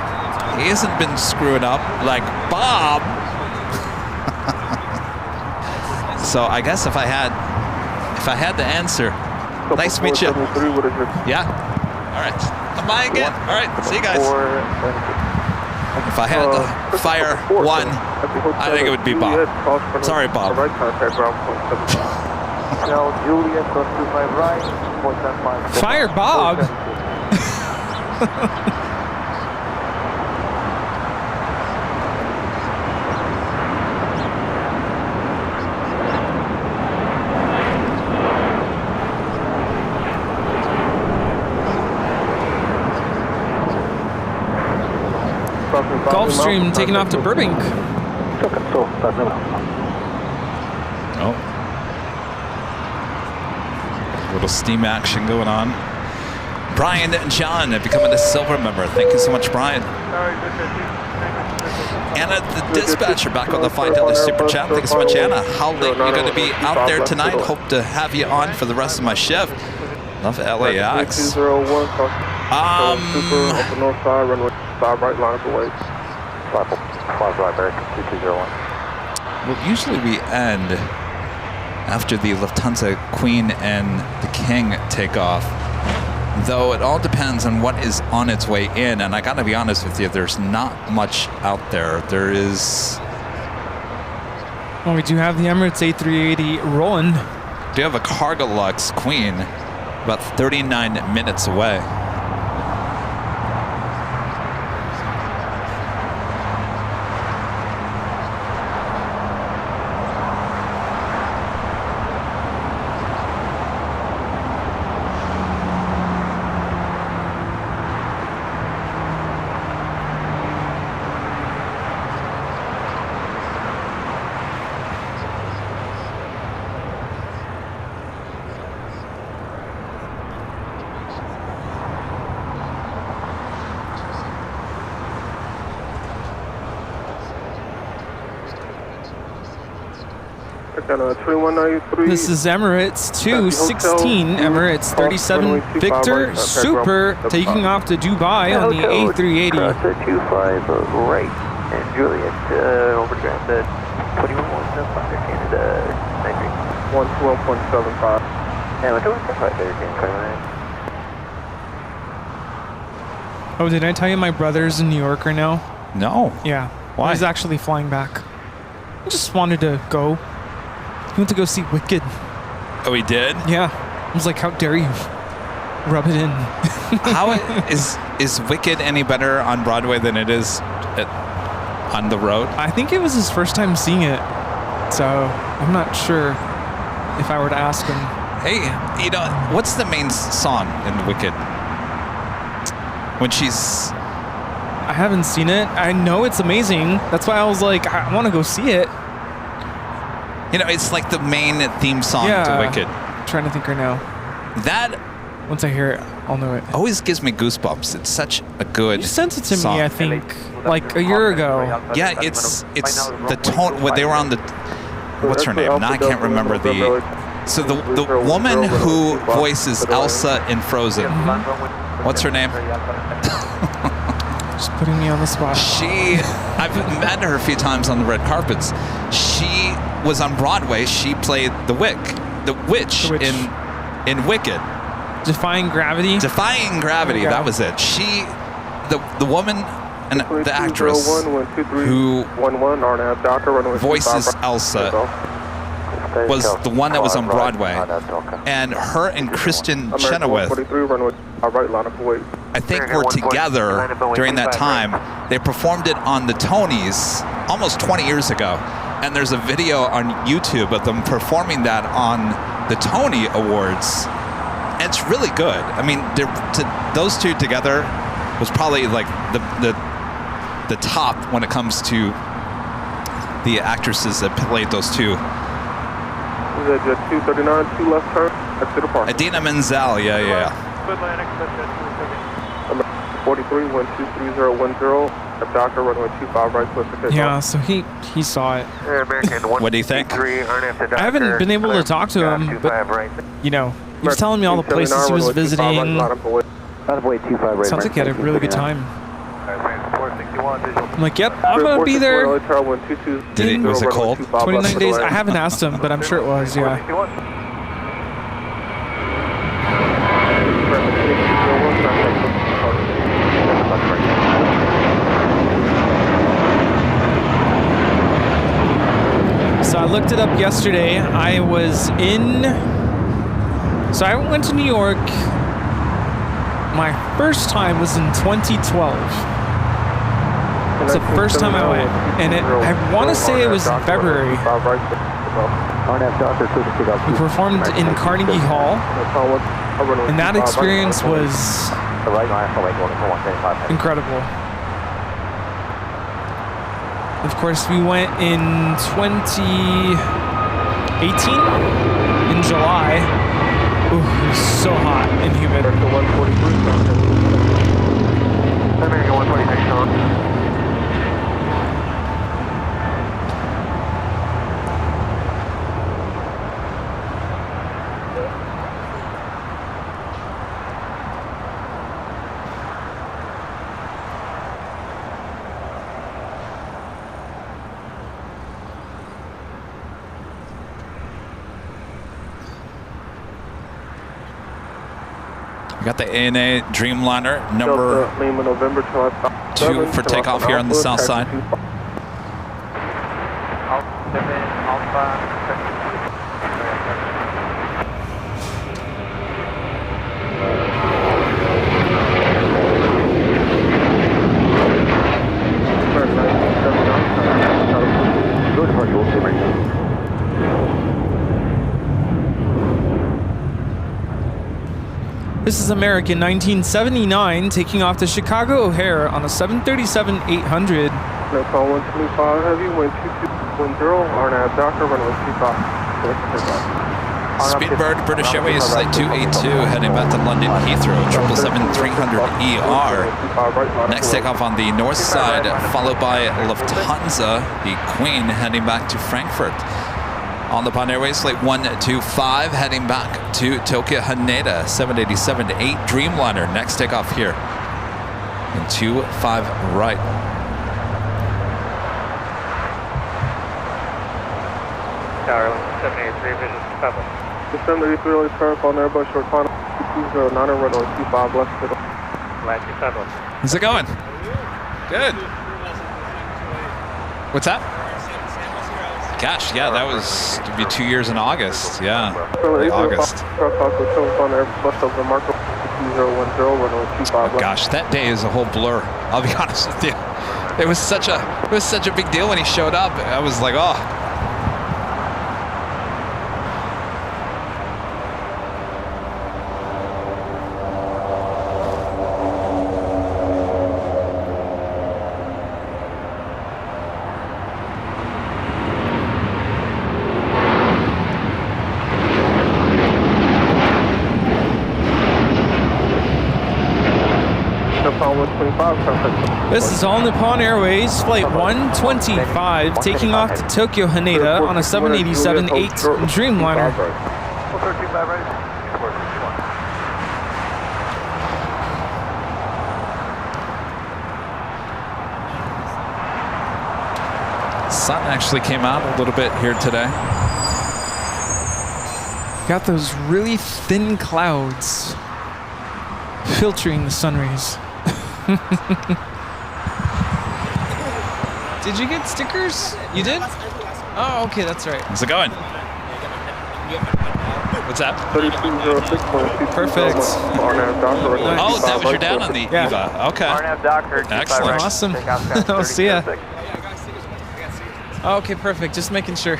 He hasn't been screwing up like Bob. So I guess if I had the answer. Nice to meet you. Yeah. All right. Come by again. All right. See you guys. If I had to fire one, I think it would be Bob. Sorry, Bob. Fire Bob? Gulfstream taking off to Burbank. Oh. A little steam action going on. Brian and John have become a silver member. Thank you so much, Brian. Anna, the dispatcher, back on the $5 super chat. Thank you so much, Anna. How late are you going to be out there tonight? Hope to have you on for the rest of my shift. Love LAX. Well, usually we end after the Lufthansa Queen and the King take off. Though it all depends on what is on its way in, and I gotta be honest with you, there's not much out there. There is... Well, we do have the Emirates A380 rolling. We do have a Cargolux Queen about 39 minutes away. This is Emirates 216, Emirates 37 Victor Super taking off to Dubai on the A380. 25 right, and Juliet over to Grand 21 Canada 93. 121.75. Yeah, 121.5 there, Canada. Oh, did I tell you my brother's in New York right now? No. Yeah. Why? He was actually flying back. He just wanted to go. He went to go see Wicked. Oh, he did? Yeah. I was like, how dare you rub it in? How is Wicked any better on Broadway than it is on the road? I think it was his first time seeing it. So I'm not sure if I were to ask him. Hey, you know, what's the main song in Wicked? When she's... I haven't seen it. I know it's amazing. That's why I was like, I want to go see it. You know, it's like the main theme song to Wicked. I'm trying to think right now. That... Once I hear it, I'll know it. Always gives me goosebumps. It's such a good You sent it to song. me, I think, like a year ago. Yeah, it's the tone... When they were on the... What's her name? Now I can't remember the... So the woman who voices Elsa in Frozen, what's her name? Just putting me on the spot. I've met her a few times on the red carpets. She was on Broadway. She played the witch in Wicked. Defying Gravity? Defying Gravity, that was it. The woman and the actress who voices Elsa was the one that was on Broadway. And her and Kristen Chenoweth, I think, were together during that time. They performed it on the Tonys almost 20 years ago. And there's a video on YouTube of them performing that on the Tony Awards. And it's really good. I mean, those two together was probably like the top when it comes to the actresses that played those two. Is that jet 239, 2 left turn, exit departure. Idina Menzel, yeah. Good landing, jet 43, 123010, Doctor, runway 25 right, close to takeoff. Yeah, so he saw it. What do you think? I haven't been able to talk to him, but, you know, he was telling me all the places he was visiting. Sounds like he had a really good time. I'm like, yep, I'm gonna be there. Was it cold? 29 days. I haven't asked him, but I'm sure it was, yeah. So I looked it up yesterday. I went to New York. My first time was in 2012. It's the first time I went, and I want to say it was in February. We performed in Carnegie Hall, and that experience was incredible. Of course, we went in 2018 in July. Ooh, it was so hot and humid. We got the ANA Dreamliner number 2 for takeoff here on the south side. This is American 1979 taking off to Chicago O'Hare on a 737-800. No call 125 heavy, wind 2210, RNAV Doctor, runway 25. Speedbird, British Airways, Flight 282, heading back to London Heathrow, 777-300ER. Next takeoff on the north side, followed by Lufthansa, the Queen, heading back to Frankfurt. On the Japan Airways, Flight 125, heading back to Tokyo Haneda, 787-8 Dreamliner. Next takeoff here. And 25 right. Tower 783, vision 7. December 83, early turn, on Airbus, short final, 209, runway 25, left middle. How's it going? Good. What's that? Gosh, yeah, that was to be 2 years in August. Yeah, August. Oh, gosh, that day is a whole blur. I'll be honest with you. It was such a big deal when he showed up. I was like, oh. This is All Nippon Airways, Flight 125, taking off to Tokyo Haneda on a 787-8 Dreamliner. Sun actually came out a little bit here today. Got those really thin clouds filtering the sun rays. Did you get stickers? You did? Oh, okay, that's right. How's it going? What's that? Perfect. Oh, that was your dad on the EVA. Okay. Excellent. Awesome. I'll see ya. Oh, okay, perfect. Just making sure.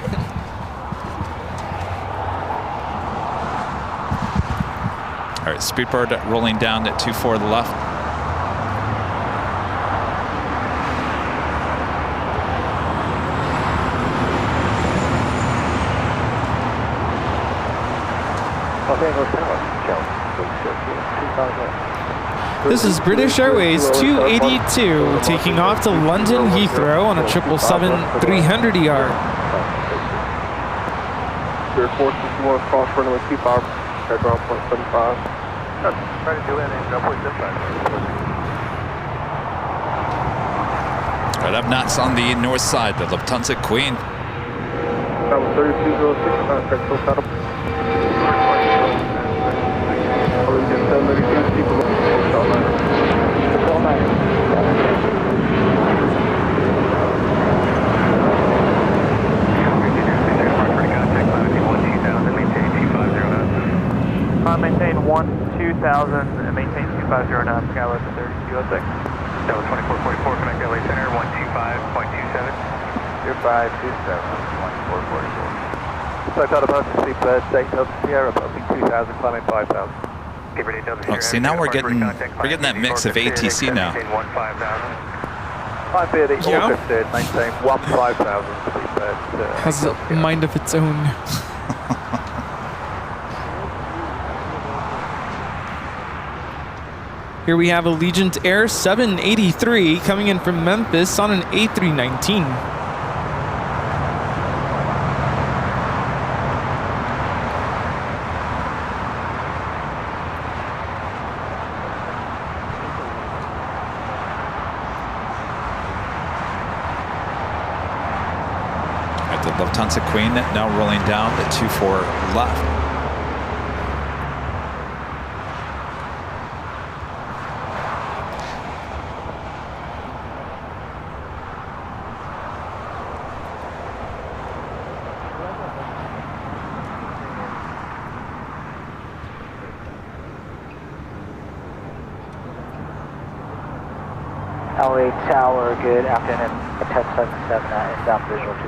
All right, Speedbird rolling down at 24 to the left. This is British Airways 282 taking off to London Heathrow on a 777-300ER. Spirit 461 cross runway 25, head ground 0.75. Try to do anything, 0.75. All right, up knots on the north side, the Lufthansa Queen. That was 3206, contact full setup. Maintain 2000 and maintain 250 knots, Skylar 3206. That was 2444, connect LA Center, 125.27. 2527, 1444. So I thought about the Seabird, Dayton Sierra, approaching 2000, climbing 5000. Oh, see, now we're getting that mix of ATC now. 530, August, maintain 15,000 Seabird. Has a mind of its own. Here we have Allegiant Air 783 coming in from Memphis on an A319. At the Lufthansa Queen now rolling down at 24 left. LA Tower, good afternoon. 1077 inbound visual to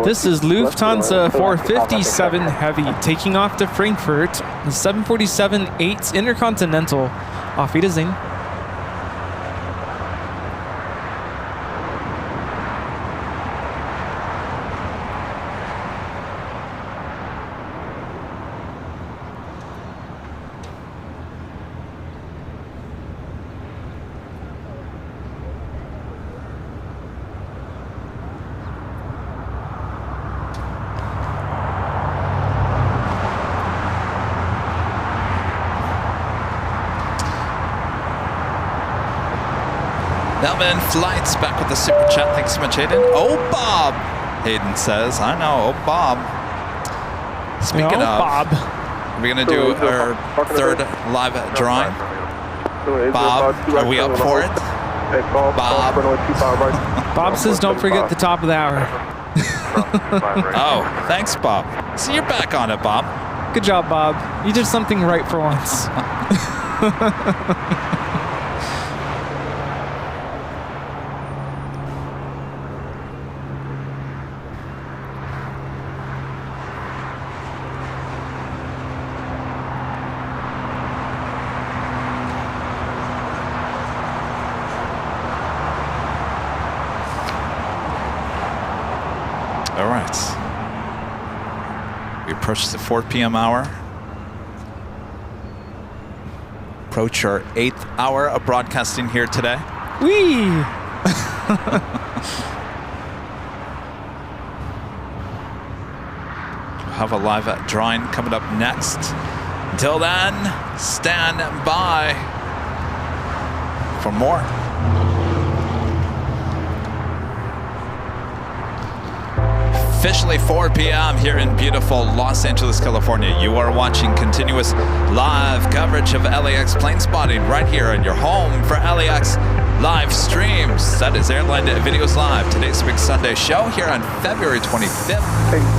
This is Lufthansa 457 Heavy taking off to Frankfurt, the 747-8 Intercontinental. Auf Wiedersehen. Melvin Flights back with the super chat. Thanks so much, Hayden. Oh, Bob, Hayden says. I know. Oh, Bob. Speaking of, Bob, we're going to do our third live drawing. Bob, are we up for it? Bob. Bob says don't forget the top of the hour. Oh, thanks, Bob. So you're back on it, Bob. Good job, Bob. You did something right for once. All right. We approach the 4 p.m. hour. Approach our 8th hour of broadcasting here today. Whee! We'll have a live drawing coming up next. Until then, stand by for more. Officially 4 p.m. here in beautiful Los Angeles, California. You are watching continuous live coverage of LAX plane spotting right here in your home for LAX live streams. That is Airline Videos Live. Today's big Sunday show here on February 25th,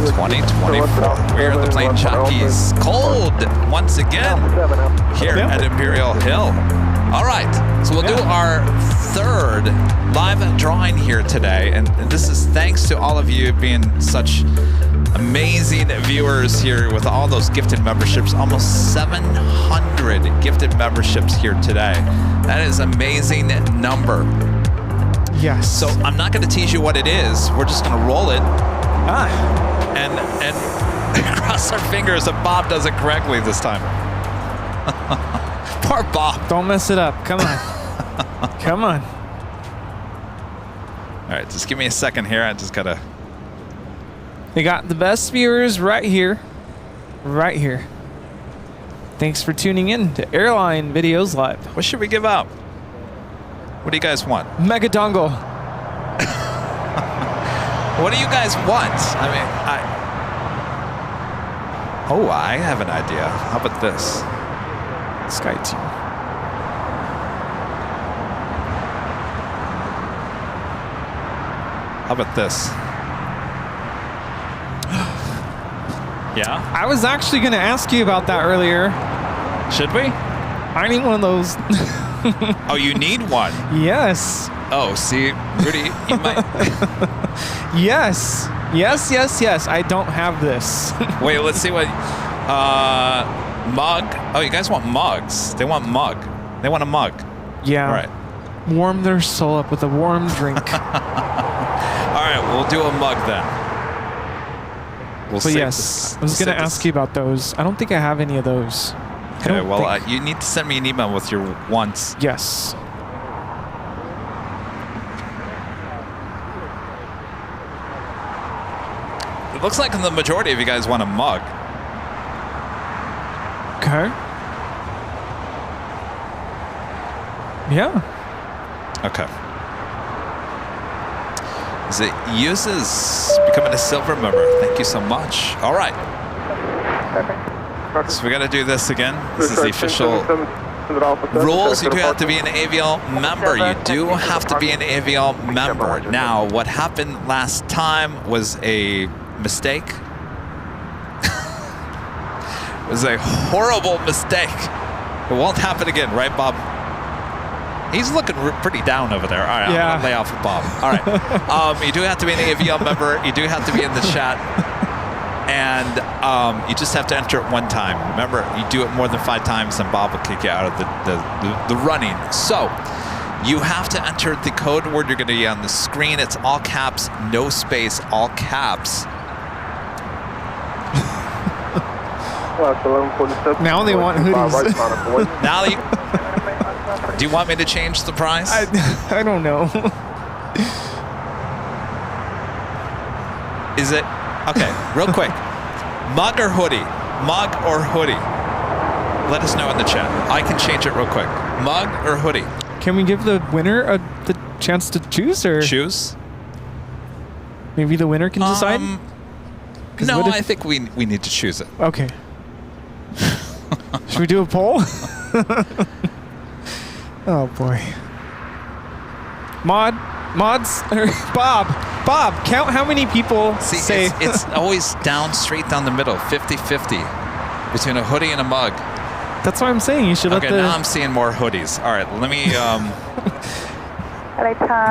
2024. We're the plane jockeys. Cold once again here at Imperial Hill. All right, so we'll do our 3rd live drawing here today, and this is thanks to all of you being such amazing viewers here with all those gifted memberships. Almost 700 gifted memberships here today. That is an amazing number. Yes. So I'm not going to tease you what it is. We're just going to roll it. And cross our fingers that Bob does it correctly this time. Poor Bob. Don't mess it up. Come on. Come on. All right, just give me a second here. I just gotta. They got the best viewers right here. Right here. Thanks for tuning in to Airline Videos Live. What should we give out? What do you guys want? Mega dongle. What do you guys want? I mean, Oh, I have an idea. How about this? Sky Team. How about this? Yeah? I was actually going to ask you about that earlier. Should we? I need one of those. Oh, you need one? Yes. Oh, see, Rudy, you might... Yes. Yes, yes, yes. I don't have this. Wait, let's see what... Mug? Oh, you guys want mugs. They want mug. They want a mug. Yeah. All right. Warm their soul up with a warm drink. All right, we'll do a mug then. But yes, I was going to ask you about those. I don't think I have any of those. Okay, well, you need to send me an email with your wants. Yes. It looks like the majority of you guys want a mug. Okay. Yeah. Okay. As it uses becoming a silver member. Thank you so much. All right. So we got to do this again. This is the official rules. You do have to be an AVL member. You do have to be an AVL member. Now, what happened last time was a mistake. It was a horrible mistake. It won't happen again, right, Bob? He's looking pretty down over there. All right, yeah. I'm gonna lay off of Bob. All right. You do have to be an AVL member. You do have to be in the chat. And you just have to enter it one time. Remember, you do it more than 5 times and Bob will kick you out of the running. So you have to enter the code word you're gonna be on the screen. It's all caps, no space, all caps. Now they want hoodies. Now do you want me to change the price? I don't know. Is it? Okay, real quick. Mug or hoodie? Mug or hoodie? Let us know in the chat. I can change it real quick. Mug or hoodie? Can we give the winner the chance to choose? Or choose? Maybe the winner can decide? No, I think we need to choose it. Okay. Should we do a poll? Oh boy. Mods, Bob, count how many people say. It's always straight down the middle, 50-50 between a hoodie and a mug. That's what I'm saying. You should let now I'm seeing more hoodies. All right, let me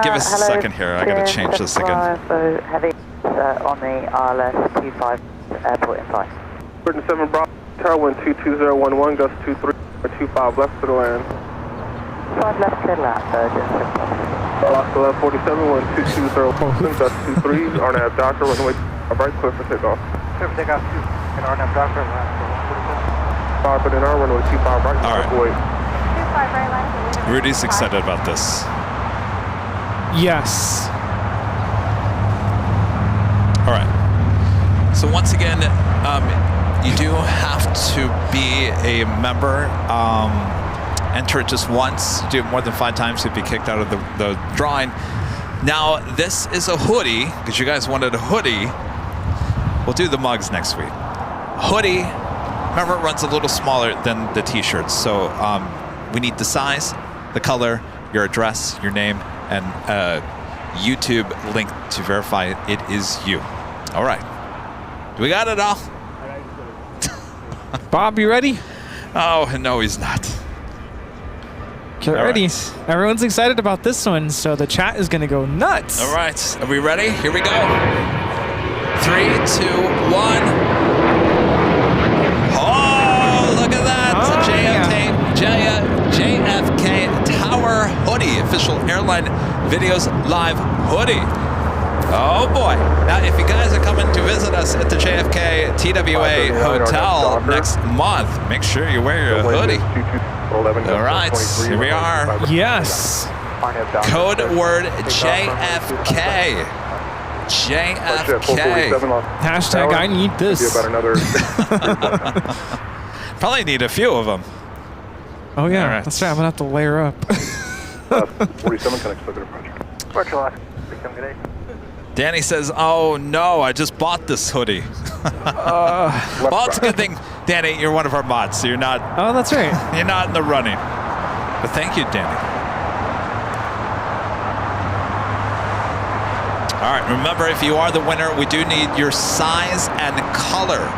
give us a second here. I gotta change this again. Heavy on the RLS 25 airport in flight. 107 Bravo, Tower 12211, gust 23, 25 left to the land. 5 left to the land, Virgin. Lost 1147, 1220, gust 23, RNAV Docker, runway right, clear for takeoff. Clear for takeoff, and RNAV Docker, 147. 5 for our runway 25 right, all right. 25 right line. Rudy's excited about this. Yes. All right. So once again, you do have to be a member. Enter it just once. Do it more than 5 times, you'd be kicked out of the drawing. Now, this is a hoodie, because you guys wanted a hoodie. We'll do the mugs next week. Hoodie, remember, it runs a little smaller than the t-shirts. So we need the size, the color, your address, your name, and a YouTube link to verify it is you. All right. We got it all. Bob, you ready? Oh, no, he's not. Get ready. Right. Everyone's excited about this one, so the chat is going to go nuts. All right. Are we ready? Here we go. 3, 2, 1. Oh, look at that. It's a JFK Tower hoodie. Official Airline Videos Live hoodie. Oh boy. Now, if you guys are coming to visit us at the JFK TWA Hotel next month, make sure you wear your hoodie. All right, here we are. Yes. Code word JFK. JFK. Hashtag I need this. Probably need a few of them. Oh yeah, right. That's right. I'm gonna have to layer up. 47 connects to approach. Virtual good day. Danny says, "Oh no, I just bought this hoodie." Well, it's a good thing, Danny. You're one of our mods, so you're not. Oh, that's right. You're not in the running. But thank you, Danny. All right. Remember, if you are the winner, we do need your size and color.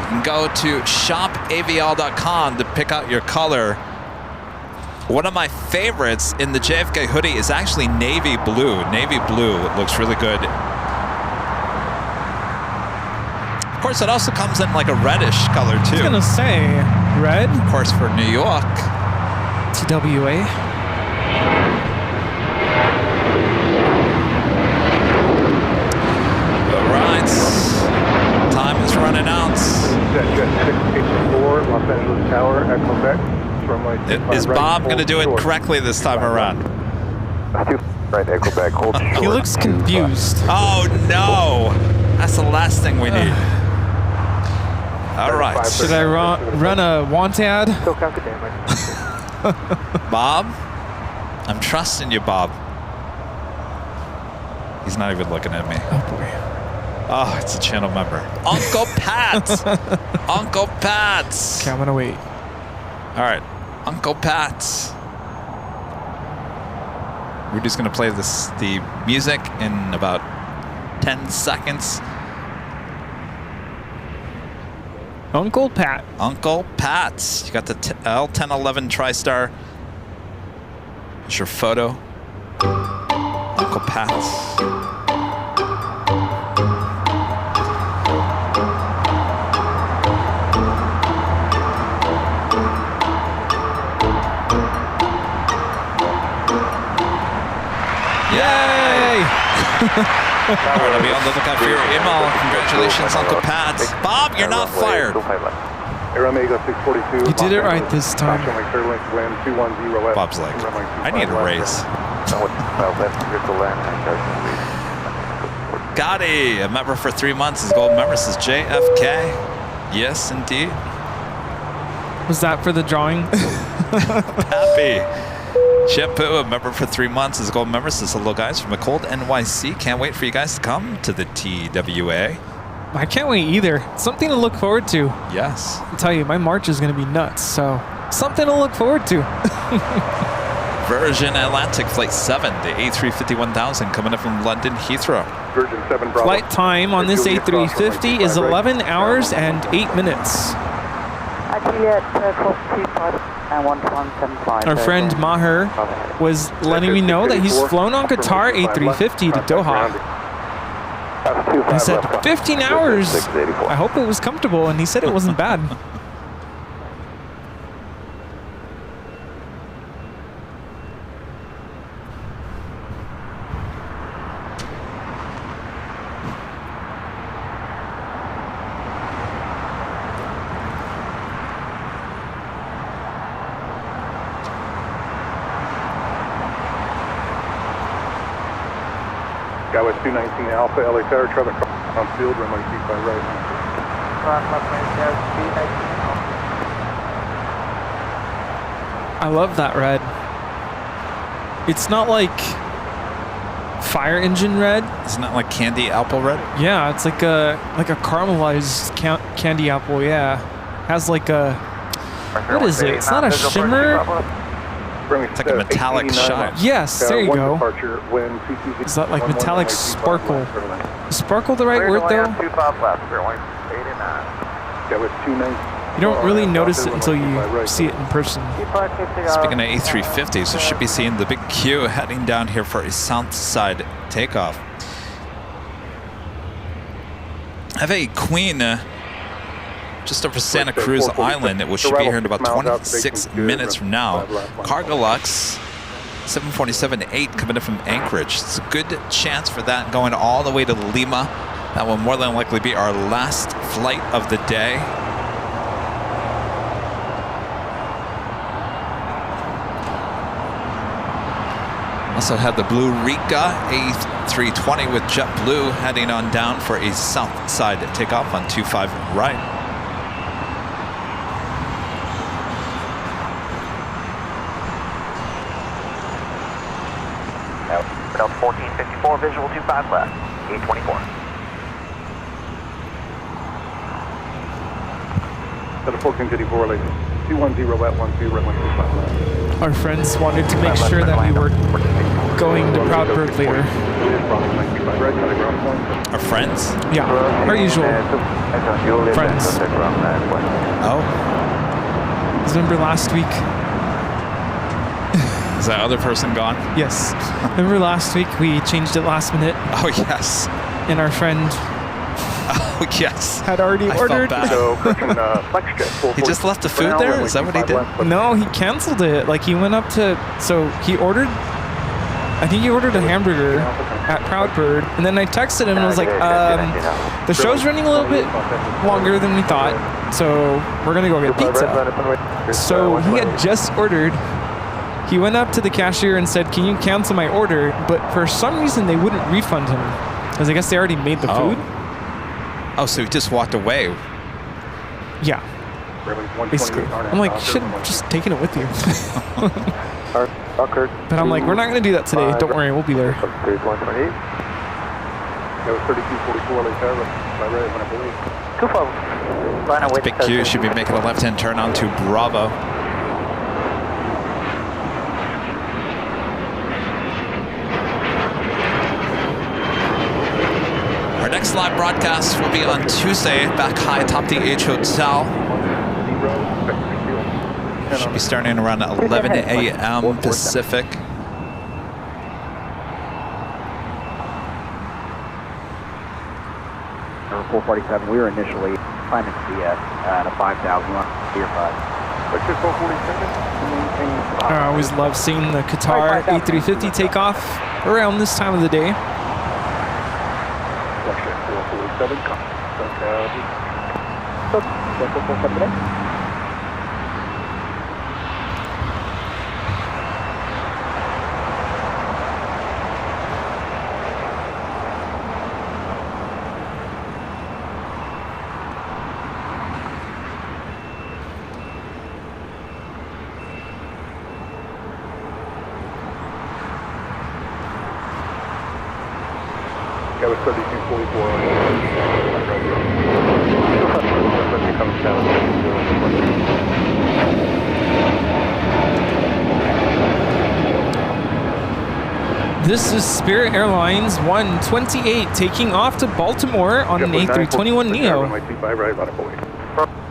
You can go to shopavl.com to pick out your color. One of my favorites in the JFK hoodie is actually navy blue. Navy blue looks really good. Of course, it also comes in like a reddish color too. I was gonna say red. Of course, for New York. TWA. All right. Time is running out. Jet 684, Los Angeles Tower at Quebec. Is Bob going to do it correctly this time around? He looks confused. Oh no! That's the last thing we need. All right. Should I run a want ad? Bob? I'm trusting you, Bob. He's not even looking at me. Oh boy. Oh, it's a channel member. Uncle Pat! Uncle Pat! Okay, I'm going to wait. All right. Uncle Pat. We're just going to play the music in about 10 seconds. Uncle Pat. Uncle Pat. You got the L1011 TriStar. Here's your photo. Uncle Pat. Yay! I'll be on the lookout for your email. Congratulations, Uncle Pat. Bob, you're not fired. You did it right this time. Bob's like, I need a raise. Gotti, a member for 3 months. His gold member says JFK. Yes, indeed. Was that for the drawing? Happy. Shampoo, a member for 3 months, is a gold member. Says hello, guys, from a cold NYC. Can't wait for you guys to come to the TWA. I can't wait either. Something to look forward to. Yes. I'll tell you, my March is going to be nuts. So something to look forward to. Virgin Atlantic Flight 7, the A350-1000 coming up from London Heathrow. Virgin 7 Bravo. Flight time on this A350 is 11 hours and 8 minutes. Juliet, course 25 and 1175. Our friend Maher was letting me know that he's flown on Qatar A350 to Doha. I said, 15 hours. I hope it was comfortable, and he said it wasn't bad. Guy with 219 Alpha, LA Tower, traffic on field, runway 25 right. I love that red. It's not like fire engine red. Isn't that like candy apple red? Yeah, it's like a caramelized candy apple. Yeah, has like a, what is it? It's not a shimmer. It's like a metallic shine. Yes, there you go. Is that like metallic sparkle? Is sparkle the right word though? You don't really notice it until you see it in person. Speaking of A350s, we should be seeing the big queue heading down here for a south side takeoff. I have a Queen just over Santa Cruz Island, which should be here in about 26 minutes from now. Cargo Lux 747-8 coming in from Anchorage. It's a good chance for that going all the way to Lima. That will more than likely be our last flight of the day. Also had the Blue Rica A320 with JetBlue heading on down for a south side takeoff on 25 right. Delta 1454, visual 25 left, 824. Delta 1454, like 210 at 12, runway 25 left. Our friends wanted to make sure that we were going to Proudbird later. Our friends? Yeah, our usual friends. Oh. Remember last week? Is that other person gone? Yes. Remember last week we changed it last minute? Oh, yes. And our friend oh, yes. had already ordered. He just left the food there? Is that what he did? No, he canceled it. Like he went up to, so he ordered, I think he ordered a hamburger at Proudbird. And then I texted him and was like, the show's running a little bit longer than we thought. So we're going to go get pizza. So he had just ordered. He went up to the cashier and said, can you cancel my order? But for some reason, they wouldn't refund him. Because I guess they already made the food. Oh, so he just walked away. Yeah. Basically. I'm like, you should have just taken it with you. But I'm like, we're not going to do that today. Don't worry, we'll be there. Big Q should be making a left-hand turn onto Bravo. Our next live broadcast will be on Tuesday, back high atop the H Hotel. Should be starting around 11 a.m. Pacific. Number 447, we were initially climbing CS at a 5,000 Tier 5. I always love seeing the Qatar A350 take off around this time of the day. That was 3244 comes down. This is Spirit Airlines 128 taking off to Baltimore on an A321 Neo.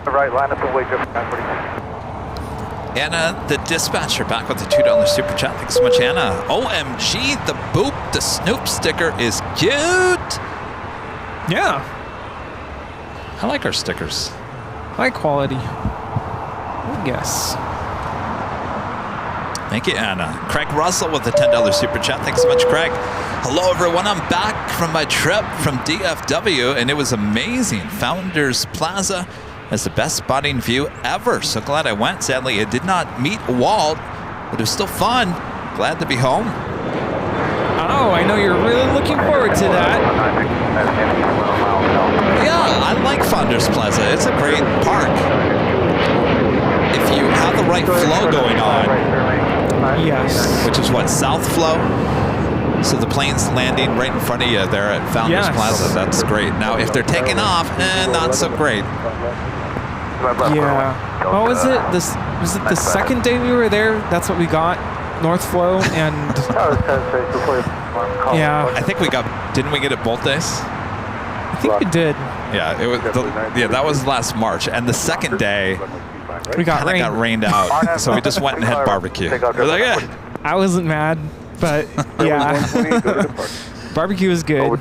Right, line up and wait, Jeff 946. Anna, the dispatcher, back with the $2 super chat. Thanks so much, Anna. OMG, the boop, the Snoop sticker is cute. Yeah. I like our stickers. High quality. I guess. Thank you, Anna. Craig Russell with the $10 super chat. Thanks so much, Craig. Hello, everyone. I'm back from my trip from DFW, and it was amazing. Founders Plaza has the best spotting view ever. So glad I went. Sadly, I did not meet Walt, but it was still fun. Glad to be home. Oh, I know you're really looking forward to that. Yeah, I like Founders Plaza. It's a great park. If you have the right flow going on. Yes. Which is what, south flow? So the plane's landing right in front of you there at Founders Plaza. That's great. Now, if they're taking off, not so great. Yeah. What was it? Was it the second day we were there? That's what we got. North flow and. Yeah. I think we got. Didn't we get it both days? I think we did. Yeah. It was. Yeah, that was last March, and the second day. We got rained out, so we just went and had barbecue. We're like, yeah. I wasn't mad, but yeah. Barbecue was good.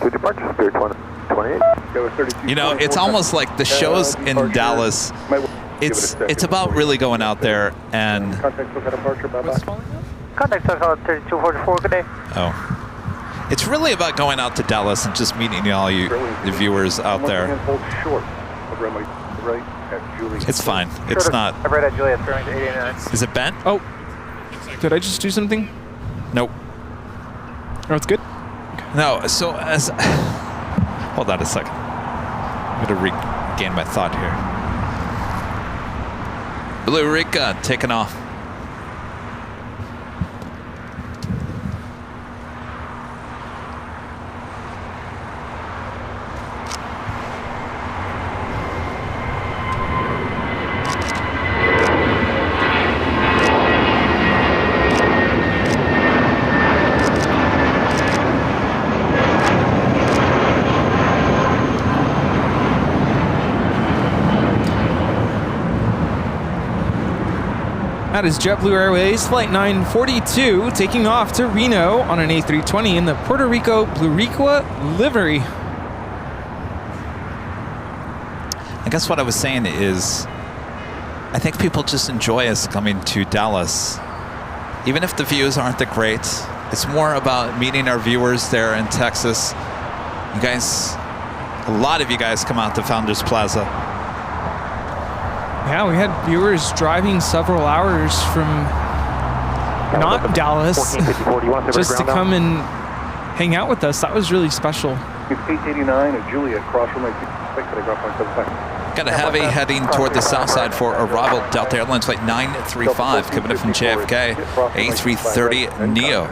You know, it's almost like the shows in Dallas. It's about really going out there and. Contact 3244, good day. Oh. It's really about going out to Dallas and just meeting all you, the viewers out there. It's fine. It's not. I'm right at Juliet, turning to 89. Is it bent? Oh. Did I just do something? Nope. Oh, it's good? No, so as. Hold on a second. I'm going to regain my thought here. Blue Rica taking off. That is JetBlue Airways Flight 942 taking off to Reno on an A320 in the Puerto Rico Blue Rico livery. I guess what I was saying is, I think people just enjoy us coming to Dallas. Even if the views aren't that great, it's more about meeting our viewers there in Texas. You guys, a lot of you guys come out to Founders Plaza. Yeah, we had viewers driving several hours from not Dallas just to come and hang out with us. That was really special. It's 889 at Juliet, cross from Got a heavy heading toward the south side for arrival. Delta Airlines Flight 935 coming in from JFK, A330 Neo.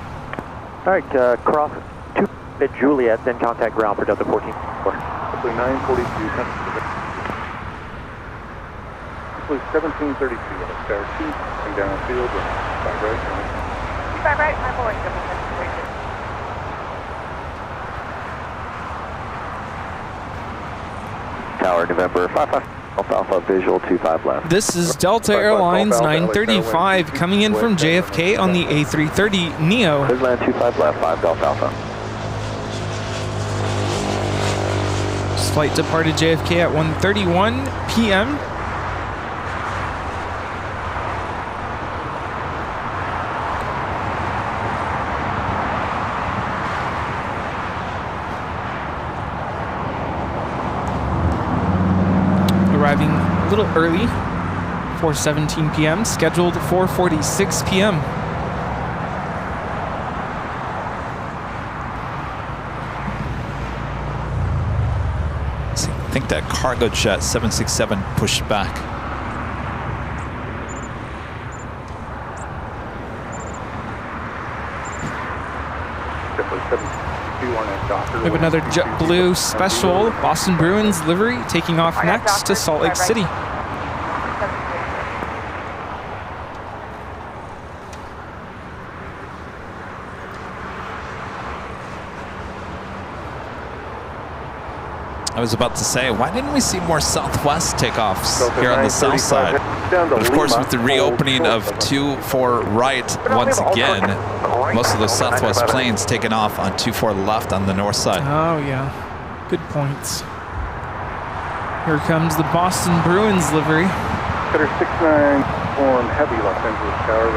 All right, cross 2 at Juliet, then contact ground for Delta 14. 942. 1732 on a spare 2, and downfield, 5 right. 5 right, my boy. Tower, November 55, Alpha visual 25 left. This is Delta Airlines 935 coming in from JFK on the A330 Neo. Land 25 left, 5 Delta Alpha. This flight departed JFK at 1:31 p.m. Arriving a little early, 4:17 p.m., scheduled 4:46 p.m. I think that cargo jet 767 pushed back. We have another JetBlue special Boston Bruins livery taking off next to Salt Lake City. I was about to say, why didn't we see more Southwest takeoffs here on the south side? But of course, with the reopening of 24 right once again, most of those Southwest planes taking off on 24 left on the north side. Oh, yeah. Good points. Here comes the Boston Bruins livery. Cutter 69 form heavy Los Angeles Tower.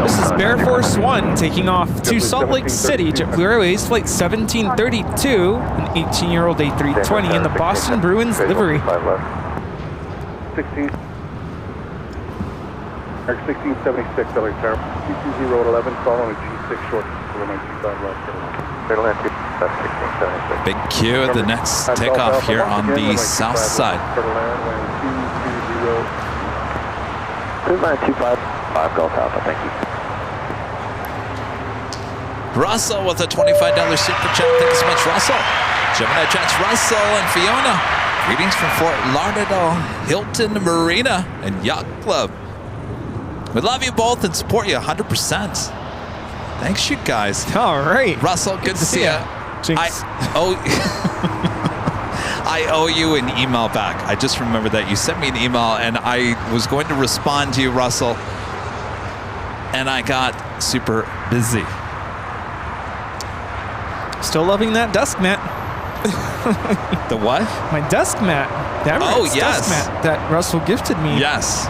This is Bear Force One taking off to Salt Lake City. JetBlue Airways Flight 1732, an 18-year-old A320 in the Boston Bruins livery. 1676 LA Tower, 22011, following G6 short, 495 left. Big Q at the next takeoff here on the south side. 2925 Golf Alpha, thank you. Russell with a $25 super chat. Thank you so much, Russell. Gemini Jets, Russell and Fiona. Greetings from Fort Lauderdale, Hilton Marina, and Yacht Club. We love you both and support you 100%. Thanks, you guys. All right. Russell, good to see you. I owe you an email back. I just remembered that you sent me an email and I was going to respond to you, Russell, and I got super busy. Still loving that desk mat. The what? My desk mat. That yes. Desk mat that Russell gifted me. Yes.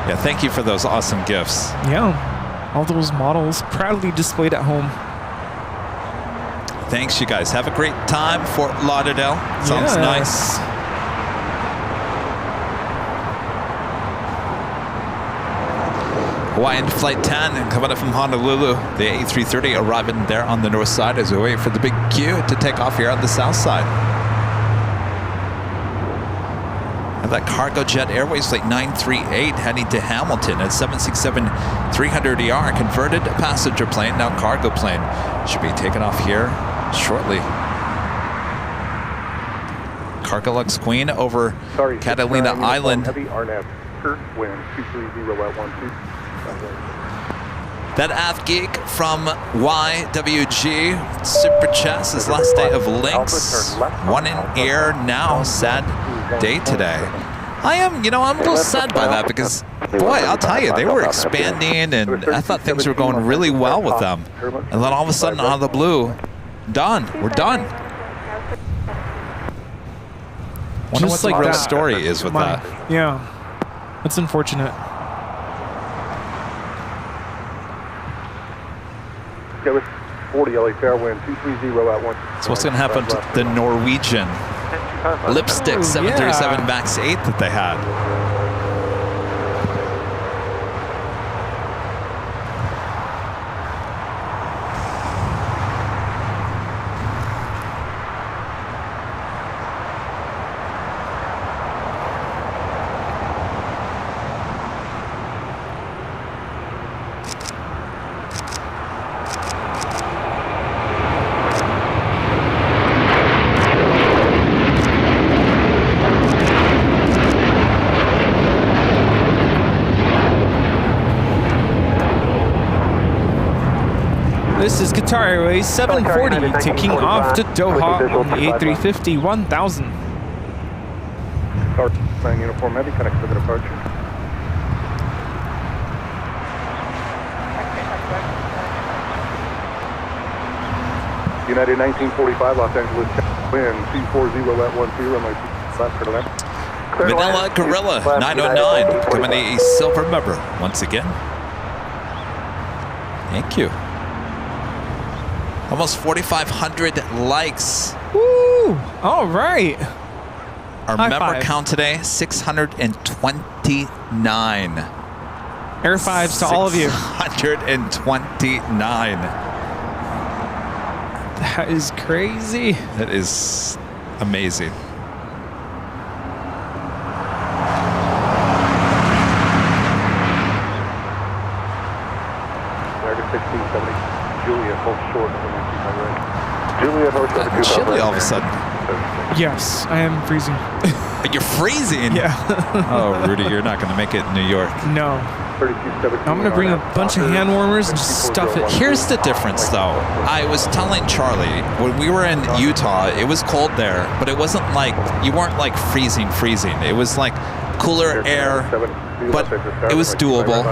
Yeah, thank you for those awesome gifts. Yeah. All those models proudly displayed at home. Thanks, you guys. Have a great time, Fort Lauderdale. Sounds nice. Hawaiian Flight 10 coming up from Honolulu. The A330 arriving there on the north side as we wait for the big Q to take off here on the south side. And that Cargo Jet Airways Flight 938 heading to Hamilton at 767-300ER, converted passenger plane, now cargo plane. Should be taking off here shortly. Cargolux Queen over Catalina Island. Heavy RNAV, wind 230 at 12. That Ath Geek from YWG, Super Chess, his last day of links. One in air now, sad day today. I'm a little sad by that because, boy, I'll tell you, they were expanding and I thought things were going really well with them. And then all of a sudden, out of the blue, done. We're done. Wonder what the real story is with that. Yeah, that's unfortunate. It was 40 LA Tower, wind 230 at 1. So what's going to happen to the Norwegian Lipstick 737 MAX 8 that they had? This is Qatar Airways 740 taking off to Doha on the A350 1000. Flying uniform heavy, connect to the departure. United 1945, Los Angeles, wind 240 at 12, runway 25 for the left. Vanilla Gorilla 909 coming a silver member once again. Thank you. Almost 4,500 likes. Woo! All right. Our member count today, 629. Air fives to all of you. 129. That is crazy. That is amazing. Juliet, hold short. Juliet, hold short. Chilly all of a sudden. Yes, I am freezing. You're freezing? Yeah. Oh, Rudy, you're not going to make it in New York. No. I'm going to bring a bunch of hand warmers and just stuff it. Here's the difference, though. I was telling Charlie, when we were in Utah, it was cold there, but it wasn't like, you weren't like freezing. It was like cooler air, but it was doable.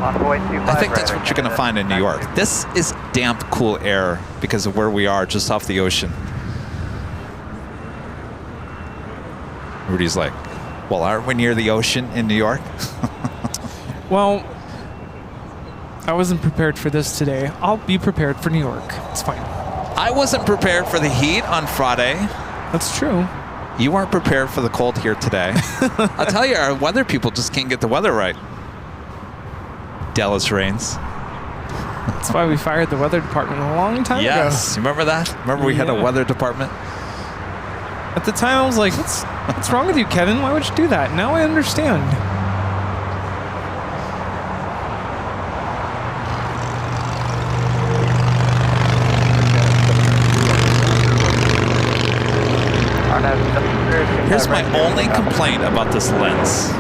I think that's what you're going to find in New York. This is damp, cool air because of where we are, just off the ocean. Rudy's like, well, aren't we near the ocean in New York? Well, I wasn't prepared for this today. I'll be prepared for New York. It's fine. I wasn't prepared for the heat on Friday. That's true. You weren't prepared for the cold here today. I'll tell you, our weather people just can't get the weather right. Dallas rains. That's why we fired the weather department a long time ago. Yes, you remember that? Remember we had a weather department? At the time, I was like, what's wrong with you, Kevin? Why would you do that? Now I understand. Here's my only complaint about this lens.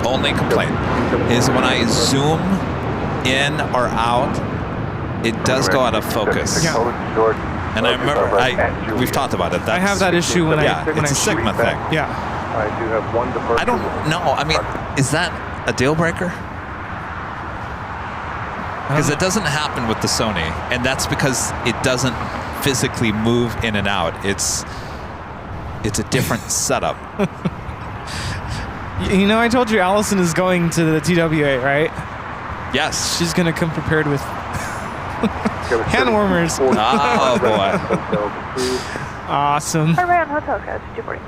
Only complaint is when I zoom in or out, it does go out of focus. Yeah. And I remember, we've talked about it. I have that issue when it's a Sigma thing. Yeah. I do have one departure. I don't know. I mean, is that a deal breaker? Because it doesn't happen with the Sony, and that's because it doesn't physically move in and out. It's a different setup. You know, I told you Allison is going to the TWA, right? Yes. She's going to come prepared with hand warmers. Oh, boy. Awesome. Around hotel code 240.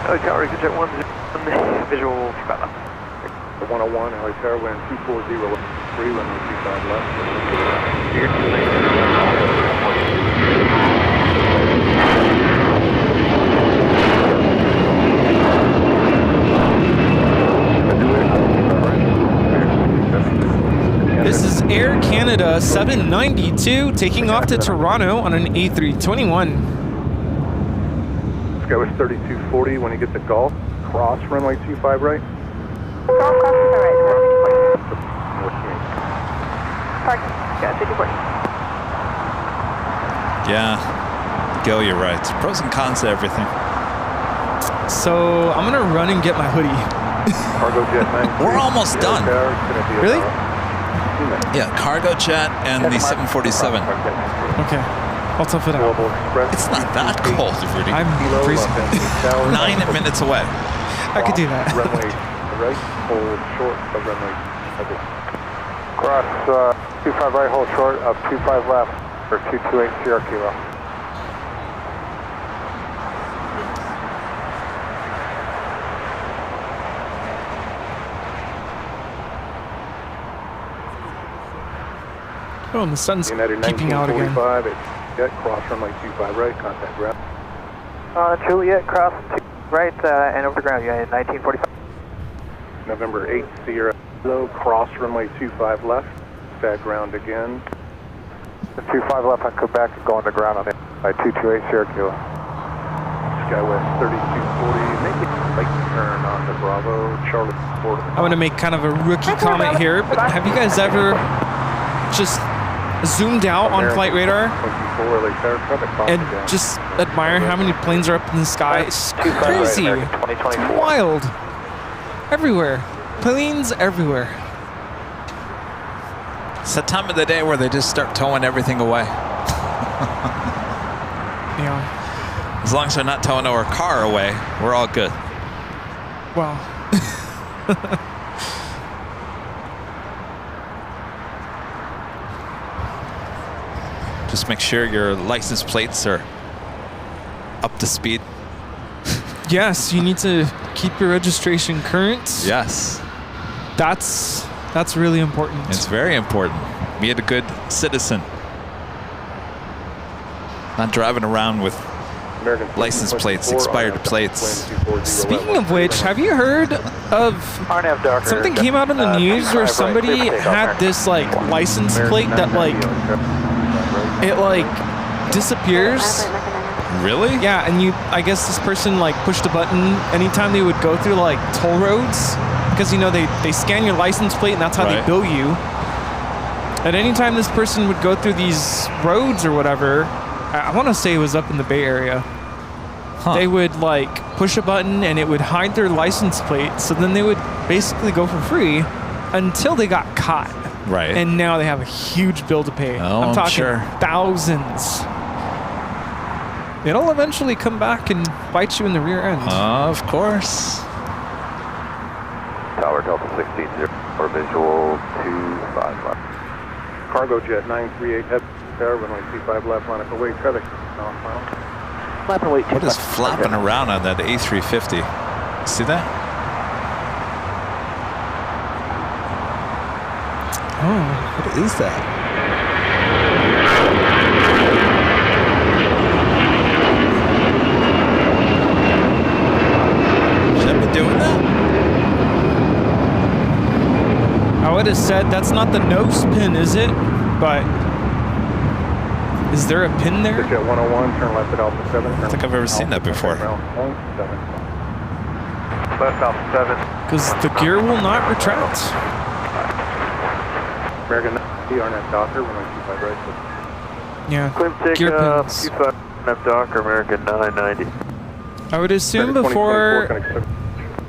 LA Tower, get jet 1, visual 25 left. The 101, LA Tower, wind 240, 3, runway 25 left. This is Air Canada 792 taking off to Toronto on an A321. This guy was 3240 when he gets to Gulf. Cross runway 25 right. Golf cross to the right. Park. Yeah, 240. Yeah. Go, you're right. Pros and cons to everything. So I'm going to run and get my hoodie. Cargo jet 9. We're almost done. Really? Yeah, cargo jet and the 747. Okay. I'll tough it out. It's not that cold, Rudy. I'm freezing. 9 minutes away. I could do that. Runway right, hold short of runway. Cross 25 right, hold short of 25 left for 228 Sierra Kilo. Oh, and the sun's United peeking out again. 1945, it's jet, cross runway 25 right, contact ground. Juliet, cross right and over the ground, United 1945. November 8, Sierra Kilo, cross runway 25 left, contact ground again. The 25 left on Quebec, going to ground on it by 228 Sierra Kilo. Skywest 3240, make it right turn on the Bravo, Charlie 4. I'm going to make kind of a rookie comment here, but have you guys ever just zoomed out on flight radar and just admire how many planes are up in the sky? It's crazy. It's wild. Everywhere. Planes everywhere. It's that time of the day where they just start towing everything away. Yeah. As long as they're not towing our car away, we're all good. Well. Just make sure your license plates are up to speed. Yes, you need to keep your registration current. Yes. That's really important. It's very important. Be a good citizen. Not driving around with license plates, expired plates. Speaking of which, have you heard of something came out in the news where somebody had this like license plate that like it like disappears? Really? Yeah, and I guess this person like pushed a button anytime they would go through like toll roads, because you know they scan your license plate and that's how they bill you. At any time this person would go through these roads or whatever, I want to say it was up in the Bay Area. They would like push a button and it would hide their license plate, so then they would basically go for free until they got caught. Right. And now they have a huge bill to pay. Oh, I'm talking sure. thousands. It'll eventually come back and bite you in the rear end. Of course. Tower Delta 16-0 for visual 25 left. Cargo jet 938 head tower, runway 25 left, line up away, traffic. What is flapping around on that A350? See that? Oh, what is that? Should I be doing that? I would have said that's not the nose pin, is it? But is there a pin there? Jet 101, turn left at Alpha 7. I don't think I've ever seen that before. Left Alpha 7. Because the gear will not retract. American 90, RNF Docker, runway 25 right. Yeah, Clear gear takeoff, pins. 25 RNF Docker, American 990. I would assume before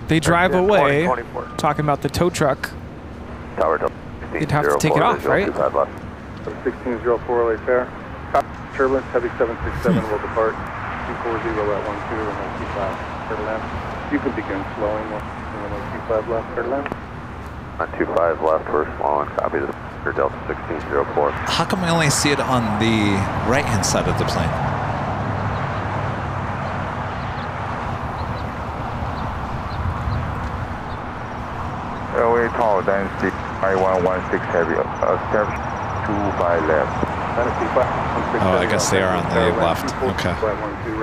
they drive away, talking about the tow truck, Tower Delta you'd have to take it off, right? 1604 LA fare. Turbulence, heavy 767 will depart. 240 at 12 and 25. Turtle left. You can begin slowing. 25 left, turtle left. 25 left, we're slowing. Copy this for Delta 1604. How come I only see it on the right-hand side of the plane? LA Tower, density 9116 heavy. Step 25 left. Oh, I guess they are on the left. Okay.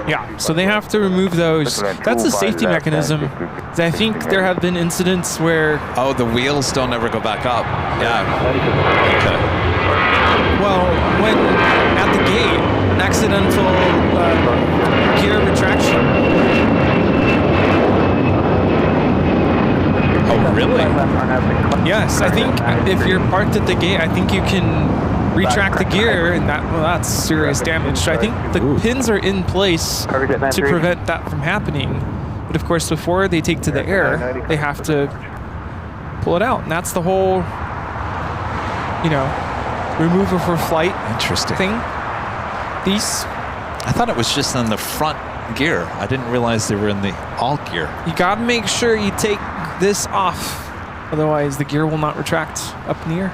Yeah, so they have to remove those. That's a safety mechanism. I think there have been incidents where... Oh, the wheels don't ever go back up. Yeah. Okay. Well, when at the gate, accidental gear retraction. Oh, really? Yes, I think if you're parked at the gate, I think you can retract the gear, and that's serious damage. So I think the pins are in place to prevent that from happening. But of course, before they take to the air, they have to pull it out, and that's the whole, you know, remover for flight thing. These. I thought it was just on the front gear. I didn't realize they were in the all gear. You gotta make sure you take this off, otherwise the gear will not retract up in the air.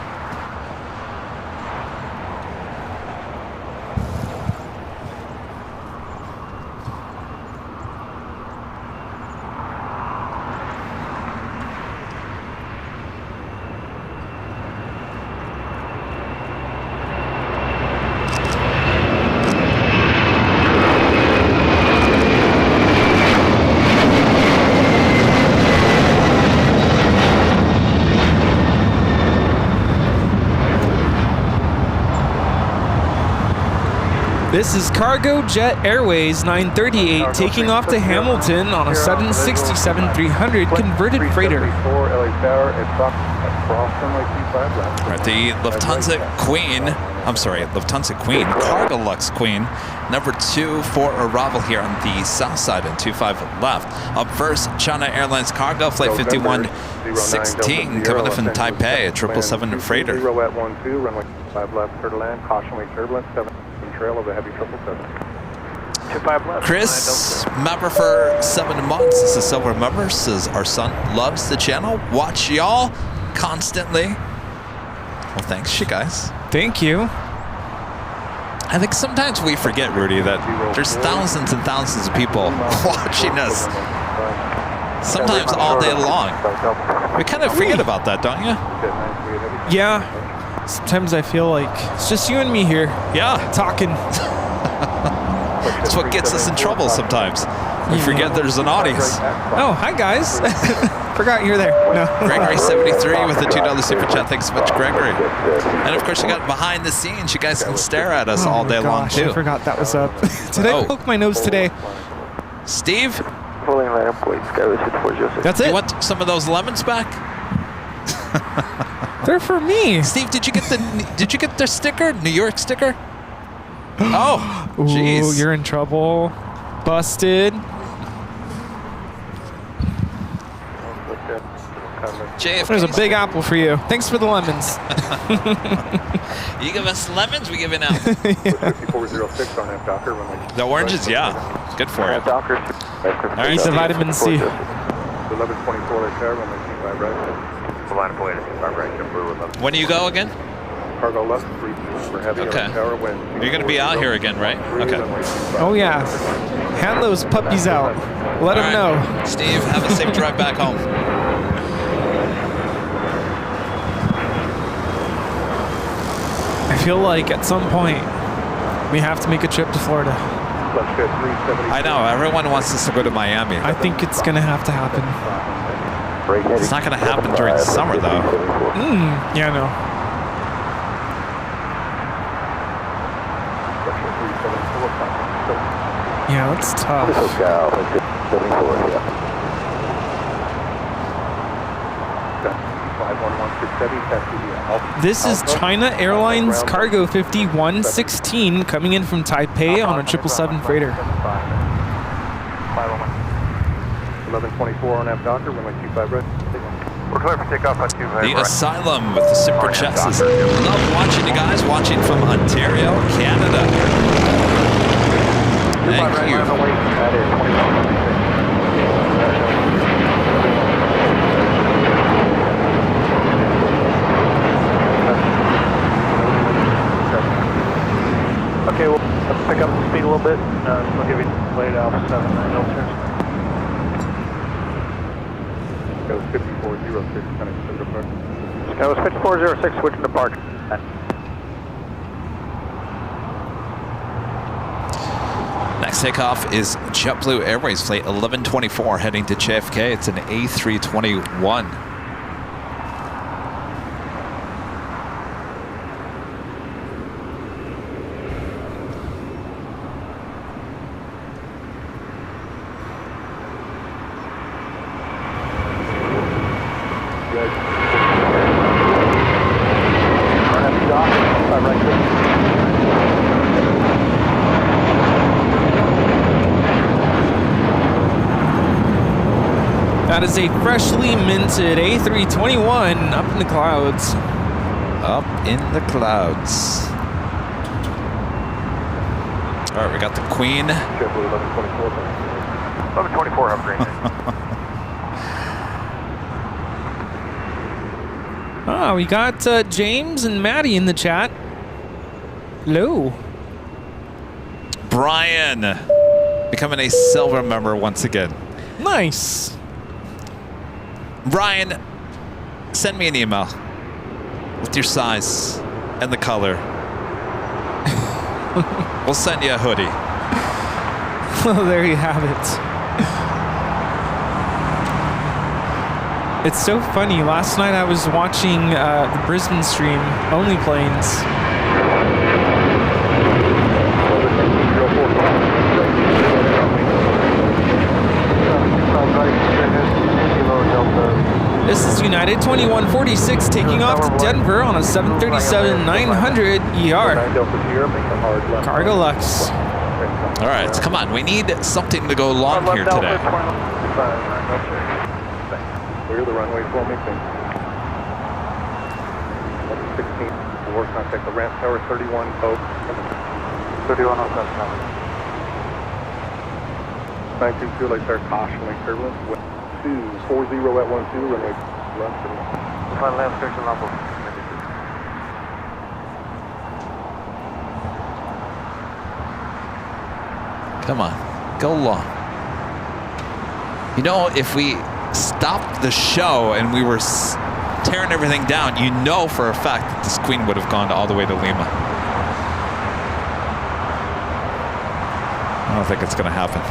This is Cargo Jet Airways 938 taking off to Hamilton on a 767-300 converted freighter. Right, the Lufthansa Queen, Lufthansa Queen, Cargolux Queen, number 2 for arrival here on the south side and 25 left. Up first, China Airlines Cargo Flight 5116 coming in from Taipei, a 777 freighter. 0 at 12, runway 5 left, clear to land, caution wake turbulence, 7 trail of a heavy 777. 25 left. Chris, member for 7 months. This is Silver Member. Says our son loves the channel. Watch y'all constantly. Well, thanks, you guys. Thank you. I think sometimes we forget, Rudy, that there's thousands and thousands of people watching us sometimes all day long. We kind of forget about that, don't you? Yeah. Sometimes I feel like it's just you and me here. Yeah. Talking. That's what gets us in trouble sometimes. We forget there's an audience. Oh, hi guys. Forgot you're there. No. Gregory73 with the $2 super chat. Thanks so much, Gregory. And of course, you got behind the scenes. You guys can stare at us all day long too. I forgot that was up. Did I poke my nose today? Steve? That's it. You want some of those lemons back? They're for me. Steve, did you get the sticker? New York sticker? Oh, jeez. Ooh, you're in trouble. Busted. There's a big apple for you. Thanks for the lemons. You give us lemons, we give it out. 5406 on that Docker. The oranges, yeah. Good for you. All right, eat the vitamin C. 1124 right there, runway 25 right. When do you go again? Cargo left, 3 for heavy. Okay. You're going to be out here again, right? Okay. Oh, yeah. Hand those puppies out. Let them know. Steve, have a safe drive back home. I feel like at some point we have to make a trip to Florida. I know, everyone wants us to go to Miami. I think it's going to have to happen. It's not going to happen during the summer, though. Yeah, no. Yeah, that's tough. This is China Airlines Cargo 5116 coming in from Taipei on a 777 freighter. 1124 on F Docker, runway 25 right. We're clear for takeoff on 25 The Asylum with the super chats. Love watching you guys, watching from Ontario, Canada. Thank you. Okay, we'll pick up the speed a little bit. We'll give you laid out 79 alternatives. That was 5406, kind of depart. That was 5406, switching to park. Next takeoff is JetBlue Airways flight 1124 heading to JFK. It's an A321. That is a freshly minted A321 up in the clouds. Up in the clouds. All right, we got the Queen. 1124, have green. Oh, we got James and Maddie in the chat. Hello. Brian, becoming a silver member once again. Nice. Brian, send me an email with your size and the color. We'll send you a hoodie. Well, there you have it. It's so funny. Last night I was watching the Brisbane stream, only planes. This is United 2146 taking off to Denver on a 737-900 ER. Cargo Lux. All right, come on. We need something to go long here today. Clear the runway for me, thank you. 16, 4, contact the ramp tower 31, code. 31 on 7. 922, like they're cautioning turbulence. 240 at 12, runway left. Final left, section level. Come on, go long. You know, if we stopped the show and we were tearing everything down, you know for a fact that this Queen would have gone all the way to Lima. I don't think it's going to happen.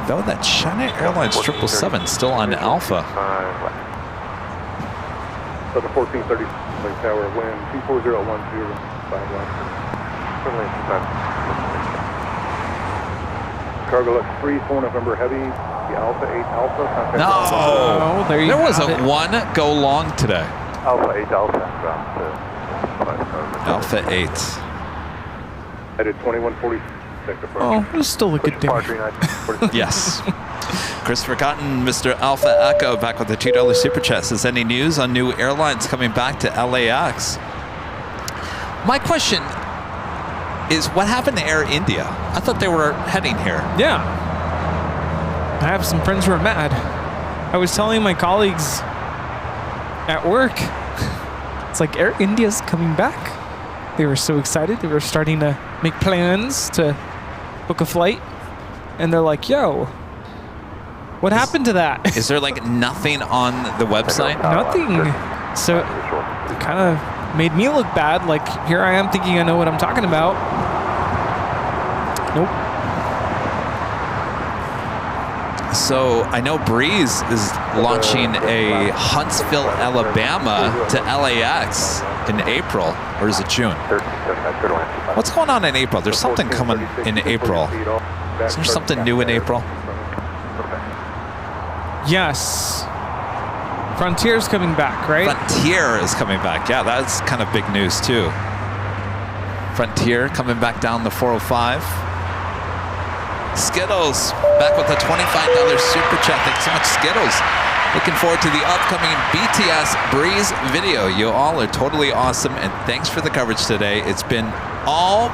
Though that China Airlines 777 still on Alpha. So the 1430 tower wind 24012 5 left. Cargo left 34 November heavy. The Alpha 8 Alpha. No, there wasn't one go long today. Alpha 8 Alpha. Alpha 8. Headed 2140. Oh, it was still a good day. Yes. Christopher Cotton, Mr. Alpha Echo, back with the $2 super chat. Says, any news on new airlines coming back to LAX? My question is, what happened to Air India? I thought they were heading here. Yeah. I have some friends who are mad. I was telling my colleagues at work, it's like Air India's coming back. They were so excited. They were starting to make plans to book a flight. And they're like, yo, what happened to that? Is there like nothing on the website? Nothing. So it kind of made me look bad. Like, here I am thinking I know what I'm talking about. Nope. So I know Breeze is launching a Huntsville, Alabama to LAX in April, or is it June? What's going on in April? There's something coming in April. Is there something new in April? Yes. Frontier's coming back, right? Frontier is coming back. Yeah, that's kind of big news too. Frontier coming back down the 405. Skittles back with a $25 super chat. Thanks so much, Skittles. Looking forward to the upcoming BTS Breeze video. You all are totally awesome, and thanks for the coverage today. It's been all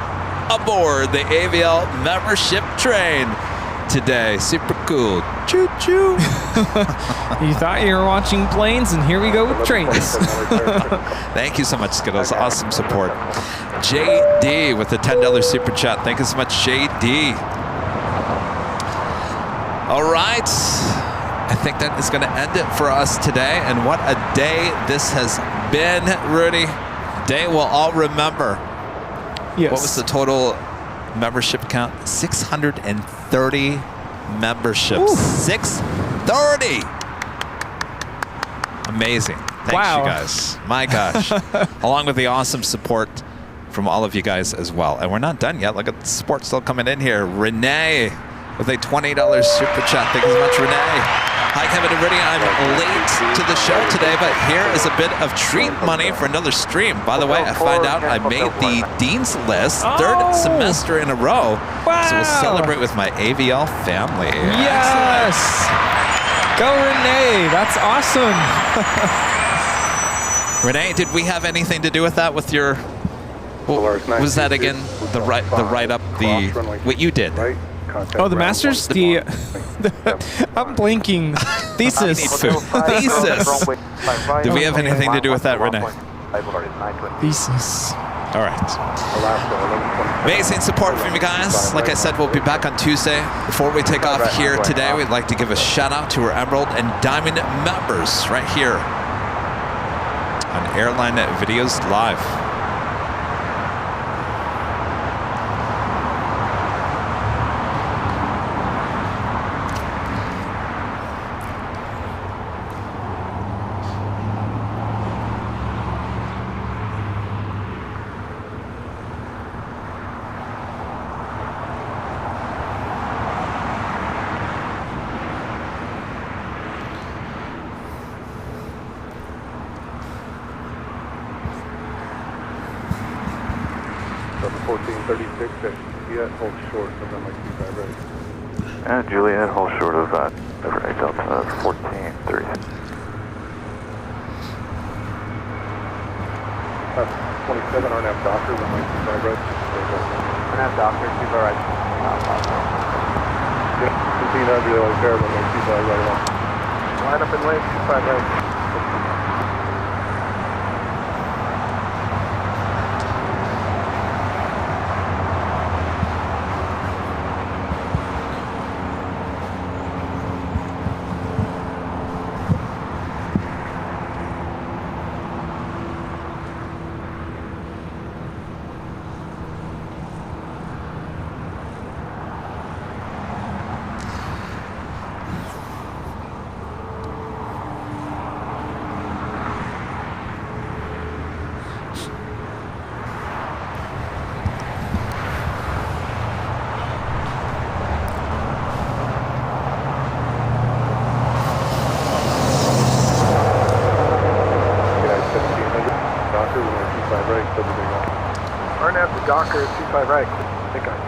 aboard the AVL membership train today. Super cool. Choo choo. You thought you were watching planes, and here we go with trains. Thank you so much, Skittles. Awesome support. JD with the $10 super chat. Thank you so much, JD. All right. I think that is going to end it for us today. And what a day this has been, Rudy. Day we'll all remember. Yes. What was the total membership count? 630 memberships. Ooh. 630! Amazing. Thanks, you guys. My gosh. Along with the awesome support from all of you guys as well. And we're not done yet. Look at the support still coming in here. Renee with a $20 super chat. Thank you so much, Renee. Hi, Kevin and Rudy. I'm late to the show today, but here is a bit of treat money for another stream. By the way, I find out I made the Dean's List third semester in a row. Wow. So we'll celebrate with my AVL family. Yes! Excellent. Go, Renee. That's awesome. Renee, did we have anything to do with that, with your... What was that again? The write-up, what you did? Oh, the Masters? I'm blinking. Thesis. Thesis. Do we have anything to do with that, Renee? Thesis. All right. Amazing support from you guys. Like I said, we'll be back on Tuesday. Before we take off here today, we'd like to give a shout out to our Emerald and Diamond members right here on Airline Videos Live. Juliet, hold short of them like 25 ready. And Juliet, hold short of that. Right, Delta 14-3. 27 RNAV Docker, 195 ready. RNAV Docker, 25 right. 1500 repair, 195 right along. Line up and wait, 25 right. Docker, 25 right. Take off.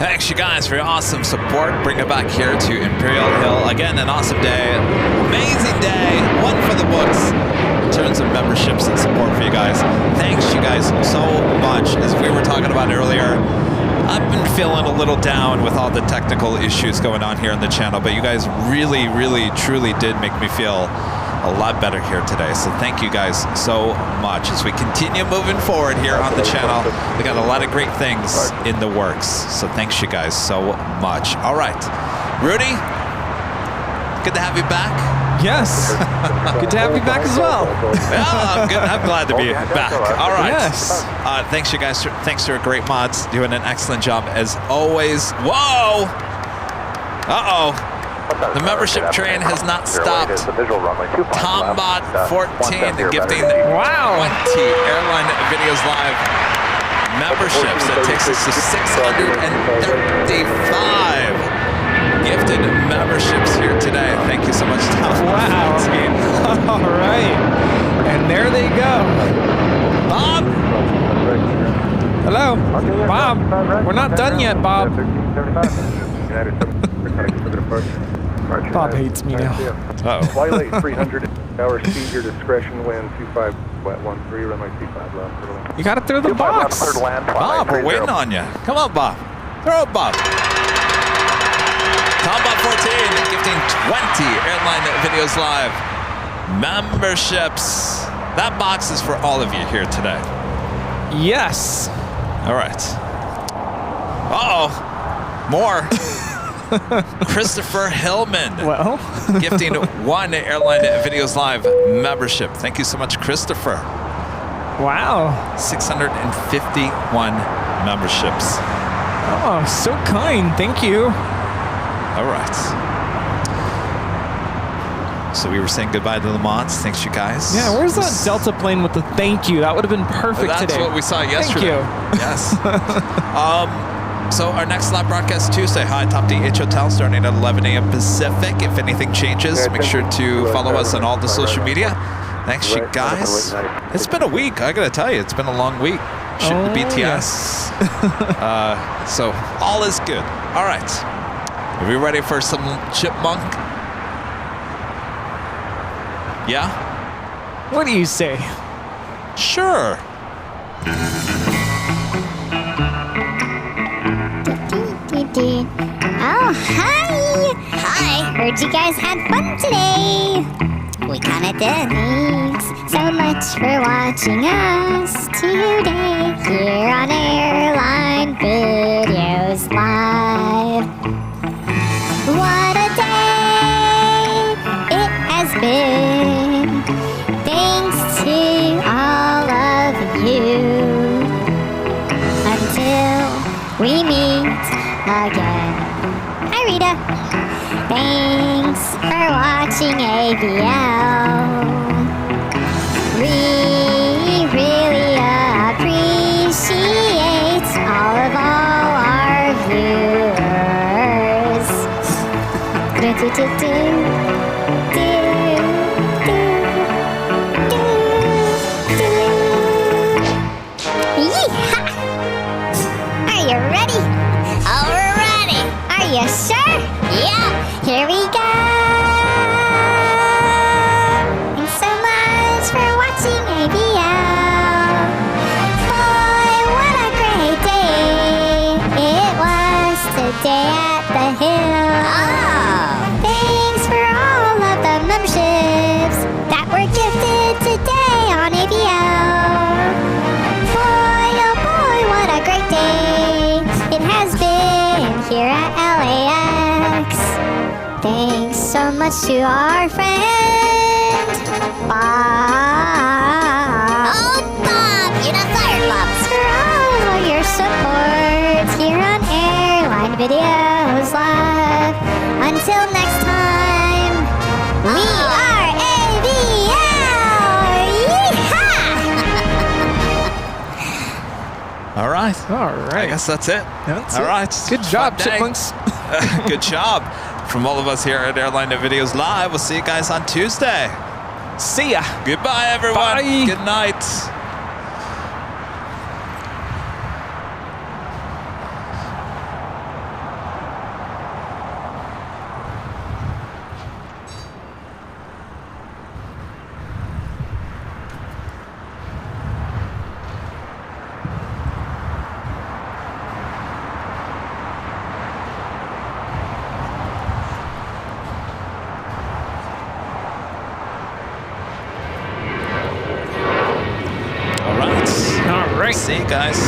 Thanks, you guys, for your awesome support. Bring it back here to Imperial Hill. Again, an awesome day. Amazing day. One for the books in terms of memberships and support for you guys. Thanks, you guys, so much. As we were talking about earlier, I've been feeling a little down with all the technical issues going on here on the channel, but you guys really, really, truly did make me feel a lot better here today. So thank you guys so much as we continue moving forward here on the channel. We got a lot of great things in the works. So thanks you guys so much. All right, Rudy, good to have you back. Yes, good to have you back as well. Yeah, I'm glad to be back. All right. Yes. Thanks you guys. Thanks to our great mods doing an excellent job as always. Whoa. Uh-oh. The membership train has not stopped. Tombot 14 gifting 20 Airline Videos Live memberships. That takes us to 635 gifted memberships here today. Thank you so much, Tombot. Wow. All right. And there they go. Bob. Hello. Bob. We're not done yet, Bob. Bob hates me now. Twilight 300 hour speed, your discretion, wind 25, wet 13, runway 25 left. You gotta throw the box. Bob, we're waiting on you. Come on, Bob. Throw it, Bob. Tombot 14 gifting 20 Airline Videos Live memberships. That box is for all of you here today. Yes. All right. Uh-oh. More. Christopher Hillman. Well. Gifting 1 Airline Videos Live membership. Thank you so much, Christopher. Wow. 651 memberships. Oh, so kind. Thank you. All right. So we were saying goodbye to the mods. Thanks, you guys. Yeah, where's that Delta plane with the thank you? That would have been perfect today. That's what we saw yesterday. Thank you. Yes. So our next live broadcast Tuesday, high top DH Hotel, starting at 11 a.m. Pacific. If anything changes, make sure to follow us on all the social media. Thanks, you guys. It's been a week. I gotta tell you, it's been a long week. Shooting the BTS. Yes. So all is good. All right. Are we ready for some chipmunk? Yeah? What do you say? Sure. Oh, hi! Hi! Heard you guys had fun today. We kinda did. Thanks so much for watching us today here on Airline Videos Live. What a day it has been. Thanks to all of you. Until we meet again. Hi, Rita. Thanks for watching AVL. We really appreciate all of our viewers. Yeehaw! Are you ready? Alrighty! Are you sure? Yeah! Here we go! Thanks so much for watching AVL. Boy, what a great day it was today at the Hill. Thanks for all of the memberships that were gifted today on AVL. Boy, oh boy, what a great day it has been here at LAX. Thanks so much to our friend Bob. Oh, Bob, you're not fired, Bob. For all your support here on Airline Videos Live. Until next time, we are AVL. Yeehaw! All right. All right. I guess that's it. That's all it. right. Good job, chipmunks. Good job. From all of us here at Airline Videos Live, we'll see you guys on Tuesday. See ya. Goodbye, everyone. Bye. Good night. guys.